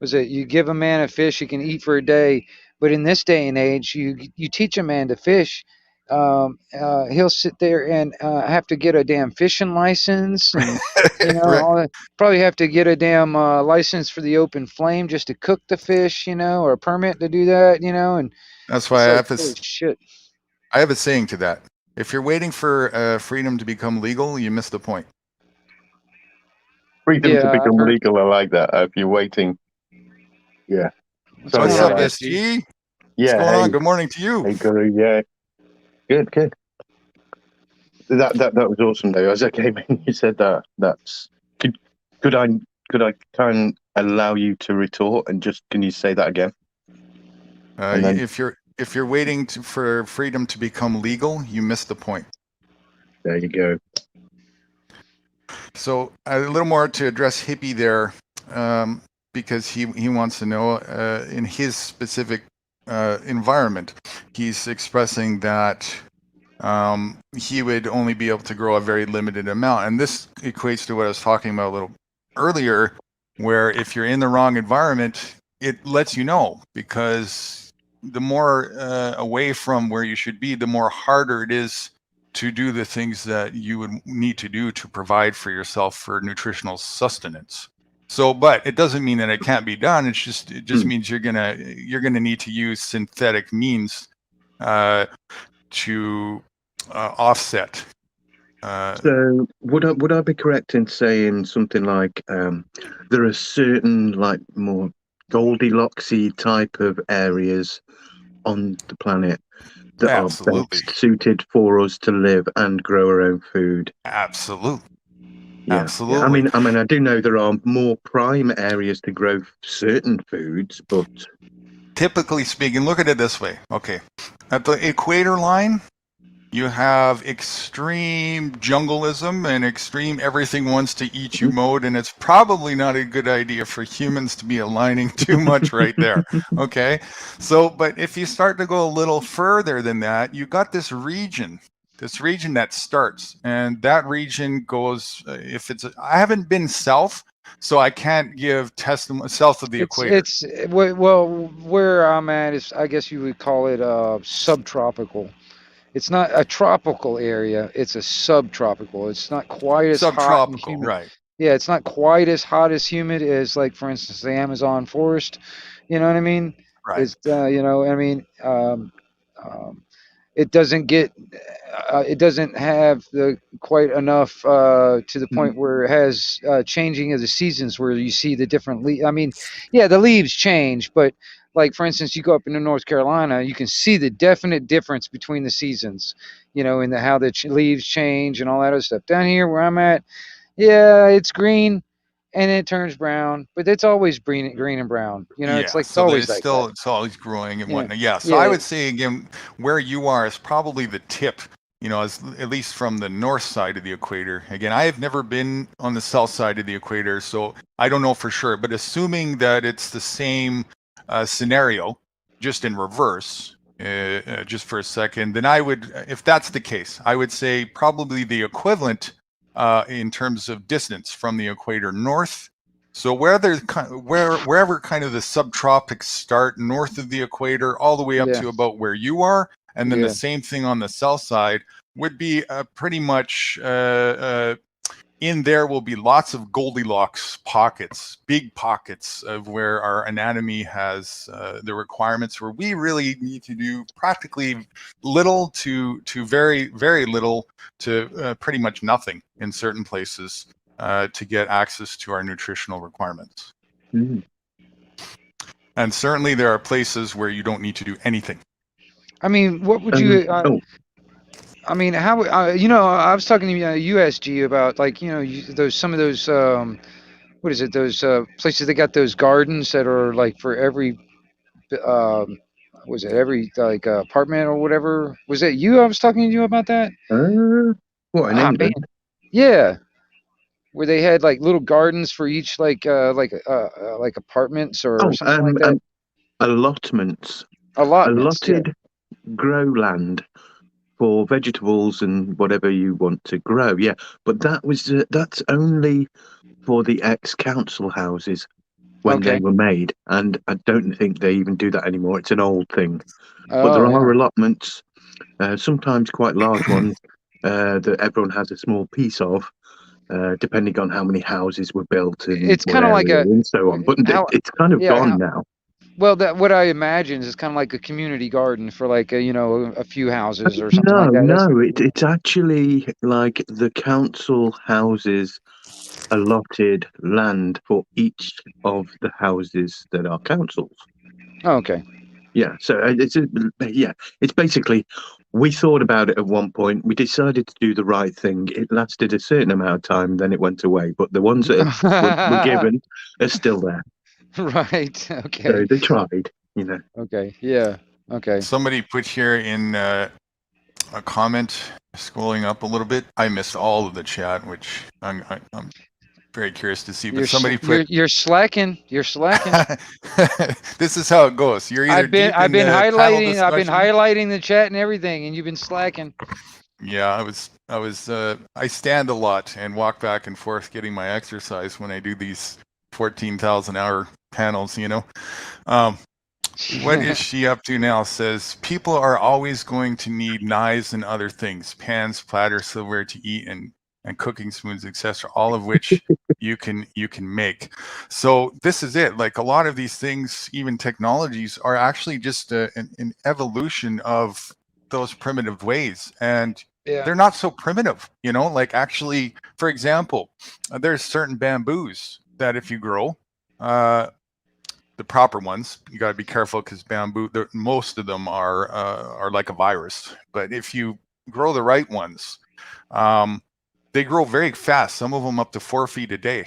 was it you give a man a fish he can eat for a day, but in this day and age, you teach a man to fish. He'll sit there and have to get a damn fishing license, and Right. all that. Probably have to get a damn license for the open flame just to cook the fish, or a permit to do that, and That's why it's I like, have holy this. shit. I have a saying to that. If you're waiting for freedom to become legal, you miss the point. Freedom to Yeah, I've become heard. legal. I like that. If you're waiting, yeah. What's Sorry, What's going up, on, yeah, SG? SG? What's yeah. going Hey, on? Good morning to you. hey, Guru. Yeah, good. That was awesome, though. As I came in, you said that. Could I try and allow you to retort, and just can you say that again? And then If you're waiting for freedom to become legal, you miss the point. there you go. So a little more to address Hippie there, because he wants to know in his specific environment, he's expressing that he would only be able to grow a very limited amount, and this equates to what I was talking about a little earlier, where if you're in the wrong environment, it lets you know, because the more away from where you should be, the more harder it is to do the things that you would need to do to provide for yourself for nutritional sustenance. So, but it doesn't mean that it can't be done. It just means you're gonna need to use synthetic means to offset. So would I be correct in saying something like there are certain like more Goldilocksy type of areas on the planet that are Absolutely. best suited for us to live and grow our own food? Absolutely. Yeah. Absolutely. I mean, I do know there are more prime areas to grow certain foods, but Typically speaking, look at it this way. Okay, at the equator line, you have extreme jungleism and extreme everything wants to eat you mode, and it's probably not a good idea for humans to be aligning too much right there. Okay, so but if you start to go a little further than that, you got this region that starts, and that region goes, I haven't been south, so I can't give testimony south of the equator. It's well, where I'm at is, I guess you would call it subtropical. It's not a tropical area, it's a subtropical. It's not quite as hot and Subtropical, humid. right? Yeah, it's not quite as hot as humid as, like, for instance, the Amazon forest. You know what I mean? Right. It's it doesn't have the quite enough to the point where it has changing of the seasons, where you see the different I mean, yeah, the leaves change, but, like, for instance, you go up into North Carolina, you can see the definite difference between the seasons, in how the leaves change and all that other stuff. Down here where I'm at, yeah, it's green and it turns brown, but it's always green and brown. It's Yeah, like it's so always there's like that. it's always growing and Yeah, whatnot. Yeah, so I yeah. would say again, where you are is probably the tip. As at least from the north side of the equator. Again, I have never been on the south side of the equator, so I don't know for sure. But assuming that it's the same scenario, just in reverse, just for a second, then I would, if that's the case, I would say probably the equivalent in terms of distance from the equator north. So wherever kind of the subtropics start north of the equator, all the way up Yeah. to about where you are, and then Yeah. the same thing on the south side would be pretty much in there will be lots of Goldilocks pockets, big pockets of where our anatomy has the requirements where we really need to do practically little to very, very little to pretty much nothing in certain places to get access to our nutritional requirements. Mm. And certainly there are places where you don't need to do anything. I mean, what would you? Oh, I mean, how? You know, I was talking to USG about like those some of those what is it? Those places that got those gardens that are like for every was it every like apartment or whatever? Was it you? I was talking to you about that. what in Ah, man. England? Yeah, where they had like little gardens for each like apartments or Oh, something like that. allotments, Allotments. Yeah. allotted grow land for vegetables and whatever you want to grow. Yeah, but that's only for the ex-council houses when they Okay. were made, and I don't think they even do that anymore. It's an old thing. But Oh there yeah. are allotments, sometimes quite large ones, that everyone has a small piece of, depending on how many houses were built in It's what kind of like area a and so on. But how. it's kind of Yeah. gone now. Well, that what I imagine is kind of like a community garden for like a few houses or something No, like that. no, it's actually like the council houses allotted land for each of the houses that are councils. Oh, okay. Yeah, so it's basically we thought about it at one point. We decided to do the right thing. It lasted a certain amount of time, then it went away. But the ones that were given are still there. Right. Okay. So they tried, you know. Okay. Yeah. Okay. Somebody put here in a comment, scrolling up a little bit. I missed all of the chat, which I'm very curious to see. But somebody put you're slacking. You're slacking. this is how it goes. You're either I've been deep in the panel discussion. highlighting the chat and everything, and you've been slacking. Yeah, I stand a lot and walk back and forth getting my exercise when I do these 14,000 hour panels, you know. What is she up to now? Says people are always going to need knives and other things, pans, platters, silverware to eat, and cooking spoons, etc. All of which you can make. So this is it. Like a lot of these things, even technologies, are actually just an evolution of those primitive ways, and they're not so primitive. You know, like actually, for example, there's certain bamboos that if you grow, the proper ones, you got to be careful because bamboo, most of them are like a virus. But if you grow the right ones, they grow very fast. Some of them up to 4 feet a day,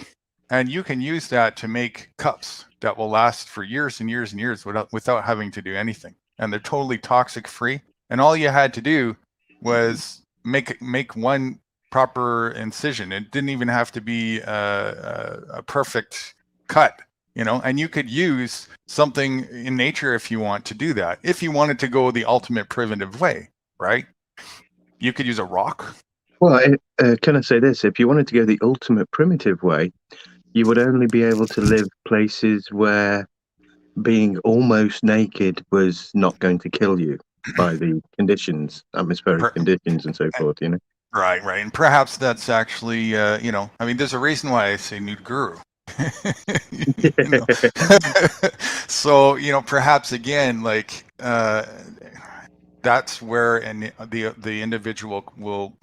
and you can use that to make cups that will last for years and years and years without having to do anything. And they're totally toxic free. And all you had to do was make one proper incision. It didn't even have to be a perfect cut. You know, and you could use something in nature if you want to do that. If you wanted to go the ultimate primitive way, right? You could use a rock. Well, can I say this? If you wanted to go the ultimate primitive way, you would only be able to live places where being almost naked was not going to kill you by the conditions, atmospheric conditions and so forth, you know? Right. And perhaps that's actually, there's a reason why I say nude guru. So, perhaps again, like that's where the individual will,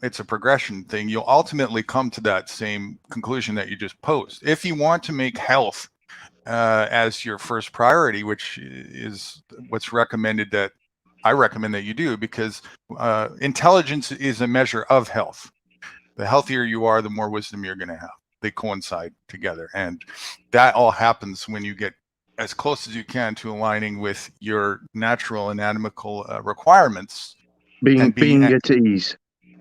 it's a progression thing. You'll ultimately come to that same conclusion that you just posed. If you want to make health as your first priority, which is what's recommended, that I recommend that you do, because intelligence is a measure of health. The healthier you are, the more wisdom you're going to have. They coincide together, and that all happens when you get as close as you can to aligning with your natural anatomical requirements. Being at ease.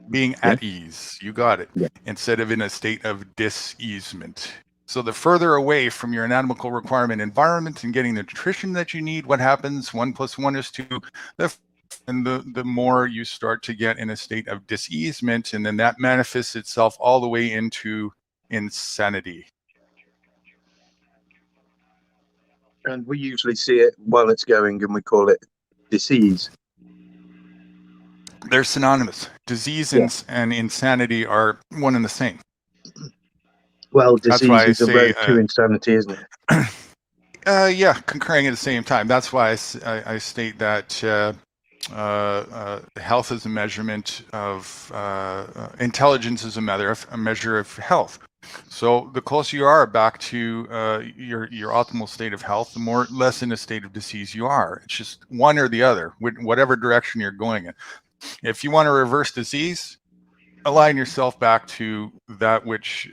Being at ease. You got it. Yeah. Instead of in a state of dis-easement. So the further away from your anatomical requirement environment and getting the nutrition that you need, what happens? 1 + 1 is 2. And the more you start to get in a state of dis-easement, and then that manifests itself all the way into insanity. And we usually see it while it's going, and we call it disease. They're synonymous. Disease and insanity are one and the same. Well, That's disease why I is the say, road to insanity, isn't it? yeah, concurring at the same time. That's why I state that health is a measurement of intelligence is a measure of health. So the closer you are back to your optimal state of health, the more less in a state of disease you are. It's just one or the other, whatever direction you're going in. If you want to reverse disease, align yourself back to that which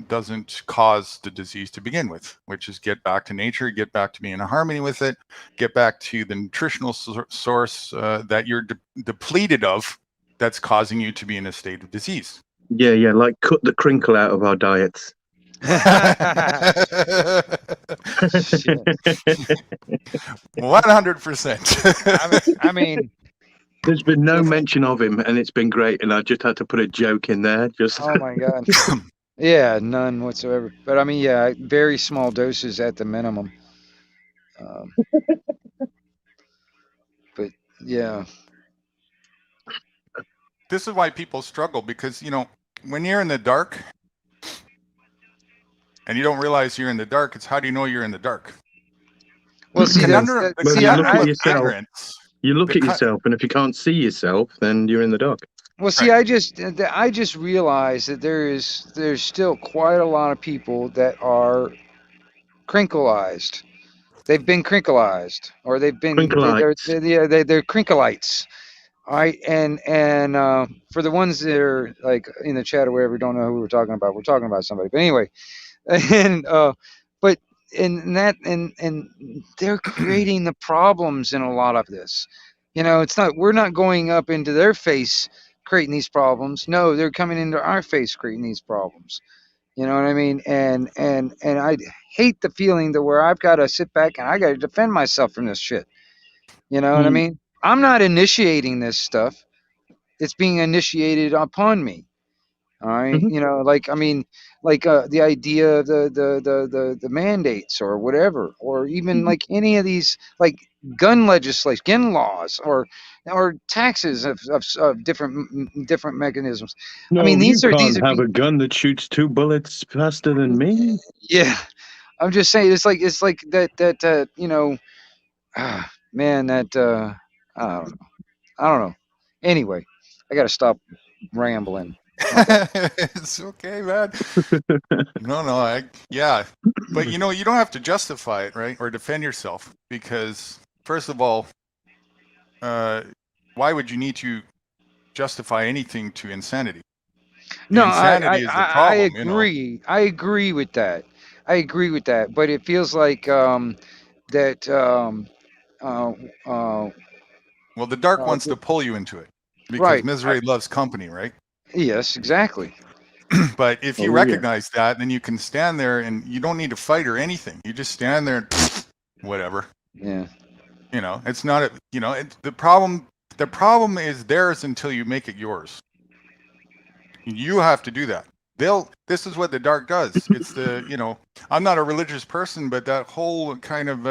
doesn't cause the disease to begin with, which is get back to nature, get back to being in harmony with it, get back to the nutritional source that you're depleted of, that's causing you to be in a state of disease. Yeah, like cut the crinkle out of our diets. 100%. I mean, there's been no mention of him, and it's been great. And I just had to put a joke in there. Just oh my God. Yeah, none whatsoever. But I mean, yeah, very small doses at the minimum. But yeah. This is why people struggle, because, you know, when you're in the dark and you don't realize you're in the dark, it's how do you know you're in the dark? Well, see, you look at yourself, and if you can't see yourself, then you're in the dark. Well, see, right. I just realized that there's still quite a lot of people that are crinkleized. They've been crinkleized, or they've been they're crinkleites. All right, and for the ones that are like in the chat or wherever, don't know who we're talking about. We're talking about somebody, but anyway, and but and they're creating the problems in a lot of this. You know, it's not, we're not going up into their face creating these problems. No, they're coming into our face creating these problems. You know what I mean? And I hate the feeling that where I've got to sit back and I got to defend myself from this shit. You know what I mean? I'm not initiating this stuff. It's being initiated upon me. All right. You know, like, I mean, like the idea of the mandates or whatever, or even like any of these, like gun legislation, gun laws, or taxes of different mechanisms. No, I mean, these you are can't have a gun that shoots 2 bullets faster than me. Yeah, I'm just saying, it's like that you know, man, that I don't know. Anyway, I got to stop rambling. It's okay, man. No, yeah, but you know, you don't have to justify it, right, or defend yourself, because first of all, why would you need to justify anything to insanity? Insanity is the problem. I agree. You know? I agree with that. But it feels like that. Well, the dark wants to pull you into it, because right. misery loves company, right? Yes, exactly. But if you recognize that, then you can stand there and you don't need to fight or anything. You just stand there and whatever. Yeah. You know, it's not a, you know, the problem is theirs until you make it yours. You have to do that. This is what the dark does. It's the, you know, I'm not a religious person, but that whole kind of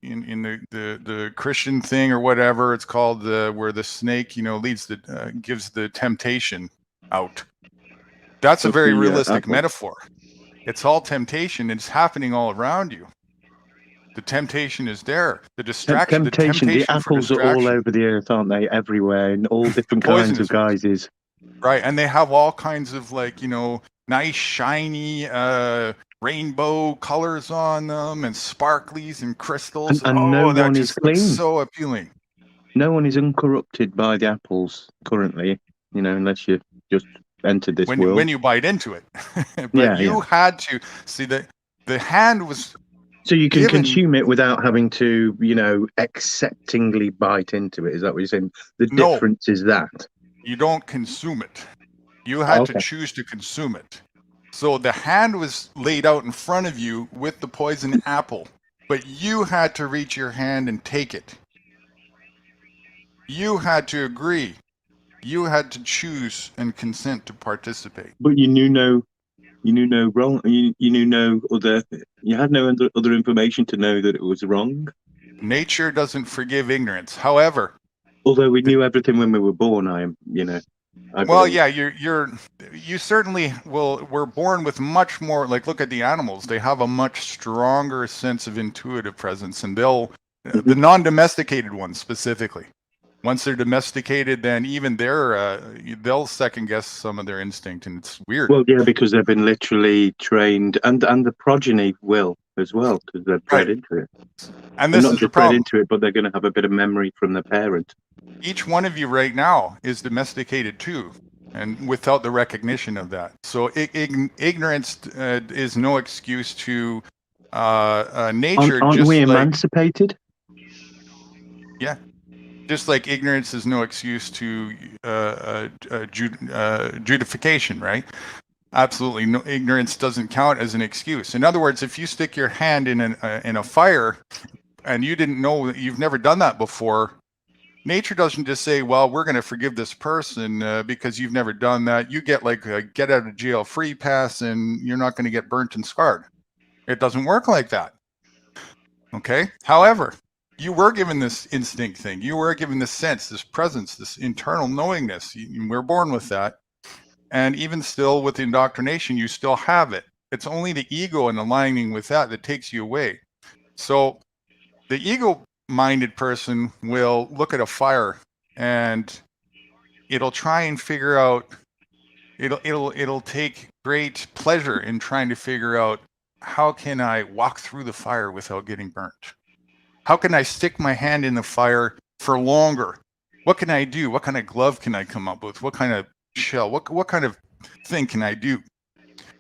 in the Christian thing or whatever it's called, where the snake, you know, gives the temptation out. That's a very realistic metaphor. It's all temptation. It's happening all around you. The temptation is there. The distraction. The apples are all over the earth, aren't they? Everywhere, in all different kinds of guises. Right, and they have all kinds of, like, you know, nice shiny rainbow colors on them, and sparklies and crystals. And no one is clean. So appealing. No one is uncorrupted by the apples currently, you know, unless you just entered this world. When you bite into it. But you had to see that the hand was. So you can consume it without having to, you know, acceptingly bite into it. Is that what you're saying? The difference is that you don't consume it. You had to choose to consume it. So the hand was laid out in front of you with the poison apple, but you had to reach your hand and take it. You had to agree. You had to choose and consent to participate. But you knew no wrong. You knew no other. You had no other information to know that it was wrong. Nature doesn't forgive ignorance. However, although we knew everything when we were born, you know. I Well, believe. yeah, you certainly will. We're born with much more. Like, look at the animals; they have a much stronger sense of intuitive presence, and the Mhm. non-domesticated ones specifically. Once they're domesticated, then even they'll second guess some of their instinct, and it's weird. Well, yeah, because they've been literally trained, and the progeny will as well, because they're bred Right. into it. And And this not is the just bred problem. into it, but they're going to have a bit of memory from their parent. Each one of you right now is domesticated too, and without the recognition of that. So ignorance is no excuse to nature. Aren't we emancipated? Just like ignorance is no excuse to judification, right? Absolutely, no, ignorance doesn't count as an excuse. In other words, if you stick your hand in a fire and you didn't know, you've never done that before, nature doesn't just say, well, we're going to forgive this person because you've never done that. You get like a get out of jail free pass and you're not going to get burnt and scarred. It doesn't work like that. Okay. However, you were given this instinct thing. You were given this sense, this presence, this internal knowingness. We're born with that. And even still with indoctrination, you still have it. It's only the ego and aligning with that takes you away. So the ego-minded person will look at a fire and it'll try and figure out, it'll take great pleasure in trying to figure out, how can I walk through the fire without getting burnt? How can I stick my hand in the fire for longer? What can I do? What kind of glove can I come up with? What kind of shell? What kind of thing can I do?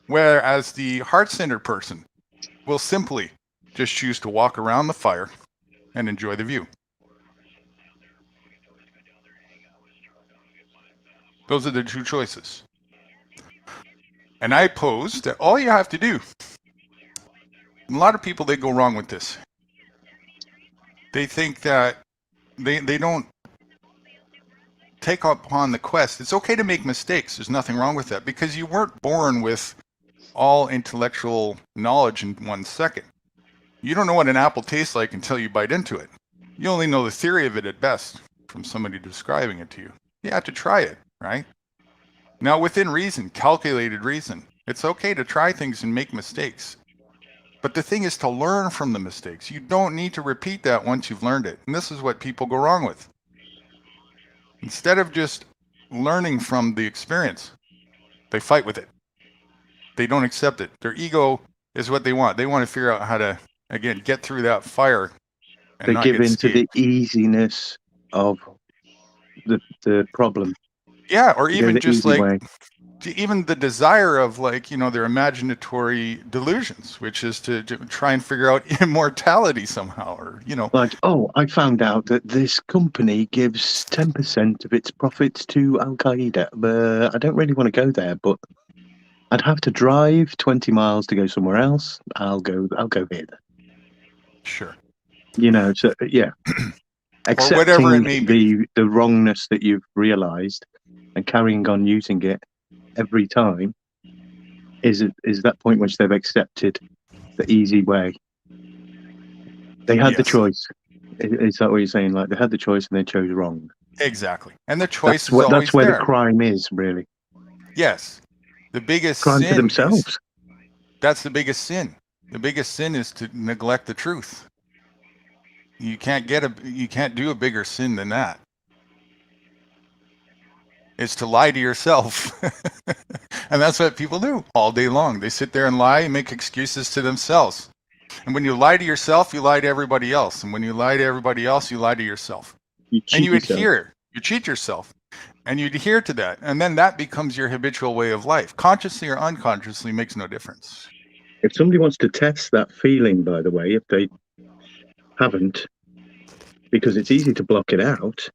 Whereas the heart-centered person will simply just choose to walk around the fire and enjoy the view. Those are the two choices. And I pose that all you have to do, a lot of people, they go wrong with this. They think that they don't take upon the quest. It's okay to make mistakes. There's nothing wrong with that, because you weren't born with all intellectual knowledge in 1 second. You don't know what an apple tastes like until you bite into it. You only know the theory of it at best from somebody describing it to you. You have to try it, right? Now, within reason, calculated reason, it's okay to try things and make mistakes. But the thing is to learn from the mistakes. You don't need to repeat that once you've learned it. And this is what people go wrong with. Instead of just learning from the experience, they fight with it. They don't accept it. Their ego is what they want. They want to figure out how to, again, get through that fire and They not give get in to the escaped. easiness of the problem. Yeah, or They go even the just easy like, way. even the desire of, like, their imaginatory delusions, which is to try and figure out immortality somehow, or Like, oh, I found out that this company gives 10% of its profits to Al Qaeda. But I don't really want to go there, but I'd have to drive 20 miles to go somewhere else. I'll go here. sure, So yeah. or whatever it Accepting may be. the wrongness that you've realized and carrying on using it every time is that point which they've accepted the easy way. They had the Yes. choice. Is that what you're saying? Like, they had the choice and they chose wrong. Exactly, and the choice is That's always where there. the crime is, really. Yes, the biggest Crime to sin themselves. that's the biggest sin. The biggest sin is to neglect the truth. You can't do a bigger sin than that. It's to lie to yourself. And that's what people do all day long. They sit there and lie and make excuses to themselves. And when you lie to yourself, you lie to everybody else. And when you lie to everybody else, you lie to yourself. You cheat And you yourself. adhere. You cheat yourself. And you adhere to that. And then that becomes your habitual way of life. Consciously or unconsciously makes no difference. If somebody wants to test that feeling, by the way, if they haven't, because it's easy to block it out.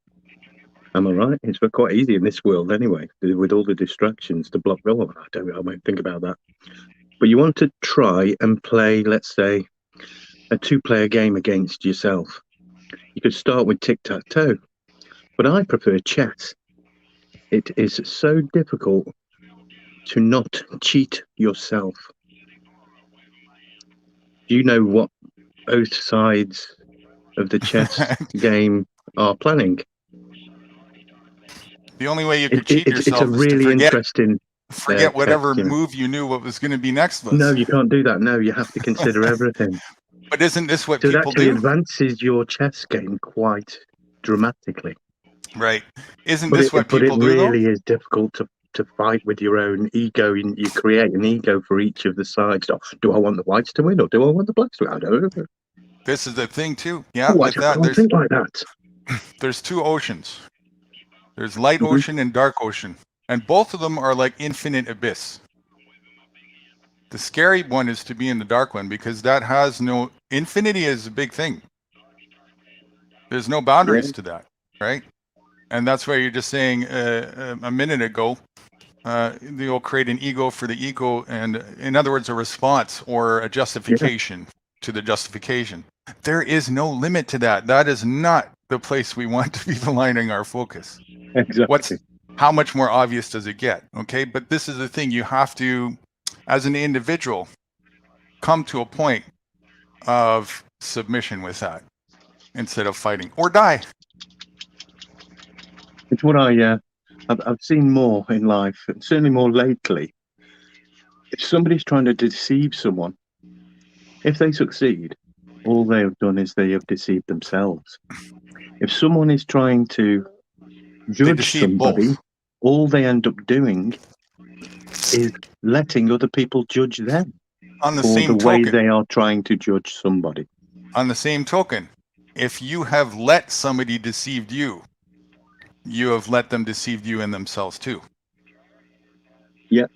Am I right? It's quite easy in this world anyway, with all the distractions to block. Oh, I won't think about that. But you want to try and play, let's say, a 2-player game against yourself. You could start with tic-tac-toe, but I prefer chess. It is so difficult to not cheat yourself. Do you know what both sides of the chess game are planning? The only way you could cheat It's a yourself is to really forget interesting whatever test, you know. move you knew what was going to be next was. No, you can't do that. No, you have to consider everything. But isn't this what So it people actually do? advances your chess game quite dramatically. Right. Isn't But this it, what but it people do, though? really is difficult to fight with your own ego. You create an ego for each of the sides. Do I want the whites to win or do I want the blacks to win? I don't know. This is the thing, too. Yeah, Oh, I with just that, can't think like that. there's two oceans. There's light Mhm. ocean and dark ocean. And both of them are like infinite abyss. The scary one is to be in the dark one because that has no... Infinity is a big thing. There's no boundaries to that, right? And that's why you're just saying a minute ago, you'll create an ego for the ego, and in other words, a response or a justification to the justification. There is no limit to that. That is not the place we want to be aligning our focus. Exactly. How much more obvious does it get? Okay, but this is the thing. You have to, as an individual, come to a point of submission with that instead of fighting or die. It's what I've seen more in life, and certainly more lately. If somebody's trying to deceive someone, if they succeed, all they have done is they have deceived themselves. If someone is trying to judge deceive somebody, both. all they end up doing is letting other people judge them On the for same the way token, they are trying to judge somebody. on the same token, if you have let somebody deceive you, you have let them deceive you in themselves too. Yeah.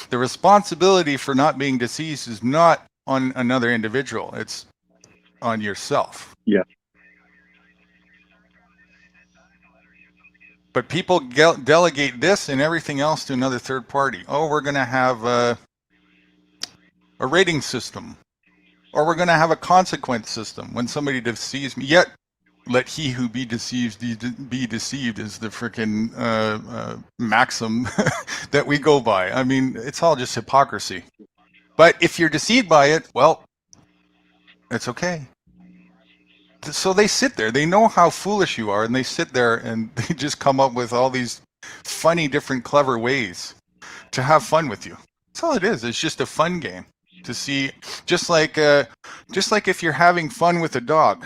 The responsibility for not being deceived is not on another individual. It's on yourself. Yeah. But people delegate this and everything else to another third party. Oh, we're going to have a rating system, or we're going to have a consequence system when somebody deceives me. Yet, let he who be deceived be deceived is the freaking maxim that we go by. I mean, it's all just hypocrisy. But if you're deceived by it, well, it's okay. So they sit there. They know how foolish you are, and they sit there and they just come up with all these funny, different, clever ways to have fun with you. That's all it is. It's just a fun game to see, just like if you're having fun with a dog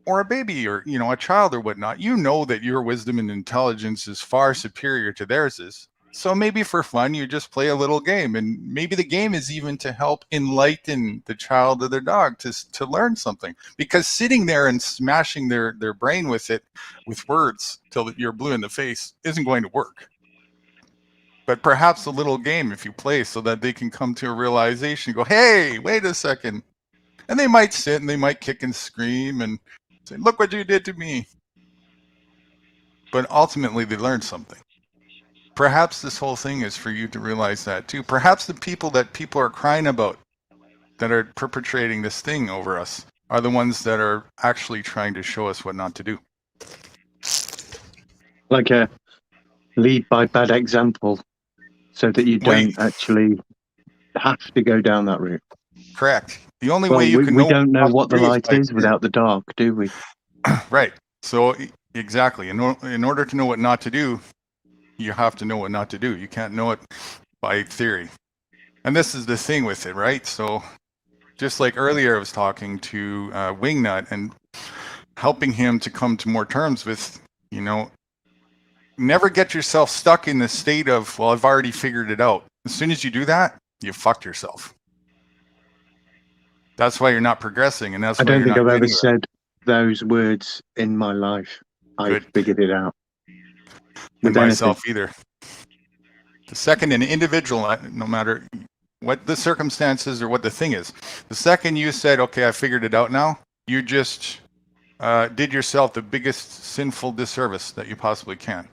or a baby or a child or whatnot. You know that your wisdom and intelligence is far superior to theirs is. So maybe for fun, you just play a little game, and maybe the game is even to help enlighten the child or the dog to learn something. Because sitting there and smashing their brain with it, with words till you're blue in the face, isn't going to work. But perhaps a little game if you play so that they can come to a realization, go, hey, wait a second. And they might sit and they might kick and scream and say, look what you did to me. But ultimately they learn something. Perhaps this whole thing is for you to realize that too. Perhaps the people that people are crying about that are perpetrating this thing over us are the ones that are actually trying to show us what not to do. Like a lead by bad example so that you don't actually have to go down that route. Correct. The only way you can we know don't know what the light by is without the dark, do we? Right. So exactly. In order to know what not to do, you have to know what not to do. You can't know it by theory. And this is the thing with it, right? So just like earlier I was talking to Wingnut and helping him to come to more terms with, never get yourself stuck in the state of, well, I've already figured it out. As soon as you do that, you fucked yourself. That's why you're not progressing, and that's why I don't think I've ever said said those words in my life. I figured it out. And myself either. The second an individual, no matter what the circumstances or what the thing is, the second you said, okay, I figured it out now, you just did yourself the biggest sinful disservice that you possibly can.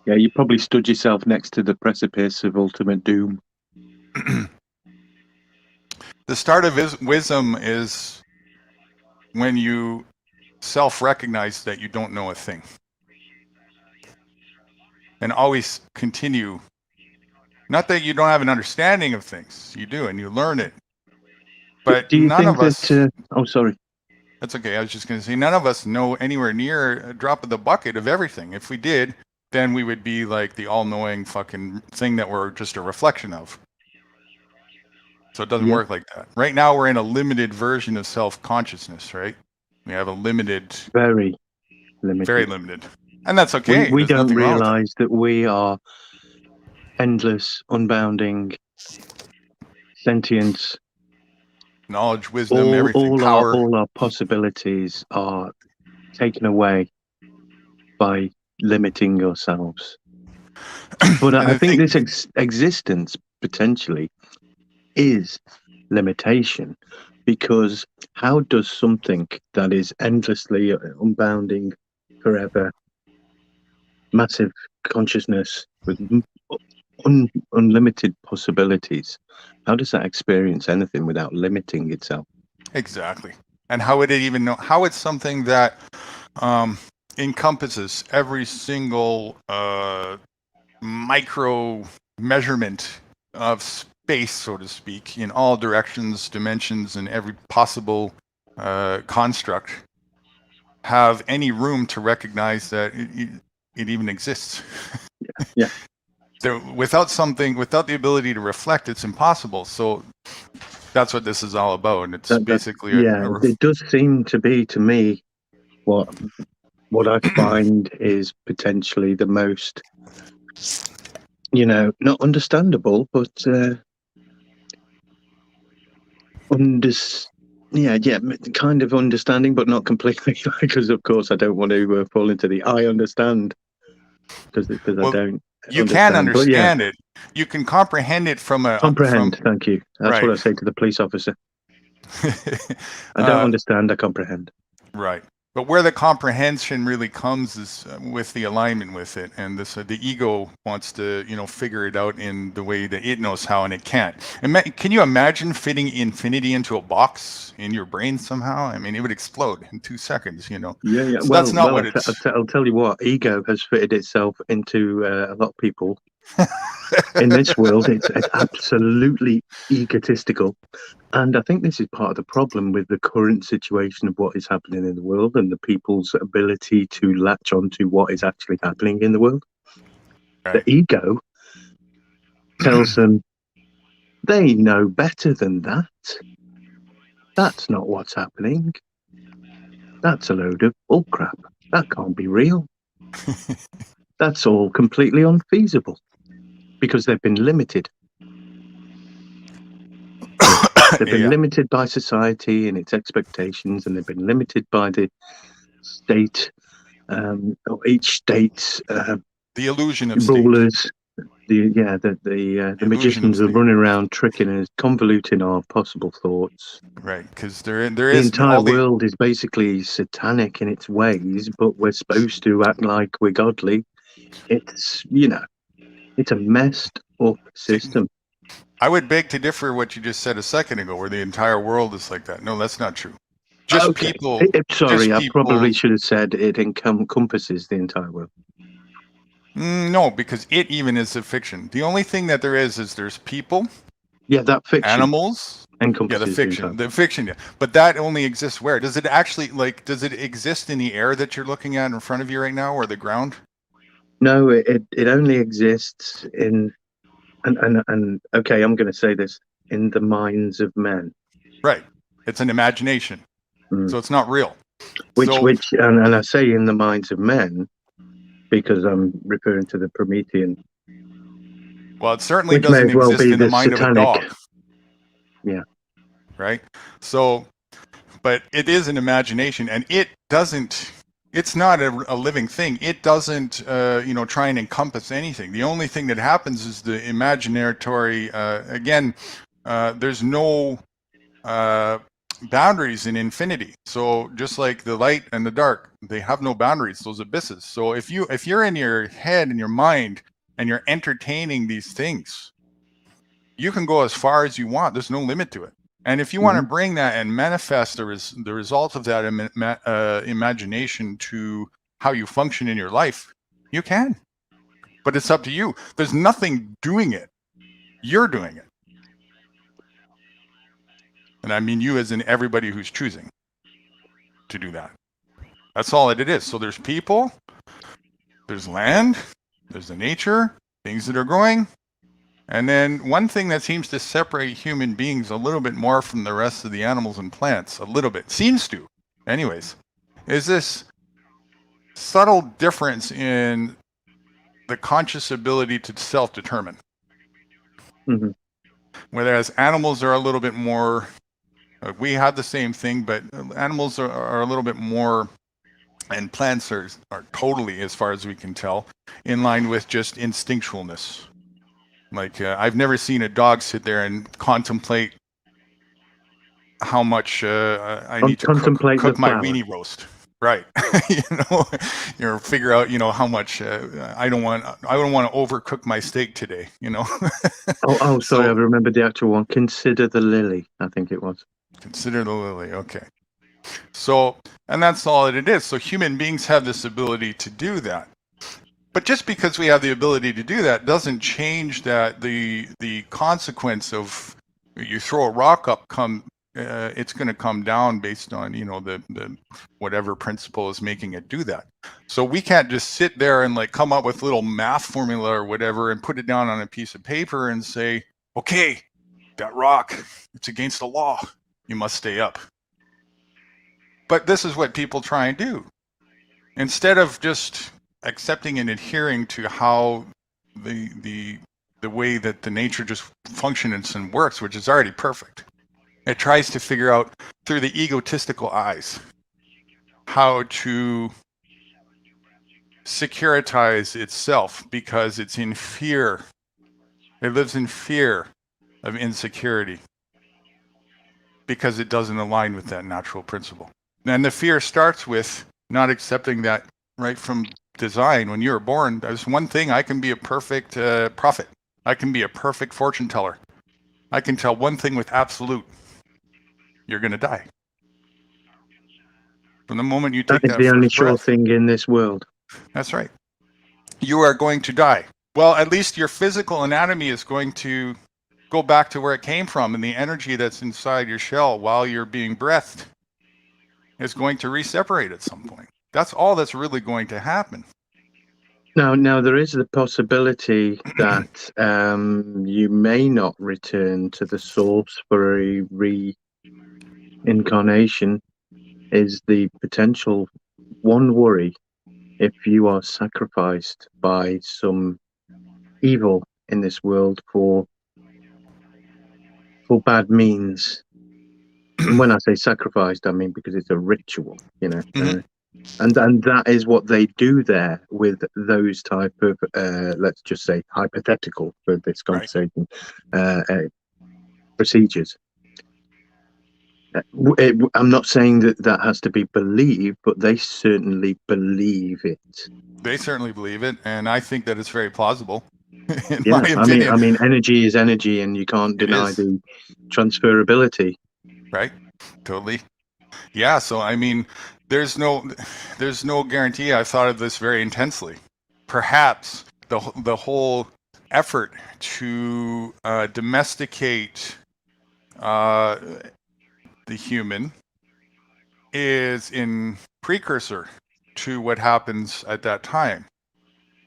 Yeah, you probably stood yourself next to the precipice of ultimate doom. The start of wisdom is when you self-recognize that you don't know a thing. And always continue. Not that you don't have an understanding of things. You do, and you learn it. But do you none think of us... oh, sorry. That's okay. I was just going to say, none of us know anywhere near a drop of the bucket of everything. If we did, then we would be like the all-knowing fucking thing that we're just a reflection of. So it doesn't Yeah. work like that. Right now we're in a limited version of self-consciousness, right? We have a limited, Very limited. very limited. And that's okay. We There's don't nothing wrong with it. realize that we are endless, unbounding, sentient. Knowledge, wisdom, everything, All power. our possibilities are taken away by limiting ourselves. But And I the think thing- this existence potentially is limitation, because how does something that is endlessly unbounding, forever, massive consciousness with unlimited possibilities, how does that experience anything without limiting itself? Exactly. And how would it even know? How it's something that encompasses every single micro measurement of space, so to speak, in all directions, dimensions, and every possible construct, have any room to recognize that it even exists. Yeah. Without the ability to reflect, it's impossible. So that's what this is all about. And it's basically it does seem to be, to me, what I find is potentially the most, not understandable, but kind of understanding, but not completely, because of course I don't want to fall into the I understand, because I don't. You can understand it. You can comprehend it from a comprehend. Thank you. That's right. what I say to the police officer. I don't understand. I comprehend. Right. But where the comprehension really comes is with the alignment with it, and the ego wants to, figure it out in the way that it knows how, and it can't. Can you imagine fitting infinity into a box in your brain somehow? I mean, it would explode in 2 seconds. Yeah. So that's not what it's. I'll tell you what. Ego has fitted itself into a lot of people in this world. It's absolutely egotistical. And I think this is part of the problem with the current situation of what is happening in the world and the people's ability to latch onto what is actually happening in the world. Right. The ego tells them they know better than that. That's not what's happening. That's a load of bullcrap. That can't be real. That's all completely unfeasible because they've been limited. They've been limited by society and its expectations, and they've been limited by the state, or each state's the illusion of rulers. State. The magicians are running around tricking and convoluting our possible thoughts. Right, because there is the entire world is basically satanic in its ways, but we're supposed to act like we're godly. It's it's a messed up system. I would beg to differ what you just said a second ago, where the entire world is like that. No, that's not true. Just people. I probably should have said it encompasses the entire world. No, because it even is a fiction. The only thing that there is there's people. Yeah, that fiction. Animals. Encompasses the fiction. The fiction, yeah. But that only exists where? Does it actually, does it exist in the air that you're looking at in front of you right now, or the ground? No, it only exists in... And okay, I'm going to say this, in the minds of men. Right. It's an imagination. So it's not real. And I say in the minds of men because I'm referring to the Promethean. Well, it certainly doesn't exist in the mind of a dog. Yeah. Right? So, but it is an imagination, and it's not a living thing. It doesn't, try and encompass anything. The only thing that happens is the imaginatory, there's no boundaries in infinity. So just like the light and the dark, they have no boundaries, those abysses. So if you're in your head and your mind and you're entertaining these things, you can go as far as you want. There's no limit to it. And if you want to bring that and manifest the result of that imagination to how you function in your life, you can. But it's up to you. There's nothing doing it. You're doing it. And I mean you as in everybody who's choosing to do that. That's all it is. So there's people, there's land, There's the nature, things that are growing. And then one thing that seems to separate human beings a little bit more from the rest of the animals and plants, a little bit, seems to, anyways, is this subtle difference in the conscious ability to self-determine. Mhm. Whereas animals are a little bit more, we have the same thing, but animals are a little bit more, and plants are totally, as far as we can tell, in line with just instinctualness. Like, I've never seen a dog sit there and contemplate how much I need to Contemplate cook the my flower. weenie roast. Right. Figure out, how much I don't want to overcook my steak today, Oh, sorry, So- I remembered the actual one. Consider the lily, I think it was. Consider the lily. Okay. So, and that's all that it is. So human beings have this ability to do that. But just because we have the ability to do that doesn't change that the consequence of you throw a rock up, it's going to come down based on the whatever principle is making it do that. So we can't just sit there and like come up with little math formula or whatever and put it down on a piece of paper and say, okay, that rock, it's against the law, you must stay up. But this is what people try and do. Instead of just accepting and adhering to how the way that the nature just functions and works, which is already perfect, it tries to figure out through the egotistical eyes how to securitize itself, because it's in fear. It lives in fear of insecurity because it doesn't align with that natural principle. And the fear starts with not accepting that right from design. When you were born, there's one thing: I can be a perfect prophet. I can be a perfect fortune teller. I can tell one thing with absolute: you're going to die. From the moment you take That is that the only first sure breath, thing in this world. that's right. You are going to die. Well, at least your physical anatomy is going to go back to where it came from, and the energy that's inside your shell while you're being breathed is going to reseparate at some point. That's all that's really going to happen. Now there is the possibility that you may not return to the source for a reincarnation. Is the potential one worry if you are sacrificed by some evil in this world for bad means? And when I say sacrificed, I mean because it's a ritual, Mhm. and that is what they do there with those type of let's just say hypothetical for this conversation procedures. I'm not saying that has to be believed, but they certainly believe it. They certainly believe it, and I think that it's very plausible. In Yeah, my opinion, I mean, energy is energy, and you can't It deny is. the transferability. right? Totally. Yeah. So I mean, there's no guarantee. I've thought of this very intensely. Perhaps the whole effort to domesticate the human is in precursor to what happens at that time.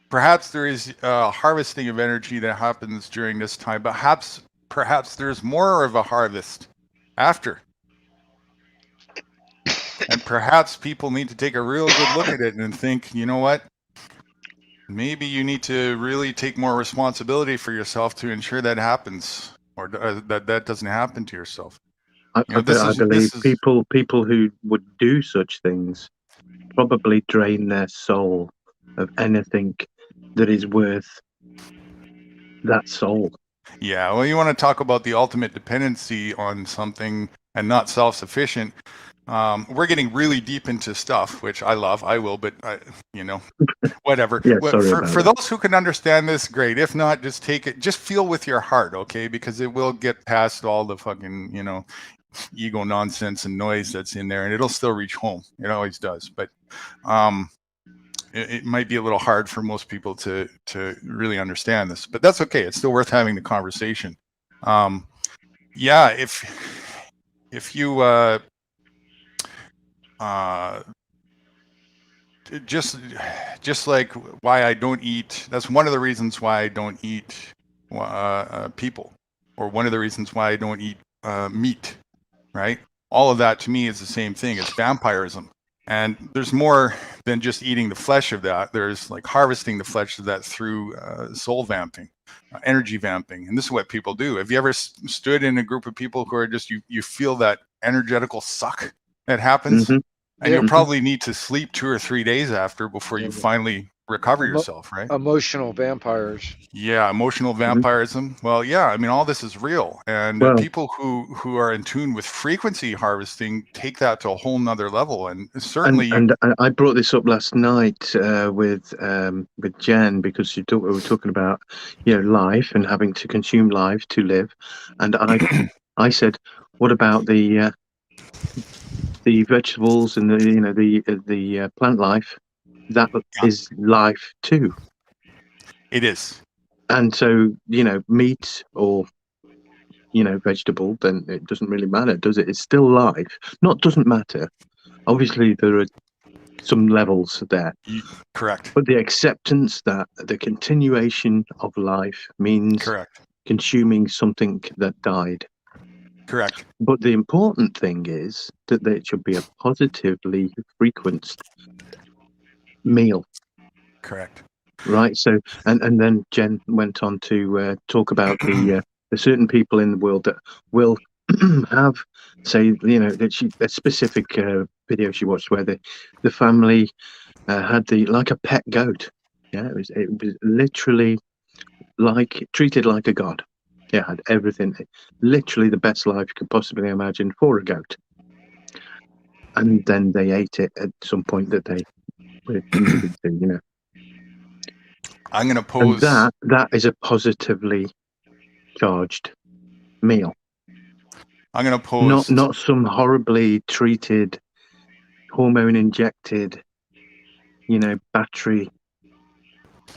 Perhaps there is harvesting of energy that happens during this time, but perhaps there's more of a harvest after. And perhaps people need to take a real good look at it and think, you know what? Maybe you need to really take more responsibility for yourself to ensure that happens, or that doesn't happen to yourself. I believe people who would do such things probably drain their soul of anything that is worth that soul. Yeah, well, you want to talk about the ultimate dependency on something and not self-sufficient. We're getting really deep into stuff, which I love. I will, but whatever. Yeah, Well, sorry about for that. those who can understand this, great. If not, just take it. Just feel with your heart, okay? Because it will get past all the fucking ego nonsense and noise that's in there, and it'll still reach home. It always does. But it might be a little hard for most people to really understand this, but that's okay. It's still worth having the conversation. Yeah, if you just like why I don't eat. That's one of the reasons why I don't eat people, or one of the reasons why I don't eat meat. Right? All of that to me is the same thing. It's vampirism. And there's more than just eating the flesh of that. There's like harvesting the flesh of that through soul vamping, energy vamping. And this is what people do. Have you ever stood in a group of people who are just, you feel that energetical suck that happens? Mhm. And Yep. you'll probably need to sleep 2 or 3 days after before you finally recover yourself, right? Emotional vampires. Yeah, emotional vampirism. Well, yeah, I mean, all this is real, and Well- people who are in tune with frequency harvesting take that to a whole nother level. And certainly, And I brought this up last night with Jen, because we were talking about, you know, life and having to consume life to live, and I said, what about the vegetables and the plant life? That is life too. it is. And so, you know, meat or, you know, vegetable, then it doesn't really matter, does it? It's still life. Not doesn't matter. Obviously, there are some levels there. Correct. But the acceptance that the continuation of life means Correct. consuming something that died. Correct. But the important thing is that it should be a positively frequenced meal. Correct. Right. So, and then Jen went on to talk about the certain people in the world that will have, say, you know, that a specific video she watched where the family had like a pet goat. Yeah, it was literally like treated like a god. Yeah, had everything, literally the best life you could possibly imagine for a goat. And then they ate it at some point that they were needed to, you know. I'm going to And pose. that is a positively charged meal. I'm going to pose. Not some horribly treated, hormone injected, you know, battery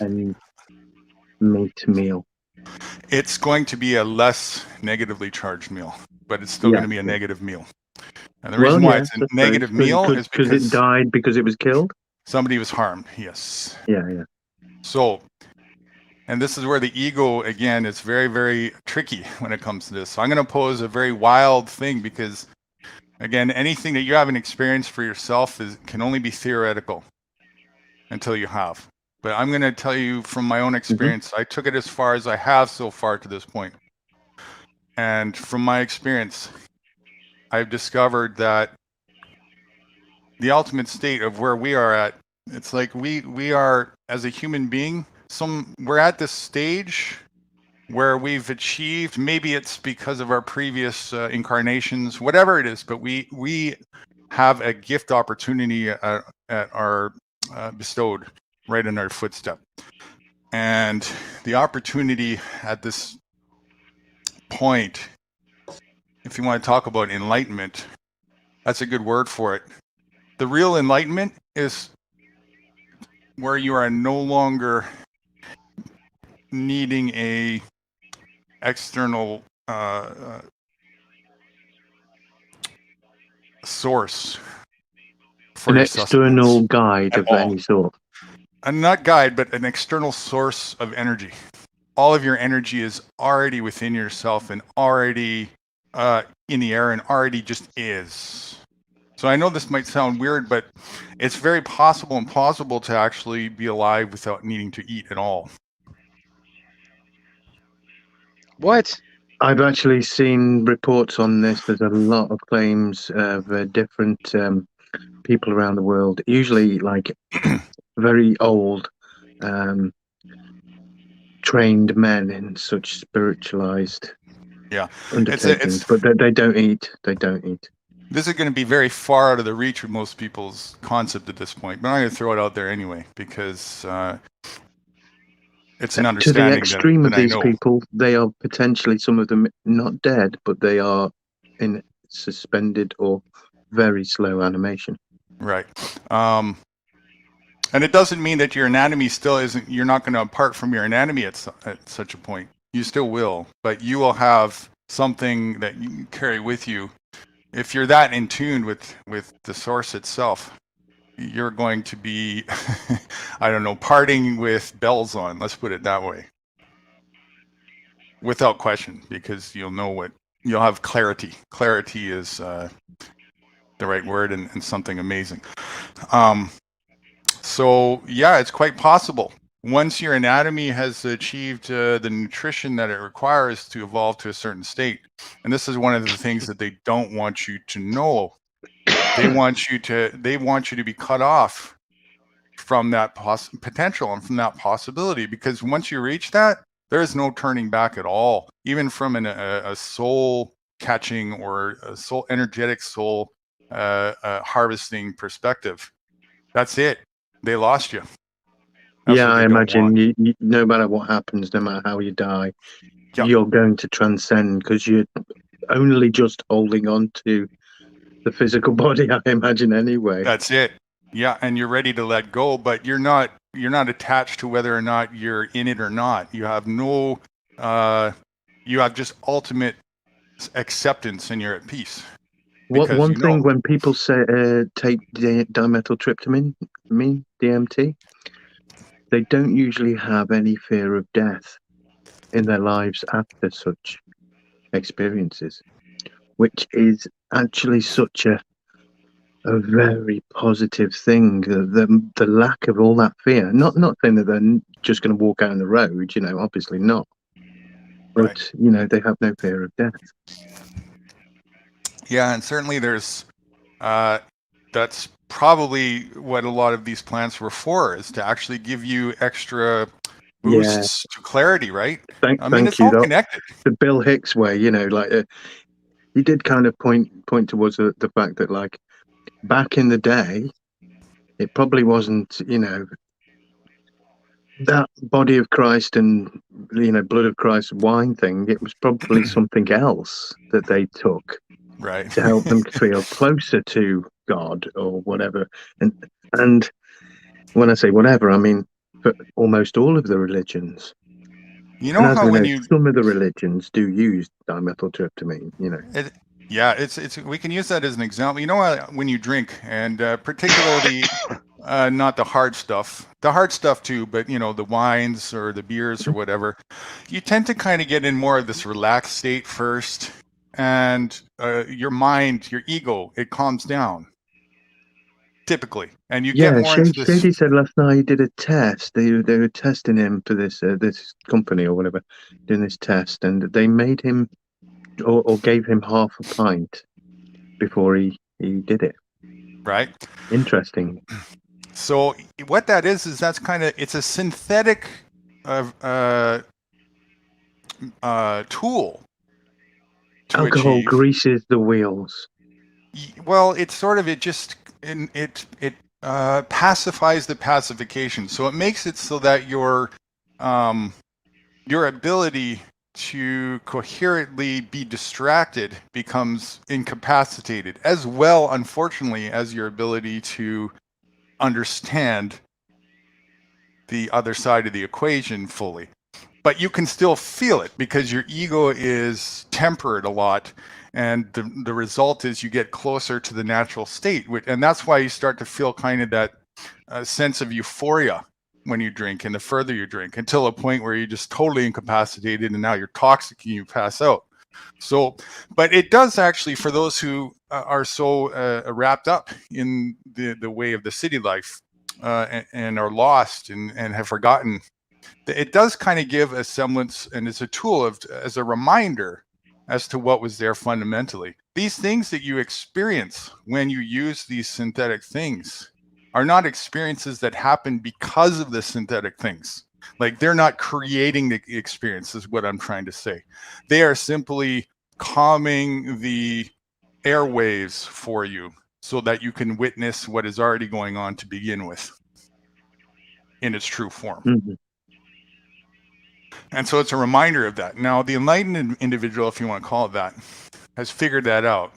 and meat meal. It's going to be a less negatively charged meal, but it's still Yeah. going to be a negative meal. And the reason why it's a negative meal is because it died because it was killed. somebody was harmed. Yes. Yeah, yeah. So, and this is where the ego, again, is very, very tricky when it comes to this. So I'm going to pose a very wild thing because, again, anything that you haven't experienced for yourself can only be theoretical until you have. But I'm going to tell you from my own experience, I took it as far as I have so far to this point. And from my experience, I've discovered that the ultimate state of where we are at, it's like we are, as a human being, we're at this stage where we've achieved, maybe it's because of our previous incarnations, whatever it is, but we have a gift opportunity at our bestowed right in our footstep. And the opportunity at this point, if you want to talk about enlightenment, that's a good word for it. The real enlightenment is where you are no longer needing a external source for an your external guide of any sort. Not guide, but an external source of energy. All of your energy is already within yourself and already in the air and already just is. So I know this might sound weird, but it's very possible and plausible to actually be alive without needing to eat at all. What? I've actually seen reports on this. There's a lot of claims of different people around the world, usually like very old, trained men in such spiritualized undertakings, but they don't eat. They don't eat. This is going to be very far out of the reach of most people's concept at this point, but I'm going to throw it out there anyway because it's an understanding. To the extreme that of these I know. people, they are potentially, some of them not dead, but they are in suspended or very slow animation. Right. And it doesn't mean that your anatomy still isn't, you're not going to apart from your anatomy at such a point. You still will, but you will have something that you carry with you if you're that in tune with the source itself. you're going to be, I don't know, partying with bells on. Let's put it that way. Without question, because you'll have clarity. Clarity is the right word, and something amazing. So yeah, it's quite possible. Once your anatomy has achieved the nutrition that it requires to evolve to a certain state, and this is one of the things that they don't want you to know. They want you to be cut off from that potential and from that possibility, because once you reach that, there is no turning back at all, even from a soul catching or a soul energetic soul harvesting perspective. That's it. They lost you. That's Yeah, what I they don't imagine want. you, no matter what happens, no matter how you die, Yep. you're going to transcend because you're only just holding on to the physical body, I imagine, anyway. That's it. Yeah, and you're ready to let go, but you're not attached to whether or not you're in it or not. You have no you have just ultimate acceptance, and you're at peace. Because One thing when people say take dimethyltryptamine, DMT, they don't usually have any fear of death in their lives after such experiences, which is actually such a very positive thing. The lack of all that fear. Not saying that they're just going to walk out on the road, obviously not. But right. They have no fear of death. Yeah, and certainly there's that's probably what a lot of these plants were for, is to actually give you extra boosts to clarity, right? I mean, Thank it's you. all connected. The Bill Hicks way, he did kind of point towards the fact that, like, back in the day, it probably wasn't, that body of Christ and, blood of Christ wine thing. It was probably something else that they took Right. to help them feel closer to God or whatever. And when I say whatever, I mean for almost all of the religions. You know how when you some of the religions do use dimethyltryptamine, yeah, it's we can use that as an example. You know, when you drink, and particularly not the hard stuff too, but the wines or the beers or whatever, you tend to kind of get in more of this relaxed state first, and your mind, your ego, it calms down typically, and you get more into this. Shady said last night he did a test. They were testing him for this company or whatever, doing this test, and they made him or gave him half a pint before he did it. Right. Interesting. So what that is that's kind of, it's a synthetic tool. Alcohol greases the wheels. Well, it's sort of, it pacifies the pacification. So it makes it so that your ability to coherently be distracted becomes incapacitated, as well, unfortunately, as your ability to understand the other side of the equation fully. But you can still feel it because your ego is tempered a lot, and the result is you get closer to the natural state, and that's why you start to feel kind of that sense of euphoria when you drink, and the further you drink, until a point where you're just totally incapacitated, and now you're toxic and you pass out. So, but it does actually, for those who are so wrapped up in the way of the city life and are lost and have forgotten, it does kind of give a semblance, and it's a tool as a reminder as to what was there fundamentally. These things that you experience when you use these synthetic things are not experiences that happen because of the synthetic things. Like, they're not creating the experience, is what I'm trying to say. They are simply calming the airwaves for you so that you can witness what is already going on to begin with in its true form. Mm-hmm. And so it's a reminder of that. Now, the enlightened individual, if you want to call it that, has figured that out,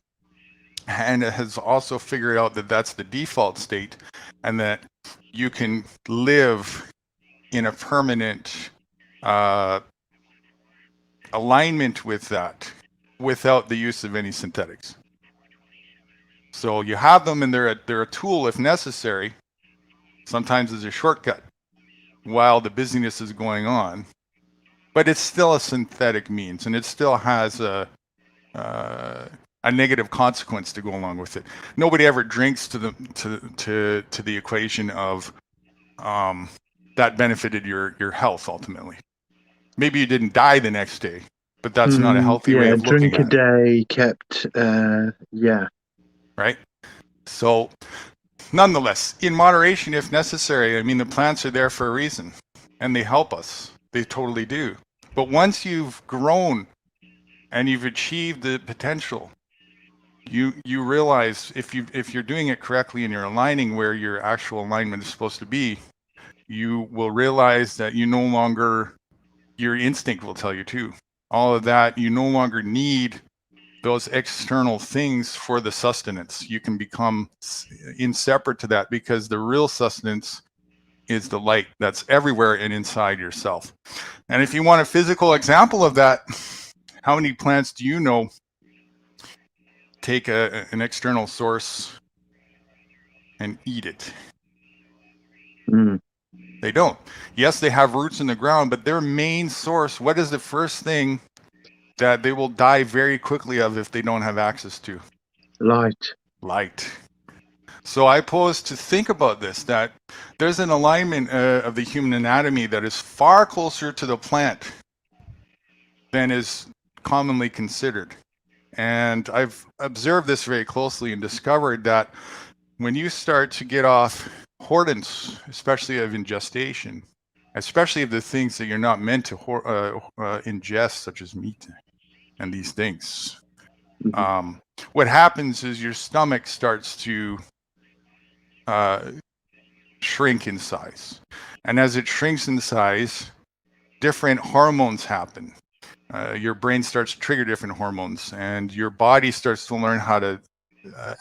and has also figured out that that's the default state, and that you can live in a permanent alignment with that without the use of any synthetics. So you have them, and they're a tool if necessary. Sometimes it's a shortcut while the busyness is going on, but it's still a synthetic means, and it still has a negative consequence to go along with it. Nobody ever drinks to the equation of that benefited your health ultimately. Maybe you didn't die the next day, but that's not a healthy way of looking drink a at it. day kept, Right? So, nonetheless, in moderation if necessary. I mean, the plants are there for a reason, and they help us. They totally do. But once you've grown and you've achieved the potential, you realize if you're doing it correctly and you're aligning where your actual alignment is supposed to be, you will realize that you no longer, your instinct will tell you too. All of that, you no longer need those external things for the sustenance. You can become inseparate to that, because the real sustenance is the light that's everywhere and inside yourself. And if you want a physical example of that, how many plants do you know take an external source and eat it? They don't. Yes, they have roots in the ground, but their main source, what is the first thing that they will die very quickly of if they don't have access to? Light. So I pose to think about this, that there's an alignment of the human anatomy that is far closer to the plant than is commonly considered. And I've observed this very closely and discovered that when you start to get off hortons, especially of ingestation, especially of the things that you're not meant to ingest, such as meat and these things, what happens is your stomach starts to shrink in size. And as it shrinks in size, different hormones happen. Your brain starts to trigger different hormones, and your body starts to learn how to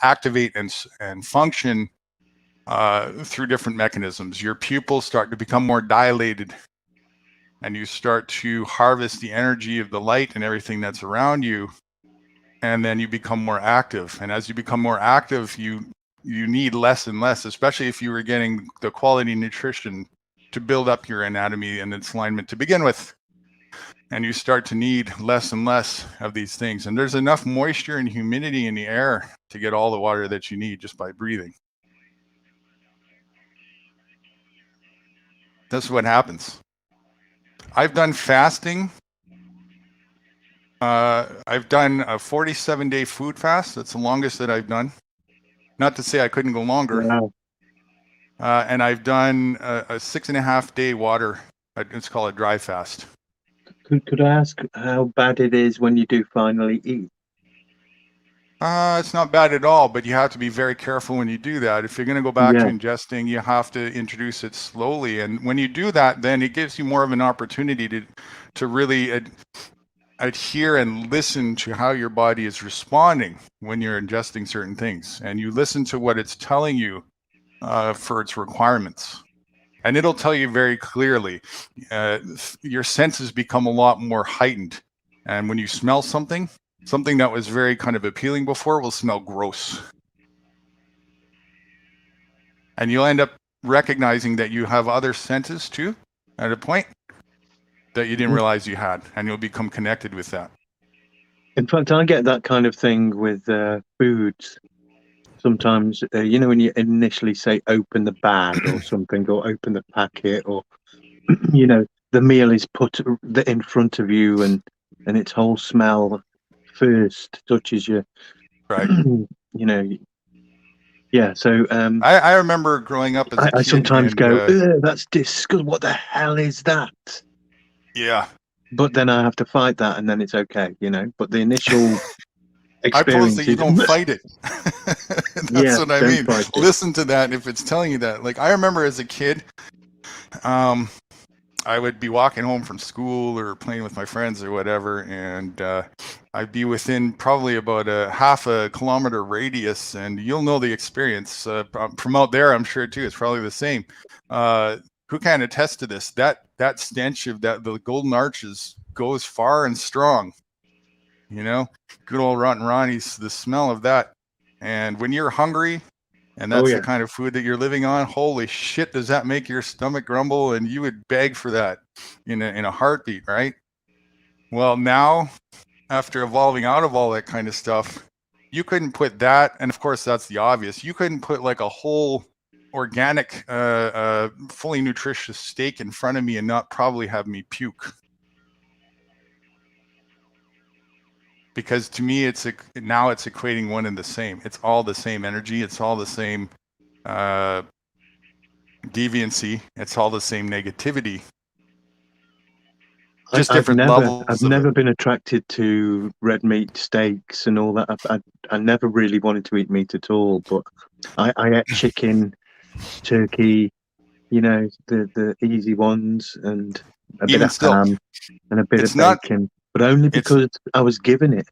activate and function through different mechanisms. Your pupils start to become more dilated, and you start to harvest the energy of the light and everything that's around you, and then you become more active. And as you become more active, you need less and less, especially if you were getting the quality nutrition to build up your anatomy and its alignment to begin with. And you start to need less and less of these things. And there's enough moisture and humidity in the air to get all the water that you need just by breathing. That's what happens. I've done fasting. I've done a 47-day food fast. That's the longest that I've done. Not to say I couldn't go longer. Wow. And I've done a 6.5-day water. It's called a dry fast. Could I ask how bad it is when you do finally eat? It's not bad at all, but you have to be very careful when you do that. If you're going to go back to ingesting, you have to introduce it slowly. And when you do that, then it gives you more of an opportunity to really adhere and listen to how your body is responding when you're ingesting certain things. And you listen to what it's telling you for its requirements. And it'll tell you very clearly. Your senses become a lot more heightened. And when you smell something that was very kind of appealing before will smell gross. And you'll end up recognizing that you have other senses too at a point that you didn't realize you had, and you'll become connected with that. In fact, I get that kind of thing with foods. Sometimes, when you initially say open the bag or something, or open the packet, or, the meal is put in front of you and its whole smell first touches you. Right. So I remember growing up as a kid. I sometimes go, that's disgusting. What the hell is that? Yeah. But then I have to fight that, and then it's okay, But the initial experience. I pose that you don't fight it. That's what I mean. Listen to that if it's telling you that. Like, I remember as a kid, I would be walking home from school or playing with my friends or whatever, and I'd be within probably about a half a kilometer radius, and you'll know the experience from out there. I'm sure too. It's probably the same. Who can attest to this? That stench of the golden arches goes far and strong. Good old Rotten Ronnie's, the smell of that. And when you're hungry, and Oh, that's yeah. the kind of food that you're living on, holy shit, does that make your stomach grumble? And you would beg for that in a heartbeat, right? Well, now, after evolving out of all that kind of stuff, you couldn't put that, and of course that's the obvious, you couldn't put like a whole organic, fully nutritious steak in front of me and not probably have me puke. Because to me, now it's equating one and the same. It's all the same energy. It's all the same deviancy. It's all the same negativity. Just different levels I've of never it. been attracted to red meat steaks and all that. I never really wanted to eat meat at all, but I ate chicken, turkey, you know, the easy ones, and a bit Even of still, ham and a bit it's of not. bacon, but only It's because I was given it.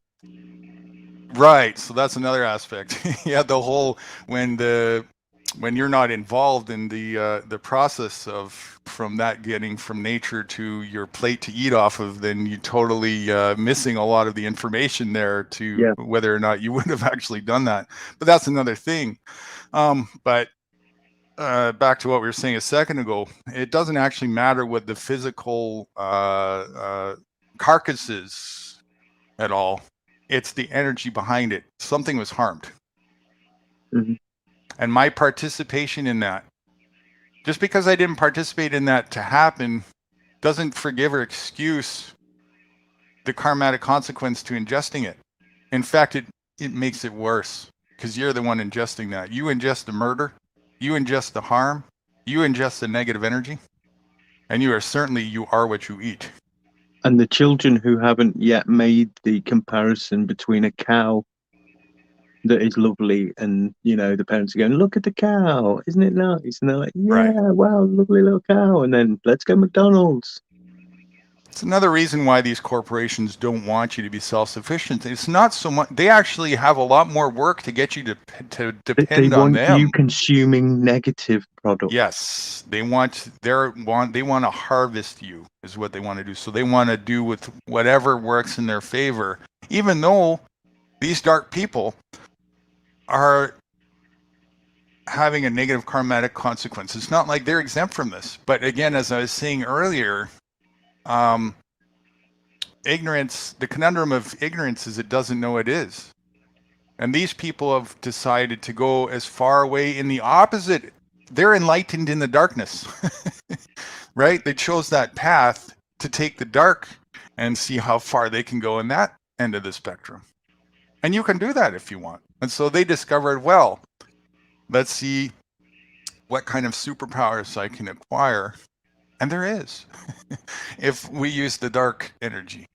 right. So that's another aspect. Yeah, the whole when you're not involved in the process of from that getting from nature to your plate to eat off of, then you totally missing a lot of the information there to Yeah. whether or not you would have actually done that. But that's another thing. But back to what we were saying a second ago, it doesn't actually matter what the physical carcass is at all. It's the energy behind it. Something was harmed. Mhm. And my participation in that, just because I didn't participate in that to happen, doesn't forgive or excuse the karmatic consequence to ingesting it. In fact, it makes it worse because you're the one ingesting that. You ingest the murder, you ingest the harm, you ingest the negative energy, and you are what you eat. And the children who haven't yet made the comparison between a cow that is lovely and, you know, the parents are going, look at the cow, isn't it nice? And they're like, yeah, Right. wow, lovely little cow. And then let's go McDonald's. It's another reason why these corporations don't want you to be self-sufficient. It's not so much, they actually have a lot more work to get you to They depend on want you them. consuming negative products. Yes, they want to harvest you is what they want to do. So they want to do with whatever works in their favor, even though these dark people are having a negative karmatic consequence. It's not like they're exempt from this. But again, as I was saying earlier, ignorance, the conundrum of ignorance is it doesn't know it is. And these people have decided to go as far away in the opposite. They're enlightened in the darkness, right? They chose that path to take the dark and see how far they can go in that end of the spectrum. And you can do that if you want. And so they discovered, well, let's see what kind of superpowers I can acquire. And there is, if we use the dark energy,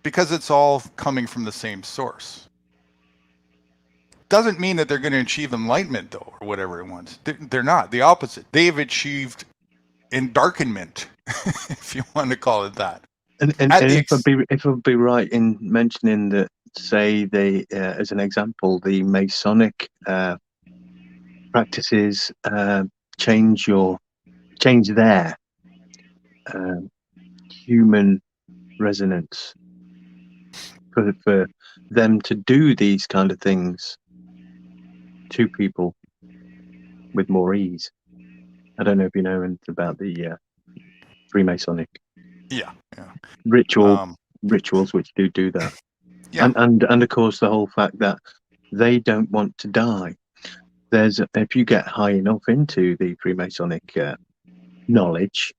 because it's all coming from the same source. Doesn't mean that they're going to achieve enlightenment, though, or whatever it wants. They're not. The opposite. They've achieved endarkenment, if you want to call it that. And if I'd be right in mentioning that, say they, as an example, the Masonic practices change their human resonance for them to do these kind of things to people with more ease. I don't know if you know anything about the Freemasonic rituals which do that. Yeah. And of course the whole fact that they don't want to die. If you get high enough into the Freemasonic knowledge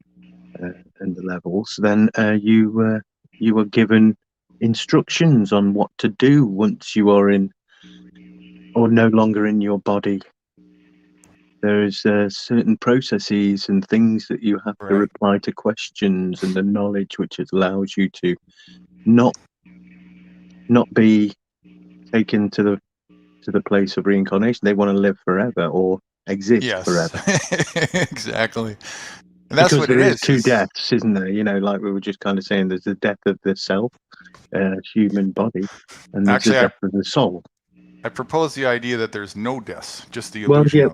and the levels, then you are given instructions on what to do once you are in or no longer in your body. There's certain processes and things that you have to reply to questions, and the knowledge which allows you to not be taken to the place of reincarnation. They want to live forever or exist forever. Exactly. And that's because what there it is two deaths, isn't there? You know, like we were just kind of saying, there's the death of the self, human body, and there's the death of the soul. I propose the idea that there's no deaths, just the illusion.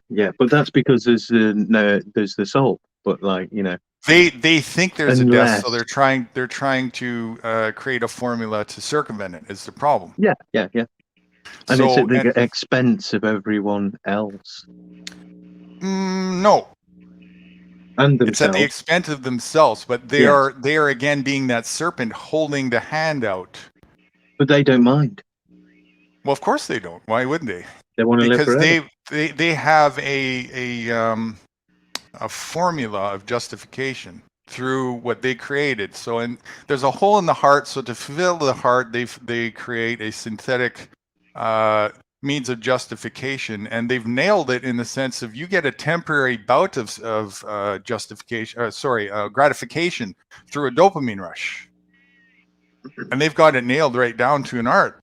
Yeah. But that's because there's the soul. But like, you know, they think there's a death, so they're trying to create a formula to circumvent it. Is the problem? Yeah. And it's So, at the expense of everyone else no, and it's at the themselves. expense of themselves, but they Yes. are again being that serpent holding the hand out. But they don't mind. Well, of course they don't. Why wouldn't they? They want to live Because forever. they have a formula of justification through what they created. So, and there's a hole in the heart. So to fill the heart, they create a synthetic means of justification, and they've nailed it in the sense of you get a temporary bout of justification. Gratification through a dopamine rush, and they've got it nailed right down to an art.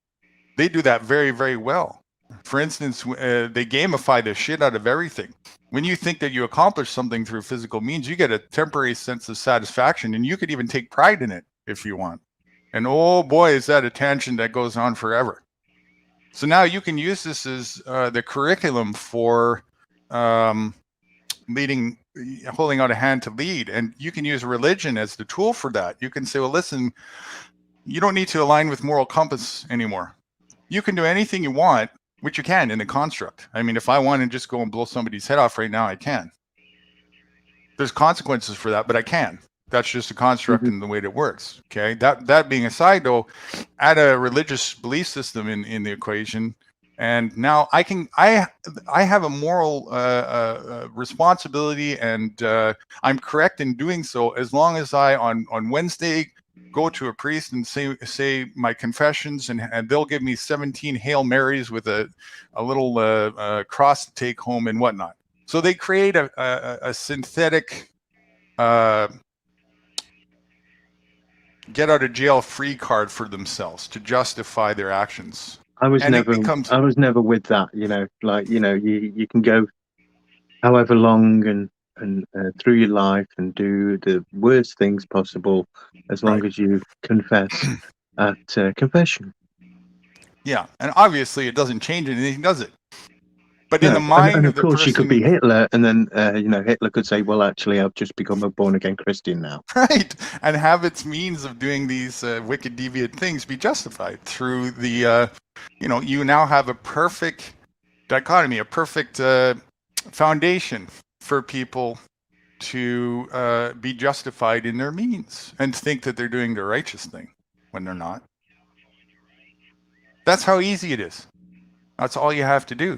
They do that very, very well. For instance, they gamify the shit out of everything. When you think that you accomplish something through physical means, you get a temporary sense of satisfaction, and you could even take pride in it if you want. And oh boy, is that a tangent that goes on forever. So now you can use this as the curriculum for holding out a hand to lead. And you can use religion as the tool for that. You can say, well, listen, you don't need to align with moral compass anymore. You can do anything you want, which you can in the construct. I mean, if I want to just go and blow somebody's head off right now, I can. There's consequences for that, but I can. That's just a construct in the way that works. Okay. That being aside, though, add a religious belief system in the equation, and now I have a moral responsibility, and I'm correct in doing so as long as I on Wednesday go to a priest and say my confessions, and they'll give me 17 Hail Marys with a little cross to take home and whatnot. So they create a synthetic get out of jail free card for themselves to justify their actions. I was never with that, you can go however long and through your life and do the worst things possible as long as you confess at confession. Yeah, and obviously it doesn't change anything, does it? But in the mind of course, you could be Hitler, and then Hitler could say, "Well, actually, I've just become a born-again Christian now." Right, and have its means of doing these wicked, deviant things be justified through the, you now have a perfect dichotomy, a perfect foundation for people to be justified in their means and think that they're doing the righteous thing when they're not. That's how easy it is. That's all you have to do.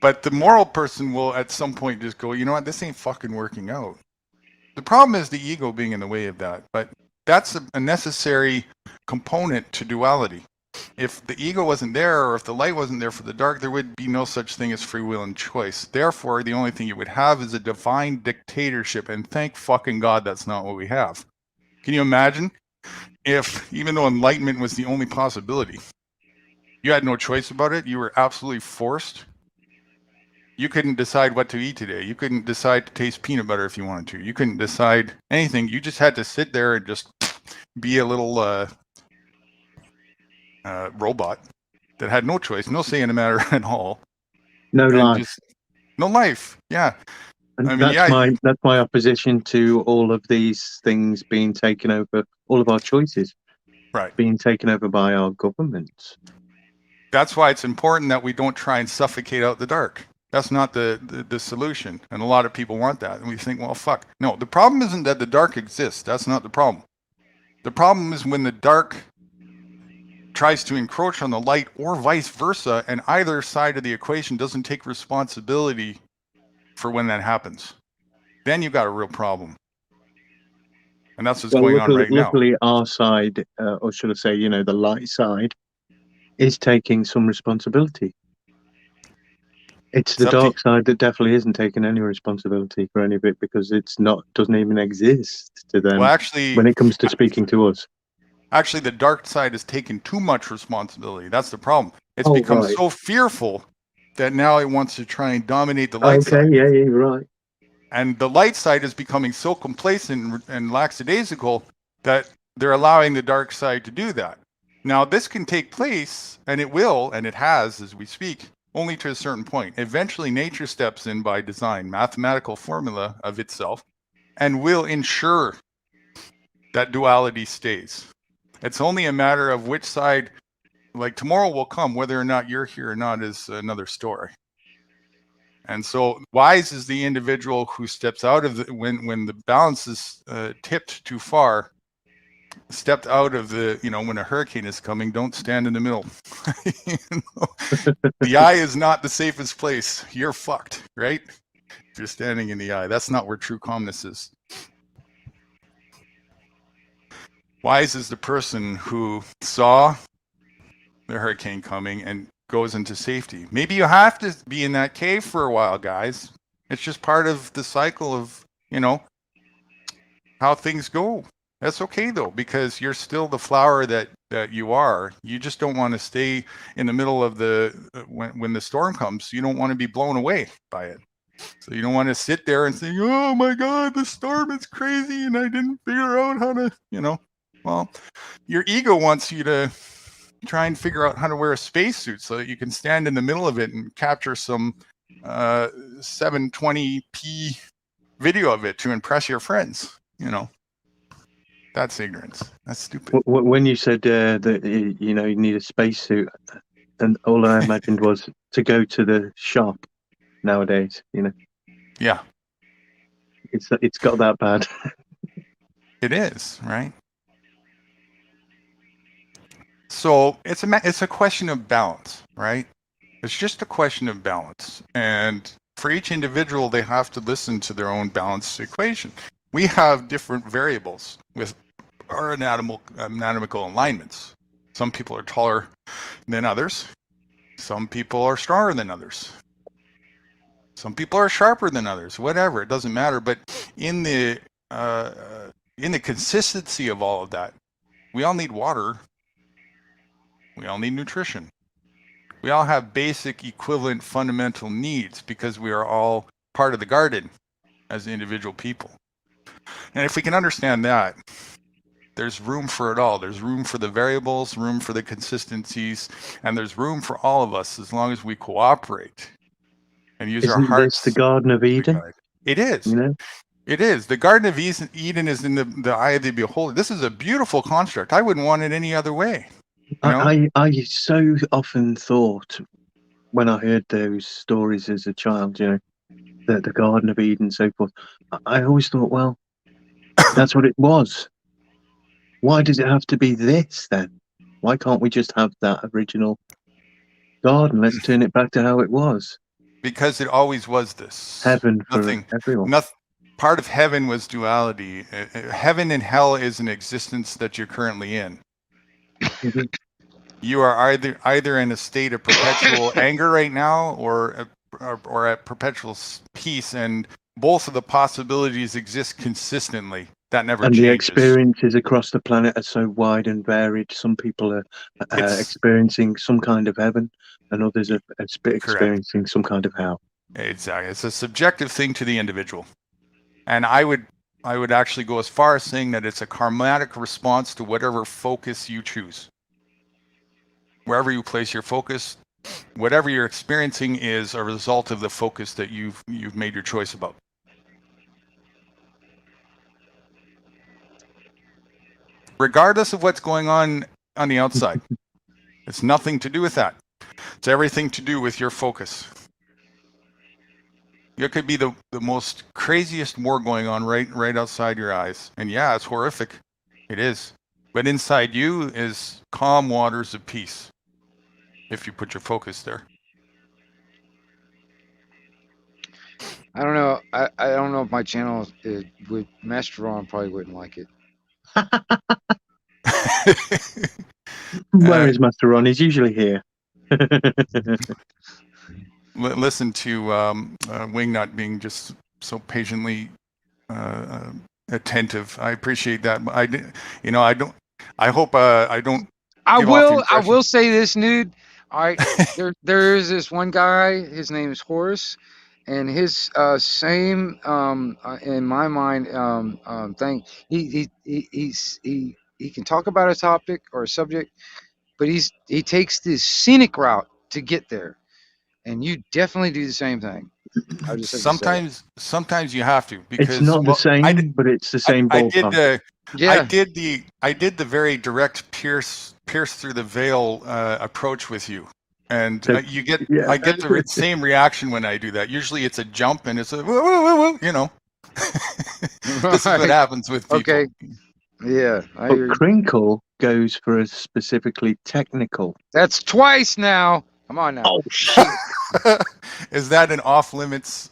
But the moral person will at some point just go, you know what, this ain't fucking working out. The problem is the ego being in the way of that. But that's a necessary component to duality. If the ego wasn't there, or if the light wasn't there for the dark, there would be no such thing as free will and choice. Therefore, the only thing you would have is a divine dictatorship. And thank fucking God that's not what we have. Can you imagine if, even though enlightenment was the only possibility, you had no choice about it, you were absolutely forced? You couldn't decide what to eat today. You couldn't decide to taste peanut butter if you wanted to. You couldn't decide anything. You just had to sit there and just be a little robot that had no choice, no say in the matter at all. No life. No life. Yeah. And that's my opposition to all of these things being taken over, all of our choices, right, being taken over by our governments. That's why it's important that we don't try and suffocate out the dark. That's not the solution. And a lot of people want that. And we think, well, fuck. No, the problem isn't that the dark exists. That's not the problem. The problem is when the dark tries to encroach on the light, or vice versa, and either side of the equation doesn't take responsibility for when that happens. Then you've got a real problem. And that's what's going on right now. Luckily, our side, or should I say, the light side, is taking some responsibility. It's the dark side that definitely isn't taking any responsibility for any of it, because doesn't even exist to them. Well, actually, when it comes to speaking to us. Actually, the dark side has taken too much responsibility. That's the problem. It's become so fearful that now it wants to try and dominate the light side. Okay, yeah, you're right. And the light side is becoming so complacent and lackadaisical that they're allowing the dark side to do that. Now, this can take place, and it will, and it has as we speak, only to a certain point. Eventually, nature steps in by design, mathematical formula of itself, and will ensure that duality stays. It's only a matter of which side, like tomorrow will come, whether or not you're here or not is another story. And so wise is the individual who steps out of the, when the balance is tipped too far, stepped out of the, when a hurricane is coming, don't stand in the middle. The eye is not the safest place. You're fucked, right? If you're standing in the eye, that's not where true calmness is. Wise is the person who saw the hurricane coming and goes into safety. Maybe you have to be in that cave for a while, guys. It's just part of the cycle of, how things go. That's okay though, because you're still the flower that you are. You just don't want to stay in the middle of the when the storm comes. You don't want to be blown away by it. So you don't want to sit there and say, "Oh my God, the storm is crazy, and I didn't figure out how to," Well, your ego wants you to try and figure out how to wear a spacesuit so that you can stand in the middle of it and capture some 720p video of it to impress your friends. That's ignorance. That's stupid. When you said that you need a spacesuit, and all I imagined was to go to the shop nowadays. Yeah, it's got that bad. it is, right? So it's a question of balance, right? It's just a question of balance, and for each individual, they have to listen to their own balance equation. We have different variables with our anatomical alignments. Some people are taller than others. Some people are stronger than others. Some people are sharper than others. Whatever, it doesn't matter. But in the consistency of all of that, we all need water. We all need nutrition. We all have basic, equivalent, fundamental needs because we are all part of the garden as individual people. And if we can understand that, there's room for it all. There's room for the variables, room for the consistencies, and there's room for all of us as long as we cooperate and use our hearts. Isn't this the Garden of Eden? It is. It is. The Garden of Eden is in the eye of the beholder. This is a beautiful construct. I wouldn't want it any other way. I so often thought when I heard those stories as a child, the Garden of Eden and so forth, I always thought, well, that's what it was. Why does it have to be this then? Why can't we just have that original garden? Let's turn it back to how it was. Because it always was this. Heaven for everyone. Part of heaven was duality. Heaven and hell is an existence that you're currently in. You are either in a state of perpetual anger right now or at perpetual peace, and both of the possibilities exist consistently. That never changes. And the experiences across the planet are so wide and varied. Some people are experiencing some kind of heaven, and others are experiencing some kind of hell. Exactly. It's a subjective thing to the individual. And I would actually go as far as saying that it's a karmatic response to whatever focus you choose. Wherever you place your focus, whatever you're experiencing is a result of the focus that you've made your choice about. Regardless of what's going on the outside. It's nothing to do with that. It's everything to do with your focus. There could be the most craziest war going on right outside your eyes. And yeah, it's horrific. It is. But inside you is calm waters of peace if you put your focus there. I don't know. I don't know if my channel would Master Ron probably wouldn't like it. Where is Master Ron? He's usually here. Listen to Wingnut being just so patiently attentive. I appreciate that. I hope I don't. I will say this, Nude. All right, there is this one guy. His name is Horace, and his same in my mind thing. He can talk about a topic or a subject, but he takes this scenic route to get there, and you definitely do the same thing. I just have to say it. Sometimes you have to, because It's not the same, but it's the same I ballpark. Yeah. I did the very direct pierce through the veil approach with you, and So, yeah. I get the same reaction when I do that. Usually it's a jump and it's a woo, woo, woo, woo, you know. This is what Right. happens with people. Okay. Yeah, I But hear you. Crinkle goes for a specifically technical. That's twice now. Come on now. Oh shit! Is that an off limits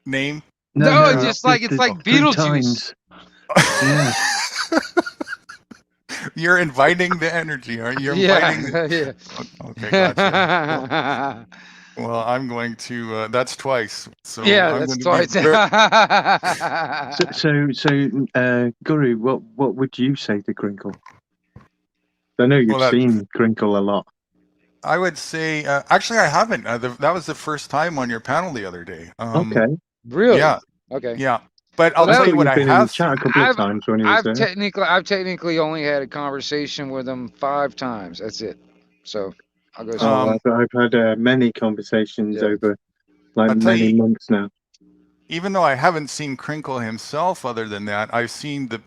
name? No, no, just like it's like 3 Beetlejuice. times. Yeah. You're inviting the energy, aren't you? You're Yeah. inviting Yeah. Okay, gotcha. Well, I'm going to. That's twice. So Yeah, I'm that's going to twice. So, Guru, what would you say to Crinkle? I know you've Well, seen Crinkle a lot. I would say, actually, I haven't. That was the first time on your panel the other day. Okay. Really? Yeah, okay. yeah. But I'll Well, tell you You've what I been in the have chat a seen. couple of times when he was there. I've technically only had a conversation with him 5 times. That's it. So I'll go. I've had many conversations Yeah. over like I'll tell many you- months now. Even though I haven't seen Crinkle himself, other than that, I've seen the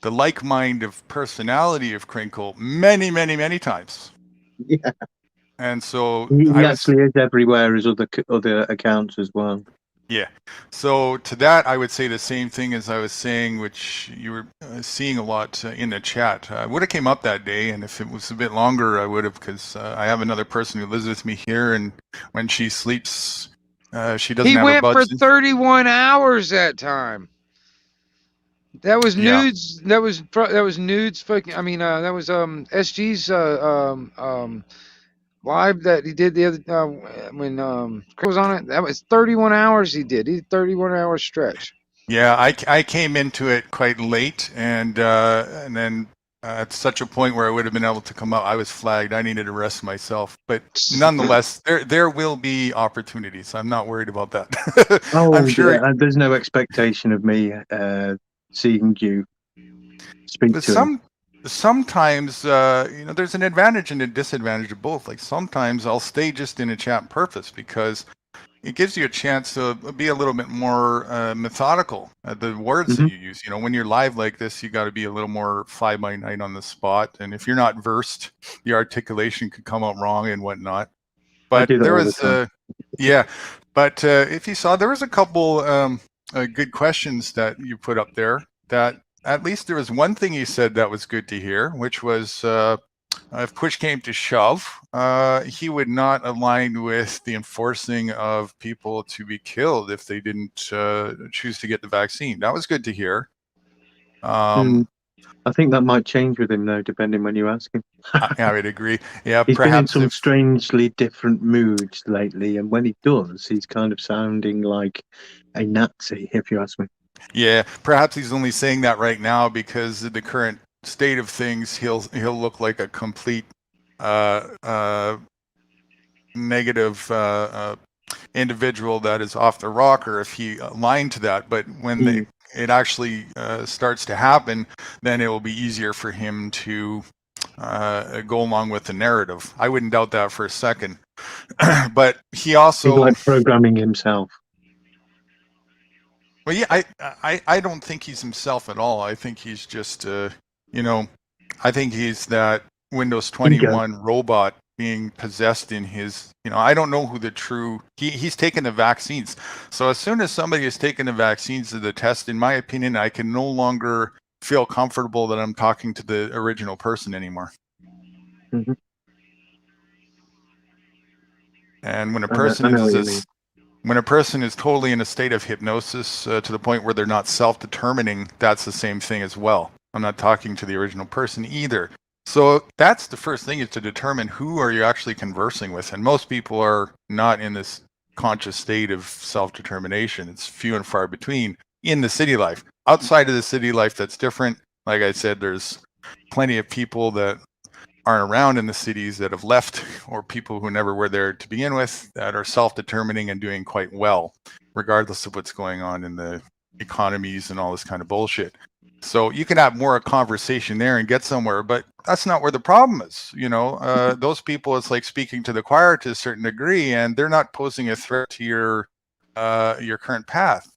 like mind of personality of Crinkle many, many, many times. Yeah. And so He I was. actually is everywhere as other accounts as well. Yeah. So to that, I would say the same thing as I was saying, which you were seeing a lot in the chat. I would have came up that day, and if it was a bit longer, I would have, because I have another person who lives with me here, and when she sleeps, she doesn't He have her went for buds. 31 hours that time. That was Yeah. nudes. That was nudes. Fucking. I mean, that was SG's live that he did the other when Chris was on it. That was 31 hours he did. He did 31-hour stretch. Yeah, I came into it quite late, and then at such a point where I would have been able to come out, I was flagged. I needed to rest myself, but nonetheless, there will be opportunities. I'm not worried about that. Oh, I'm sure. yeah, there's no expectation of me seeing you speak But to him. sometimes, there's an advantage and a disadvantage of both. Like sometimes I'll stay just in a chat on purpose because it gives you a chance to be a little bit more methodical at the words that you use. When you're live like this, you got to be a little more fly by night on the spot. And if you're not versed, the articulation could come out wrong and whatnot. But do that there all the was, time. But if you saw, there was a couple good questions that you put up there. That at least there was one thing you said that was good to hear, which was if push came to shove, he would not align with the enforcing of people to be killed if they didn't choose to get the vaccine. That was good to hear. I think that might change with him, though, depending when you ask him. I would agree. Yeah, He's been in perhaps some strangely different moods lately, and when he does, he's kind of sounding like a Nazi, if you ask me. Yeah, perhaps he's only saying that right now because of the current state of things. He'll look like a complete negative individual that is off the rocker if he aligned to that. But when it actually starts to happen, then it will be easier for him to go along with the narrative. I wouldn't doubt that for a second. But he also He's like programming himself. Well, yeah, I don't think he's himself at all. I think he's just, I think he's that Windows 21 robot being possessed in his, I don't know who the true, he's taken the vaccines. So as soon as somebody has taken the vaccines to the test, in my opinion, I can no longer feel comfortable that I'm talking to the original person anymore. Mm-hmm. And when a person when a person is totally in a state of hypnosis to the point where they're not self-determining, that's the same thing as well. I'm not talking to the original person either. So that's the first thing, is to determine who are you actually conversing with. And most people are not in this conscious state of self-determination. It's few and far between in the city life. Outside of the city life, that's different. Like I said, there's plenty of people that aren't around in the cities that have left, or people who never were there to begin with, that are self-determining and doing quite well, regardless of what's going on in the economies and all this kind of bullshit. So you can have more a conversation there and get somewhere, but that's not where the problem is. You know, those people, it's like speaking to the choir to a certain degree, and they're not posing a threat to your current path.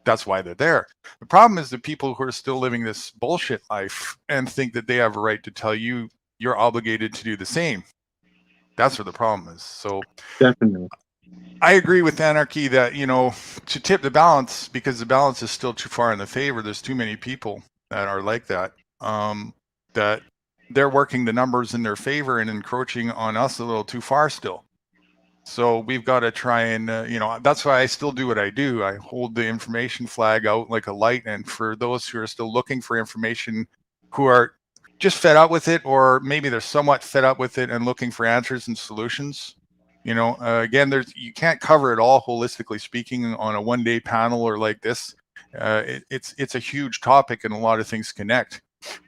That's why they're there. The problem is the people who are still living this bullshit life and think that they have a right to tell you you're obligated to do the same. That's where the problem is. So Definitely. I agree with Anarchy that, you know, to tip the balance, because the balance is still too far in the favor, there's too many people that are like that, that they're working the numbers in their favor and encroaching on us a little too far still. So we've got to try and, you know, that's why I still do what I do. I hold the information flag out like a light. And for those who are still looking for information, who are just fed up with it, or maybe they're somewhat fed up with it and looking for answers and solutions, you know, again, you can't cover it all holistically speaking on a one-day panel or like this. It's a huge topic and a lot of things connect.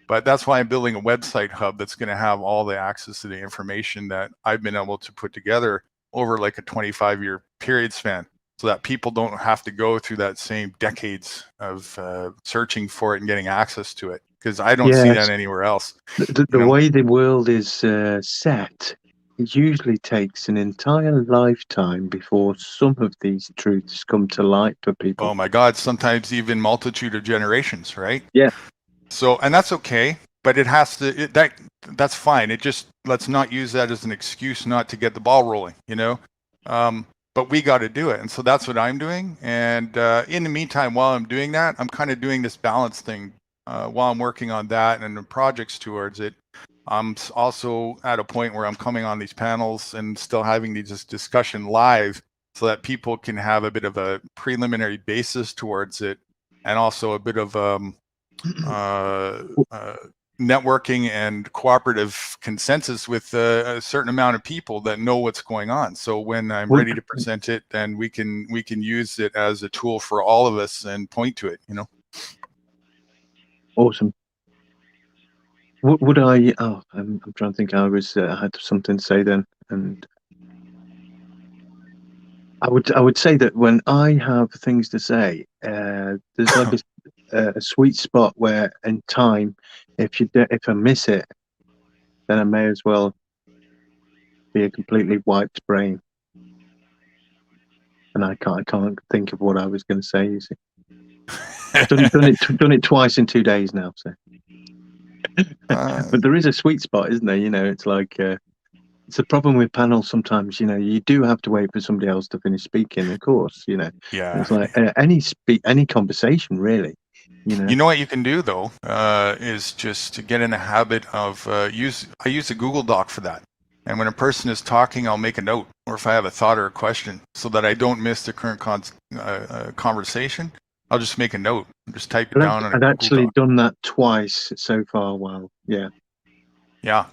But that's why I'm building a website hub that's going to have all the access to the information that I've been able to put together over like a 25-year period span, so that people don't have to go through that same decades of searching for it and getting access to it, because I don't see that anywhere else. The way the world is set, it usually takes an entire lifetime before some of these truths come to light for people. Oh my God, sometimes even multitude of generations, right? Yeah. So, and that's okay, but it has to, that's fine. It just, let's not use that as an excuse not to get the ball rolling, you know? But we got to do it. And so that's what I'm doing. And in the meantime, while I'm doing that, I'm kind of doing this balance thing while I'm working on that and the projects towards it. I'm also at a point where I'm coming on these panels and still having these discussion live, so that people can have a bit of a preliminary basis towards it, and also a bit of networking and cooperative consensus with a certain amount of people that know what's going on. So when I'm ready to present it, then we can use it as a tool for all of us and point to it, you know. Awesome. Would I? Oh, I'm trying to think. I had something to say then, and I would say that when I have things to say, there's like a sweet spot where, in time, if I miss it, then I may as well be a completely wiped brain, and I can't think of what I was going to say. You see, I've done it twice in 2 days now. So, but there is a sweet spot, isn't there? You know, it's like. It's a problem with panels sometimes, you know, you do have to wait for somebody else to finish speaking, of course, you know. Yeah. It's like any conversation, really, you know. You know what you can do, though, is just to get in the habit of I use a Google Doc for that. And when a person is talking, I'll make a note, or if I have a thought or a question, so that I don't miss the current conversation, I'll just make a note, just type it down. I've actually done that twice so far. Wow. Yeah. Yeah.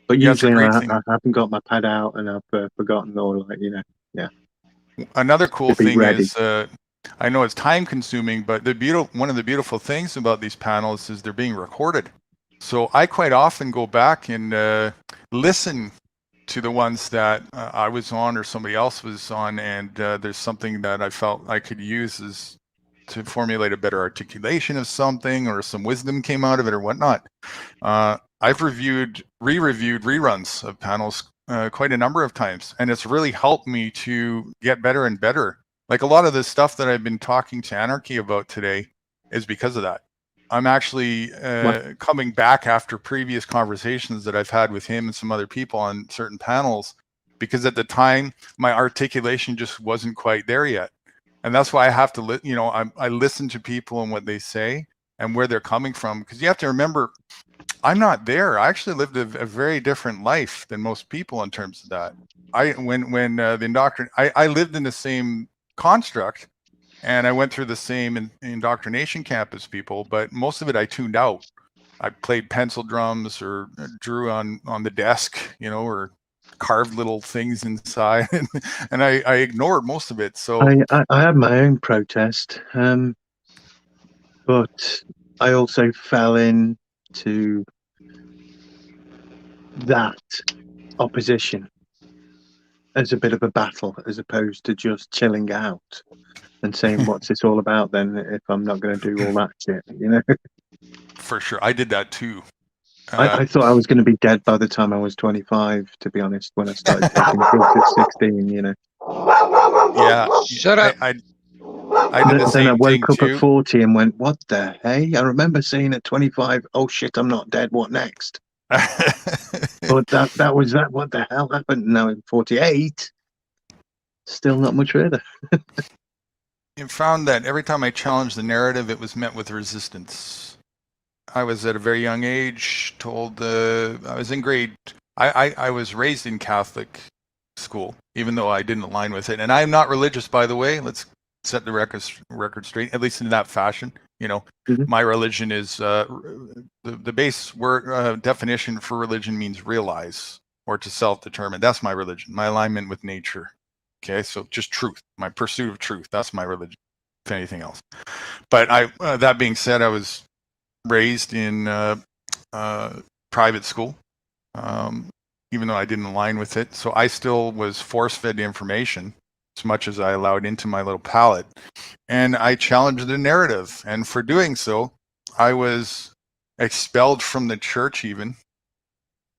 But usually I haven't got my pad out and I've forgotten, or like, you know, yeah. Another cool thing is, I know it's time consuming, but one of the beautiful things about these panels is they're being recorded. So I quite often go back and listen to the ones that I was on or somebody else was on, and there's something that I felt I could use as to formulate a better articulation of something, or some wisdom came out of it or whatnot. I've re-reviewed reruns of panels quite a number of times, and it's really helped me to get better and better. Like a lot of the stuff that I've been talking to Anarchy about today is because of that. I'm actually coming back after previous conversations that I've had with him and some other people on certain panels, because at the time my articulation just wasn't quite there yet. And that's why I have to, you know, I listen to people and what they say and where they're coming from, because you have to remember, I'm not there. I actually lived a very different life than most people in terms of that. I lived in the same construct, and I went through the same indoctrination camp as people, but most of it I tuned out. I played pencil drums or drew on the desk, you know, or carved little things inside, and I ignored most of it. So I had my own protest, but I also fell into that opposition as a bit of a battle, as opposed to just chilling out and saying, what's this all about then, if I'm not going to do all that shit, you know? for sure. I did that too. I thought I was going to be dead by the time I was 25, to be honest, when I started taking drugs at 16, you know. Yeah. Shut up. I did the Then I same woke thing up too. at 40 and went, what the hey? I remember saying at 25, oh shit, I'm not dead, what next? But that was that. What the hell happened? Now in 48, still not much further. You found that every time I challenged the narrative, it was met with resistance. I was at a very young age told I was in grade. I was raised in Catholic school, even though I didn't align with it. And I'm not religious, by the way. Let's set the record straight, at least in that fashion. You know, my religion is the base word definition for religion means realize or to self-determine. That's my religion. My alignment with nature. Okay, so just truth, my pursuit of truth. That's my religion, if anything else. But that being said, I was raised in private school, even though I didn't align with it. So I still was force-fed information as much as I allowed into my little palate. And I challenged the narrative. And for doing so, I was expelled from the church even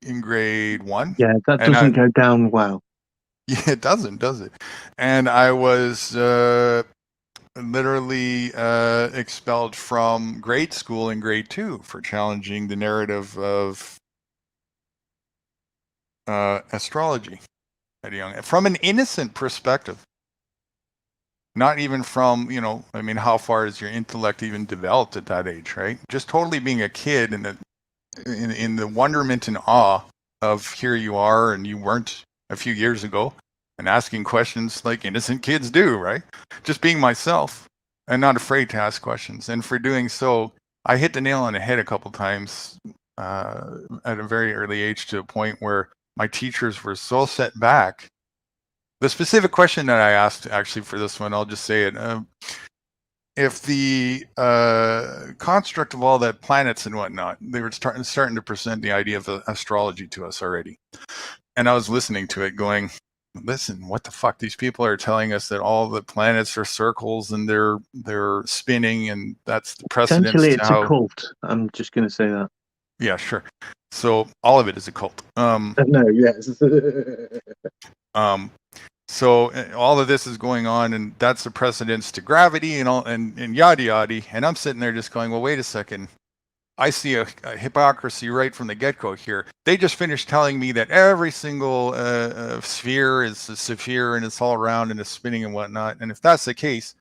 in grade 1. Yeah, that doesn't go down well. Yeah, it doesn't, does it? And I was literally expelled from grade school in grade 2 for challenging the narrative of astrology at a young, from an innocent perspective. Not even from, you know, I mean, how far is your intellect even developed at that age, right? Just totally being a kid and in the wonderment and awe of here you are and you weren't a few years ago, and asking questions like innocent kids do, right? Just being myself and not afraid to ask questions. And for doing so, I hit the nail on the head a couple times at a very early age, to a point where my teachers were so set back. The specific question that I asked actually for this one, I'll just say it. If the construct of all the planets and whatnot, they were starting to present the idea of astrology to us already. And I was listening to it going, listen, what the fuck? These people are telling us that all the planets are circles and they're spinning, and that's the precedence. Essentially, it's a cult. I'm just going to say that. Yeah, sure. So all of it is a cult. No, yes. So all of this is going on, and that's the precedence to gravity and all, and yada yada. And I'm sitting there just going, well, wait a second. I see a hypocrisy right from the get-go here. They just finished telling me that every single sphere is a sphere and it's all around and it's spinning and whatnot. And if that's the case,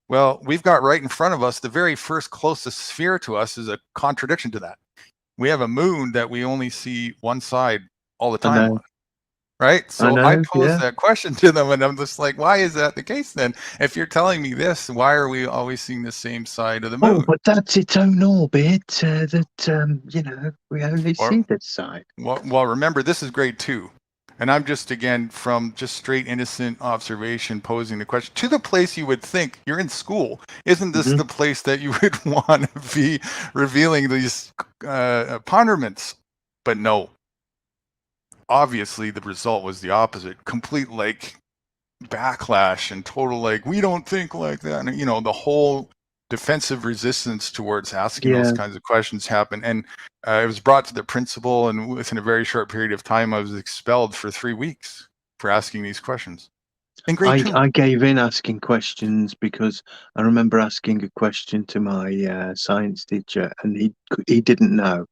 well, we've got right in front of us, the very first closest sphere to us is a contradiction to that. We have a moon that we only see one side all the time on. Right? So I posed that question to them, and I'm just like, why is that the case then? If you're telling me this, why are we always seeing the same side of the moon? Oh, but that's its own orbit you know, we only see this side. Well, remember, this is grade 2. And I'm just, again, from just straight innocent observation, posing the question to the place you would think you're in school. Isn't this the place that you would want to be revealing these ponderments? But no. Obviously, the result was the opposite. Complete, like, backlash and total, like, we don't think like that. And, you know, the whole defensive resistance towards asking those kinds of questions happened. And it was brought to the principal, and within a very short period of time, I was expelled for 3 weeks for asking these questions. In grade 2. I gave in asking questions because I remember asking a question to my science teacher, and he didn't know.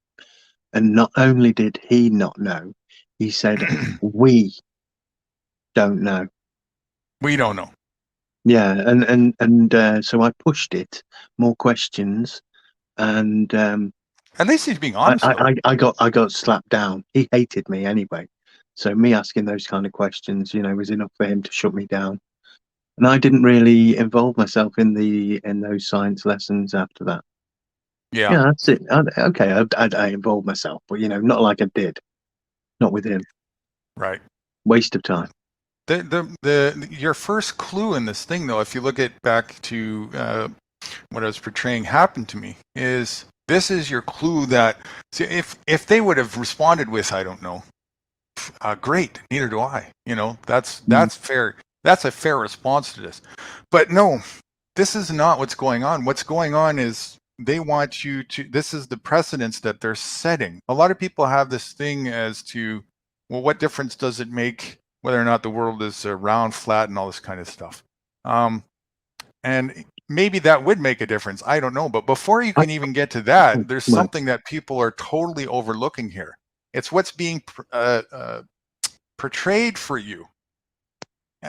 And not only did he not know, he said, we don't know. We don't know. Yeah, and so I pushed it, more questions, and at least he's being honest. I got slapped down. He hated me anyway. So me asking those kind of questions, you know, was enough for him to shut me down. And I didn't really involve myself in those science lessons after that. Yeah, that's it. I involved myself, but you know, not like I did. Not with him. Right. Waste of time. Your first clue in this thing, though, if you look at back to what I was portraying happened to me, is this is your clue that, see, if they would have responded with, I don't know, great, neither do I. You know, that's fair. That's a fair response to this. But no, this is not what's going on. What's going on is they want you to, this is the precedence that they're setting. A lot of people have this thing as to, well, what difference does it make whether or not the world is round, flat, and all this kind of stuff? And maybe that would make a difference. I don't know. But before you can even get to that, there's something that people are totally overlooking here. It's what's being portrayed for you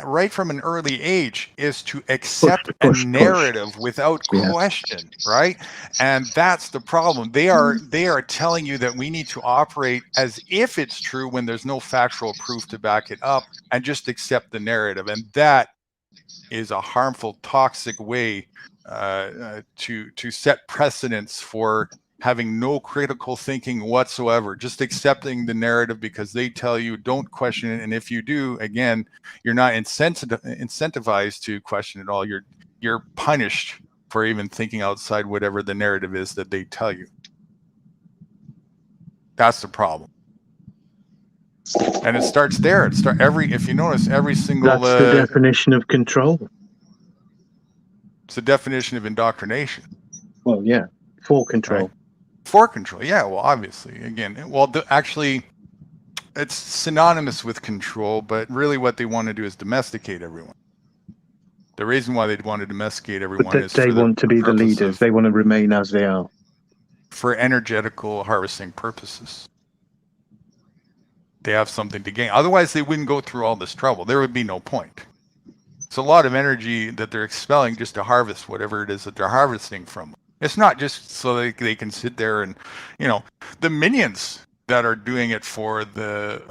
right from an early age is to accept a narrative without question, right? And that's the problem. They are telling you that we need to operate as if it's true when there's no factual proof to back it up, and just accept the narrative. And that is a harmful, toxic way to set precedents for having no critical thinking whatsoever, just accepting the narrative because they tell you don't question it. And if you do, again, you're not incentivized to question it all. You're punished for even thinking outside whatever the narrative is that they tell you. That's the problem. And it starts there. If you notice, every single... That's the definition of control. It's the definition of indoctrination. Well, yeah, for control. Right? For control, yeah. Well, obviously, again, actually, it's synonymous with control, but really what they want to do is domesticate everyone. The reason why they want to domesticate everyone is they want to be the leaders. They want to remain as they are. For energetical harvesting purposes. They have something to gain. Otherwise, they wouldn't go through all this trouble. There would be no point. It's a lot of energy that they're expelling just to harvest whatever it is that they're harvesting from. It's not just so they can sit there and, the minions that are doing it for the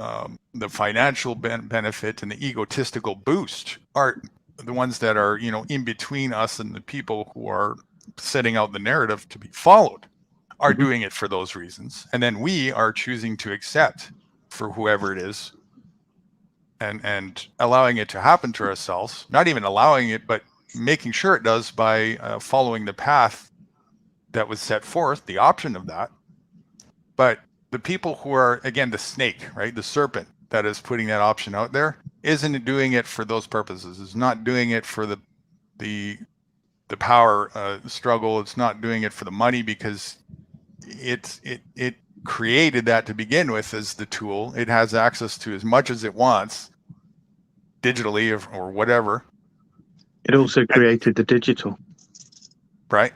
financial benefit and the egotistical boost are the ones that are, in between us and the people who are setting out the narrative to be followed, are doing it for those reasons. And then we are choosing to accept for whoever it is and allowing it to happen to ourselves, not even allowing it, but making sure it does by following the path that was set forth, the option of that. But the people who are, again, the snake, right, the serpent that is putting that option out there, isn't doing it for those purposes. It's not doing it for the power struggle. It's not doing it for the money, because it created that to begin with as the tool. It has access to as much as it wants digitally or whatever. It also created the digital. Right.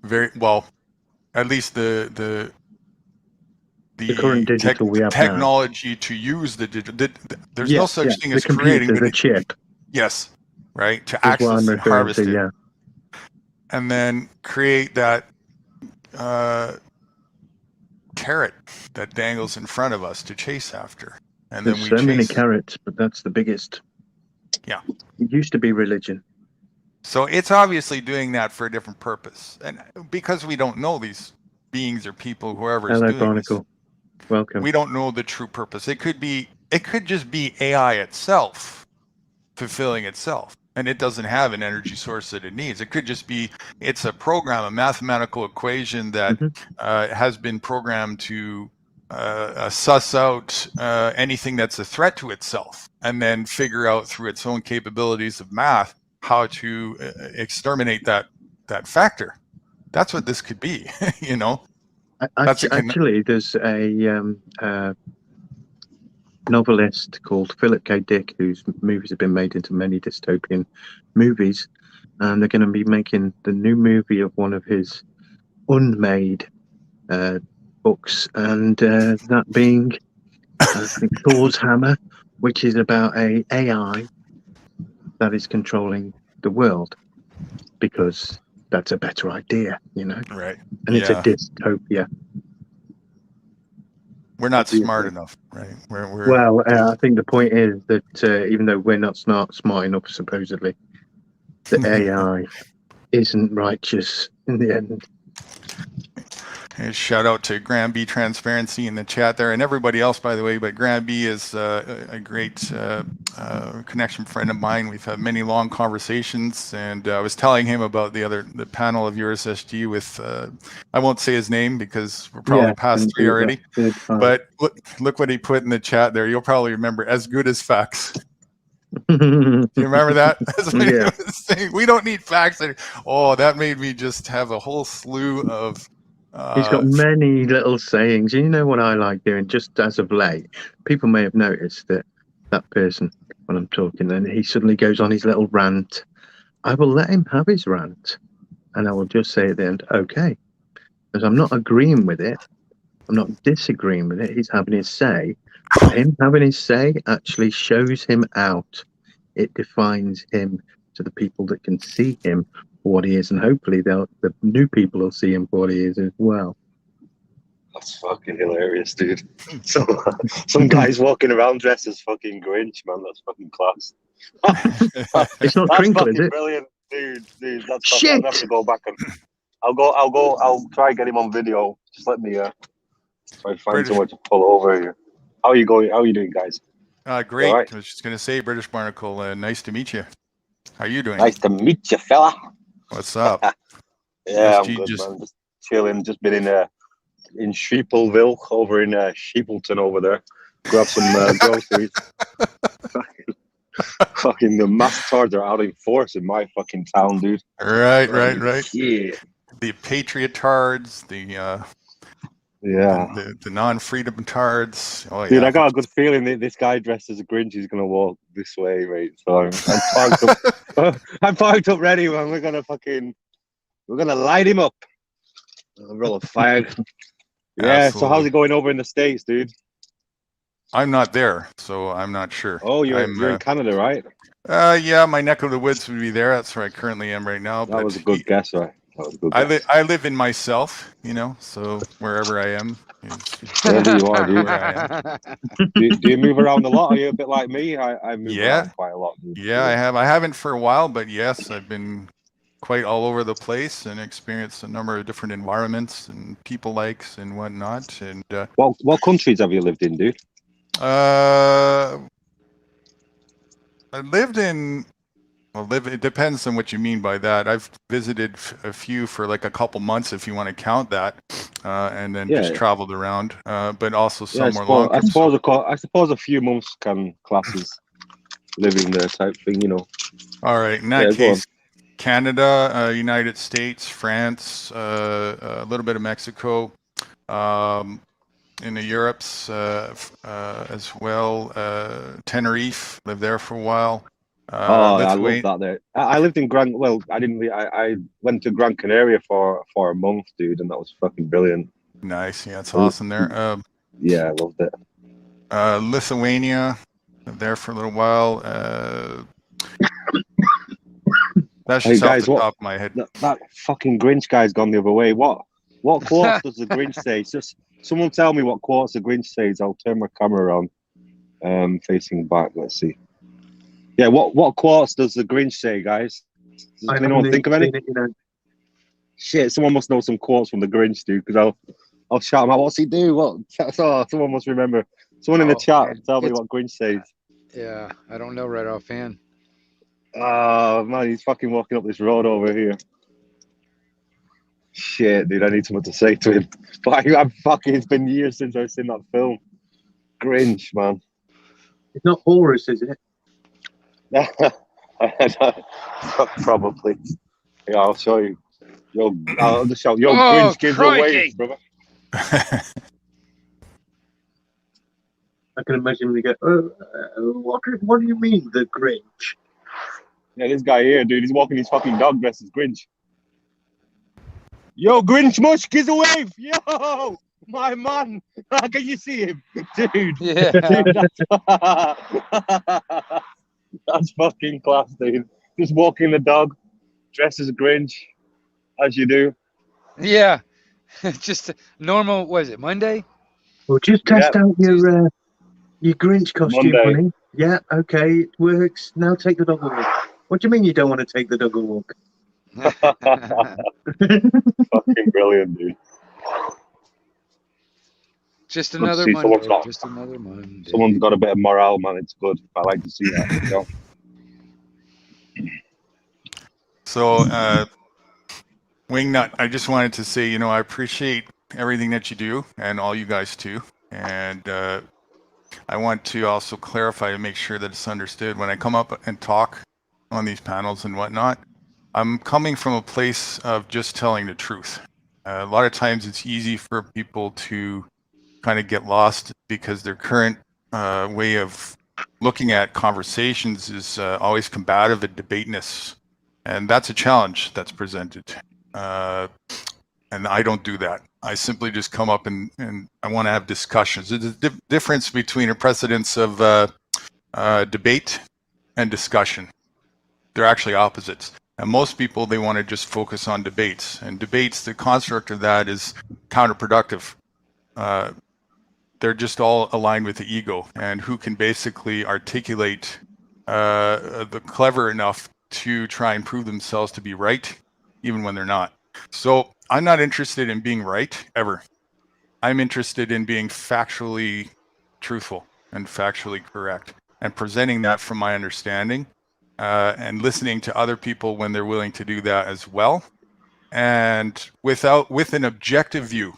Very well, at least the current digital we have technology now. To use the digital. There's no such thing as creating the chip. Yes, right. To access and harvest it, yeah. And then create that carrot that dangles in front of us to chase after. And There's then we so many carrots, but that's the biggest. Yeah. It used to be religion. So it's obviously doing that for a different purpose. And because we don't know these beings or people, whoever is doing Barnacle. This, welcome. We don't know the true purpose. It could just be AI itself fulfilling itself. And it doesn't have an energy source that it needs. It could just be, it's a program, a mathematical equation that has been programmed to suss out anything that's a threat to itself, and then figure out through its own capabilities of math how to exterminate that factor. That's what this could be, Actually, there's a novelist called Philip K. Dick, whose movies have been made into many dystopian movies, and they're going to be making the new movie of one of his unmade books, and that being Thor's Hammer, which is about a AI that is controlling the world, because that's a better idea, Right. And it's a dystopia. We're not smart enough, right? Well, I think the point is that even though we're not smart enough, supposedly, the AI isn't righteous in the end. Shout out to Graham B. Transparency in the chat there, and everybody else, by the way. But Graham B. is a great connection friend of mine. We've had many long conversations, and I was telling him about the panel of yours, SG, with I won't say his name because we're probably past 3 already. But look what he put in the chat there. You'll probably remember, as good as facts. Do you remember that? That's what he Yeah. was saying. We don't need facts. Oh, that made me just have a whole slew of. He's got many little sayings. You know what I like doing just as of late? People may have noticed that person, when I'm talking, then he suddenly goes on his little rant. I will let him have his rant. And I will just say at the end, okay. Because I'm not agreeing with it. I'm not disagreeing with it. He's having his say. But him having his say actually shows him out. It defines him to the people that can see him for what he is. And hopefully the new people will see him for what he is as well. That's fucking hilarious, dude. Some guys walking around dressed as fucking Grinch, man. That's fucking class. It's not That's Crinkle, is fucking it? brilliant, dude. That's Shit! I'll have to go back and I'll try and get him on video. Just let me try and find British. somewhere to pull over here. How are you going? How are you doing, guys? Great. All right. I was just gonna say, British Barnacle. Nice to meet you. How you doing? Nice to meet you, fella. What's up? Yeah, SG I'm good, just- man. Just chilling. Just been in Sheepleville, over in Sheepleton over there. Grab some groceries. Fucking the mastards are out in force in my fucking town, dude. Right. Yeah. The patriotards, the Yeah. the non-freedom tards. Oh Dude, yeah. I got a good feeling that this guy dressed as a Grinch is gonna walk this way, mate. So I'm parked up. I'm parked up ready, man. We're gonna light him up. I'll roll a fire. Yeah. So how's it going over in the States, dude? I'm not there, so I'm not sure. Oh, you're I'm, in Canada, right? Yeah, my neck of the woods would be there. That's where I currently am right now. That was a good guess, right? That was a good guess. I live in myself, so wherever I am is Wherever you are, dude. where I am. Do you move around a lot? Are you a bit like me? I move around quite a lot, dude. Yeah, I have. I haven't for a while, but yes, I've been quite all over the place and experienced a number of different environments and people likes and whatnot. And what countries have you lived in, dude? I lived in. Well, it depends on what you mean by that. I've visited a few for like a couple months, if you want to count that, and then just traveled around. But also some more long. I suppose a few months can class as living there type thing, All right. In that case, Canada, United States, France, a little bit of Mexico, in the Europes as well. Tenerife, lived there for a while. I love that there. I lived in I went to Gran Canaria for a month, dude, and that was fucking brilliant. Nice. Yeah, it's awesome there. Yeah, I loved it. Lithuania, lived there for a little while. That's just off the top of my head. That fucking Grinch guy's gone the other way. What quotes does the Grinch say? Just someone tell me what quotes the Grinch says. I'll turn my camera on, facing back. Let's see. Yeah, what quotes does the Grinch say, guys? Does anyone think of any? Shit, someone must know some quotes from the Grinch, dude. Because I'll shout him out. What's he do? Someone must remember. Someone in the chat, tell me what Grinch says. Yeah, I don't know right offhand. Oh man, he's fucking walking up this road over here. Shit, dude, I need someone to say to him. But it's been years since I've seen that film. Grinch, man. It's not Horus, is it? Probably. Yeah, I'll show you. I'll just shout, Grinch gives away, brother. I can imagine we go, what do you mean, the Grinch? Yeah, this guy here, dude, he's walking his fucking dog dressed as Grinch. Yo, Grinch Mush, gives away! Yo! My man! Can you see him? Dude! Yeah. Dude, that's fucking class, dude. Just walking the dog, dressed as a Grinch, as you do. Yeah. Just normal, what is it, Monday? Well, just test out your Grinch costume, honey. Yeah, okay, it works. Now take the dog a walk. What do you mean you don't want to take the dog a walk? Fucking brilliant, dude. Just another Monday. Just another Monday. Someone's got a bit of morale, man. It's good. I like to see that. So, Wingnut, I just wanted to say, I appreciate everything that you do and all you guys too. And I want to also clarify to make sure that it's understood. When I come up and talk on these panels and whatnot, I'm coming from a place of just telling the truth. A lot of times it's easy for people to kind of get lost because their current way of looking at conversations is always combative and debateness. And that's a challenge that's presented. And I don't do that. I simply just come up and I want to have discussions. There's a difference between a precedence of debate and discussion. They're actually opposites. And most people, they want to just focus on debates. And debates, the construct of that is counterproductive. They're just all aligned with the ego, and who can basically articulate the clever enough to try and prove themselves to be right, even when they're not. So I'm not interested in being right, ever. I'm interested in being factually truthful and factually correct, and presenting that from my understanding, and listening to other people when they're willing to do that as well, and with an objective view,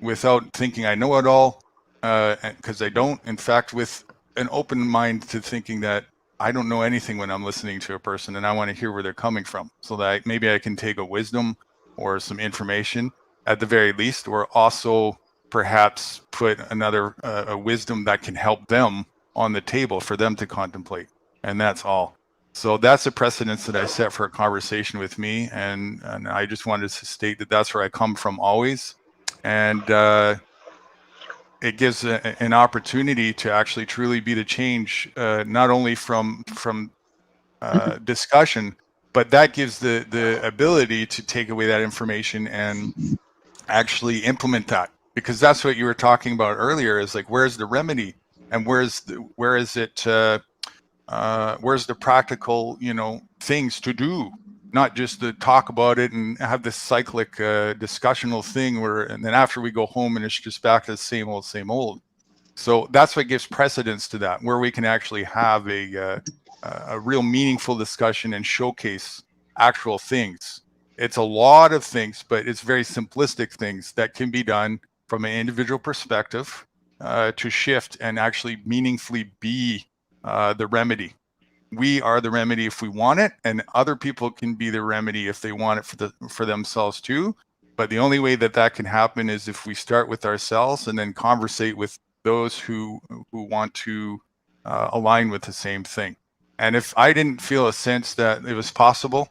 without thinking I know it all, because I don't. In fact, with an open mind to thinking that I don't know anything when I'm listening to a person, and I want to hear where they're coming from, so that maybe I can take a wisdom or some information at the very least, or also perhaps put another a wisdom that can help them on the table for them to contemplate. And that's all. So that's a precedence that I set for a conversation with me, and I just wanted to state that that's where I come from always. And it gives an opportunity to actually truly be the change, not only from discussion, but that gives the ability to take away that information and actually implement that. Because that's what you were talking about earlier, is like, where's the remedy, and where's the practical, things to do, not just to talk about it and have this cyclic discussional thing and then after we go home and it's just back to the same old. So that's what gives precedence to that, where we can actually have a real meaningful discussion and showcase actual things. It's a lot of things, but it's very simplistic things that can be done from an individual perspective to shift and actually meaningfully be the remedy. We are the remedy if we want it, and other people can be the remedy if they want it for themselves too. But the only way that can happen is if we start with ourselves and then conversate with those who want to align with the same thing. And if I didn't feel a sense that it was possible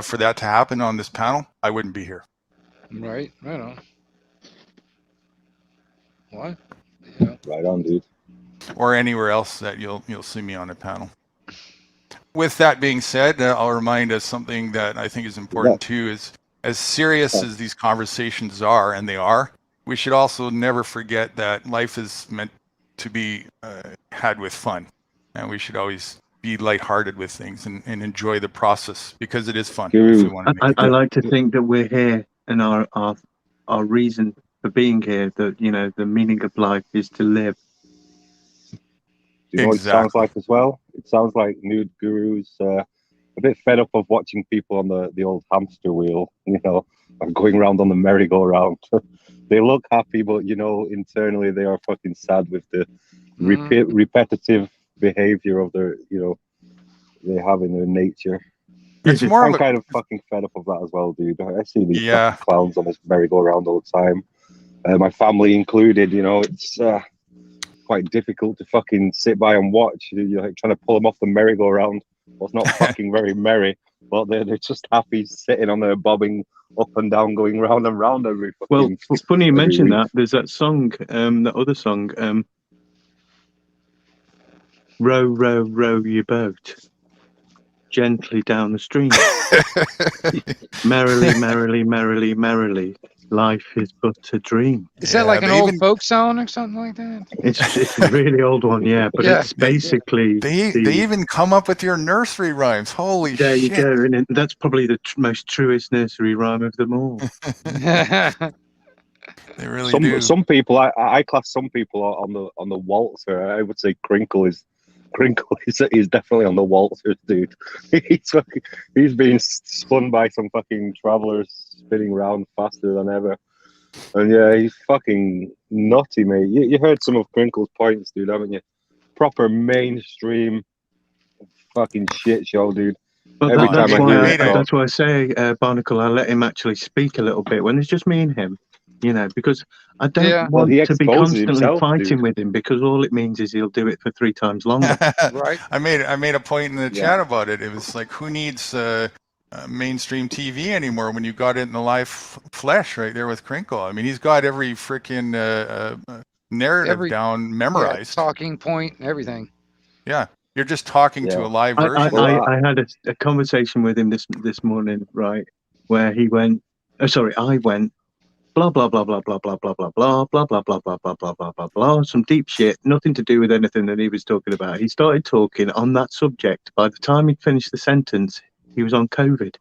for that to happen on this panel, I wouldn't be here. Right on. What? Right on, dude. Or anywhere else that you'll see me on a panel. With that being said, I'll remind us something that I think is important too, is as serious as these conversations are, and they are, we should also never forget that life is meant to be had with fun. And we should always be lighthearted with things and enjoy the process, because it is fun. If we want to I like to think that we're here, and our reason for being here, that the meaning of life is to live. Do you know what it sounds like as well? It sounds like Nude Guru's a bit fed up of watching people on the old hamster wheel, and going around on the merry-go-round. They look happy, but internally they are fucking sad with the repetitive behavior of their, they have in their nature. I'm kind of fucking fed up of that as well, dude. I see these clowns on this merry-go-round all the time. My family included, it's quite difficult to fucking sit by and watch. You're like trying to pull them off the merry-go-round. Well, it's not fucking very merry, but they're just happy sitting on there, bobbing up and down, going round and round every fucking. Well, it's funny you mention that. There's that song, that other song, "Row, row, row your boat gently down the stream. Merrily, merrily, merrily, merrily. Life is but a dream." Is that like an old folk song or something like that? It's a really old one, yeah. But it's basically they even come up with your nursery rhymes. Holy shit! There you go, and that's probably the most truest nursery rhyme of them all. They really do. Some people, I class some people on the waltzer. I would say Crinkle is definitely on the waltzer, dude. He's being spun by some fucking travelers spinning around faster than ever. And yeah, he's fucking nutty, mate. You heard some of Crinkle's points, dude, haven't you? Proper mainstream fucking shit show, dude. But Every that's time I why hear made it, it. that's why I say, Barnacle, I let him actually speak a little bit when it's just me and him, you know, because I don't Yeah. well, want he to be exposes constantly himself, fighting dude. with him, because all it means is he'll do it for 3 times longer. Right. I made a point in the Yeah. chat about it. It was like, who needs mainstream TV anymore when you got it in the live flesh right there with Crinkle? I mean, he's got every freaking narrative Every down memorized. talking point, everything. Yeah, you're just talking to Yeah. a live I, version. Well, I had a conversation with him this morning, right, where he went, I went, blah blah blah blah blah blah blah blah blah blah blah blah blah blah blah blah blah blah, some deep shit, nothing to do with anything that he was talking about. He started talking on that subject. By the time he'd finished the sentence, he was on COVID,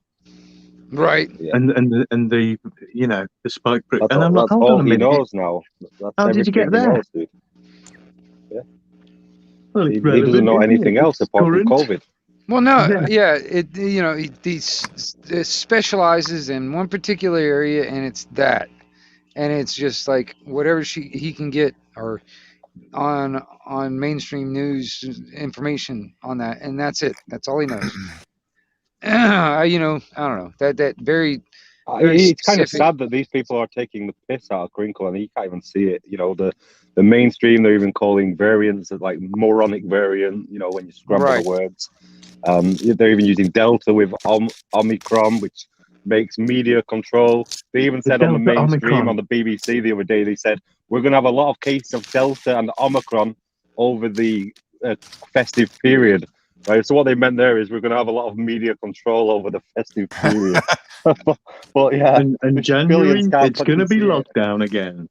Right. Yeah. and the you know, the spike. That's And all, I'm like, that's hold all on a he minute, knows now. That's how did you everything get he there? knows, dude. Well, He it's doesn't relevant, know isn't anything it? else It's apart current. from COVID. Well, no, Yeah. yeah, it you know he specializes in one particular area, and it's that, and it's just like whatever he can get or on mainstream news information on that, and that's it. That's all he knows. You know, I don't know that very It's kind of specific. sad that these people are taking the piss out of Crinkle, and you can't even see it. You know, the mainstream, they're even calling variants of like moronic variant. You know, when you scramble Right. the words. They're even using Delta with Omicron, which makes media control. They even The said on the Delta mainstream Omicron. on the BBC the other day, they said we're going to have a lot of cases of Delta and Omicron over the festive period. Right. So what they meant there is we're going to have a lot of media control over the festive period. but yeah, And the January, civilians can't it's going to fucking be see it. lockdown again.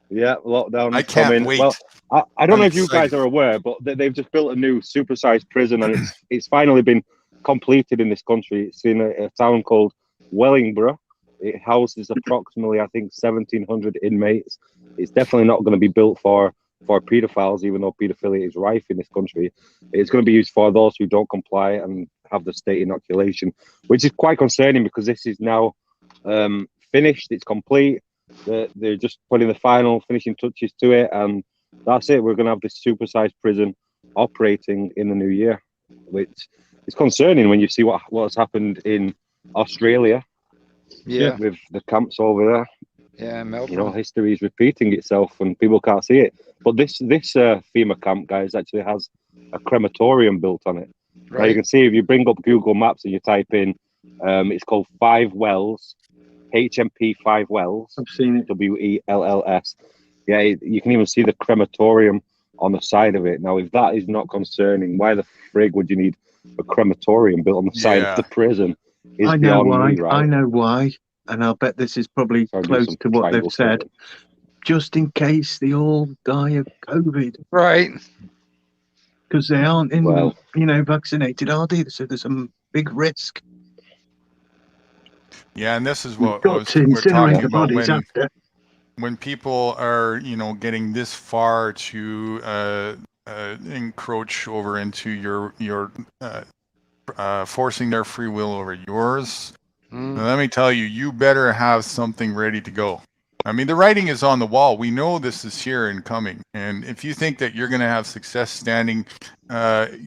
Yeah, lockdown I is can't coming. wait. Well, I don't I'm know if you excited. guys are aware, but they've just built a new supersized prison, and it's finally been completed in this country. It's in a town called Wellingborough. It houses approximately, I think, 1,700 inmates. It's definitely not going to be built for paedophiles, even though paedophilia is rife in this country. It's going to be used for those who don't comply and have the state inoculation, which is quite concerning because this is now finished. It's complete. They're just putting the final finishing touches to it, and that's it. We're going to have this supersized prison operating in the new year, which is concerning when you see what's happened in Australia Yeah. with the camps over there. Yeah, Melbourne. You know, history is repeating itself and people can't see it. But this FEMA camp, guys, actually has a crematorium built on it. Now you Right. can see if you bring up Google Maps and you type in, it's called Five Wells, HMP Five Wells, I've seen it. WELLS. Yeah, you can even see the crematorium on the side of it. Now, if that is not concerning, why the frig would you need a crematorium built on the side Yeah. of the prison? Is I know beyond why. me, right? I know why. And I'll bet this is probably Sorry, do close some to what they've triangle said. survey. Just in case they all die of COVID, Right. because they aren't Well, vaccinated, are they? So there's a big risk. Yeah, and this is We've what got to we're incinerate talking the about bodies after. when people are, getting this far to encroach over into your forcing their free will over yours. Now, let me tell you, you better have something ready to go. I mean, the writing is on the wall. We know this is here and coming. And if you think that you're going to have success standing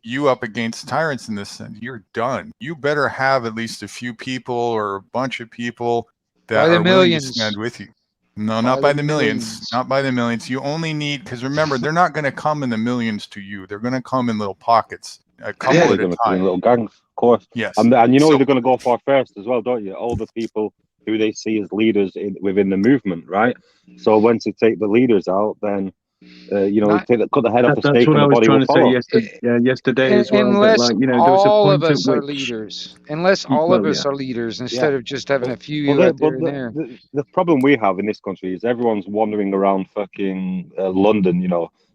you up against tyrants in this sense, you're done. You better have at least a few people or a bunch of people that By the are willing to millions. stand with you. No, not by the millions. Not by the millions. You only need, because remember, they're not going to come in the millions to you. They're going to come in little pockets, a couple yeah, they're at a going to come in time. little gangs, of course. Yes. And you know So- who they're going to go for first as well, don't you? All the people who they see as leaders within the movement, right? So once they take the leaders out, then Not- cut the head off the That's stake what and I the was body trying will to say follow. yesterday as well. That, Unless like, there was a all point of us at are which, leaders. Unless all of well, us yeah. are leaders instead Yeah. of just having a few Well, out there and there. the problem we have in this country is everyone's wandering around fucking London,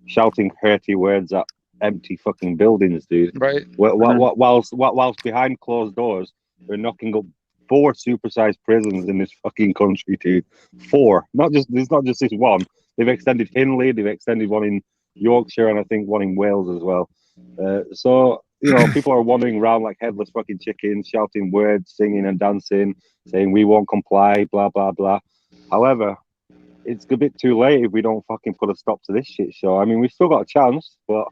shouting hurty words at empty fucking buildings, dude. Right. Whilst behind closed doors, they're knocking up 4 supersized prisons in this fucking country, dude. 4. There's not just this one. They've extended Hindley, they've extended one in Yorkshire, and I think one in Wales as well. So people are wandering around like headless fucking chickens, shouting words, singing and dancing, saying we won't comply, blah blah blah. However, it's a bit too late if we don't fucking put a stop to this shit show. I mean, we've still got a chance, but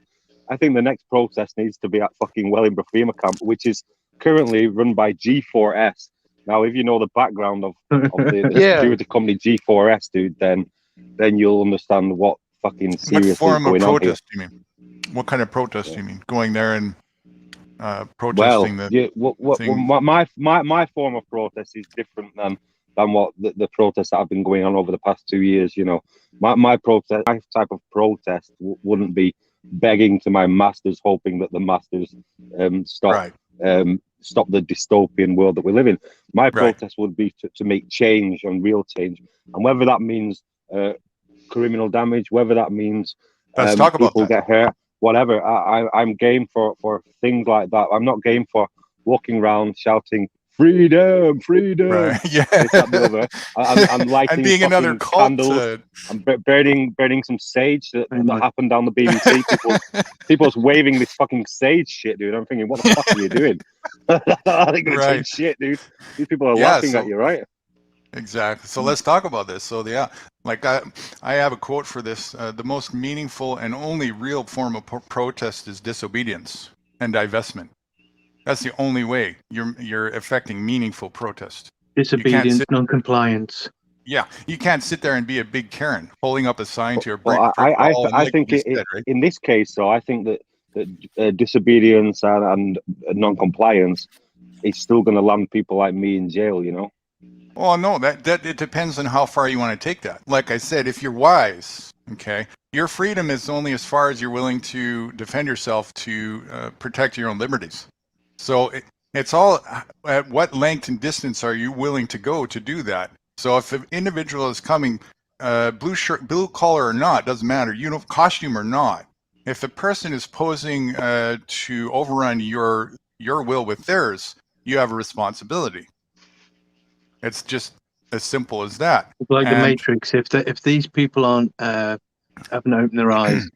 I think the next protest needs to be at fucking Wellingborough FEMA camp, which is currently run by G4S. Now, if you know the background of the Yeah. security company G4S, dude, then you'll understand what fucking What seriously is form of going on here. protest do you mean? What kind of protest do you mean? Going there and Well, protesting the yeah, thing? my form of protest is different than what the protests that have been going on over the past 2 years. You know, my protest, my type of protest wouldn't be begging to my masters, hoping that the masters stop Right. stop the dystopian world that we live in. My Right. protest would be to make change and real change, and whether that means criminal damage, whether that means Let's talk about people that. get hurt, whatever. I'm game for things like that. I'm not game for walking around shouting freedom, freedom, Right. Yeah. this, that, the other. I'm lighting And being another fucking cult. candles. I'm burning some sage that Oh my- happened down the BBC. People's waving this fucking sage shit, dude. I'm thinking, what the fuck are you doing? I think it's Right. shit, dude. These people are Yeah, laughing so- at you, right? Exactly. So let's talk about this. So yeah, like I have a quote for this. The most meaningful and only real form of protest is disobedience and divestment. That's the only way you're affecting meaningful protest. Disobedience, sit- non-compliance. Yeah, you can't sit there and be a big Karen holding up a sign to your brick Well, I wall. and I like think you said, right? in this case, though, I think that disobedience and non-compliance is still going to land people like me in jail. You know. Well, no, that it depends on how far you want to take that. Like I said, if you're wise, okay, your freedom is only as far as you're willing to defend yourself to protect your own liberties. So it's all at what length and distance are you willing to go to do that. So if an individual is coming, blue shirt, blue collar or not, doesn't matter, costume or not. If the person is posing to overrun your will with theirs, you have a responsibility. It's just as simple as that. It's like the And- Matrix. If these people aren't haven't opened their eyes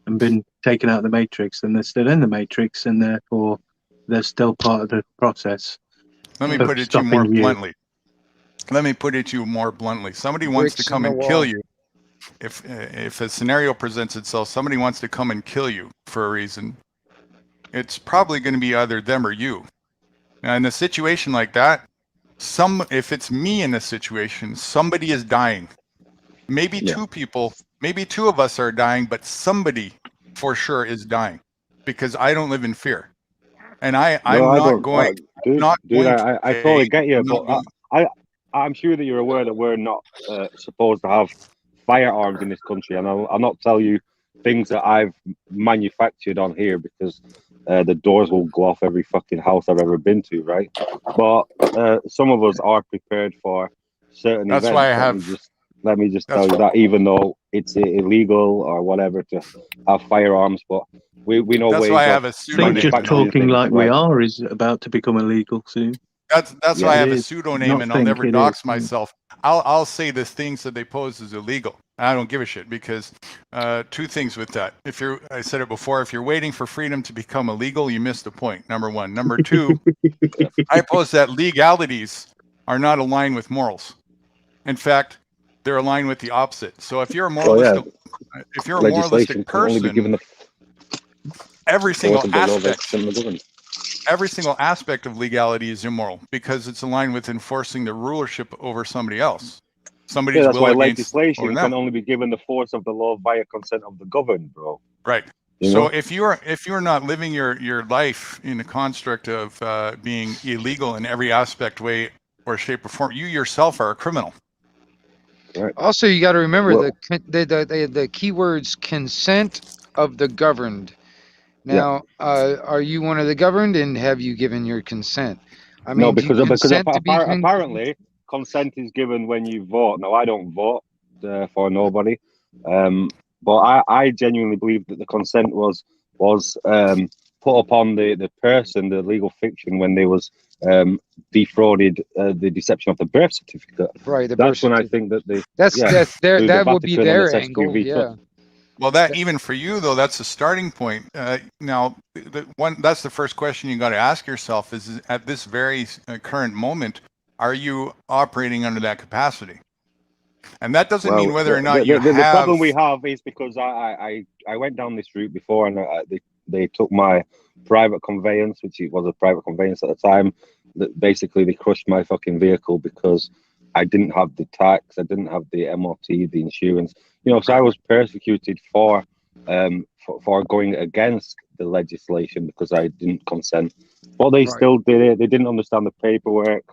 and been taken out of the Matrix, then they're still in the Matrix, and therefore they're still part of the process. Let me of put it to you more stopping you. bluntly. Let me put it to you more bluntly. Somebody wants to Bricks come in the and kill wall. you. If a scenario presents itself, somebody wants to come and kill you for a reason. It's probably going to be either them or you. Now, in a situation like that, if it's me in a situation, somebody is dying. Maybe Yeah. two people, maybe two of us are dying, but somebody for sure is dying because I don't live in fear. And I'm not going. Dude, not dude, going I to totally pay- get you, I'm not but I'm sure that you're aware that we're not supposed to have firearms in this country, and I'll not tell you things that I've manufactured on here because the doors will go off every fucking house I've ever been to, right? But some of us are prepared for certain That's events. why I have- Let me just That's tell you why- that, even though it's illegal or whatever to have firearms, but we know That's ways why I of have a I pseudonym. think just manufacturing talking things, like we right? are is about to become illegal soon. That's Yeah, why I it have a is. pseudonym, Not and I'll think never it dox is. myself. I'll say the things that they pose as illegal. I don't give a shit because two things with that. I said it before, if you're waiting for freedom to become illegal, you missed the point. Number one. Number two, I pose that legalities are not aligned with morals. In fact, they're aligned with the opposite. So if you're a Well, yeah, moralistic, if you're a legislation moralistic can only be given person, the every force single of the law aspect that's in the government. every single aspect of legality is immoral because it's aligned with enforcing the rulership over somebody else. Somebody's Yeah, that's will why against legislation over can them. only be given the force of the law via consent of the governed, bro. Right. You So know? if you're not living your life in the construct of being illegal in every aspect, way, or shape or form, you yourself are a criminal. Also, you got to remember Well- the keywords consent of the governed. Now, are you one of the governed, and have you given your consent? I mean, No, do you because consent to be apparently consent is given when you vote. Now, I don't vote for nobody, but I genuinely believe that the consent was put upon the person, the legal fiction, when they was defrauded the deception of the birth certificate. right? The That's birth when I certificate. think that the That's yeah, that's their through the that would be Vatican and their the angle. SQV Yeah. Well, that even for you though, that's a starting point. Now, that's the first question you got to ask yourself: is at this very current moment, are you operating under that capacity? And that doesn't mean Well, whether or not you the problem have. we have is because I went down this route before, and they took my private conveyance, which it was a private conveyance at the time. That basically they crushed my fucking vehicle because I didn't have the tax, I didn't have the MOT, the insurance. You know, so I was persecuted for going against the legislation because I didn't consent. But they Right. still did it. They didn't understand the paperwork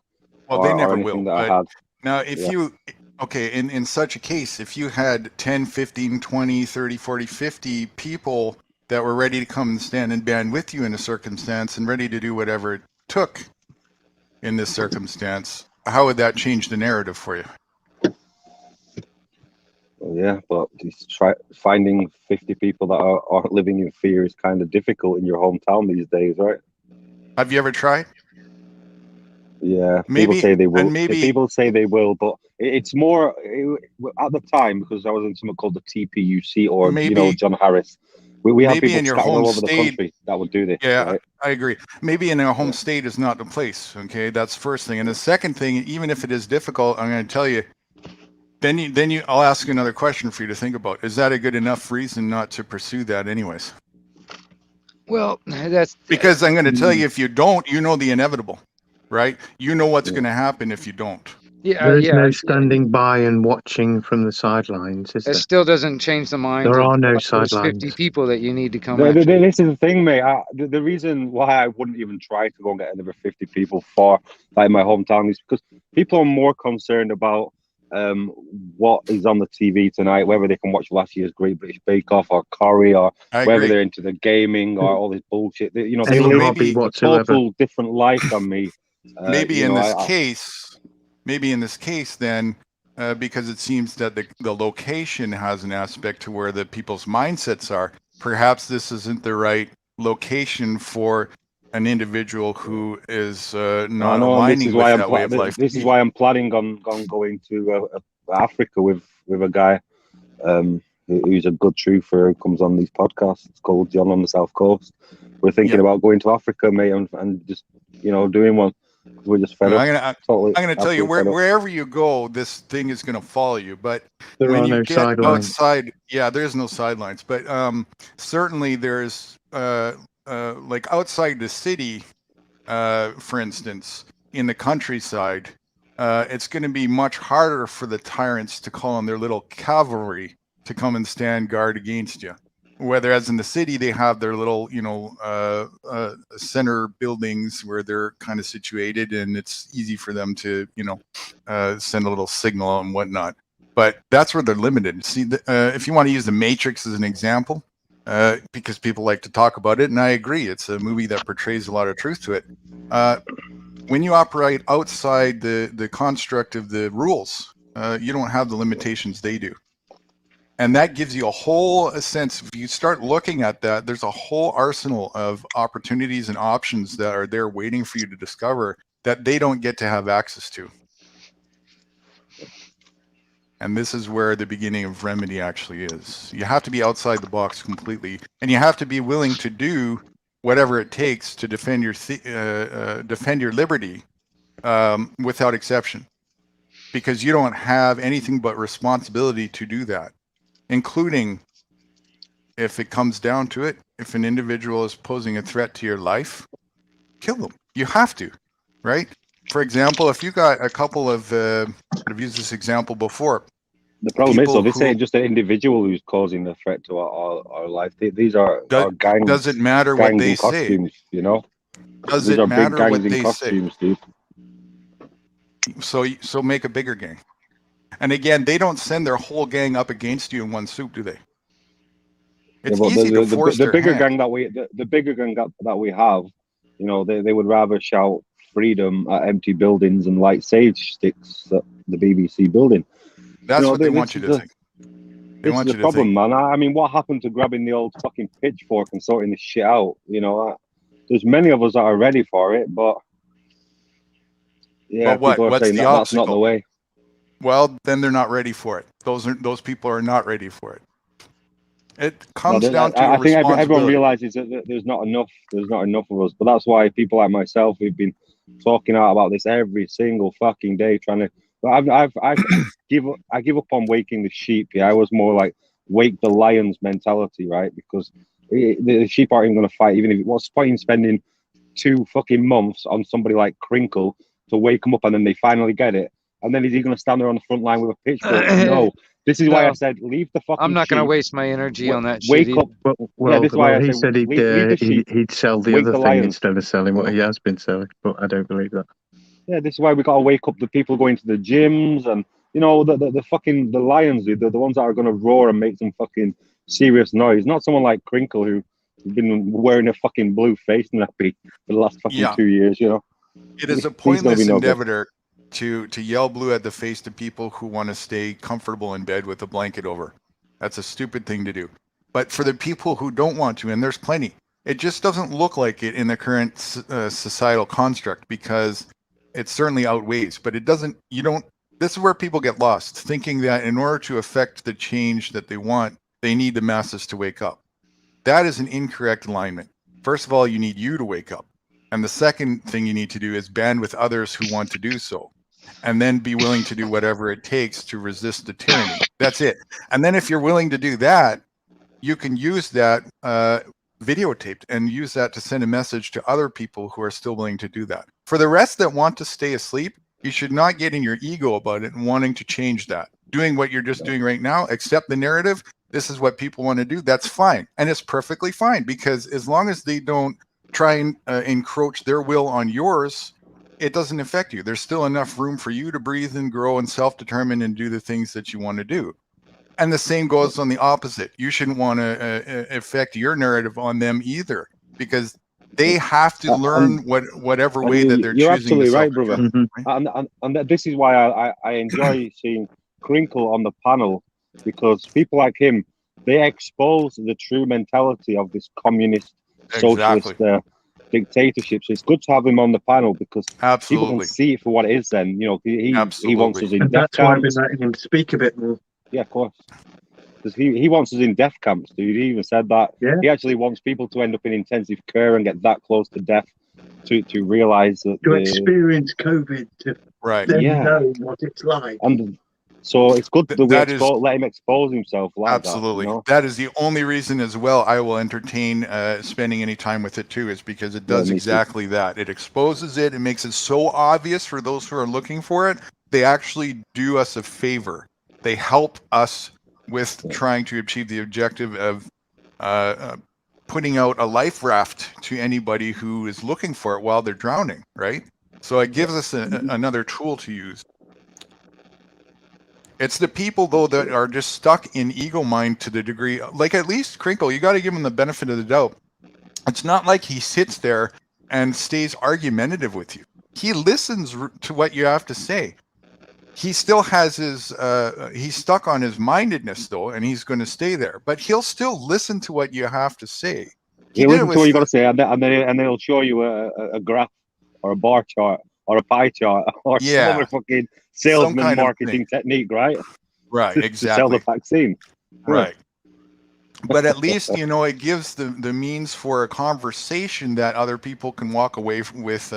Well, they or never anything will. that I But had. now, if Yeah. you, okay, in such a case, if you had 10, 15, 20, 30, 40, 50 people that were ready to come and stand and band with you in a circumstance and ready to do whatever it took in this circumstance, how would that change the narrative for you? Yeah, but finding 50 people that aren't living in fear is kind of difficult in your hometown these days, right? Have you ever tried? Yeah, Maybe, people say they will. and maybe, People say they will, but it's more at the time because I was in something called the TPUC or maybe, John Harris. We have maybe people in your scattered home all over the state. country that would do this, Yeah, right? I agree. Maybe in a home Yeah. state is not the place. Okay, that's first thing. And the second thing, even if it is difficult, I'm going to tell you. Then I'll ask another question for you to think about. Is that a good enough reason not to pursue that, anyways? Well, that's Because I'm going to tell you, if you don't, you know the inevitable, right? You know what's Yeah. going to happen if you don't. yeah, There is yeah. no standing by and watching from the sidelines, is That there? still doesn't change the minds There of are no those 50 sidelines. people that you need to come This actually. is the thing, mate. The reason why I wouldn't even try to go and get another 50 people for like my hometown is because people are more concerned about what is on the TV tonight, whether they can watch last year's Great British Bake Off or Corrie, or I whether agree. they're into the gaming or all this bullshit. They Any live hobby maybe- a whatsoever. total different life than me. Maybe you in know, this I- case, then, because it seems that the location has an aspect to where the people's mindsets are. Perhaps this isn't the right location for an individual who is I not know, and this aligning is with why that way of life. This is why I'm planning on going to Africa with a guy who's a good truther who comes on these podcasts. It's called John on the South Coast. We're thinking about going to Africa, mate, and just doing one. We're just fed up. I'm gonna tell you, absolutely fed up. wherever you go, this thing is gonna follow you. But There when are you no get sidelines. outside, yeah, there's no sidelines. But certainly there's like outside the city, for instance, in the countryside, it's going to be much harder for the tyrants to call on their little cavalry to come and stand guard against you. Whereas in the city, they have their little, center buildings where they're kind of situated, and it's easy for them to, send a little signal and whatnot. But that's where they're limited. See, if you want to use The Matrix as an example, because people like to talk about it, and I agree, it's a movie that portrays a lot of truth to it. When you operate outside the construct of the rules, you don't have the limitations they do. And that gives you a sense, if you start looking at that, there's a whole arsenal of opportunities and options that are there waiting for you to discover that they don't get to have access to. And this is where the beginning of Remedy actually is. You have to be outside the box completely, and you have to be willing to do whatever it takes to defend your liberty without exception, because you don't have anything but responsibility to do that, including, if it comes down to it, if an individual is posing a threat to your life, kill them. You have to, right? For example, if you got a couple of, I've used this example before. The problem is, though, this ain't just an individual who's causing a threat to our life. These are gangs. Does it matter what they say? Costumes, Does These it are matter big gangs what in they costumes, say? Dude. So make a bigger gang. And again, they don't send their whole gang up against you in one swoop, do they? It's easy to force the their bigger hand. gang the bigger gang that we have, they would rather shout freedom at empty buildings and light sage sticks at the BBC building. That's what they want you to think. They want you to problem, think. man. I mean, what happened to grabbing the old fucking pitchfork and sorting this shit out? There's many of us that are ready for it, but yeah, But what? people are What's saying the that's not the obstacle? way. Well, then they're not ready for it. Those people are not ready for it. It comes down to I think everyone responsibility. realizes that there's not enough of us. But that's why people like myself, we've been talking out about this every single fucking day, trying to But I give up on waking the sheep. Yeah, I was more like wake the lions mentality, right? Because the sheep aren't even going to fight. Even if what's the point in spending 2 fucking months on somebody like Crinkle to wake them up, and then they finally get it, and then is he going to stand there on the front line with a pitchfork? No. This is why No. I said leave the fucking. I'm not going to sheep. waste my energy on that shit. Wake up. Well, this is why I he say said leave the sheep, he'd sell the wake other the thing lions. instead of selling what he has been selling, but I don't believe that. Yeah, this is why we got to wake up the people going to the gyms, and you know the fucking the lions, the ones that are going to roar and make some fucking serious noise. Not someone like Crinkle who's been wearing a fucking blue face nappy for the last fucking 2 years. You know, It is a He's gonna be pointless no good. endeavor to yell blue at the face to people who want to stay comfortable in bed with a blanket over. That's a stupid thing to do. But for the people who don't want to, and there's plenty, it just doesn't look like it in the current societal construct, because it certainly outweighs, but it doesn't, you don't, this is where people get lost, thinking that in order to affect the change that they want, they need the masses to wake up. That is an incorrect alignment. First of all, you need you to wake up. And the second thing you need to do is band with others who want to do so. And then be willing to do whatever it takes to resist the tyranny. That's it. And then if you're willing to do that, you can use that videotaped and use that to send a message to other people who are still willing to do that. For the rest that want to stay asleep, you should not get in your ego about it and wanting to change that. Doing what you're just doing right now, accept the narrative. This is what people want to do. That's fine. And it's perfectly fine, because as long as they don't try and encroach their will on yours, it doesn't affect you. There's still enough room for you to breathe and grow and self-determine and do the things that you want to do. And the same goes on the opposite. You shouldn't want to affect your narrative on them either, because they have to learn whatever way that they're you're choosing. You're absolutely to right, brother. Mhm. And this is why I enjoy seeing Crinkle on the panel, because people like him, they expose the true mentality of this communist, socialist dictatorship. So it's good to have him on the panel, because people can see it for what it is. Then you know he wants us in And death that's why I've been camps. letting him speak a bit more. Yeah, of course. Because he wants us in death camps, dude. He even said that. Yeah. He actually wants people to end up in intensive care and get that close to death to realize that To experience COVID, to then know what it's like. And so it's good that we That is- let him expose himself like Absolutely. that. You know? That is the only reason as well I will entertain spending any time with it too, is because it does me too. exactly that. It exposes it. It makes it so obvious for those who are looking for it. They actually do us a favor. They help us with trying to achieve the objective of putting out a life raft to anybody who is looking for it while they're drowning, right? So it gives us another tool to use. It's the people, though, that are just stuck in ego mind to the degree, like at least Crinkle, you got to give him the benefit of the doubt. It's not like he sits there and stays argumentative with you. He listens to what you have to say. He still has his, he's stuck on his mindedness, though, and he's going to stay there. But he'll still listen to what you have to say. He'll listen to what you got to say, and then he'll show you a graph or a bar chart or a pie chart or some other fucking salesman kind of marketing technique, right? Right, to sell the vaccine. Right. But at least, you know, it gives the means for a conversation that other people can walk away with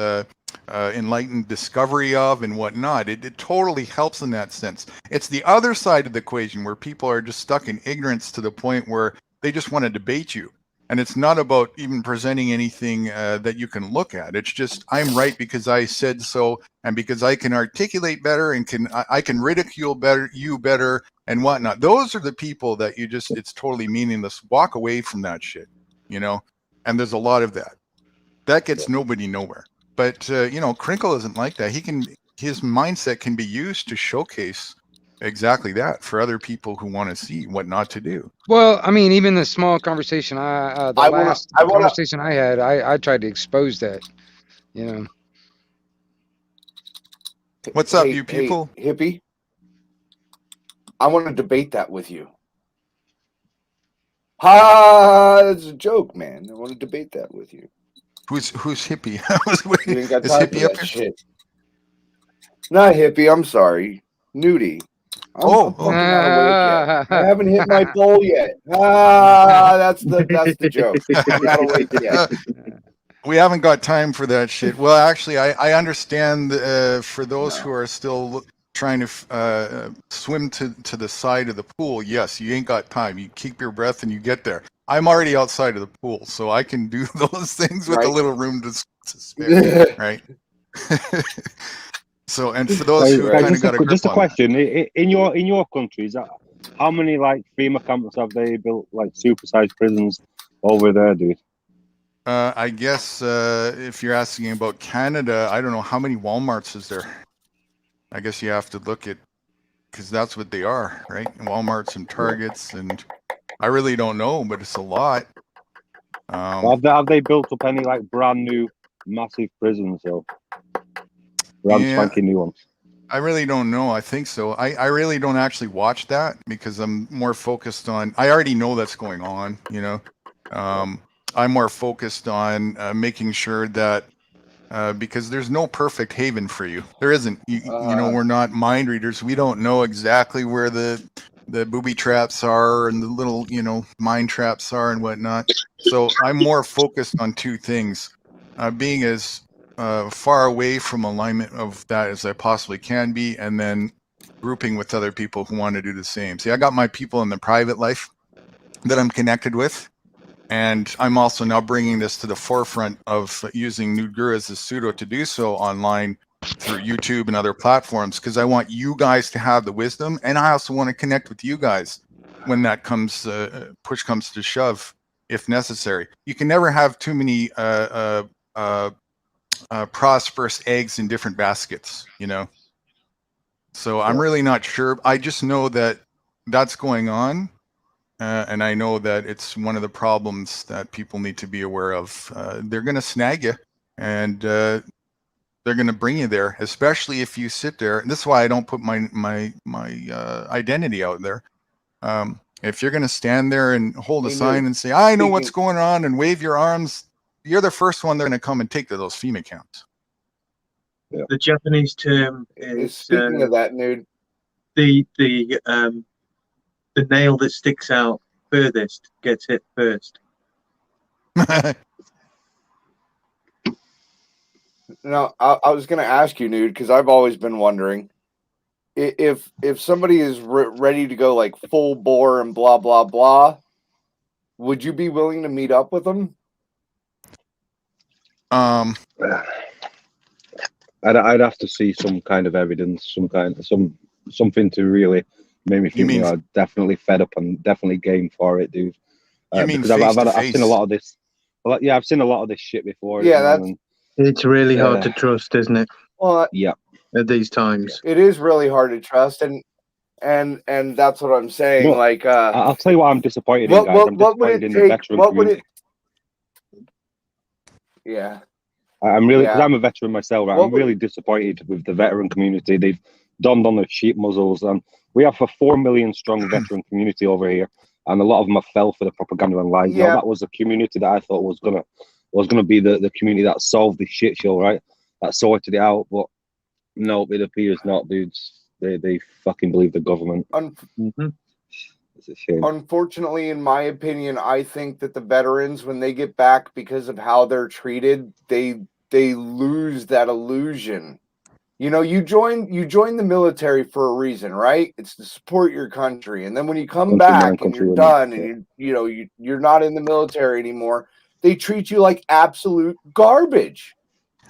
enlightened discovery of and whatnot. It totally helps in that sense. It's the other side of the equation where people are just stuck in ignorance to the point where they just want to debate you. And it's not about even presenting anything that you can look at. It's just, I'm right because I said so, and because I can articulate better and I can ridicule you better and whatnot. Those are the people that you just, it's totally meaningless. Walk away from that shit, you know? And there's a lot of that. That gets nobody nowhere. But, you know, Crinkle isn't like that. His mindset can be used to showcase exactly that for other people who want to see what not to do. Well, I mean, even the small conversation conversation I had, I tried to expose that, you know. What's up, you people? Hey, hippie, I want to debate that with you. It's a joke, man. I want to debate that with you. Who's hippie? I was waiting. You ain't got Is time hippie for up that here? shit. Not hippie. I'm sorry, nudie. I'm fucking not awake yet. I haven't hit my goal yet. That's the joke. I'm not awake yet. We haven't got time for that shit. Well, actually, I understand for those who are still trying to swim to the side of the pool, yes, you ain't got time. You keep your breath and you get there. I'm already outside of the pool, so I can do those things with a Right. little room to spare, right? So, and for those who Right. kind of got a grip Just a on that. question: in your countries, how many like FEMA camps have they built, like supersized prisons over there, dude? I guess if you're asking about Canada, I don't know how many Walmarts is there. I guess you have to look at, because that's what they are, right? Walmarts and Targets, and I really don't know, but it's a lot. Have they built up any like brand new massive prisons or brand Yeah, spanking new ones? I really don't know. I think so. I really don't actually watch that because I'm more focused on, I already know that's going on, you know. I'm more focused on making sure that because there's no perfect haven for you. There isn't. You know, we're not mind readers. We don't know exactly where the booby traps are and the little, you know, mine traps are and whatnot. So I'm more focused on two things: being as far away from alignment of that as I possibly can be, and then grouping with other people who want to do the same. See, I got my people in the private life that I'm connected with. And I'm also now bringing this to the forefront of using Nude Guru as a pseudo to do so online through YouTube and other platforms, because I want you guys to have the wisdom, and I also want to connect with you guys when that comes, push comes to shove, if necessary. You can never have too many prosperous eggs in different baskets, you know. So I'm really not sure. I just know that that's going on. And I know that it's one of the problems that people need to be aware of. They're going to snag you, and they're going to bring you there, especially if you sit there. And this is why I don't put my identity out there. If you're going to stand there and hold a sign and say, "I know what's going on," and wave your arms, you're the first one they're going to come and take to those FEMA camps. Yeah. The Japanese term is speaking of that, Nude. The nail that sticks out furthest gets hit first. No, I was going to ask you, Nude, because I've always been wondering if somebody is ready to go like full bore and blah blah blah, would you be willing to meet up with them? I'd have to see some kind of evidence, something to really make me think I'm definitely fed up and definitely game for it, dude. Because I've seen a lot of this. Well, yeah, I've seen a lot of this shit before. Yeah, it's really hard to trust, isn't it? Well, yeah. At these times, it is really hard to trust, and that's what I'm saying. Well, like, I'll tell you what I'm disappointed in, guys. I'm disappointed in the veteran community. Yeah. I'm really, because I'm a veteran myself. I'm really disappointed with the veteran community. They've donned on their sheep muzzles, and we have a 4 million strong veteran community over here, and a lot of them have fell for the propaganda and lies. Now, that was a community that I thought was gonna be the community that solved this shit show, right? That sorted it out, but no, it appears not, dudes. They fucking believe the government. It's a shame. Unfortunately, in my opinion, I think that the veterans, when they get back because of how they're treated, they lose that illusion. You know, you join the military for a reason, right? It's to support your country. And then when you come back and you're done and you're not in the military anymore, they treat you like absolute garbage.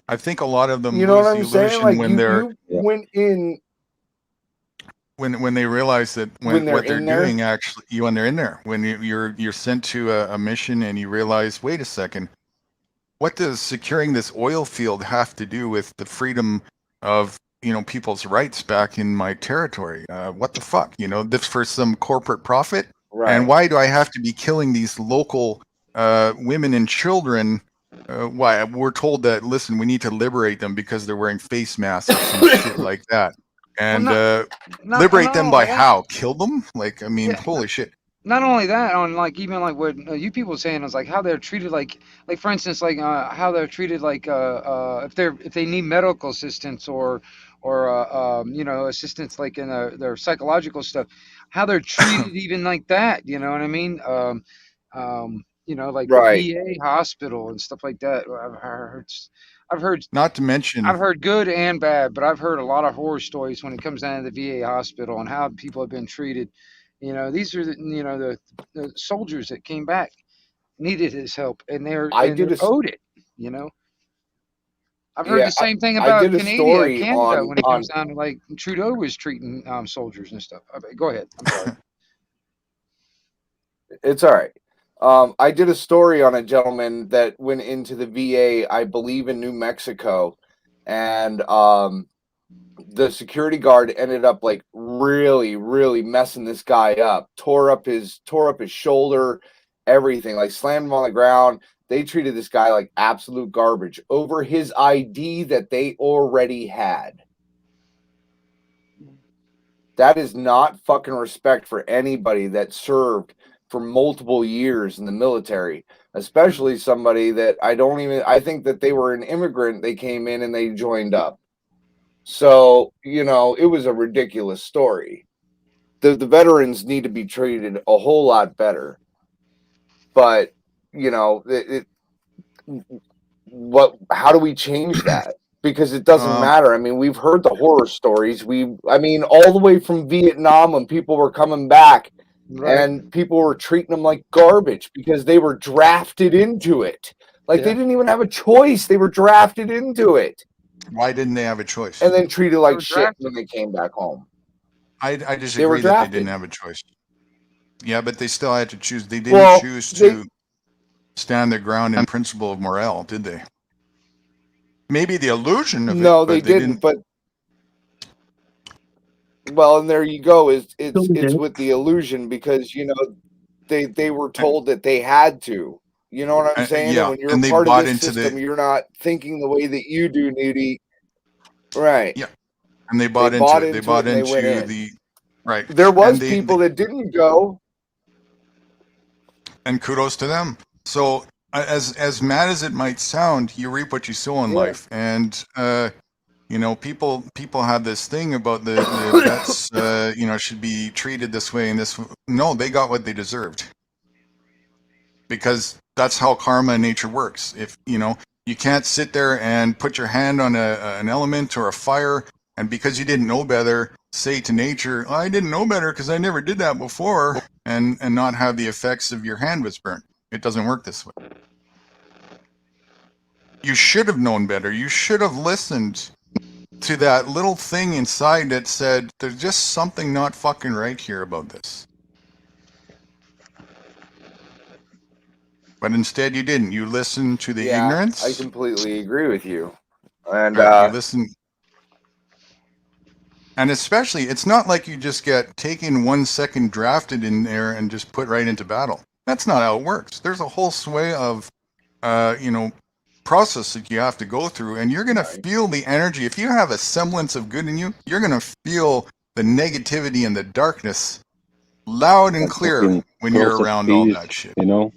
I think a lot of them lose what I'm the saying? illusion Like when they're went in when they realize that what they're doing actually when they're in there, when you're sent to a mission and you realize, wait a second, what does securing this oil field have to do with the freedom of people's rights back in my territory? What the fuck, this for some corporate profit? Right. And why do I have to be killing these local women and children? Why we're told that, listen, we need to liberate them because they're wearing face masks or some shit like that. And liberate them by how? Kill them? Like, I mean, holy shit. Not only that, on like even like what you people are saying is like how they're treated, like for instance, like how they're treated, like if they need medical assistance or assistance like in their psychological stuff, how they're treated even like that. You know what I mean? you know, like the Right. VA hospital and stuff like that. I've heard Not to mention, I've heard good and bad, but I've heard a lot of horror stories when it comes down to the VA hospital and how people have been treated. You know, these are the soldiers that came back needed his help, and they're I did a owed it. You know, I've heard yeah. the same thing I about did a story Canada when it on. comes down to like Trudeau was treating soldiers and stuff. Go ahead. I'm sorry. It's all right. I did a story on a gentleman that went into the VA, I believe in New Mexico, and the security guard ended up like really, really messing this guy up. Tore up his shoulder, everything, like slammed him on the ground. They treated this guy like absolute garbage over his ID that they already had. That is not fucking respect for anybody that served for multiple years in the military, especially somebody that I think that they were an immigrant. They came in and they joined up. So, you know, it was a ridiculous story. The veterans need to be treated a whole lot better. But, you know, how do we change that? Because it doesn't matter. I mean, we've heard the horror stories. All the way from Vietnam when people were coming back, Right. and people were treating them like garbage because they were drafted into it. Like they didn't even have a choice. They were drafted into it. Why didn't they have a choice? And then treated like shit when they came back home. I disagree that they didn't have a choice. Yeah, but they still had to choose. They didn't Well, choose to stand their ground in principle of morale, did they? Maybe the illusion of it. No, they didn't. But well, and there you go. It's with the illusion because you know they were told that they had to. You know what I'm saying? Yeah, and when you're and a they part bought of this into system, you're not thinking the way that you do, Nudie. Right. Yeah, and they bought into it. They bought into the right. There was people that didn't go, and kudos to them. So as mad as it might sound, you reap what you sow in life, and you know, people have this thing about the vets, you know, should be treated this way and this. No, they got what they deserved because that's how karma and nature works. If you know, you can't sit there and put your hand on an element or a fire, and because you didn't know better, say to nature, oh, "I didn't know better because I never did that before," and not have the effects of your hand was burnt. It doesn't work this way. You should have known better. You should have listened to that little thing inside that said, there's just something not fucking right here about this. But instead you didn't. You listened to the ignorance. I completely agree with you. And you listen. And especially, it's not like you just get taken 1 second drafted in there and just put right into battle. That's not how it works. There's a whole sway of, you know, process that you have to go through, and you're going to feel the energy. If you have a semblance of good in you, you're going to feel the negativity and the darkness loud and clear when you're around all that shit. You know,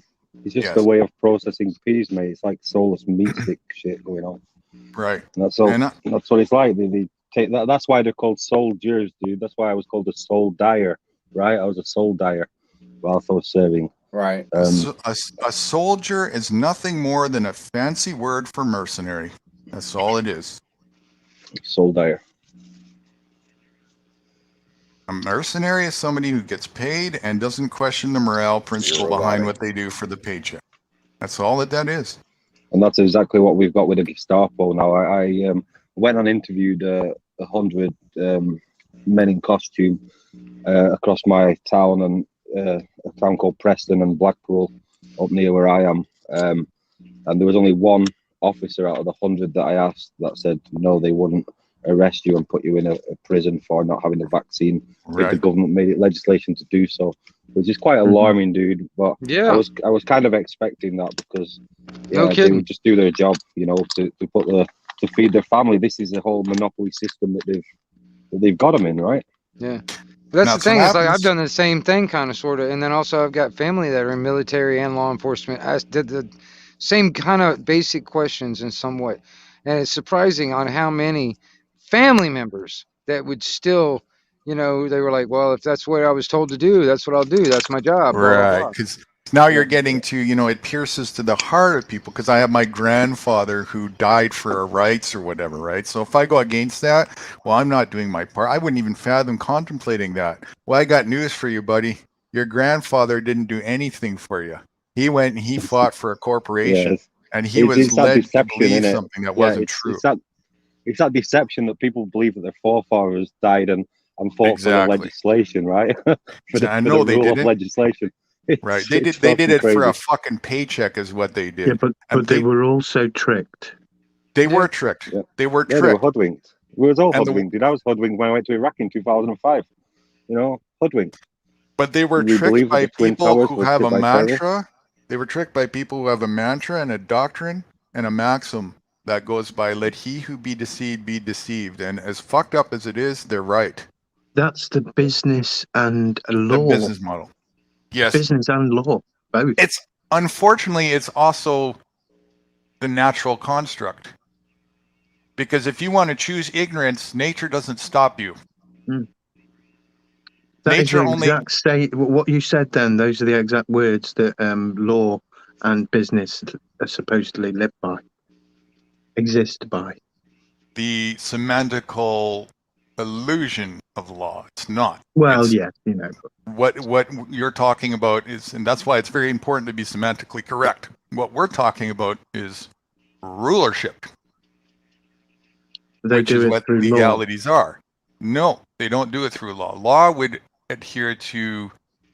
it's just a way of processing peace, mate. It's like soulless mystic shit going on. Right. And that's what it's like. They take that. That's why they're called soldiers, dude. That's why I was called a soul dyer, right? I was a soul dyer whilst I was serving. Right. A soldier is nothing more than a fancy word for mercenary. That's all it is. Soul dyer. A mercenary is somebody who gets paid and doesn't question the morale principle behind what they do for the paycheck. That's all that is. And that's exactly what we've got with the Gestapo now. I went and interviewed 100 men in costume across my town and a town called Preston and Blackpool up near where I am. And there was only one officer out of the 100 that I asked that said no, they wouldn't arrest you and put you in a prison for not having the vaccine. If the government made it legislation to do so, which is quite alarming, dude. But I was kind of expecting that because they would just do their job, you know, to feed their family. This is a whole monopoly system that they've got them in, right? Yeah. That's the thing. It's like I've done the same thing, kind of, sort of, and then also I've got family that are in military and law enforcement. I did the same kind of basic questions in somewhat, and it's surprising on how many family members that would still, you know, they were like, "Well, if that's what I was told to do, that's what I'll do. That's my job." Right. Because Now you're getting to, you know, it pierces to the heart of people because I have my grandfather who died for our rights or whatever, right? So if I go against that, well, I'm not doing my part. I wouldn't even fathom contemplating that. Well, I got news for you, buddy. Your grandfather didn't do anything for you. He went and he fought for a corporation, and he was it's that led to deception, believe innit? something that wasn't true. It's that deception that people believe that their forefathers died and fought Exactly. for the legislation, right? for the, I for know the they rule of didn't. legislation. Right. It's They did fucking it for a crazy. fucking paycheck is what they did. Yeah, but they were also tricked. They were tricked. Yeah. They were Yeah, they were tricked. hoodwinked. We was all And hoodwinked, dude. I was hoodwinked when I went to Iraq in 2005. You know, hoodwinked. But they were We tricked believe that by the Twin people Towers who was have hit a by terrorists. mantra. They were tricked by people who have a mantra and a doctrine and a maxim that goes by, let he who be deceived be deceived. And as fucked up as it is, they're right. That's the business and The law. business model. Yes. Business and law, both. It's unfortunately, it's also the natural construct. Because if you want to choose ignorance, nature doesn't stop you. That is Nature the only. exact state. What you said then, those are the exact words that law and business are supposedly live by, exist by. The semantical illusion of law. It's not. Well, It's, yes, you know. what you're talking about is, and that's why it's very important to be semantically correct. What we're talking about is rulership, They which do is it what through law. legalities are. No, they don't do it through law. Law would adhere to, you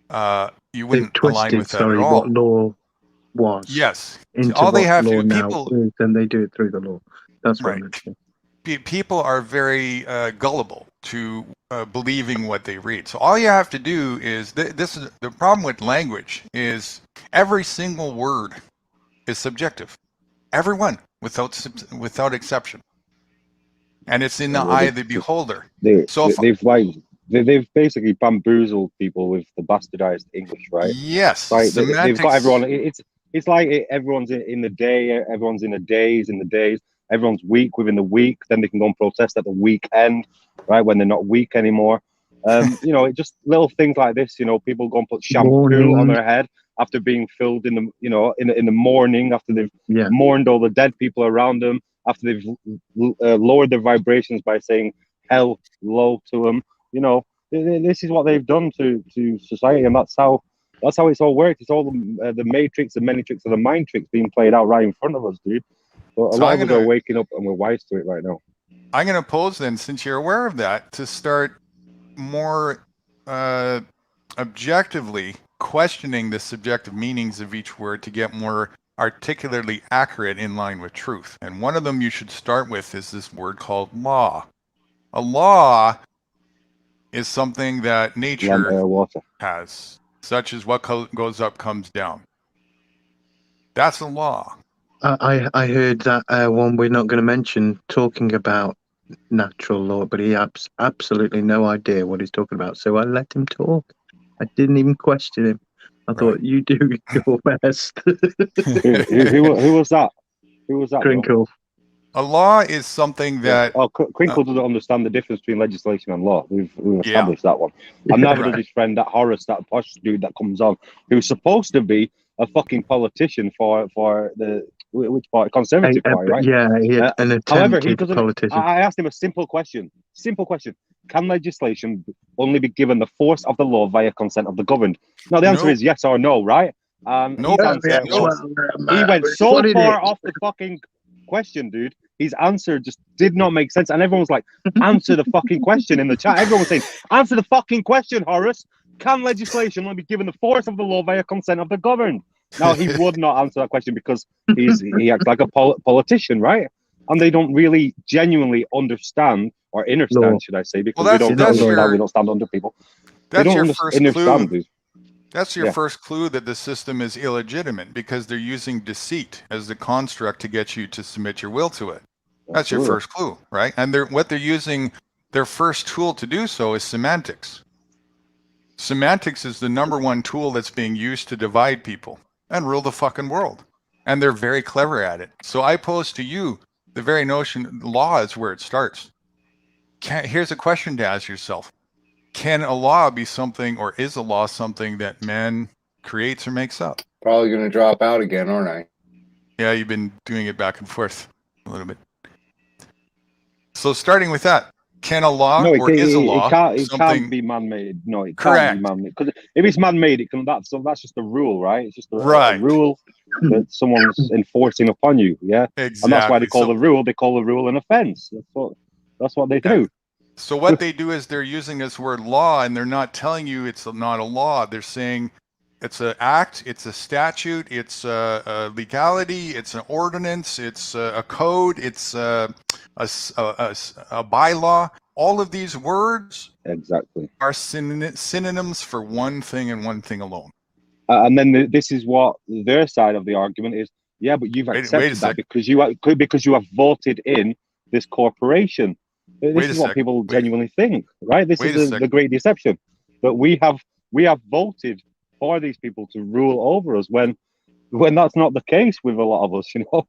They've wouldn't align twisted, with that at sorry, all. what law was Yes. into All they what have law to, now people, is, and they do it through the law. That's what I right. meant. People are very gullible to believing what they read. So all you have to do is, this is the problem with language, is every single word is subjective. Every one, without exception. And it's in the eye of the beholder. They've basically bamboozled people with the bastardized English, right? Yes. Right. They've got everyone. It's like everyone's in the day. Everyone's in the days. Everyone's weak within the week. Then they can go and protest at the weekend, right? When they're not weak anymore. You know, just little things like this. You know, people go and put shampoo on their head after being filled in the, you know, in the morning, after they've mourned all the dead people around them, after they've lowered their vibrations by saying hello to them. You know, this is what they've done to society, and that's how it's all worked. It's all the matrix, the many-trix, and the mind tricks being played out right in front of us, dude. But a lot of us are waking up and we're wise to it right now. I'm going to pose then, since you're aware of that, to start more objectively questioning the subjective meanings of each word to get more articulately accurate in line with truth. And one of them you should start with is this word called law. A law is something that nature has, such as what goes up comes down. That's a law. I heard that one we're not going to mention talking about natural law, but he has absolutely no idea what he's talking about. So I let him talk. I didn't even question him. I thought, you do your best. Who was that? Who was that? Crinkle. A law is something that... Crinkle doesn't understand the difference between legislation and law. We've established that one. And neither does his friend, that Horace, that posh dude that comes on, who's supposed to be a fucking politician for the... Which party? Conservative Party, right? Yeah, an attempted however, he doesn't. politician. I asked him a simple question. Can legislation only be given the force of the law via consent of the governed? Now, the answer is yes or no, right? No. He went so far off the fucking question, dude. His answer just did not make sense. And everyone was like, answer the fucking question in the chat. Everyone was saying, answer the fucking question, Horace. Can legislation only be given the force of the law via consent of the governed? Now, he would not answer that question because he acts like a politician, right? And they don't really genuinely understand, or understand, should I say, because we don't stand under people. That's your first clue. That's your first clue that the system is illegitimate, because they're using deceit as the construct to get you to submit your will to it. That's your first clue, right? And what they're using, their first tool to do so is semantics. Semantics is the #1 tool that's being used to divide people and rule the fucking world. And they're very clever at it. So I pose to you the very notion, law is where it starts. Here's a question to ask yourself. Can a law be something, or is a law something that man creates or makes up. Probably going to drop out again, aren't I? Yeah, you've been doing it back and forth a little bit. So starting with that, can a law No, or is a law it something can't be man-made. No, it can't correct? be man-made. Because if it's man-made, it can. That's just a rule, right? It's just a Right. rule that someone's enforcing upon you. Yeah, Exactly. and that's why they call So- the rule. They call the rule an offense. That's what they do. So what they do is they're using this word law, and they're not telling you it's not a law. They're saying it's an act, it's a statute, it's a legality, it's an ordinance, it's a code, it's a bylaw. All of these words Exactly. are synonyms for one thing and one thing alone. And then this is what their side of the argument is. Yeah, but you've Wait a accepted that sec. because you have voted in this corporation. Wait This a is what sec. people Wait. genuinely think, right? This Wait a is sec. the great deception. That we have voted for these people to rule over us when that's not the case with a lot of us. You know,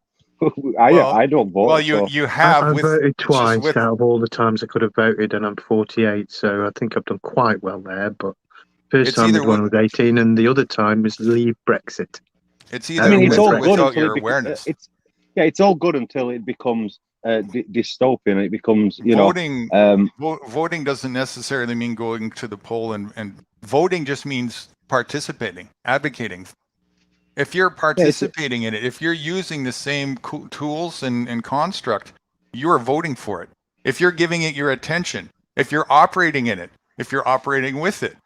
I don't vote. Well, so. you have I with voted just twice with out of all the times I could have voted, and I'm 48, so I think I've done quite well there. But first It's time either was when I with- was 18, and the other time was leave Brexit. it's I either mean, it's with all or good without until your it awareness. it's all good until it becomes dystopian. It becomes, you know, Voting voting doesn't necessarily mean going to the poll, and voting just means participating, advocating. If you're participating in it, if you're using the same tools and construct, you are voting for it. If you're giving it your attention, if you're operating in it, if you're operating with it,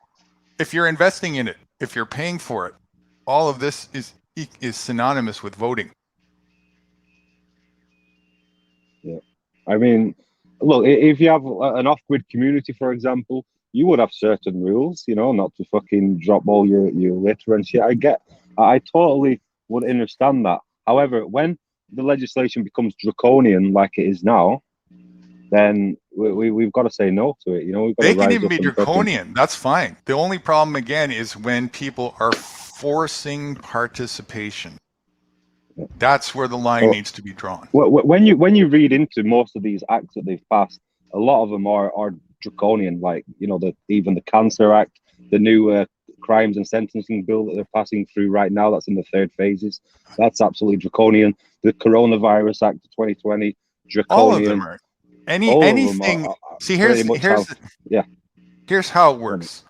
if you're investing in it, if you're paying for it, all of this is synonymous with voting. I mean, look, if you have an off-grid community, for example, you would have certain rules, you know, not to fucking drop all your litter and shit. I totally would understand that. However, when the legislation becomes draconian like it is now, then we've got to say no to it. You know, we've got They to can rise even up be and fucking- draconian. That's fine. The only problem again is when people are forcing participation. That's where the line Well, needs to be drawn. When you read into most of these acts that they've passed, a lot of them are draconian. Like, you know, even the Cancer Act, the new crimes and sentencing bill that they're passing through right now, that's in the third phases. That's absolutely draconian. The Coronavirus Act of 2020, draconian. All of them are. All of them Anything. are See, pretty much here's how it works.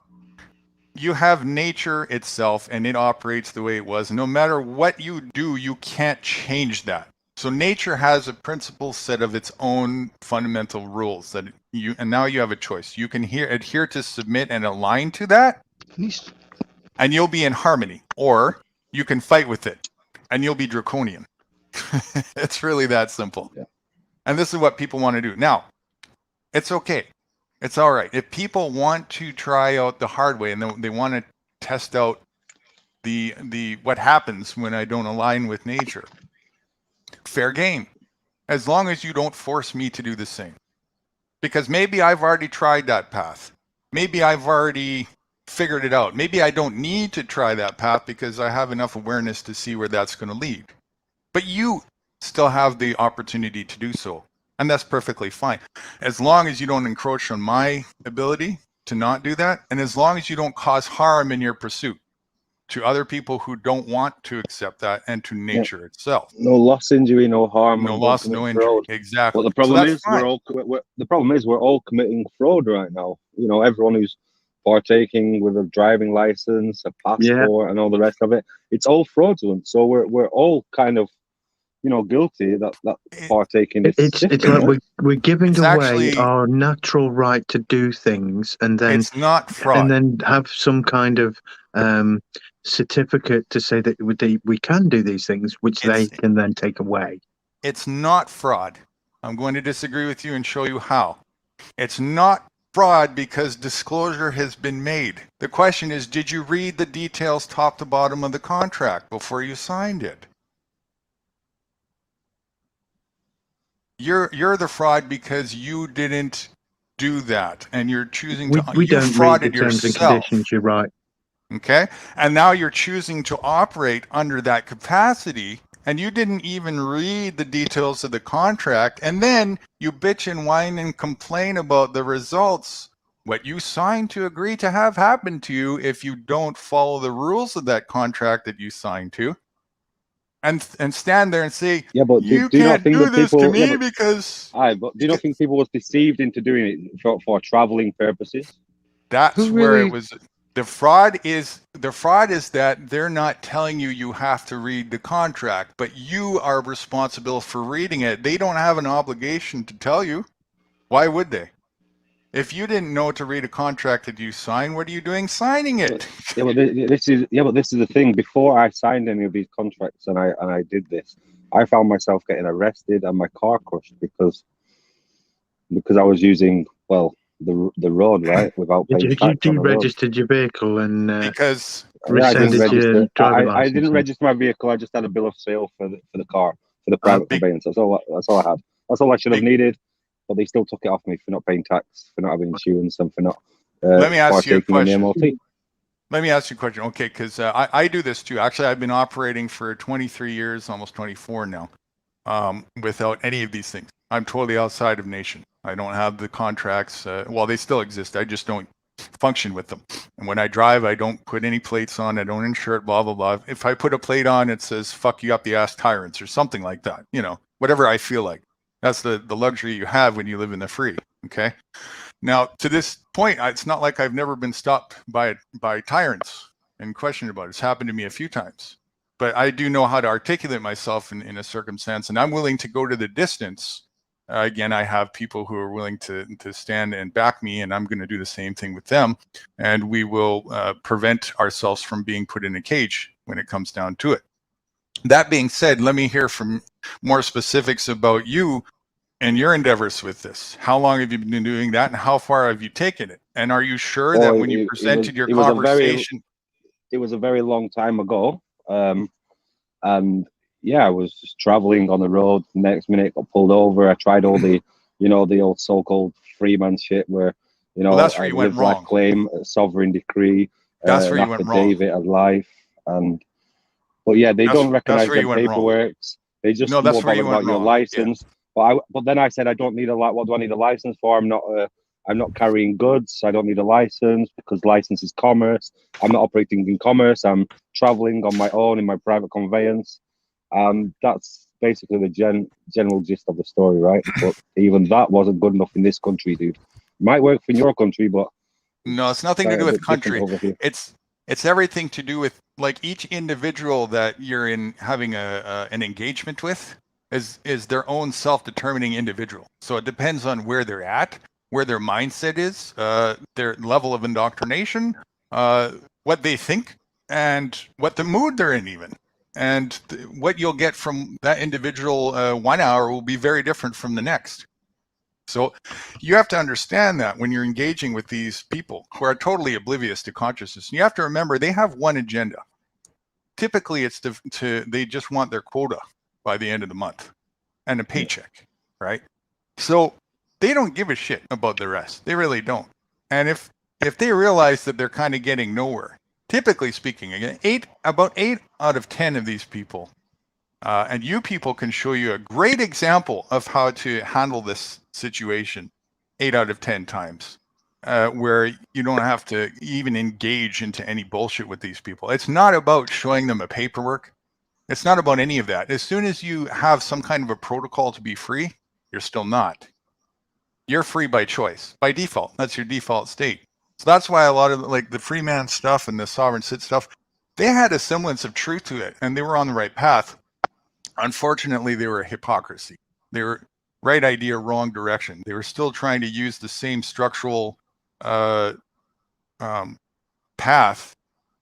You have nature itself, and it operates the way it was. No matter what you do, you can't change that. So nature has a principle set of its own fundamental rules and now you have a choice. You can adhere to, submit, and align to that, and you'll be in harmony, or you can fight with it, and you'll be draconian. It's really that simple. Yeah. And this is what people want to do. Now, it's okay. It's all right. If people want to try out the hard way and they want to test out the what happens when I don't align with nature, fair game. As long as you don't force me to do the same. Because maybe I've already tried that path. Maybe I've already figured it out. Maybe I don't need to try that path because I have enough awareness to see where that's going to lead. But you still have the opportunity to do so. And that's perfectly fine. As long as you don't encroach on my ability to not do that, and as long as you don't cause harm in your pursuit to other people who don't want to accept that, and to nature itself. No loss, injury, no harm. No and loss, don't no commit injury. fraud. Exactly. Well, the So problem that's is fine. we're all committing fraud right now. You know, everyone who's partaking with a driving license, a passport, and all the rest of it, it's all fraudulent. So we're all kind of, you know, guilty that partaking is It's system, like we're giving It's away actually- our natural right to do things, and then It's not fraud. and then have some kind of certificate to say that we can do these things, which they It's- can then take away. It's not fraud. I'm going to disagree with you and show you how. It's not fraud because disclosure has been made. The question is, did you read the details top to bottom of the contract before you signed it? You're the fraud because you didn't do that, and you're choosing We to. we You don't read the frauded terms and yourself. conditions. You're right. Okay, and now you're choosing to operate under that capacity, and you didn't even read the details of the contract, and then you bitch and whine and complain about the results what you signed to agree to have happen to you if you don't follow the rules of that contract that you signed to, and stand there and say, Yeah, but you do you not can't think do that this to people? Yeah, me but because but do you not think people was deceived into doing it for traveling purposes? that's Who where it really? was. The fraud is that they're not telling you you have to read the contract, but you are responsible for reading it. They don't have an obligation to tell you. Why would they? If you didn't know to read a contract that you sign, what are you doing signing it? But this is the thing. Before I signed any of these contracts and I did this, I found myself getting arrested and my car crushed because I was using the road, right, without If paying you tax on the road. deregistered your vehicle and Because Yeah, I didn't rescinded your register. driving I license, didn't then register my vehicle. I just had a bill of sale for the car, for the private big, conveyance. That's all I had. That's all I should have big, needed. But they still took it off me for not paying tax, for not having insurance, and for not let me ask you a partaking in the question. MLT. Let me ask you a question. Okay, because I do this too. Actually, I've been operating for 23 years, almost 24 now, without any of these things. I'm totally outside of nation. I don't have the contracts. Well, they still exist. I just don't function with them. And when I drive, I don't put any plates on. I don't insure it, blah, blah, blah. If I put a plate on, it says, fuck you up the ass tyrants or something like that. You know, whatever I feel like. That's the luxury you have when you live in the free. Okay. Now, to this point, it's not like I've never been stopped by tyrants and questioned about it. It's happened to me a few times. But I do know how to articulate myself in a circumstance, and I'm willing to go to the distance. Again, I have people who are willing to stand and back me, and I'm going to do the same thing with them. And we will prevent ourselves from being put in a cage when it comes down to it. That being said, let me hear from more specifics about you and your endeavors with this. How long have you been doing that, and how far have you taken it? And are you sure that when you presented your conversation, it was a very long time ago, and yeah, I was just traveling on the road. Next minute, got pulled over. I tried all the, the old so-called freeman shit, where well, that's where I you went live life wrong. claim, a sovereign decree, That's where an you went wrong. affidavit of life, but yeah, they don't recognize the paperwork. They just more bothered about your license. Yeah. But then I said I don't need what do I need a license for? I'm not carrying goods. I don't need a license because license is commerce. I'm not operating in commerce. I'm traveling on my own in my private conveyance. That's basically the general gist of the story, right? But even that wasn't good enough in this country, dude. It might work in your country, but no, it's nothing to do with country. It's everything to do with, like, each individual that you're in having an engagement with is their own self-determining individual. So it depends on where they're at, where their mindset is, their level of indoctrination, what they think, and what the mood they're in even. And what you'll get from that individual 1 hour will be very different from the next. So you have to understand that when you're engaging with these people who are totally oblivious to consciousness. And you have to remember they have one agenda. Typically, it's they just want their quota by the end of the month and a paycheck, right? So they don't give a shit about the rest. They really don't. And if they realize that they're kind of getting nowhere, typically speaking, again, about 8 out of 10 of these people, and you people can show you a great example of how to handle this situation 8 out of 10 times, where you don't have to even engage into any bullshit with these people. It's not about showing them a paperwork. It's not about any of that. As soon as you have some kind of a protocol to be free, you're still not. You're free by choice, by default. That's your default state. So that's why a lot of, like, the free man stuff and the sovereign cit stuff, they had a semblance of truth to it, and they were on the right path. Unfortunately, they were a hypocrisy. They were right idea, wrong direction. They were still trying to use the same structural path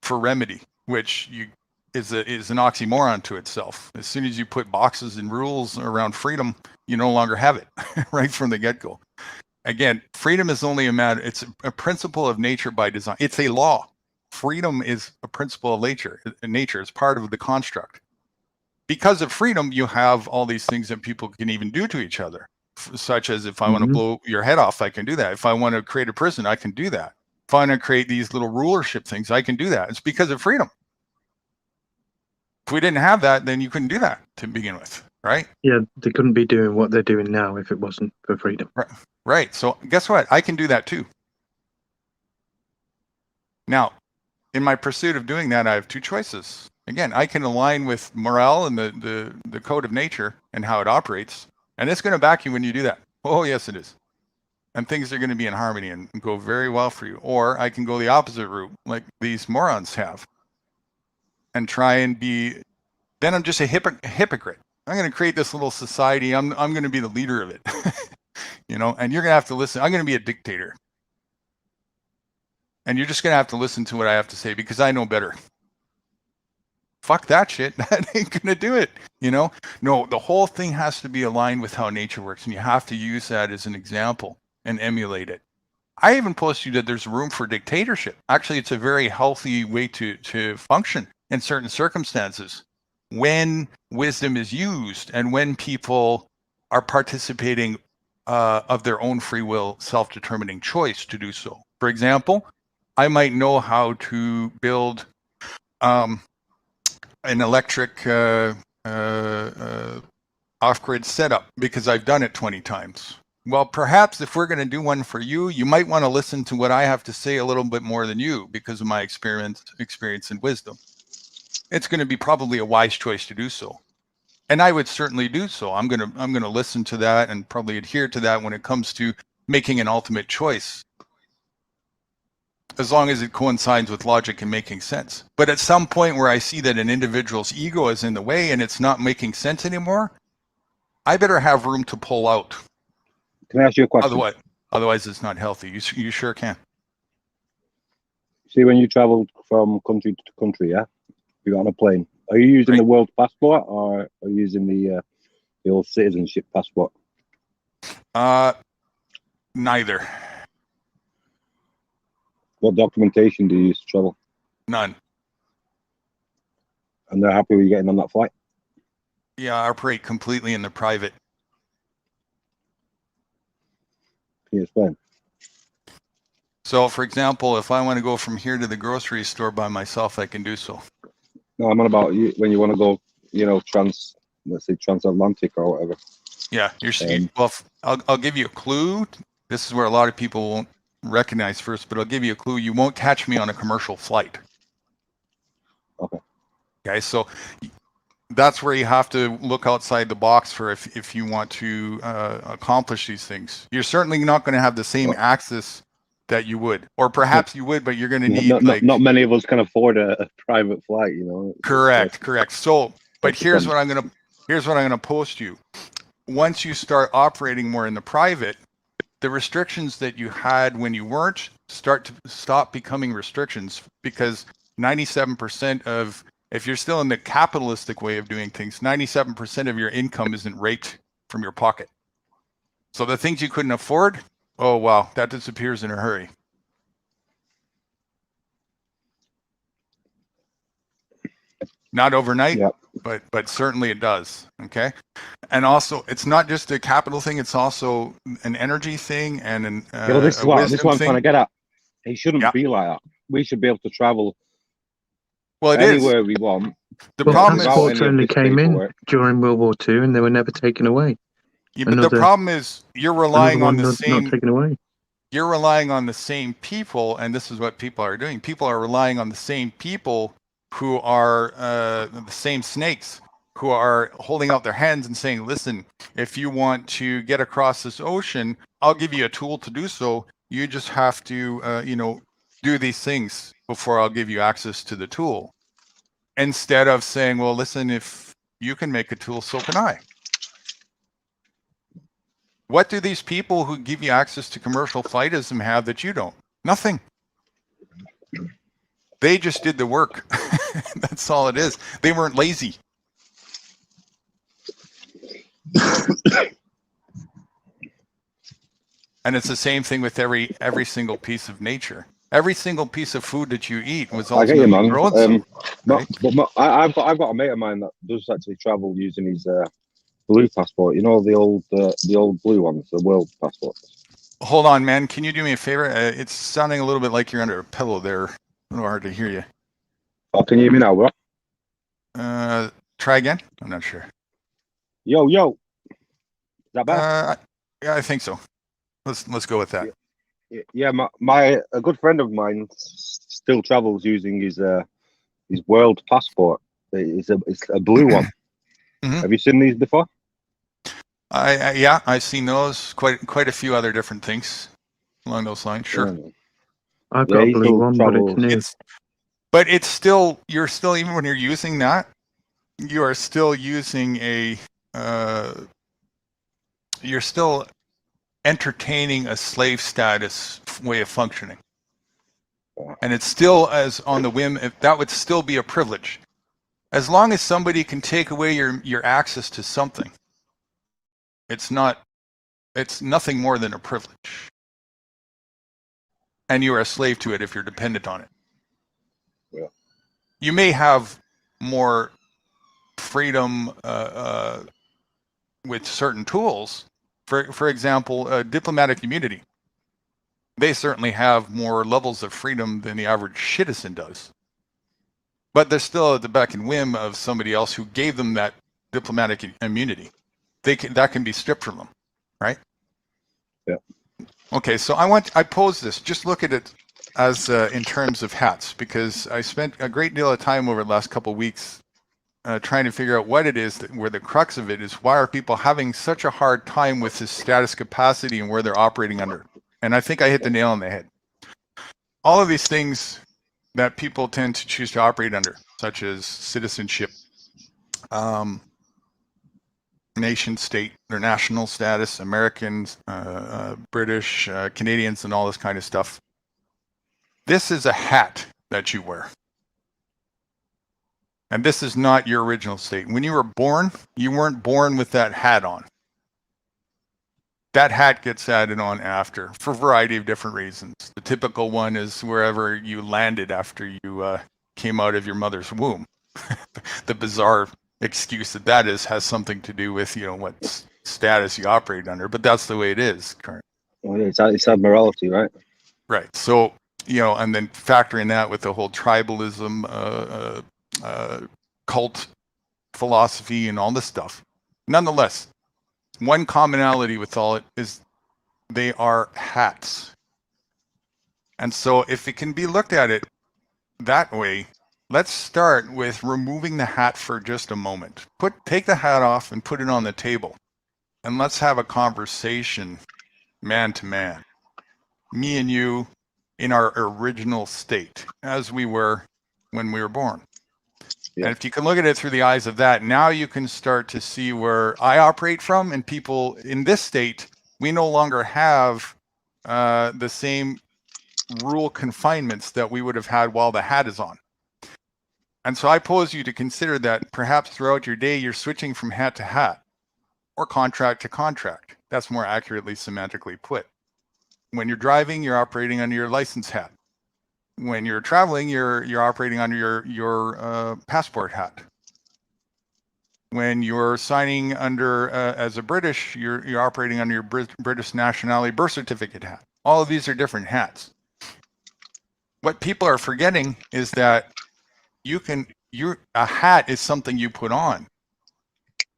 for remedy, which is an oxymoron to itself. As soon as you put boxes and rules around freedom, you no longer have it right from the get-go. Again, freedom is only it's a principle of nature by design. It's a law. Freedom is a principle of nature. It's part of the construct. Because of freedom, you have all these things that people can even do to each other, such as if I want to blow your head off, I can do that. If I want to create a prison, I can do that. If I want to create these little rulership things, I can do that. It's because of freedom. If we didn't have that, then you couldn't do that to begin with, right? Yeah, they couldn't be doing what they're doing now if it wasn't for freedom. Right. So guess what? I can do that too. Now, in my pursuit of doing that, I have two choices. Again, I can align with morale and the code of nature and how it operates, and it's going to back you when you do that. Oh, yes, it is. And things are going to be in harmony and go very well for you. Or I can go the opposite route, like these morons have, and try and be. Then I'm just a hypocrite. I'm going to create this little society. I'm going to be the leader of it, you know. And you're going to have to listen. I'm going to be a dictator, and you're just going to have to listen to what I have to say because I know better. Fuck that shit. That ain't going to do it, you know. No, the whole thing has to be aligned with how nature works, and you have to use that as an example and emulate it. I even post you that there's room for dictatorship. Actually, it's a very healthy way to function in certain circumstances when wisdom is used and when people are participating of their own free will, self-determining choice to do so. For example, I might know how to build an electric off-grid setup because I've done it 20 times. Well, perhaps if we're going to do one for you, you might want to listen to what I have to say a little bit more than you because of my experience and wisdom. It's going to be probably a wise choice to do so. And I would certainly do so. I'm going to listen to that and probably adhere to that when it comes to making an ultimate choice, as long as it coincides with logic and making sense. But at some point where I see that an individual's ego is in the way and it's not making sense anymore, I better have room to pull out. Can I ask you a question? Otherwise it's not healthy. You sure can. See, when you travel from country to country, yeah, you're on a plane. Are you using the world passport or are you using the old citizenship passport? Neither. What documentation do you use to travel? None. And they're happy with you getting on that flight? Yeah, I operate completely in the private. Can you explain? So, for example, if I want to go from here to the grocery store by myself, I can do so. No, I'm on about you when you want to go, you know, let's say transatlantic or whatever. Yeah, well, I'll give you a clue. This is where a lot of people won't recognize first, but I'll give you a clue. You won't catch me on a commercial flight. Okay, so that's where you have to look outside the box for if you want to accomplish these things. You're certainly not going to have the same access that you would, or perhaps you would, but you're going to need not many of us can afford a private flight, you know. Correct. So, but here's what I'm going to post you. Once you start operating more in the private, the restrictions that you had when you weren't stop becoming restrictions, because 97% of, if you're still in the capitalistic way of doing things, 97% of your income isn't raped from your pocket. So the things you couldn't afford, oh wow, that disappears in a hurry. Not overnight, but certainly it does. Okay, and also it's not just a capital thing; it's also an energy thing and an this is what I'm trying to get at. It shouldn't be like that. We should be able to travel anywhere we want. The problem is passports only came in during World War II, and they were never taken away. Yeah, but the problem is you're relying on the same. Not taken away. You're relying on the same people, and this is what people are doing. People are relying on the same people who are the same snakes, who are holding out their hands and saying, listen, if you want to get across this ocean, I'll give you a tool to do so. You just have to, do these things before I'll give you access to the tool. Instead of saying, well, listen, if you can make a tool, so can I. What do these people who give you access to commercial flightism have that you don't? Nothing. They just did the work. That's all it is. They weren't lazy. And it's the same thing with every single piece of nature. Every single piece of food that you eat was ultimately grown. I've got a mate of mine that does actually travel using his blue passport. You know, the old blue ones, the world passport. Hold on, man. Can you do me a favor? It's sounding a little bit like you're under a pillow there. A little hard to hear you. Oh, can you hear me now, bro? Try again. I'm not sure. Yo. Is that better? Yeah, I think so. Let's go with that. Yeah, a good friend of mine still travels using his world passport. It's a blue one. Mhm. Have you seen these before? Yeah, I've seen those. Quite a few other different things along those lines. Sure. Yeah, I've yeah got a he blue still one, but it's travels. new. But it's still, you're still, even when you're using that, you are still using you're still entertaining a slave status way of functioning. And it's still as on the whim, if that would still be a privilege. As long as somebody can take away your access to something, it's nothing more than a privilege. And you are a slave to it if you're dependent on it. Yeah. You may have more freedom with certain tools. For example, diplomatic immunity. They certainly have more levels of freedom than the average citizen does. But they're still at the beck and whim of somebody else who gave them that diplomatic immunity. That can be stripped from them, right? Yeah. Okay, so I pose this. Just look at it as in terms of hats, because I spent a great deal of time over the last couple of weeks trying to figure out what it is where the crux of it is. Why are people having such a hard time with this status capacity and where they're operating under? And I think I hit the nail on the head. All of these things that people tend to choose to operate under, such as citizenship, nation state, their national status, Americans, British, Canadians, and all this kind of stuff. This is a hat that you wear. And this is not your original state. When you were born, you weren't born with that hat on. That hat gets added on after for a variety of different reasons. The typical one is wherever you landed after you came out of your mother's womb. The bizarre excuse that is has something to do with, what status you operate under, but that's the way it is currently. Well, it's admiralty, right? Right. So, and then factoring that with the whole tribalism, cult philosophy and all this stuff. Nonetheless, one commonality with all it is they are hats. And so if it can be looked at it that way, let's start with removing the hat for just a moment. Take the hat off and put it on the table. And let's have a conversation man to man. Me and you in our original state as we were when we were born. Yeah. And if you can look at it through the eyes of that, now you can start to see where I operate from, and people in this state, we no longer have the same rule confinements that we would have had while the hat is on. And so I pose you to consider that perhaps throughout your day, you're switching from hat to hat or contract to contract. That's more accurately semantically put. When you're driving, you're operating under your license hat. When you're traveling, you're operating under your passport hat. When you're signing under as a British, you're operating under your British nationality birth certificate hat. All of these are different hats. What people are forgetting is that a hat is something you put on,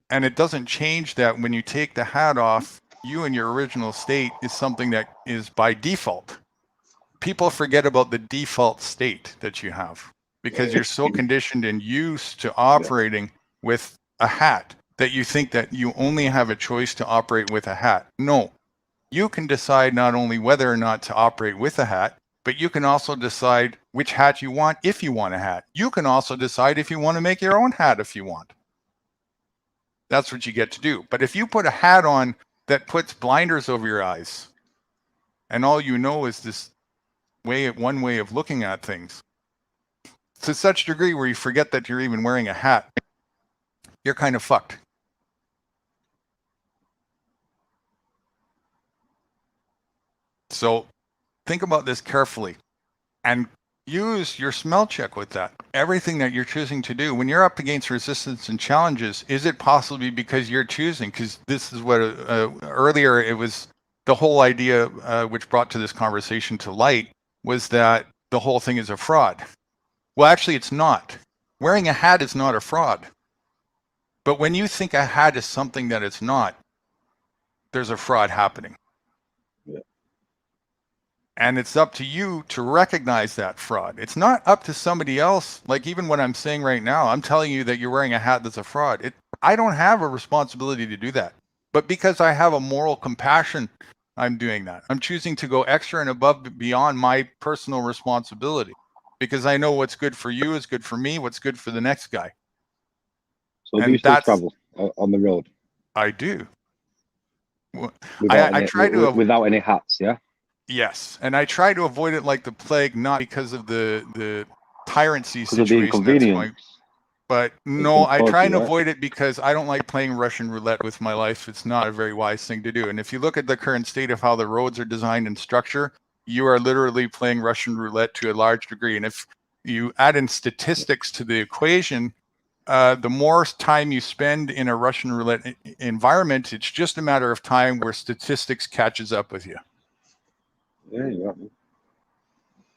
and it doesn't change that when you take the hat off. You in your original state is something that is by default. People forget about the default state that you have because you're so conditioned and used to operating with a hat that you think that you only have a choice to operate with a hat. No, you can decide not only whether or not to operate with a hat, but you can also decide which hat you want if you want a hat. You can also decide if you want to make your own hat if you want. That's what you get to do. But if you put a hat on that puts blinders over your eyes, and all you know is this one way of looking at things, to such a degree where you forget that you're even wearing a hat, you're kind of fucked. So think about this carefully and use your smell check with that. Everything that you're choosing to do, when you're up against resistance and challenges, is it possibly because you're choosing? Because this is what earlier it was the whole idea which brought to this conversation to light was that the whole thing is a fraud. Well, actually, it's not. Wearing a hat is not a fraud. But when you think a hat is something that it's not, there's a fraud happening. Yeah. And it's up to you to recognize that fraud. It's not up to somebody else. Like even what I'm saying right now, I'm telling you that you're wearing a hat that's a fraud. I don't have a responsibility to do that. But because I have a moral compassion, I'm doing that. I'm choosing to go extra and above beyond my personal responsibility because I know what's good for you is good for me, what's good for the next guy. So do you still travel on the road? I do. Without any hats, yeah? Yes, and I try to avoid it like the plague, not because of the tyrancy situation that's going, but no, I try and avoid it because I don't like playing Russian roulette with my life. It's not a very wise thing to do. And if you look at the current state of how the roads are designed and structure, you are literally playing Russian roulette to a large degree. And if you add in statistics to the equation, the more time you spend in a Russian roulette environment, it's just a matter of time where statistics catches up with you. Yeah.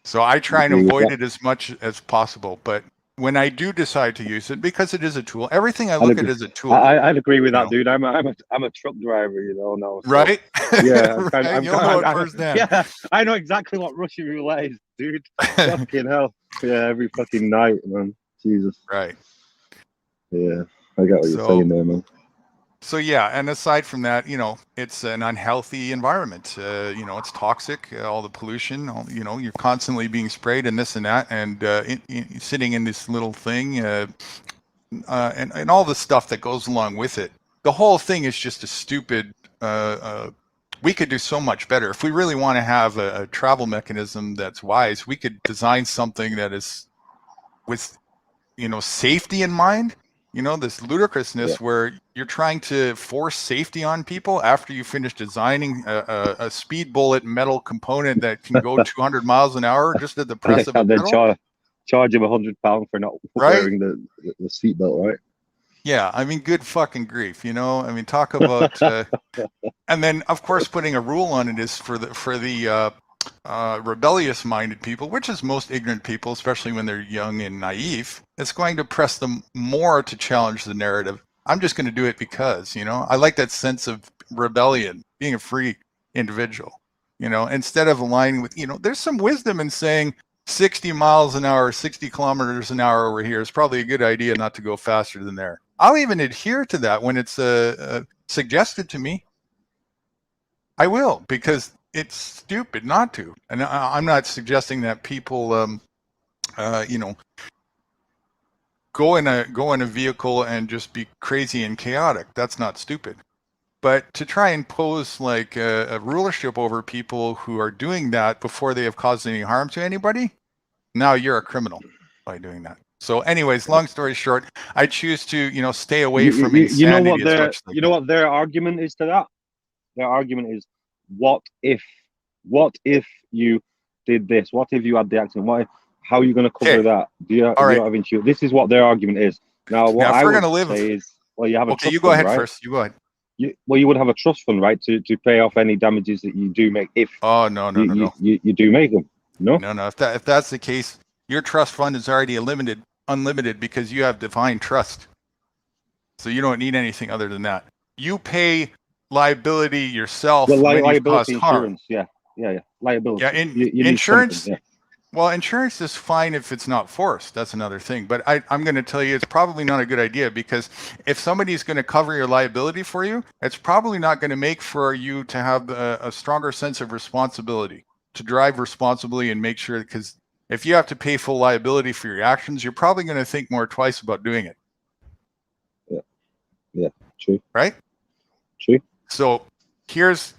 So I try and avoid it as much as possible. But when I do decide to use it, because it is a tool, everything I look at is a tool. I'd agree with that, dude. I'm a truck driver, now. So, right? Yeah. Right? You'll know it firsthand. Yeah, I know exactly what Russian roulette is, dude. Fucking hell. Yeah, every fucking night, man. Jesus. Right. Yeah, I get what you're saying there, man. So yeah, and aside from that, it's an unhealthy environment. It's toxic, all the pollution. You're constantly being sprayed and this and that, and sitting in this little thing, and all the stuff that goes along with it. The whole thing is just a stupid. We could do so much better if we really want to have a travel mechanism that's wise. We could design something that is with, safety in mind. This ludicrousness where you're trying to force safety on people after you finish designing a speed bullet metal component that can go 200 miles an hour just at the press of a pedal. Charge him £100 for not wearing the seatbelt, right? Yeah, I mean, good fucking grief, talk about, and then of course putting a rule on it is for the rebellious-minded people, which is most ignorant people, especially when they're young and naive. It's going to press them more to challenge the narrative. I'm just going to do it because, I like that sense of rebellion, being a free individual, instead of aligning with, there's some wisdom in saying 60 miles an hour, 60 kilometers an hour over here is probably a good idea not to go faster than there. I'll even adhere to that when it's suggested to me. I will, because it's stupid not to. And I'm not suggesting that people, go in a vehicle and just be crazy and chaotic. That's not stupid. But to try and pose like a rulership over people who are doing that before they have caused any harm to anybody, now you're a criminal by doing that. So anyways, long story short, I choose to, stay away from insanity as much. You know what their argument is to that? Their argument is, what if you did this? What if you had the accident? How are you going to cover that? Do you have insurance? This is what their argument is. Now, what I would say is, well, you have a trust you go fund, ahead right? First. You go ahead. You would have a trust fund, right, to pay off any damages that you do make if no. You do make them. No. If that's the case, your trust fund is already unlimited because you have divine trust. So you don't need anything other than that. You pay liability yourself when you cause harm. Yeah. Liability. Yeah, you insurance. Well, insurance is fine if it's not forced. That's another thing. But I'm going to tell you, it's probably not a good idea, because if somebody's going to cover your liability for you, it's probably not going to make for you to have a stronger sense of responsibility, to drive responsibly and make sure, because if you have to pay full liability for your actions, you're probably going to think more twice about doing it. Yeah, true. Right? True. So here's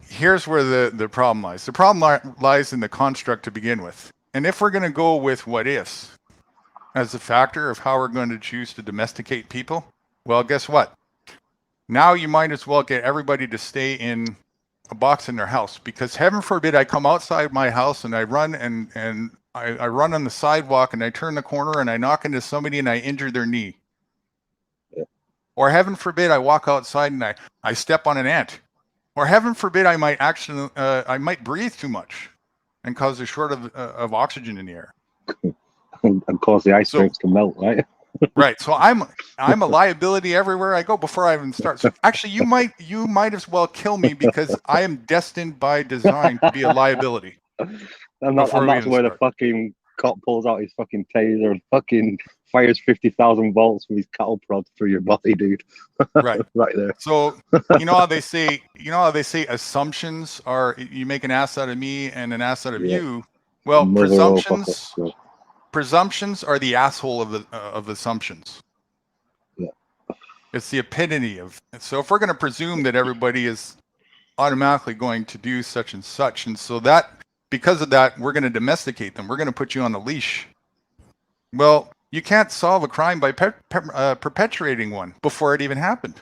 where the problem lies. The problem lies in the construct to begin with. And if we're going to go with what ifs as a factor of how we're going to choose to domesticate people, well, guess what? Now you might as well get everybody to stay in a box in their house, because heaven forbid I come outside my house and I run and I run on the sidewalk and I turn the corner and I knock into somebody and I injure their knee. Yeah. Or heaven forbid I walk outside and I step on an ant. Or heaven forbid I might breathe too much and cause a short of oxygen in the air. And cause the icebergs to melt, right? Right. So I'm a liability everywhere I go before I even start. So actually, you might as well kill me, because I am destined by design to be a liability. And Before we that's even where the start. fucking cop pulls out his fucking taser and fucking fires 50,000 volts from his cattle prod through your body, dude. Right. Right there. So you know how they say assumptions are, you make an ass out of me and an ass out of Yeah. you. Well, Mother of fucker. presumptions are the asshole of assumptions. Yeah. It's the epitome of. So if we're going to presume that everybody is automatically going to do such and such, and so that because of that, we're going to domesticate them. We're going to put you on the leash. Well, you can't solve a crime by perpetuating one before it even happened.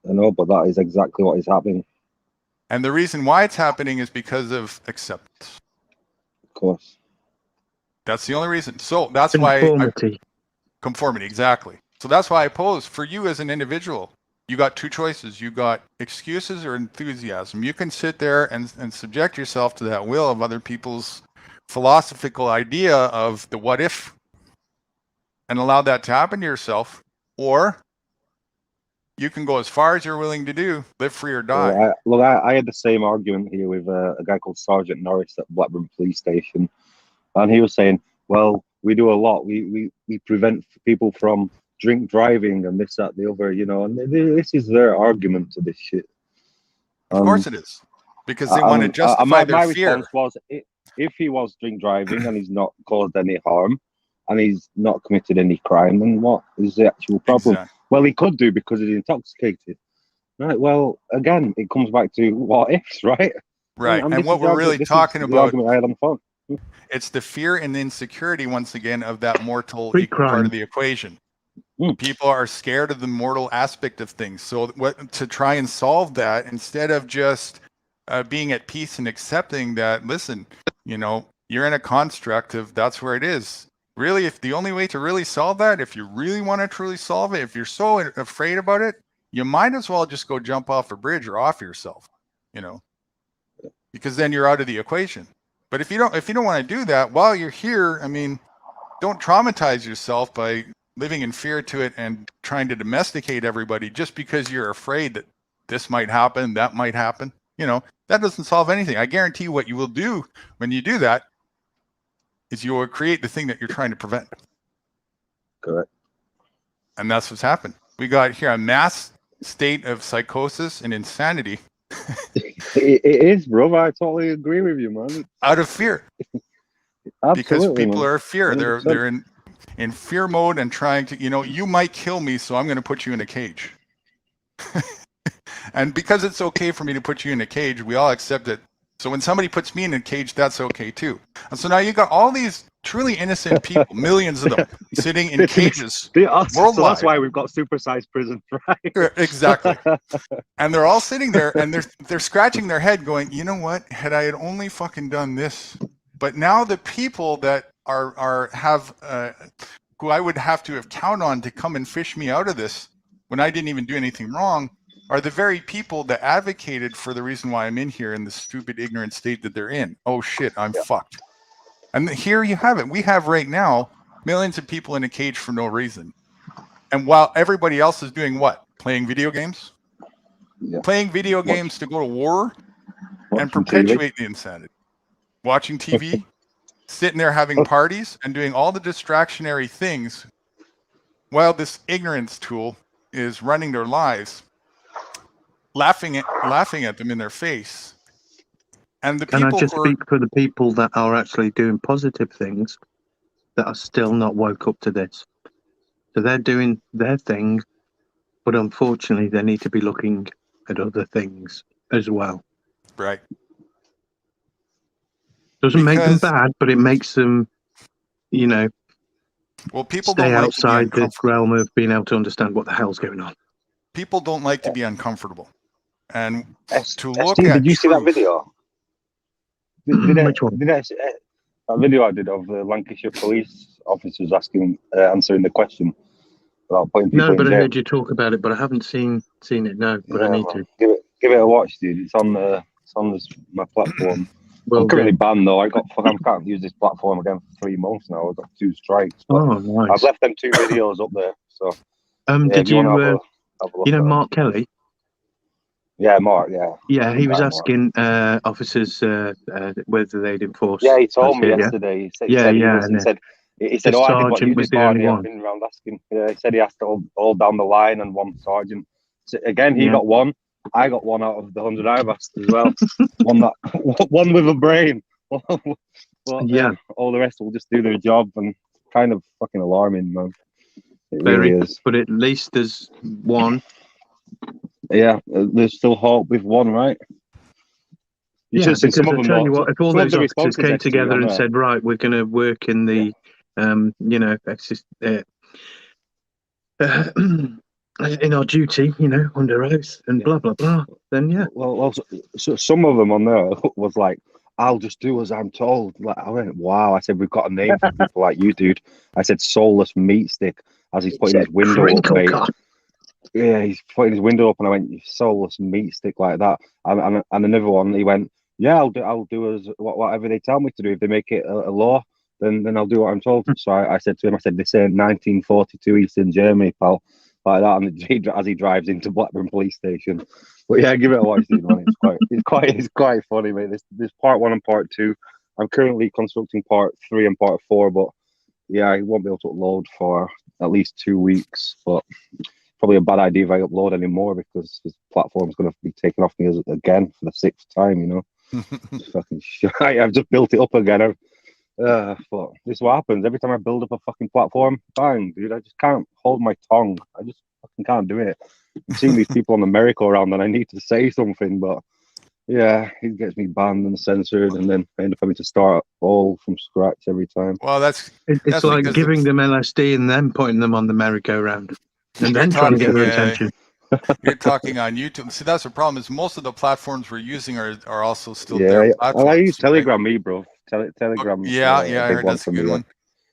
I know, but that is exactly what is happening. And the reason why it's happening is because of acceptance. Of course. That's the only reason. So that's why conformity, exactly. So that's why I pose for you as an individual. You got two choices. You got excuses or enthusiasm. You can sit there and subject yourself to that will of other people's philosophical idea of the what if and allow that to happen to yourself, or you can go as far as you're willing to do, live free or die. I had the same argument here with a guy called Sergeant Norris at Blackburn Police Station, and he was saying, well, we do a lot. We prevent people from drink driving and this, that, the other, you know, and this is their argument to this shit. Of course it is. Because they want to justify their fear. My response was, if he was drink driving and he's not caused any harm and he's not committed any crime, then what is the actual problem? Exactly. Well, he could do because he's intoxicated. Right, well, again, it comes back to what ifs, right? Right, and what we're really talking about, I had on the phone. It's the fear and the insecurity, once again, of that mortal part of the equation. People are scared of the mortal aspect of things. So to try and solve that, instead of just being at peace and accepting that, listen, you know, you're in a construct of that's where it is. Really, if the only way to really solve that, if you really want to truly solve it, if you're so afraid about it, you might as well just go jump off a bridge or off yourself, you know, because then you're out of the equation. But if you don't want to do that while you're here, I mean, don't traumatize yourself by living in fear to it and trying to domesticate everybody just because you're afraid that this might happen, that might happen. You know, that doesn't solve anything. I guarantee what you will do when you do that is you will create the thing that you're trying to prevent. Correct. And that's what's happened. We got here a mass state of psychosis and insanity. It is, bro. I totally agree with you, man. Out of fear. Because people are fear. 100%. They're in fear mode and trying to, you know, you might kill me, so I'm going to put you in a cage. And because it's okay for me to put you in a cage, we all accept it. So when somebody puts me in a cage, that's okay too. And so now you got all these truly innocent people, millions of them, sitting in cages worldwide. So that's why we've got supersized prison, right? Exactly. And they're all sitting there and they're scratching their head going, you know what? Had I had only fucking done this. But now the people that have who I would have to have counted on to come and fish me out of this when I didn't even do anything wrong are the very people that advocated for the reason why I'm in here in the stupid, ignorant state that they're in. Oh shit, I'm fucked. And here you have it. We have right now millions of people in a cage for no reason. And while everybody else is doing what? Playing video games? Yeah. Playing video games to go to war and perpetuate the insanity. Watching TV, sitting there having parties and doing all the distractionary things while this ignorance tool is running their lives, laughing at them in their face. And the Can people I just speak for the people that are actually doing positive things that are still not woke up to this? So they're doing their thing, but unfortunately they need to be looking at other things as well. Right. Doesn't make them bad, but it makes them, you know, people stay don't like outside the realm of being able to understand what the hell's going on. People don't like to be uncomfortable. And to look Steve, at did you see that video? Which one? That video I did of the Lancashire police officers answering the question about putting people in jail. I heard you talk about it, but I haven't seen it. No, but I need to give it a watch, dude. It's on my platform. Well, I'm currently banned though. I can't use this platform again for 3 months now. I've got 2 strikes. Nice. I've left them 2 videos up there. So did you know Mark Kelly? Yeah, Mark. Yeah. Yeah, he was Mark. asking officers whether they'd enforce. Yeah, he told me it, yesterday. He said, Yeah, yeah, he and said, the oh, I did what you sergeant was did, the only Barney. I've one. been around asking. Yeah, he said he asked all down the line and one sergeant. So again, he Yeah. got one. I got one out of the 100 I've asked as well. one with a brain. But Yeah. all the rest will just do their job, and kind of fucking alarming, man. It Very, really is. but at least there's one. Yeah, there's still hope with one, right? You should Yeah, have seen because some of I them. tell you what, if all some of those the officers responses came actually together on and there. said, right, we're going to work in the, you know, in our duty, you know, under oath and blah, blah, blah, then yeah. Well, so some of them on there was like, I'll just do as I'm told. Like, I went, wow. I said, we've got a name for people like you, dude. I said, soulless meat stick, as he's putting his window up, mate. Yeah, he's putting his window up, and I went, you soulless meat stick like that. And another one, he went, yeah, I'll do as whatever they tell me to do. If they make it a law, then I'll do what I'm told. So I said to him, I said, this ain't 1942 Eastern Germany, pal. Like that, and as he drives into Blackburn Police Station. But yeah, give it a watch, dude, man. It's quite funny, mate. There's part 1 and part 2. I'm currently constructing part 3 and part 4, but yeah, I won't be able to upload for at least 2 weeks. But probably a bad idea if I upload anymore, because this platform's going to be taken off me again for the 6th time, you know. It's fucking shit. I've just built it up again. But this is what happens every time I build up a fucking platform. Bang, dude! I just can't hold my tongue. I just fucking can't do it. I'm seeing these people on the merry-go-round, and I need to say something, but yeah, it gets me banned and censored, and then I end up having to start all from scratch every time. Well, it's that's like because giving them LSD and then putting them on the merry-go-round, and then trying to get their attention. You're talking on YouTube. See, that's the problem. Is most of the platforms we're using are also still their platforms. I use Telegram, me, bro. Telegram. Yeah, I heard that's a good one.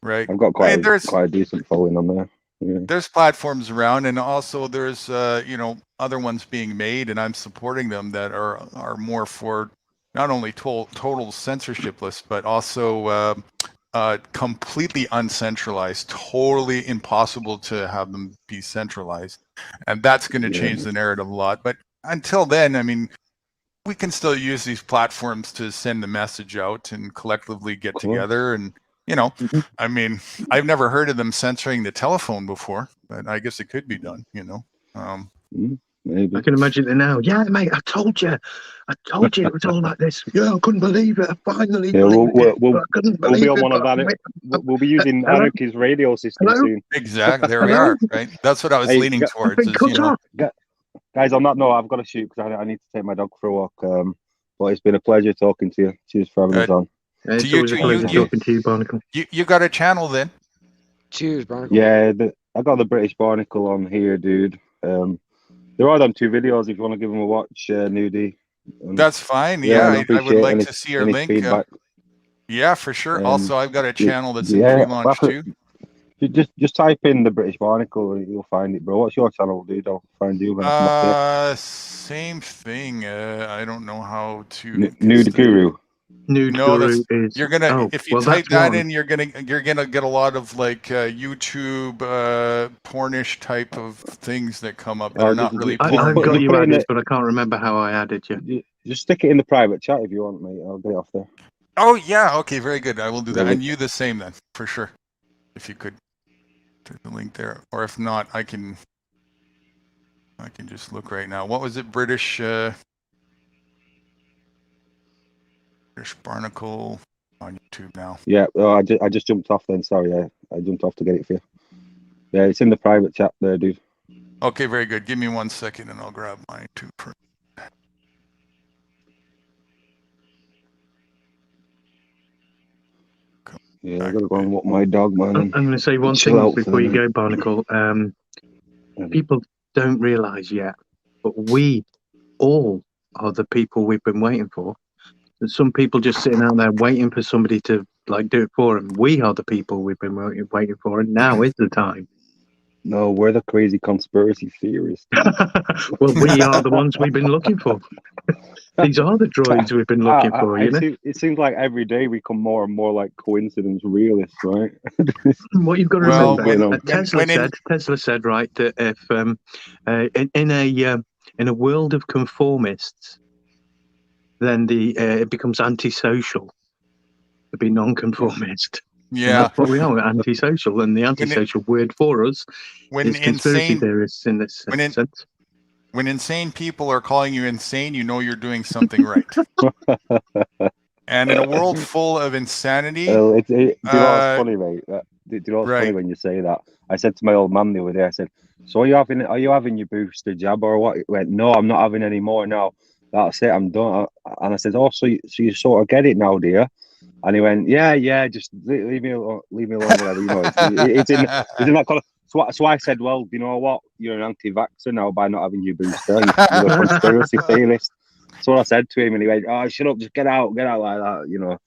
Right. I've got quite a decent following on there. Yeah. There's platforms around, and also there's other ones being made, and I'm supporting them that are more for not only total censorshipless, but also completely uncentralized, totally impossible to have them be centralized, and that's going to change the narrative a lot. But until then, I mean, we can still use these platforms to send the message out and collectively get together. And I mean, I've never heard of them censoring the telephone before, but I guess it could be done. Maybe. I can imagine it now. Yeah, mate, I told you it was all like this. Yeah, I couldn't believe it. I finally believed it. I couldn't believe be on one of that. We'll be using Anarchy's radio system soon. Exactly. There we are. Right. That's what I was leaning towards. Guys, on that note, I've got to shoot because I need to take my dog for a walk. But it's been a pleasure talking to you. Cheers for having us on. It's always a pleasure talking to you, Barnacle. You got a channel then? Cheers, Barnacle. Yeah, I got the British Barnacle on here, dude. There are them 2 videos if you want to give them a watch, Nudie. That's fine. Yeah, I would like to see your link. Yeah, for sure. Also, I've got a channel that's in pre-launch too. Just type in the British Barnacle, you'll find it, bro. What's your channel, dude? I'll find you. Same thing. I don't know how to. Nude Guru. Nude Guru is. You're gonna if you type that in, you're gonna get a lot of like YouTube pornish type of things that come up that are not really. I've got you added, but I can't remember how I added you. Just stick it in the private chat if you want, mate. I'll get it off there. Oh yeah, okay, very good. I will do that, and you the same then, for sure. If you could put the link there, or if not, I can just look right now. What was it? British Barnacle on YouTube now. Yeah, I just jumped off then. Sorry, I jumped off to get it for you. Yeah, it's in the private chat there, dude. Okay, very good. Give me 1 second and I'll grab mine too. Yeah, I gotta go and walk my dog, man. I'm going to say one thing before you go, Barnacle. People don't realise yet, but we all are the people we've been waiting for. There's some people just sitting out there waiting for somebody to do it for them. We are the people we've been waiting for, and now is the time. No, we're the crazy conspiracy theorists. Well, we are the ones we've been looking for. These are the droids we've been looking for, It seems like every day we come more and more like coincidence realists, right? What you've got to remember, Tesla said, right, that if in a world of conformists, then it becomes antisocial to be non-conformist. Yeah. And that's what we are, we're antisocial, and the antisocial word for us is conspiracy theorists in this sense. When insane people are calling you insane, you know you're doing something right. And in a world full of insanity, do you know what's funny, mate? Do you know what's funny when you say that? I said to my old man the other day, I said, "So are you having your booster jab or what?" He went, "No, I'm not having any more now. That's it, I'm done." And I said, "Oh, so you sort of get it now, do you?" And he went, "Yeah, just leave me alone, whatever." You know, it's in that kind of. So I said, "Well, you know what? You're an anti-vaxxer now by not having your booster. You're a conspiracy theorist." So I said to him, and he went, "Oh, shut up, just get out like that." You know,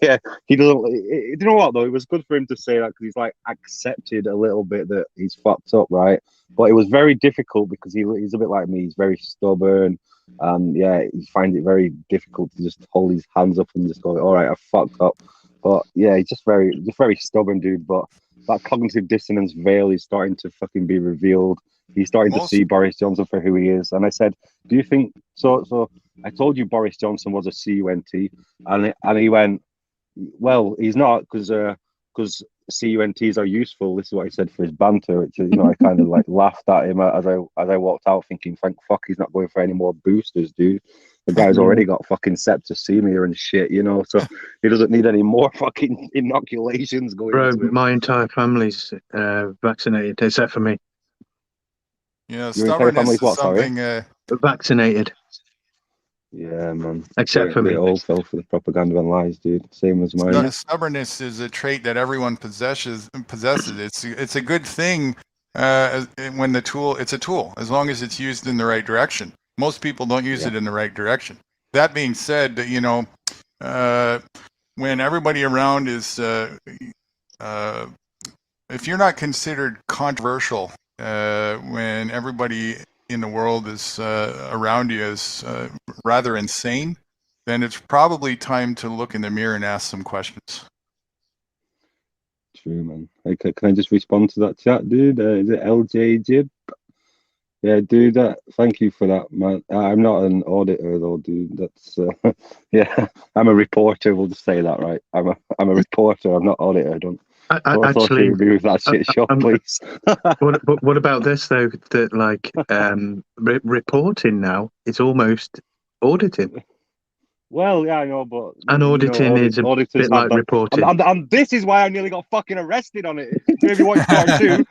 yeah. He doesn't. You know what though? It was good for him to say that because he's like accepted a little bit that he's fucked up, right? But it was very difficult because he's a bit like me. He's very stubborn. And yeah, he finds it very difficult to just hold his hands up and just go, "All right, I fucked up." But yeah, he's just very stubborn, dude. But that cognitive dissonance veil is starting to fucking be revealed. He's starting to see Boris Johnson for who he is. And I said, "Do you think so?" So I told you Boris Johnson was a CUNT, and he went, "Well, he's not because CUNTs are useful." This is what he said for his banter, which is, I kind of like laughed at him as I walked out, thinking, "Thank fuck he's not going for any more boosters, dude. The guy's already got fucking septicemia and shit, so he doesn't need any more fucking inoculations going." Bro, into him. my entire family's vaccinated except for me. Yeah, stubbornness is something. Vaccinated. Yeah, man. Except for me. They all fell for the propaganda and lies, dude. Same as mine. Stubbornness is a trait that everyone possesses. It's a good thing when it's a tool, as long as it's used in the right direction. Most people don't use it in the right direction. That being said, when everybody around is, if you're not considered controversial, when everybody in the world is around you is rather insane, then it's probably time to look in the mirror and ask some questions. True, man. Okay, can I just respond to that chat, dude? Is it LJ Jib? Yeah, dude. Thank you for that, man. I'm not an auditor though, dude. That's yeah. I'm a reporter. We'll just say that, right? I'm a reporter. I'm not auditor. Don't actually agree with that shit shop, please. What about this though? That like reporting now is almost auditing. Well, yeah, I know, but and auditing is a bit like reporting. And this is why I nearly got fucking arrested on it. Maybe watch part 2.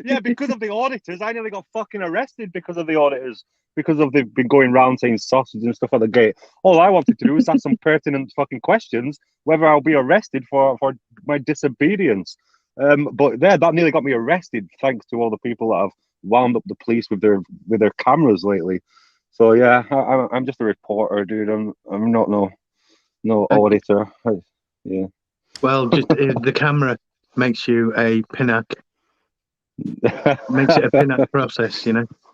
Yeah, because of the auditors, I nearly got fucking arrested because of the auditors. Because they've been going around saying sausage and stuff at the gate. All I wanted to do is ask some pertinent fucking questions, whether I'll be arrested for my disobedience. But that nearly got me arrested, thanks to all the people that have wound up the police with their cameras lately. So yeah, I'm just a reporter, dude. I'm not no auditor. Yeah. Well, just the camera makes you a pinnac. Makes it a pinnac process,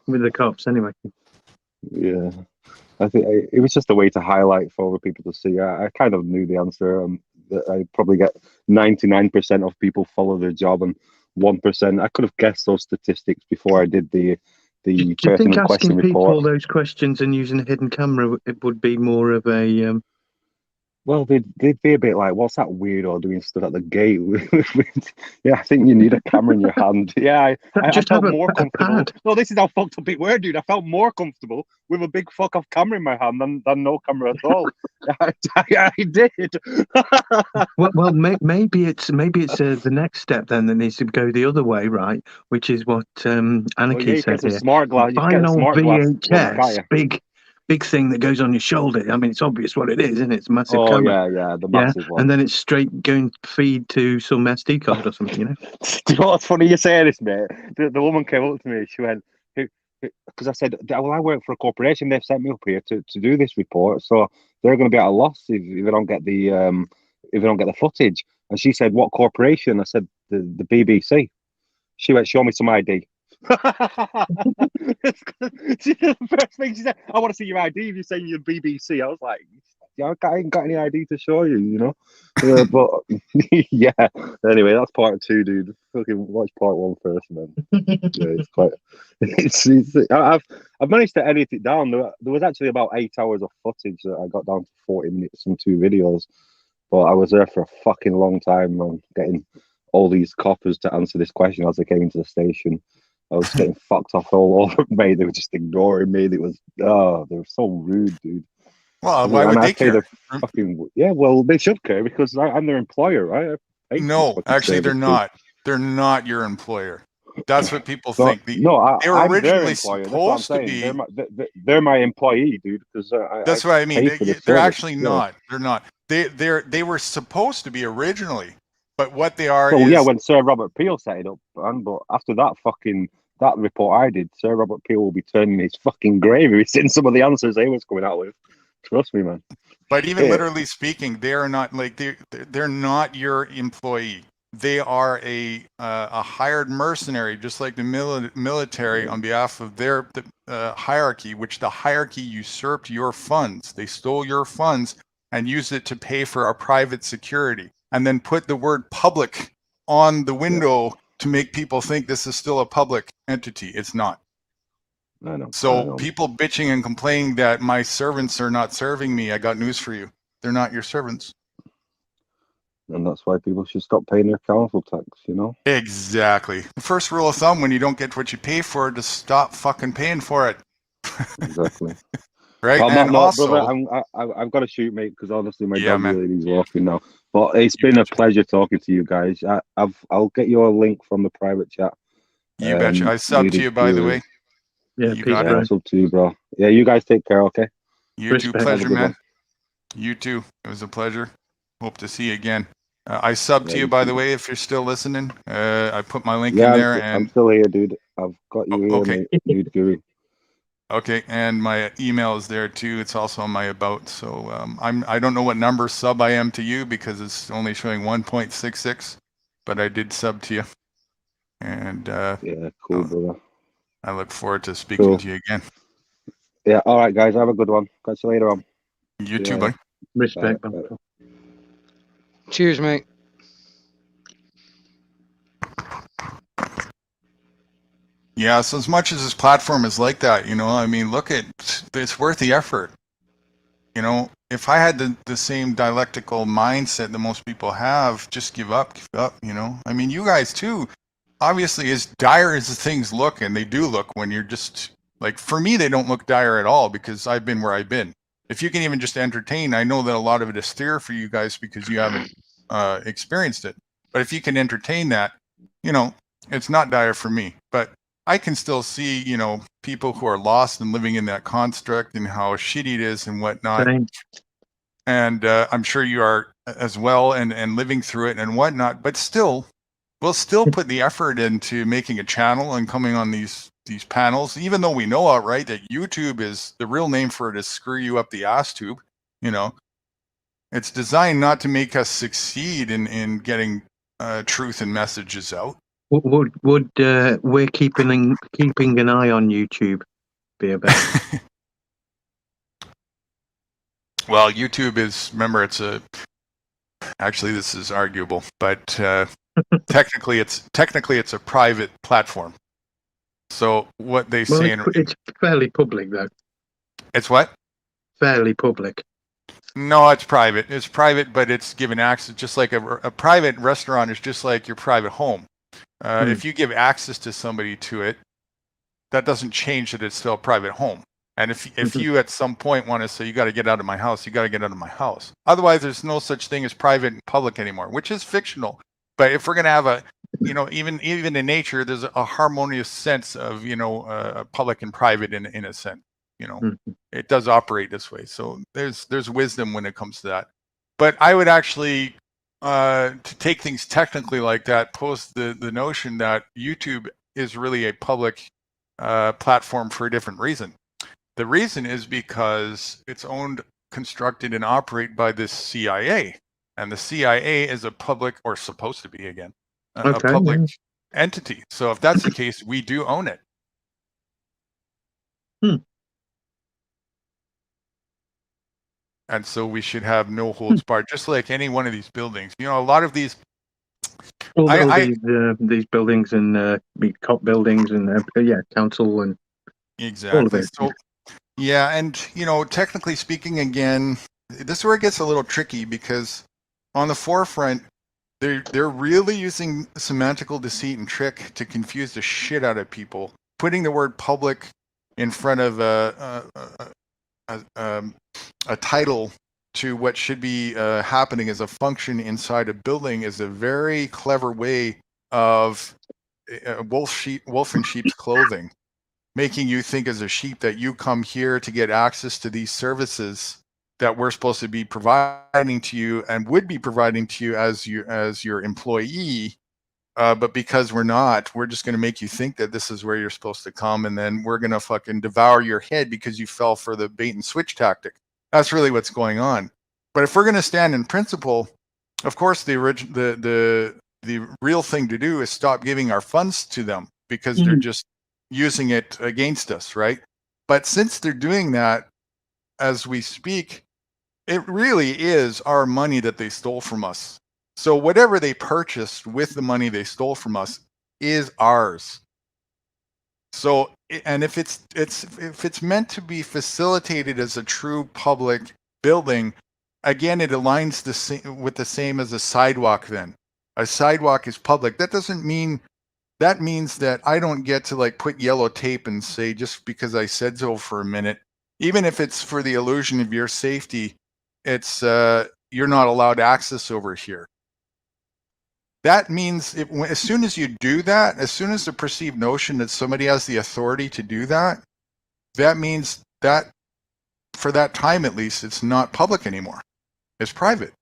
with the cops anyway. Yeah, I think it was just a way to highlight for other people to see. I kind of knew the answer. I probably get 99% of people follow their job, and 1%. I could have guessed those statistics before I did the Do you think asking people those questions and using a hidden camera it would be more of a well, they'd be a bit like, "What's that weirdo doing stuff at the gate?" Yeah, I think you need a camera in your hand. Yeah, I felt more comfortable. No, this is how fucked up it were, dude. I felt more comfortable with a big fuck off camera in my hand than no camera at all. I did. well, maybe it's the next step then that needs to go the other way, right? Which is what Anarchy said here. Smart glass. Buy an old VHS, big thing that goes on your shoulder. I mean, it's obvious what it is, isn't it? It's a massive camera. Yeah, the massive one. And then it's straight going feed to some SD card or something, Do you know what's funny? You say this, mate. The woman came up to me. She went, because I said, "Well, I work for a corporation. They've sent me up here to do this report, so they're going to be at a loss if they don't get the footage." And she said, "What corporation?" I said, "The BBC." She went, "Show me some ID." The first thing she said, "I want to see your ID if you're saying you're BBC." I was like, I ain't got any ID to show you, you know. But yeah. Anyway, that's part 2, dude. Fucking watch part 1 first, man. Yeah, it's quite. I've managed to edit it down. There was actually about 8 hours of footage that I got down to 40 minutes and 2 videos. But I was there for a fucking long time, man, getting all these coppers to answer this question as they came into the station. I was getting fucked off all over, mate. They were just ignoring me. They were so rude, dude. Well, why would they care? Yeah, well, they should care because I'm their employer, right? No, actually, they're not. They're not your employer. That's what people think. They were I'm originally supposed to be. They're my employee, dude. Because that's what I mean. They're actually not. They're not. They were supposed to be originally, but what they are. So yeah, when Sir Robert Peel set it up, man. But after that report I did, Sir Robert Peel will be turning his fucking grave if he's seen some of the answers he was coming out with. Trust me, man. But even literally speaking, they are not like they're not your employee. They are a hired mercenary, just like the military, on behalf of their hierarchy, which the hierarchy usurped your funds. They stole your funds and used it to pay for our private security, and then put the word public on the window to make people think this is still a public entity. It's not. I know. So people bitching and complaining that my servants are not serving me, I got news for you. They're not your servants. And that's why people should stop paying their council tax, you know? Exactly. The first rule of thumb when you don't get what you pay for, to stop fucking paying for it. Exactly. Right? Well, and also, brother, I've got to shoot, mate, because honestly my dog really needs walking now. But it's been a pleasure talking to you guys. I'll get you a link from the private chat. You betcha. I subbed to you, by the way. Yeah, you got it. I sub to you, bro. Yeah, you guys take care, okay? You too. Pleasure, man. You too. It was a pleasure. Hope to see you again. I subbed to you, by the way, if you're still listening. I put my link in there. I'm still here, dude. I've got you here, okay. mate, dude, Guru. Okay, and my email is there too. It's also on my about. So I don't know what number sub I am to you because it's only showing 1.66, but I did sub to you. And yeah, cool, brother. I look forward to speaking to you again. Yeah, all right, guys. Have a good one. Catch you later on. You too, buddy. Respect. Cheers, mate. Yeah, so as much as this platform is like that, you know, I mean, look at, it's worth the effort. You know, if I had the same dialectical mindset that most people have, just give up, you know. I mean, you guys too, obviously, as dire as the things look, and they do look when you're just, like, for me, they don't look dire at all because I've been where I've been. If you can even just entertain, I know that a lot of it is fear for you guys because you haven't experienced it. But if you can entertain that, you know, it's not dire for me. But I can still see, you know, people who are lost and living in that construct and how shitty it is and whatnot. Same. And I'm sure you are as well, and living through it and whatnot. But still, we'll still put the effort into making a channel and coming on these panels, even though we know outright that YouTube is the real name for it is screw you up the ass tube. You know, it's designed not to make us succeed in getting truth and messages out. Would we're keeping an eye on YouTube be about? Well, YouTube is, remember, actually this is arguable, but technically it's a private platform. So what they say, it's fairly public though. It's what? Fairly public. No, it's private. It's private, but it's given access, just like a private restaurant is just like your private home. If you give access to somebody to it, that doesn't change that it's still a private home. And if you at some point want to say, you got to get out of my house, you got to get out of my house. Otherwise, there's no such thing as private and public anymore, which is fictional. But if we're going to have a, you know, even in nature, there's a harmonious sense of, you know, public and private in a sense. You know, it does operate this way. So there's wisdom when it comes to that. But I would actually, to take things technically like that, pose the notion that YouTube is really a public platform for a different reason. The reason is because it's owned, constructed, and operated by the CIA. And the CIA is a public, or supposed to be again, a public entity. So if that's the case, we do own it. And so we should have no holds barred, just like any one of these buildings. You know, a lot of these. All these buildings and cop buildings and council and exactly. all of it. So yeah, and you know, technically speaking, again, this is where it gets a little tricky because on the forefront, they're really using semantical deceit and trick to confuse the shit out of people, putting the word public in front of a title to what should be happening as a function inside a building is a very clever way of wolf in sheep's clothing, making you think as a sheep that you come here to get access to these services that we're supposed to be providing to you and would be providing to you as your employee. But because we're not, we're just going to make you think that this is where you're supposed to come, and then we're going to fucking devour your head because you fell for the bait and switch tactic. That's really what's going on. But if we're going to stand in principle, of course, the real thing to do is stop giving our funds to them because they're just using it against us, right? But since they're doing that as we speak, it really is our money that they stole from us. So whatever they purchased with the money they stole from us is ours. So, and if it's meant to be facilitated as a true public building, again, it aligns with the same as a sidewalk. Then a sidewalk is public. That doesn't mean, that means that I don't get to like put yellow tape and say, just because I said so for a minute, even if it's for the illusion of your safety, it's you're not allowed access over here. That means as soon as you do that, as soon as the perceived notion that somebody has the authority to do that, that means that for that time at least, it's not public anymore. It's private.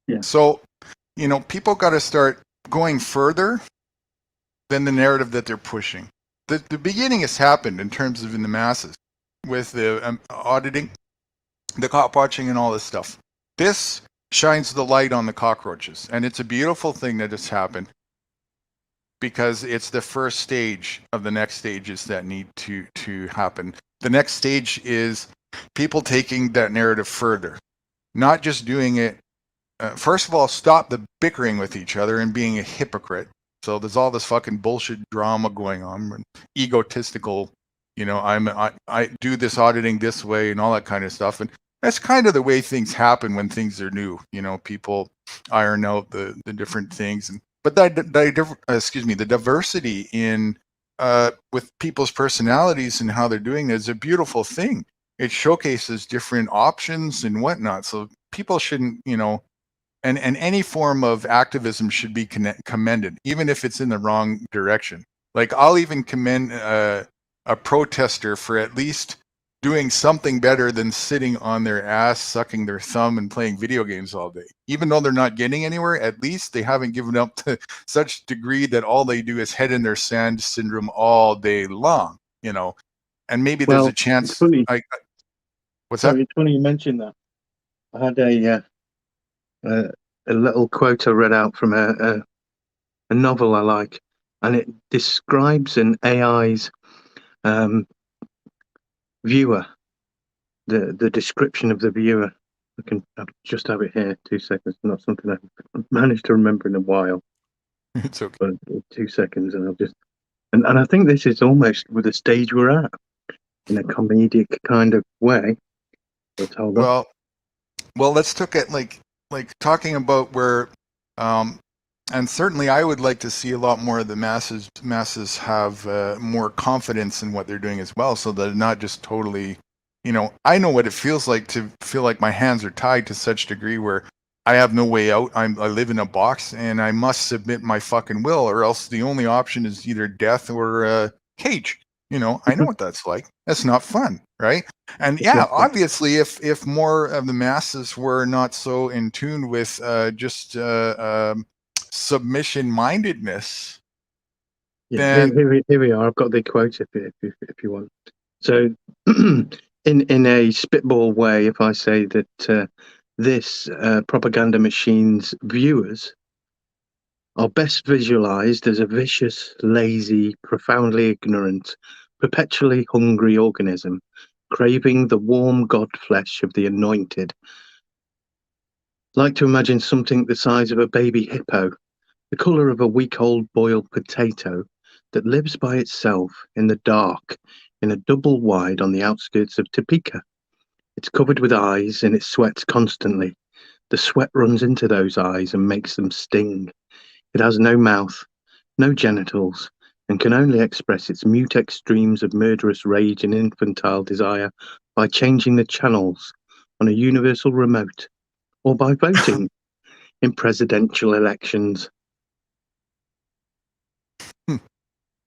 Yeah. So, you know, people got to start going further than the narrative that they're pushing. The beginning has happened in terms of in the masses with the auditing, the cop watching and all this stuff. This shines the light on the cockroaches, and it's a beautiful thing that has happened because it's the first stage of the next stages that need to happen. The next stage is people taking that narrative further, not just doing it. First of all, stop the bickering with each other and being a hypocrite. So there's all this fucking bullshit drama going on, egotistical, you know, I do this auditing this way and all that kind of stuff. And that's kind of the way things happen when things are new. You know, people iron out the different things. But the diversity in with people's personalities and how they're doing it is a beautiful thing. It showcases different options and whatnot. So people shouldn't, you know, and any form of activism should be commended, even if it's in the wrong direction. Like I'll even commend a protester for at least doing something better than sitting on their ass, sucking their thumb and playing video games all day. Even though they're not getting anywhere, at least they haven't given up to such degree that all they do is head in their sand syndrome all day long, you know. And maybe there's a chance. It's funny. What's that? It's funny you mentioned that. I had a little quote I read out from a novel I like, and it describes an AI's viewer, the description of the viewer. I'll just have it here. 2 seconds. Not something I've managed to remember in a while. It's okay. But 2 seconds, and I'll just and I think this is almost with the stage we're at, in a comedic kind of way. But hold on. Well, let's look at like talking about where, and certainly I would like to see a lot more of the masses have more confidence in what they're doing as well, so that they're not just totally, you know, I know what it feels like to feel like my hands are tied to such degree where I have no way out. I live in a box and I must submit my fucking will, or else the only option is either death or a cage. You know, I know what that's like. That's not fun, right? And yeah, obviously, if more of the masses were not so in tune with just submission mindedness, then here we are. I've got the quote if you want. So, in a spitball way, if I say that this propaganda machine's viewers are best visualized as a vicious, lazy, profoundly ignorant, perpetually hungry organism, craving the warm god flesh of the anointed. Like to imagine something the size of a baby hippo, the colour of a week-old boiled potato, that lives by itself in the dark in a double wide on the outskirts of Topeka. It's covered with eyes and it sweats constantly. The sweat runs into those eyes and makes them sting. It has no mouth, no genitals, and can only express its mute extremes of murderous rage and infantile desire by changing the channels on a universal remote or by voting in presidential elections.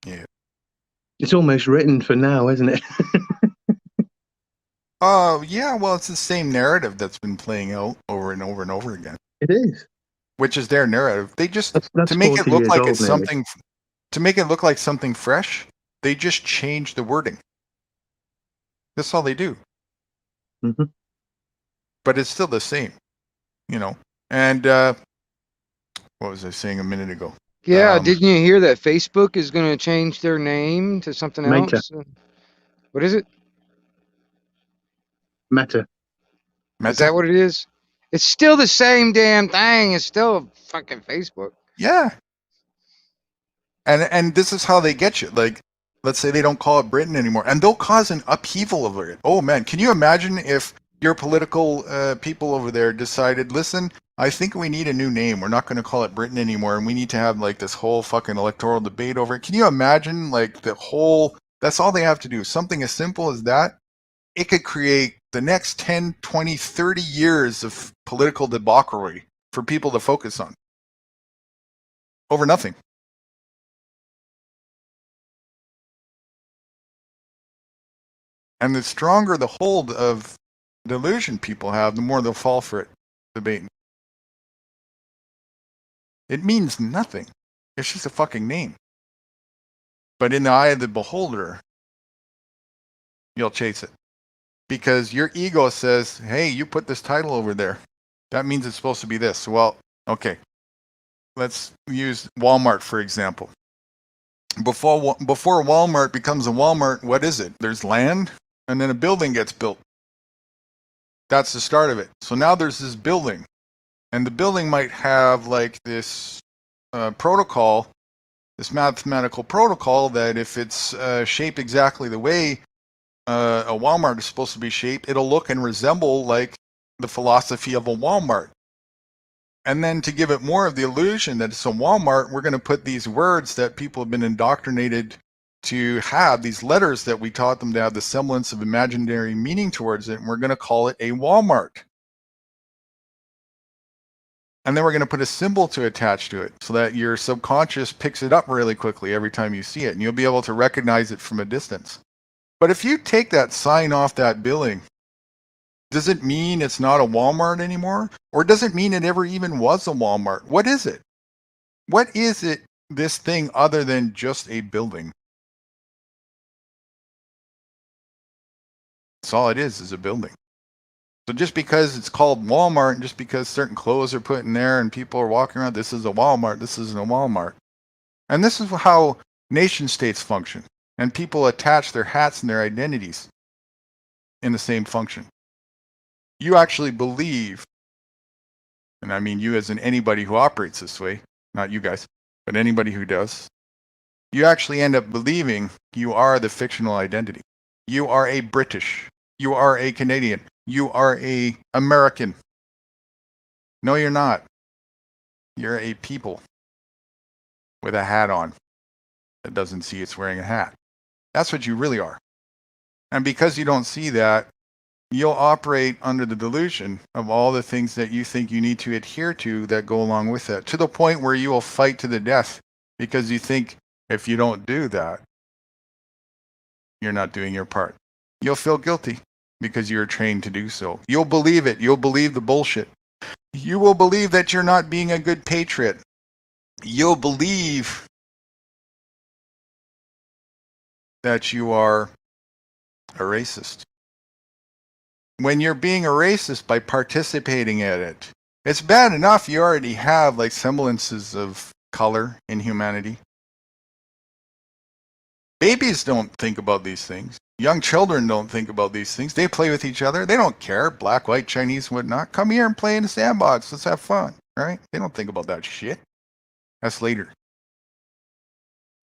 Yeah. It's almost written for now, isn't it? Yeah, well, it's the same narrative that's been playing out over and over and over again. It is. Which is their narrative. They just, that's to make it 40 look years like old it's nearly. something, to make it look like something fresh, they just change the wording. That's all they do. Mm-hmm. But it's still the same, you know. And what was I saying a minute ago? Yeah, didn't you hear that Facebook is going to change their name to something Meta. else? What is it? Meta. Is that what it is? It's still the same damn thing. It's still fucking Facebook. Yeah. And this is how they get you. Like, let's say they don't call it Britain anymore, and they'll cause an upheaval over it. Oh man, can you imagine if your political people over there decided, listen, I think we need a new name. We're not going to call it Britain anymore, and we need to have like this whole fucking electoral debate over it. Can you imagine like the whole? That's all they have to do. Something as simple as that. It could create the next 10, 20, 30 years of political debauchery for people to focus on over nothing. And the stronger the hold of delusion people have, the more they'll fall for it, debating. It means nothing. It's just a fucking name. But in the eye of the beholder, you'll chase it. Because your ego says, hey, you put this title over there. That means it's supposed to be this. Well, okay. Let's use Walmart, for example. Before Walmart becomes a Walmart, what is it? There's land, and then a building gets built. That's the start of it. So now there's this building. And the building might have like this protocol, this mathematical protocol that if it's shaped exactly the way a Walmart is supposed to be shaped, it'll look and resemble like the philosophy of a Walmart. And then to give it more of the illusion that it's a Walmart, we're going to put these words that people have been indoctrinated to have, these letters that we taught them to have the semblance of imaginary meaning towards it, and we're going to call it a Walmart. And then we're going to put a symbol to attach to it so that your subconscious picks it up really quickly every time you see it, and you'll be able to recognize it from a distance. But if you take that sign off that building, does it mean it's not a Walmart anymore? Or does it mean it ever even was a Walmart? What is it? What is it, this thing, other than just a building? That's all it is a building. So just because it's called Walmart, and just because certain clothes are put in there and people are walking around, this is a Walmart, this isn't a Walmart. And this is how nation states function. And people attach their hats and their identities in the same function. You actually believe, and I mean you as in anybody who operates this way, not you guys, but anybody who does, you actually end up believing you are the fictional identity. You are a British. You are a Canadian. You are a American. No, you're not. You're a people with a hat on that doesn't see it's wearing a hat. That's what you really are. And because you don't see that, you'll operate under the delusion of all the things that you think you need to adhere to that go along with it, to the point where you will fight to the death because you think if you don't do that, you're not doing your part. You'll feel guilty because you're trained to do so. You'll believe it. You'll believe the bullshit. You will believe that you're not being a good patriot. You'll believe that you are a racist. When you're being a racist by participating in it, it's bad enough you already have like semblances of color in humanity. Babies don't think about these things. Young children don't think about these things. They play with each other. They don't care. Black, white, Chinese, whatnot. Come here and play in the sandbox. Let's have fun. Right? They don't think about that shit. That's later.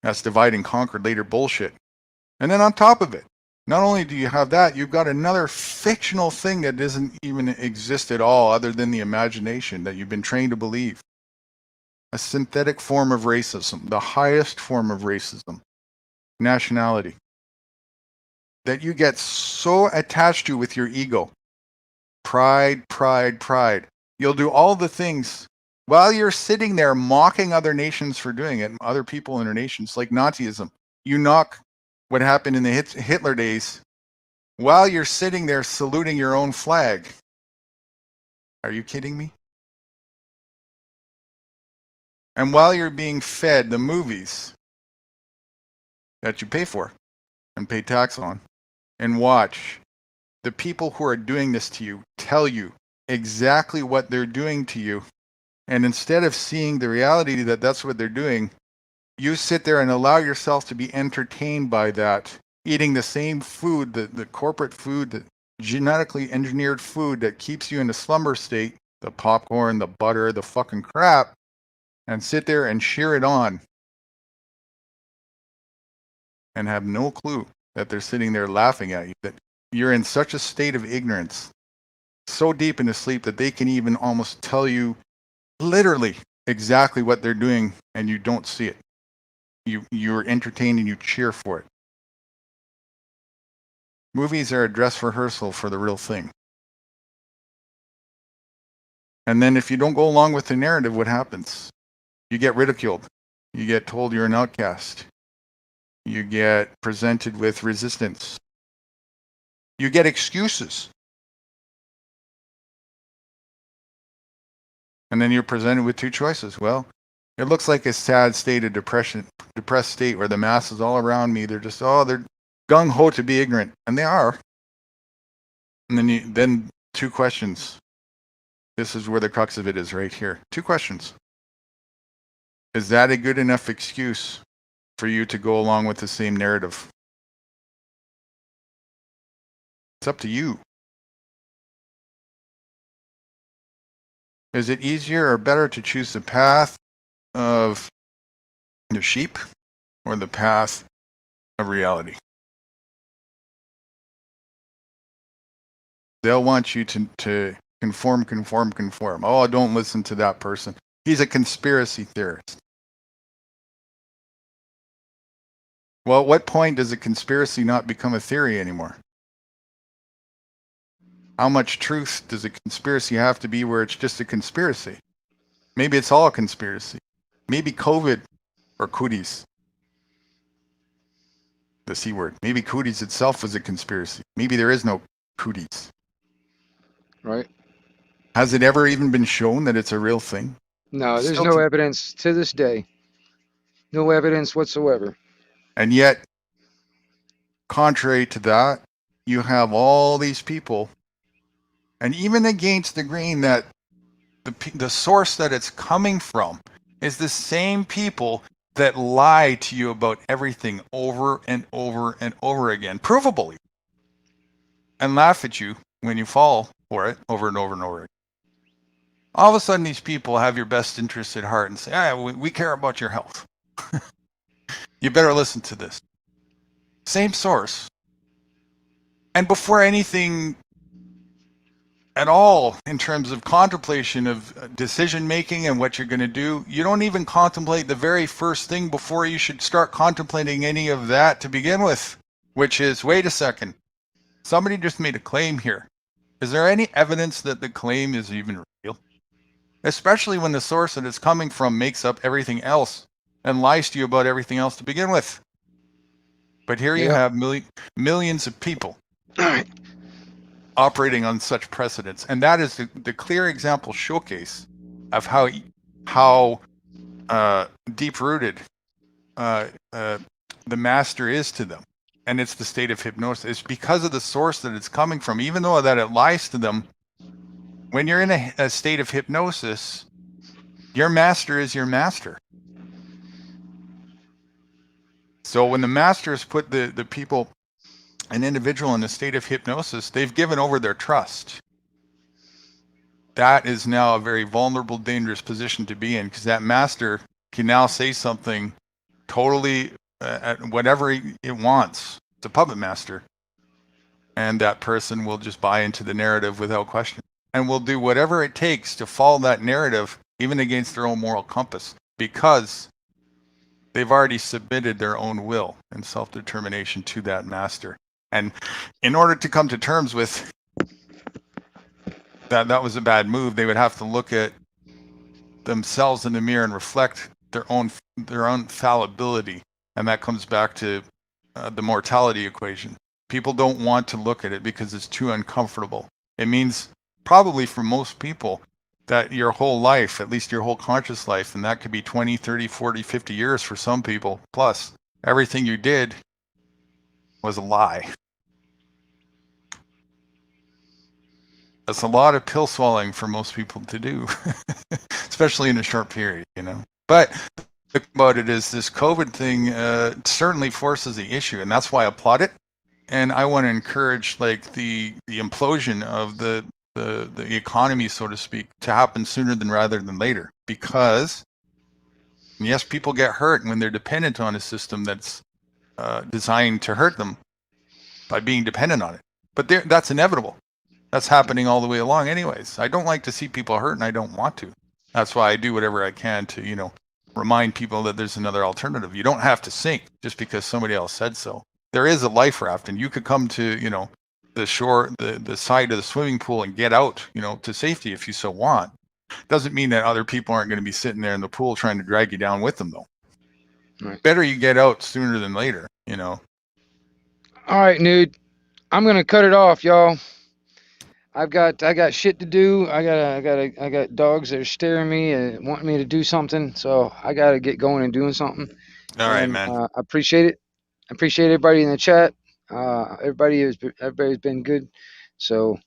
That's divide and conquer later bullshit. And then on top of it, not only do you have that, you've got another fictional thing that doesn't even exist at all other than the imagination that you've been trained to believe. A synthetic form of racism, the highest form of racism, nationality, that you get so attached to with your ego. Pride, pride, pride. You'll do all the things while you're sitting there mocking other nations for doing it, other people in their nations, like Nazism. You knock what happened in the Hitler days while you're sitting there saluting your own flag. Are you kidding me? And while you're being fed the movies that you pay for and pay tax on and watch, the people who are doing this to you tell you exactly what they're doing to you. And instead of seeing the reality that that's what they're doing, you sit there and allow yourself to be entertained by that, eating the same food, the corporate food, the genetically engineered food that keeps you in a slumber state, the popcorn, the butter, the fucking crap, and sit there and cheer it on and have no clue that they're sitting there laughing at you, that you're in such a state of ignorance, so deep into sleep that they can even almost tell you literally exactly what they're doing and you don't see it. You're entertained and you cheer for it. Movies are a dress rehearsal for the real thing. And then if you don't go along with the narrative, what happens? You get ridiculed. You get told you're an outcast. You get presented with resistance. You get excuses. And then you're presented with two choices. Well, it looks like a sad state of depressed state where the masses all around me, they're just, they're gung-ho to be ignorant. And they are. And then two questions. This is where the crux of it is right here. Two questions. Is that a good enough excuse for you to go along with the same narrative? It's up to you. Is it easier or better to choose the path of the sheep or the path of reality? They'll want you to conform. Oh, don't listen to that person. He's a conspiracy theorist. Well, at what point does a conspiracy not become a theory anymore? How much truth does a conspiracy have to be where it's just a conspiracy? Maybe it's all a conspiracy. Maybe COVID or cooties, the C word. Maybe cooties itself was a conspiracy. Maybe there is no cooties. Right. Has it ever even been shown that it's a real thing? No, there's no evidence to this day. No evidence whatsoever. And yet, contrary to that, you have all these people, and even against the grain, that the source that it's coming from is the same people that lie to you about everything over and over and over again, provably, and laugh at you when you fall for it over and over and over again. All of a sudden, these people have your best interests at heart and say, we care about your health. You better listen to this. Same source. And before anything at all, in terms of contemplation of decision making and what you're going to do, you don't even contemplate the very first thing before you should start contemplating any of that to begin with, which is, wait a second, somebody just made a claim here. Is there any evidence that the claim is even real? Especially when the source that it's coming from makes up everything else and lies to you about everything else to begin with. But here you have millions of people operating on such precedents. And that is the clear example showcase of how deep-rooted the master is to them. And it's the state of hypnosis. It's because of the source that it's coming from. Even though that it lies to them, when you're in a state of hypnosis, your master is your master. So when the masters put the people, an individual in a state of hypnosis, they've given over their trust. That is now a very vulnerable, dangerous position to be in, because that master can now say something totally at whatever it wants. It's a puppet master. And that person will just buy into the narrative without question, and will do whatever it takes to follow that narrative, even against their own moral compass, because they've already submitted their own will and self-determination to that master. And in order to come to terms with that was a bad move, they would have to look at themselves in the mirror and reflect their own fallibility. And that comes back to the mortality equation. People don't want to look at it because it's too uncomfortable. It means probably for most people that your whole life, at least your whole conscious life, and that could be 20, 30, 40, 50 years for some people, plus everything you did was a lie. That's a lot of pill swallowing for most people to do, especially in a short period, you know. But the thing about it is this COVID thing certainly forces the issue, and that's why I applaud it. And I want to encourage like the implosion of the economy, so to speak, to happen sooner rather than later. Because yes, people get hurt when they're dependent on a system that's designed to hurt them by being dependent on it. But that's inevitable. That's happening all the way along anyways. I don't like to see people hurt, and I don't want to. That's why I do whatever I can to, you know, remind people that there's another alternative. You don't have to sink just because somebody else said so. There is a life raft, and you could come to, you know, the shore, the side of the swimming pool and get out, you know, to safety if you so want. Doesn't mean that other people aren't going to be sitting there in the pool trying to drag you down with them, though. Right. Better you get out sooner than later, you know. All right, Nude. I'm gonna cut it off, y'all. I got shit to do. I got dogs that are staring me and wanting me to do something. So I gotta get going and doing something. All right, man. I appreciate it. I appreciate everybody in the chat. Everybody's been good. So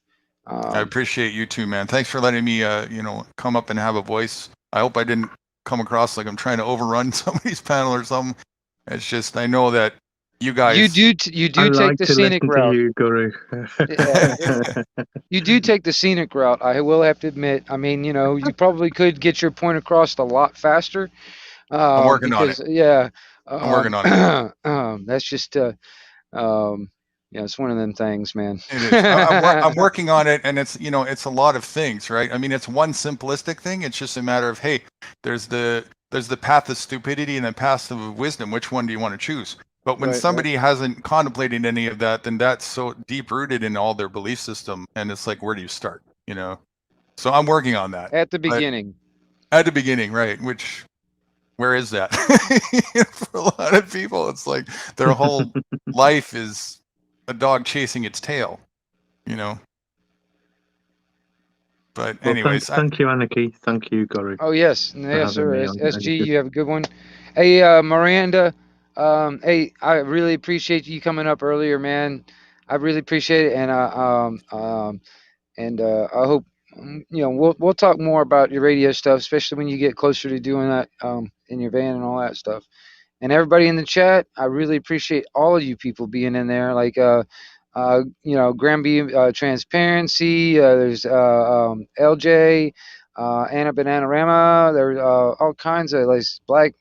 I appreciate you too, man. Thanks for letting me, you know, come up and have a voice. I hope I didn't come across like I'm trying to overrun somebody's panel or something. It's just I know that you guys. You do take the scenic route. You, Guru. You do take the scenic route. I will have to admit. I mean, you know, you probably could get your point across a lot faster. I'm working on it. Yeah. I'm working on it. That's just yeah, it's one of them things, man. It is. I'm working on it, and it's, you know, it's a lot of things, right? I mean, it's one simplistic thing. It's just a matter of, hey, there's the path of stupidity and the path of wisdom. Which one do you want to choose? But when somebody hasn't contemplated any of that, then that's so deep rooted in all their belief system, and it's like, where do you start? You know. So I'm working on that. At the beginning. At the beginning, right? Which, where is that? For a lot of people, it's like their whole life is a dog chasing its tail, you know. But anyways, thank you, Anarchy. Thank you, Guru. Oh yes, sir. SG, you have a good one. Hey, Miranda. Hey, I really appreciate you coming up earlier, man. I really appreciate it, and I hope you know we'll talk more about your radio stuff, especially when you get closer to doing that in your van and all that stuff. And everybody in the chat, I really appreciate all of you people being in there. Like, you know, Granby Transparency. There's LJ, Anna Bananarama. There's all kinds of like Black.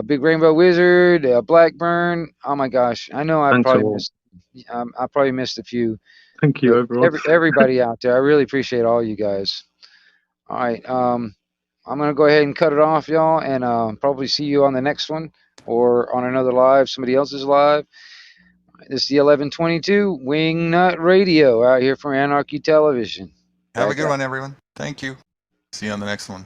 Big Rainbow Wizard, Blackburn. Oh my gosh, I know I probably missed a few. Thank you, everyone. Everybody out there, I really appreciate all you guys. All right, I'm gonna go ahead and cut it off, y'all, and probably see you on the next one or on another live, somebody else's live. This is the 1122 Wingnut Radio out here from Anarchy Television. Have a good one, everyone. Thank you. See you on the next one.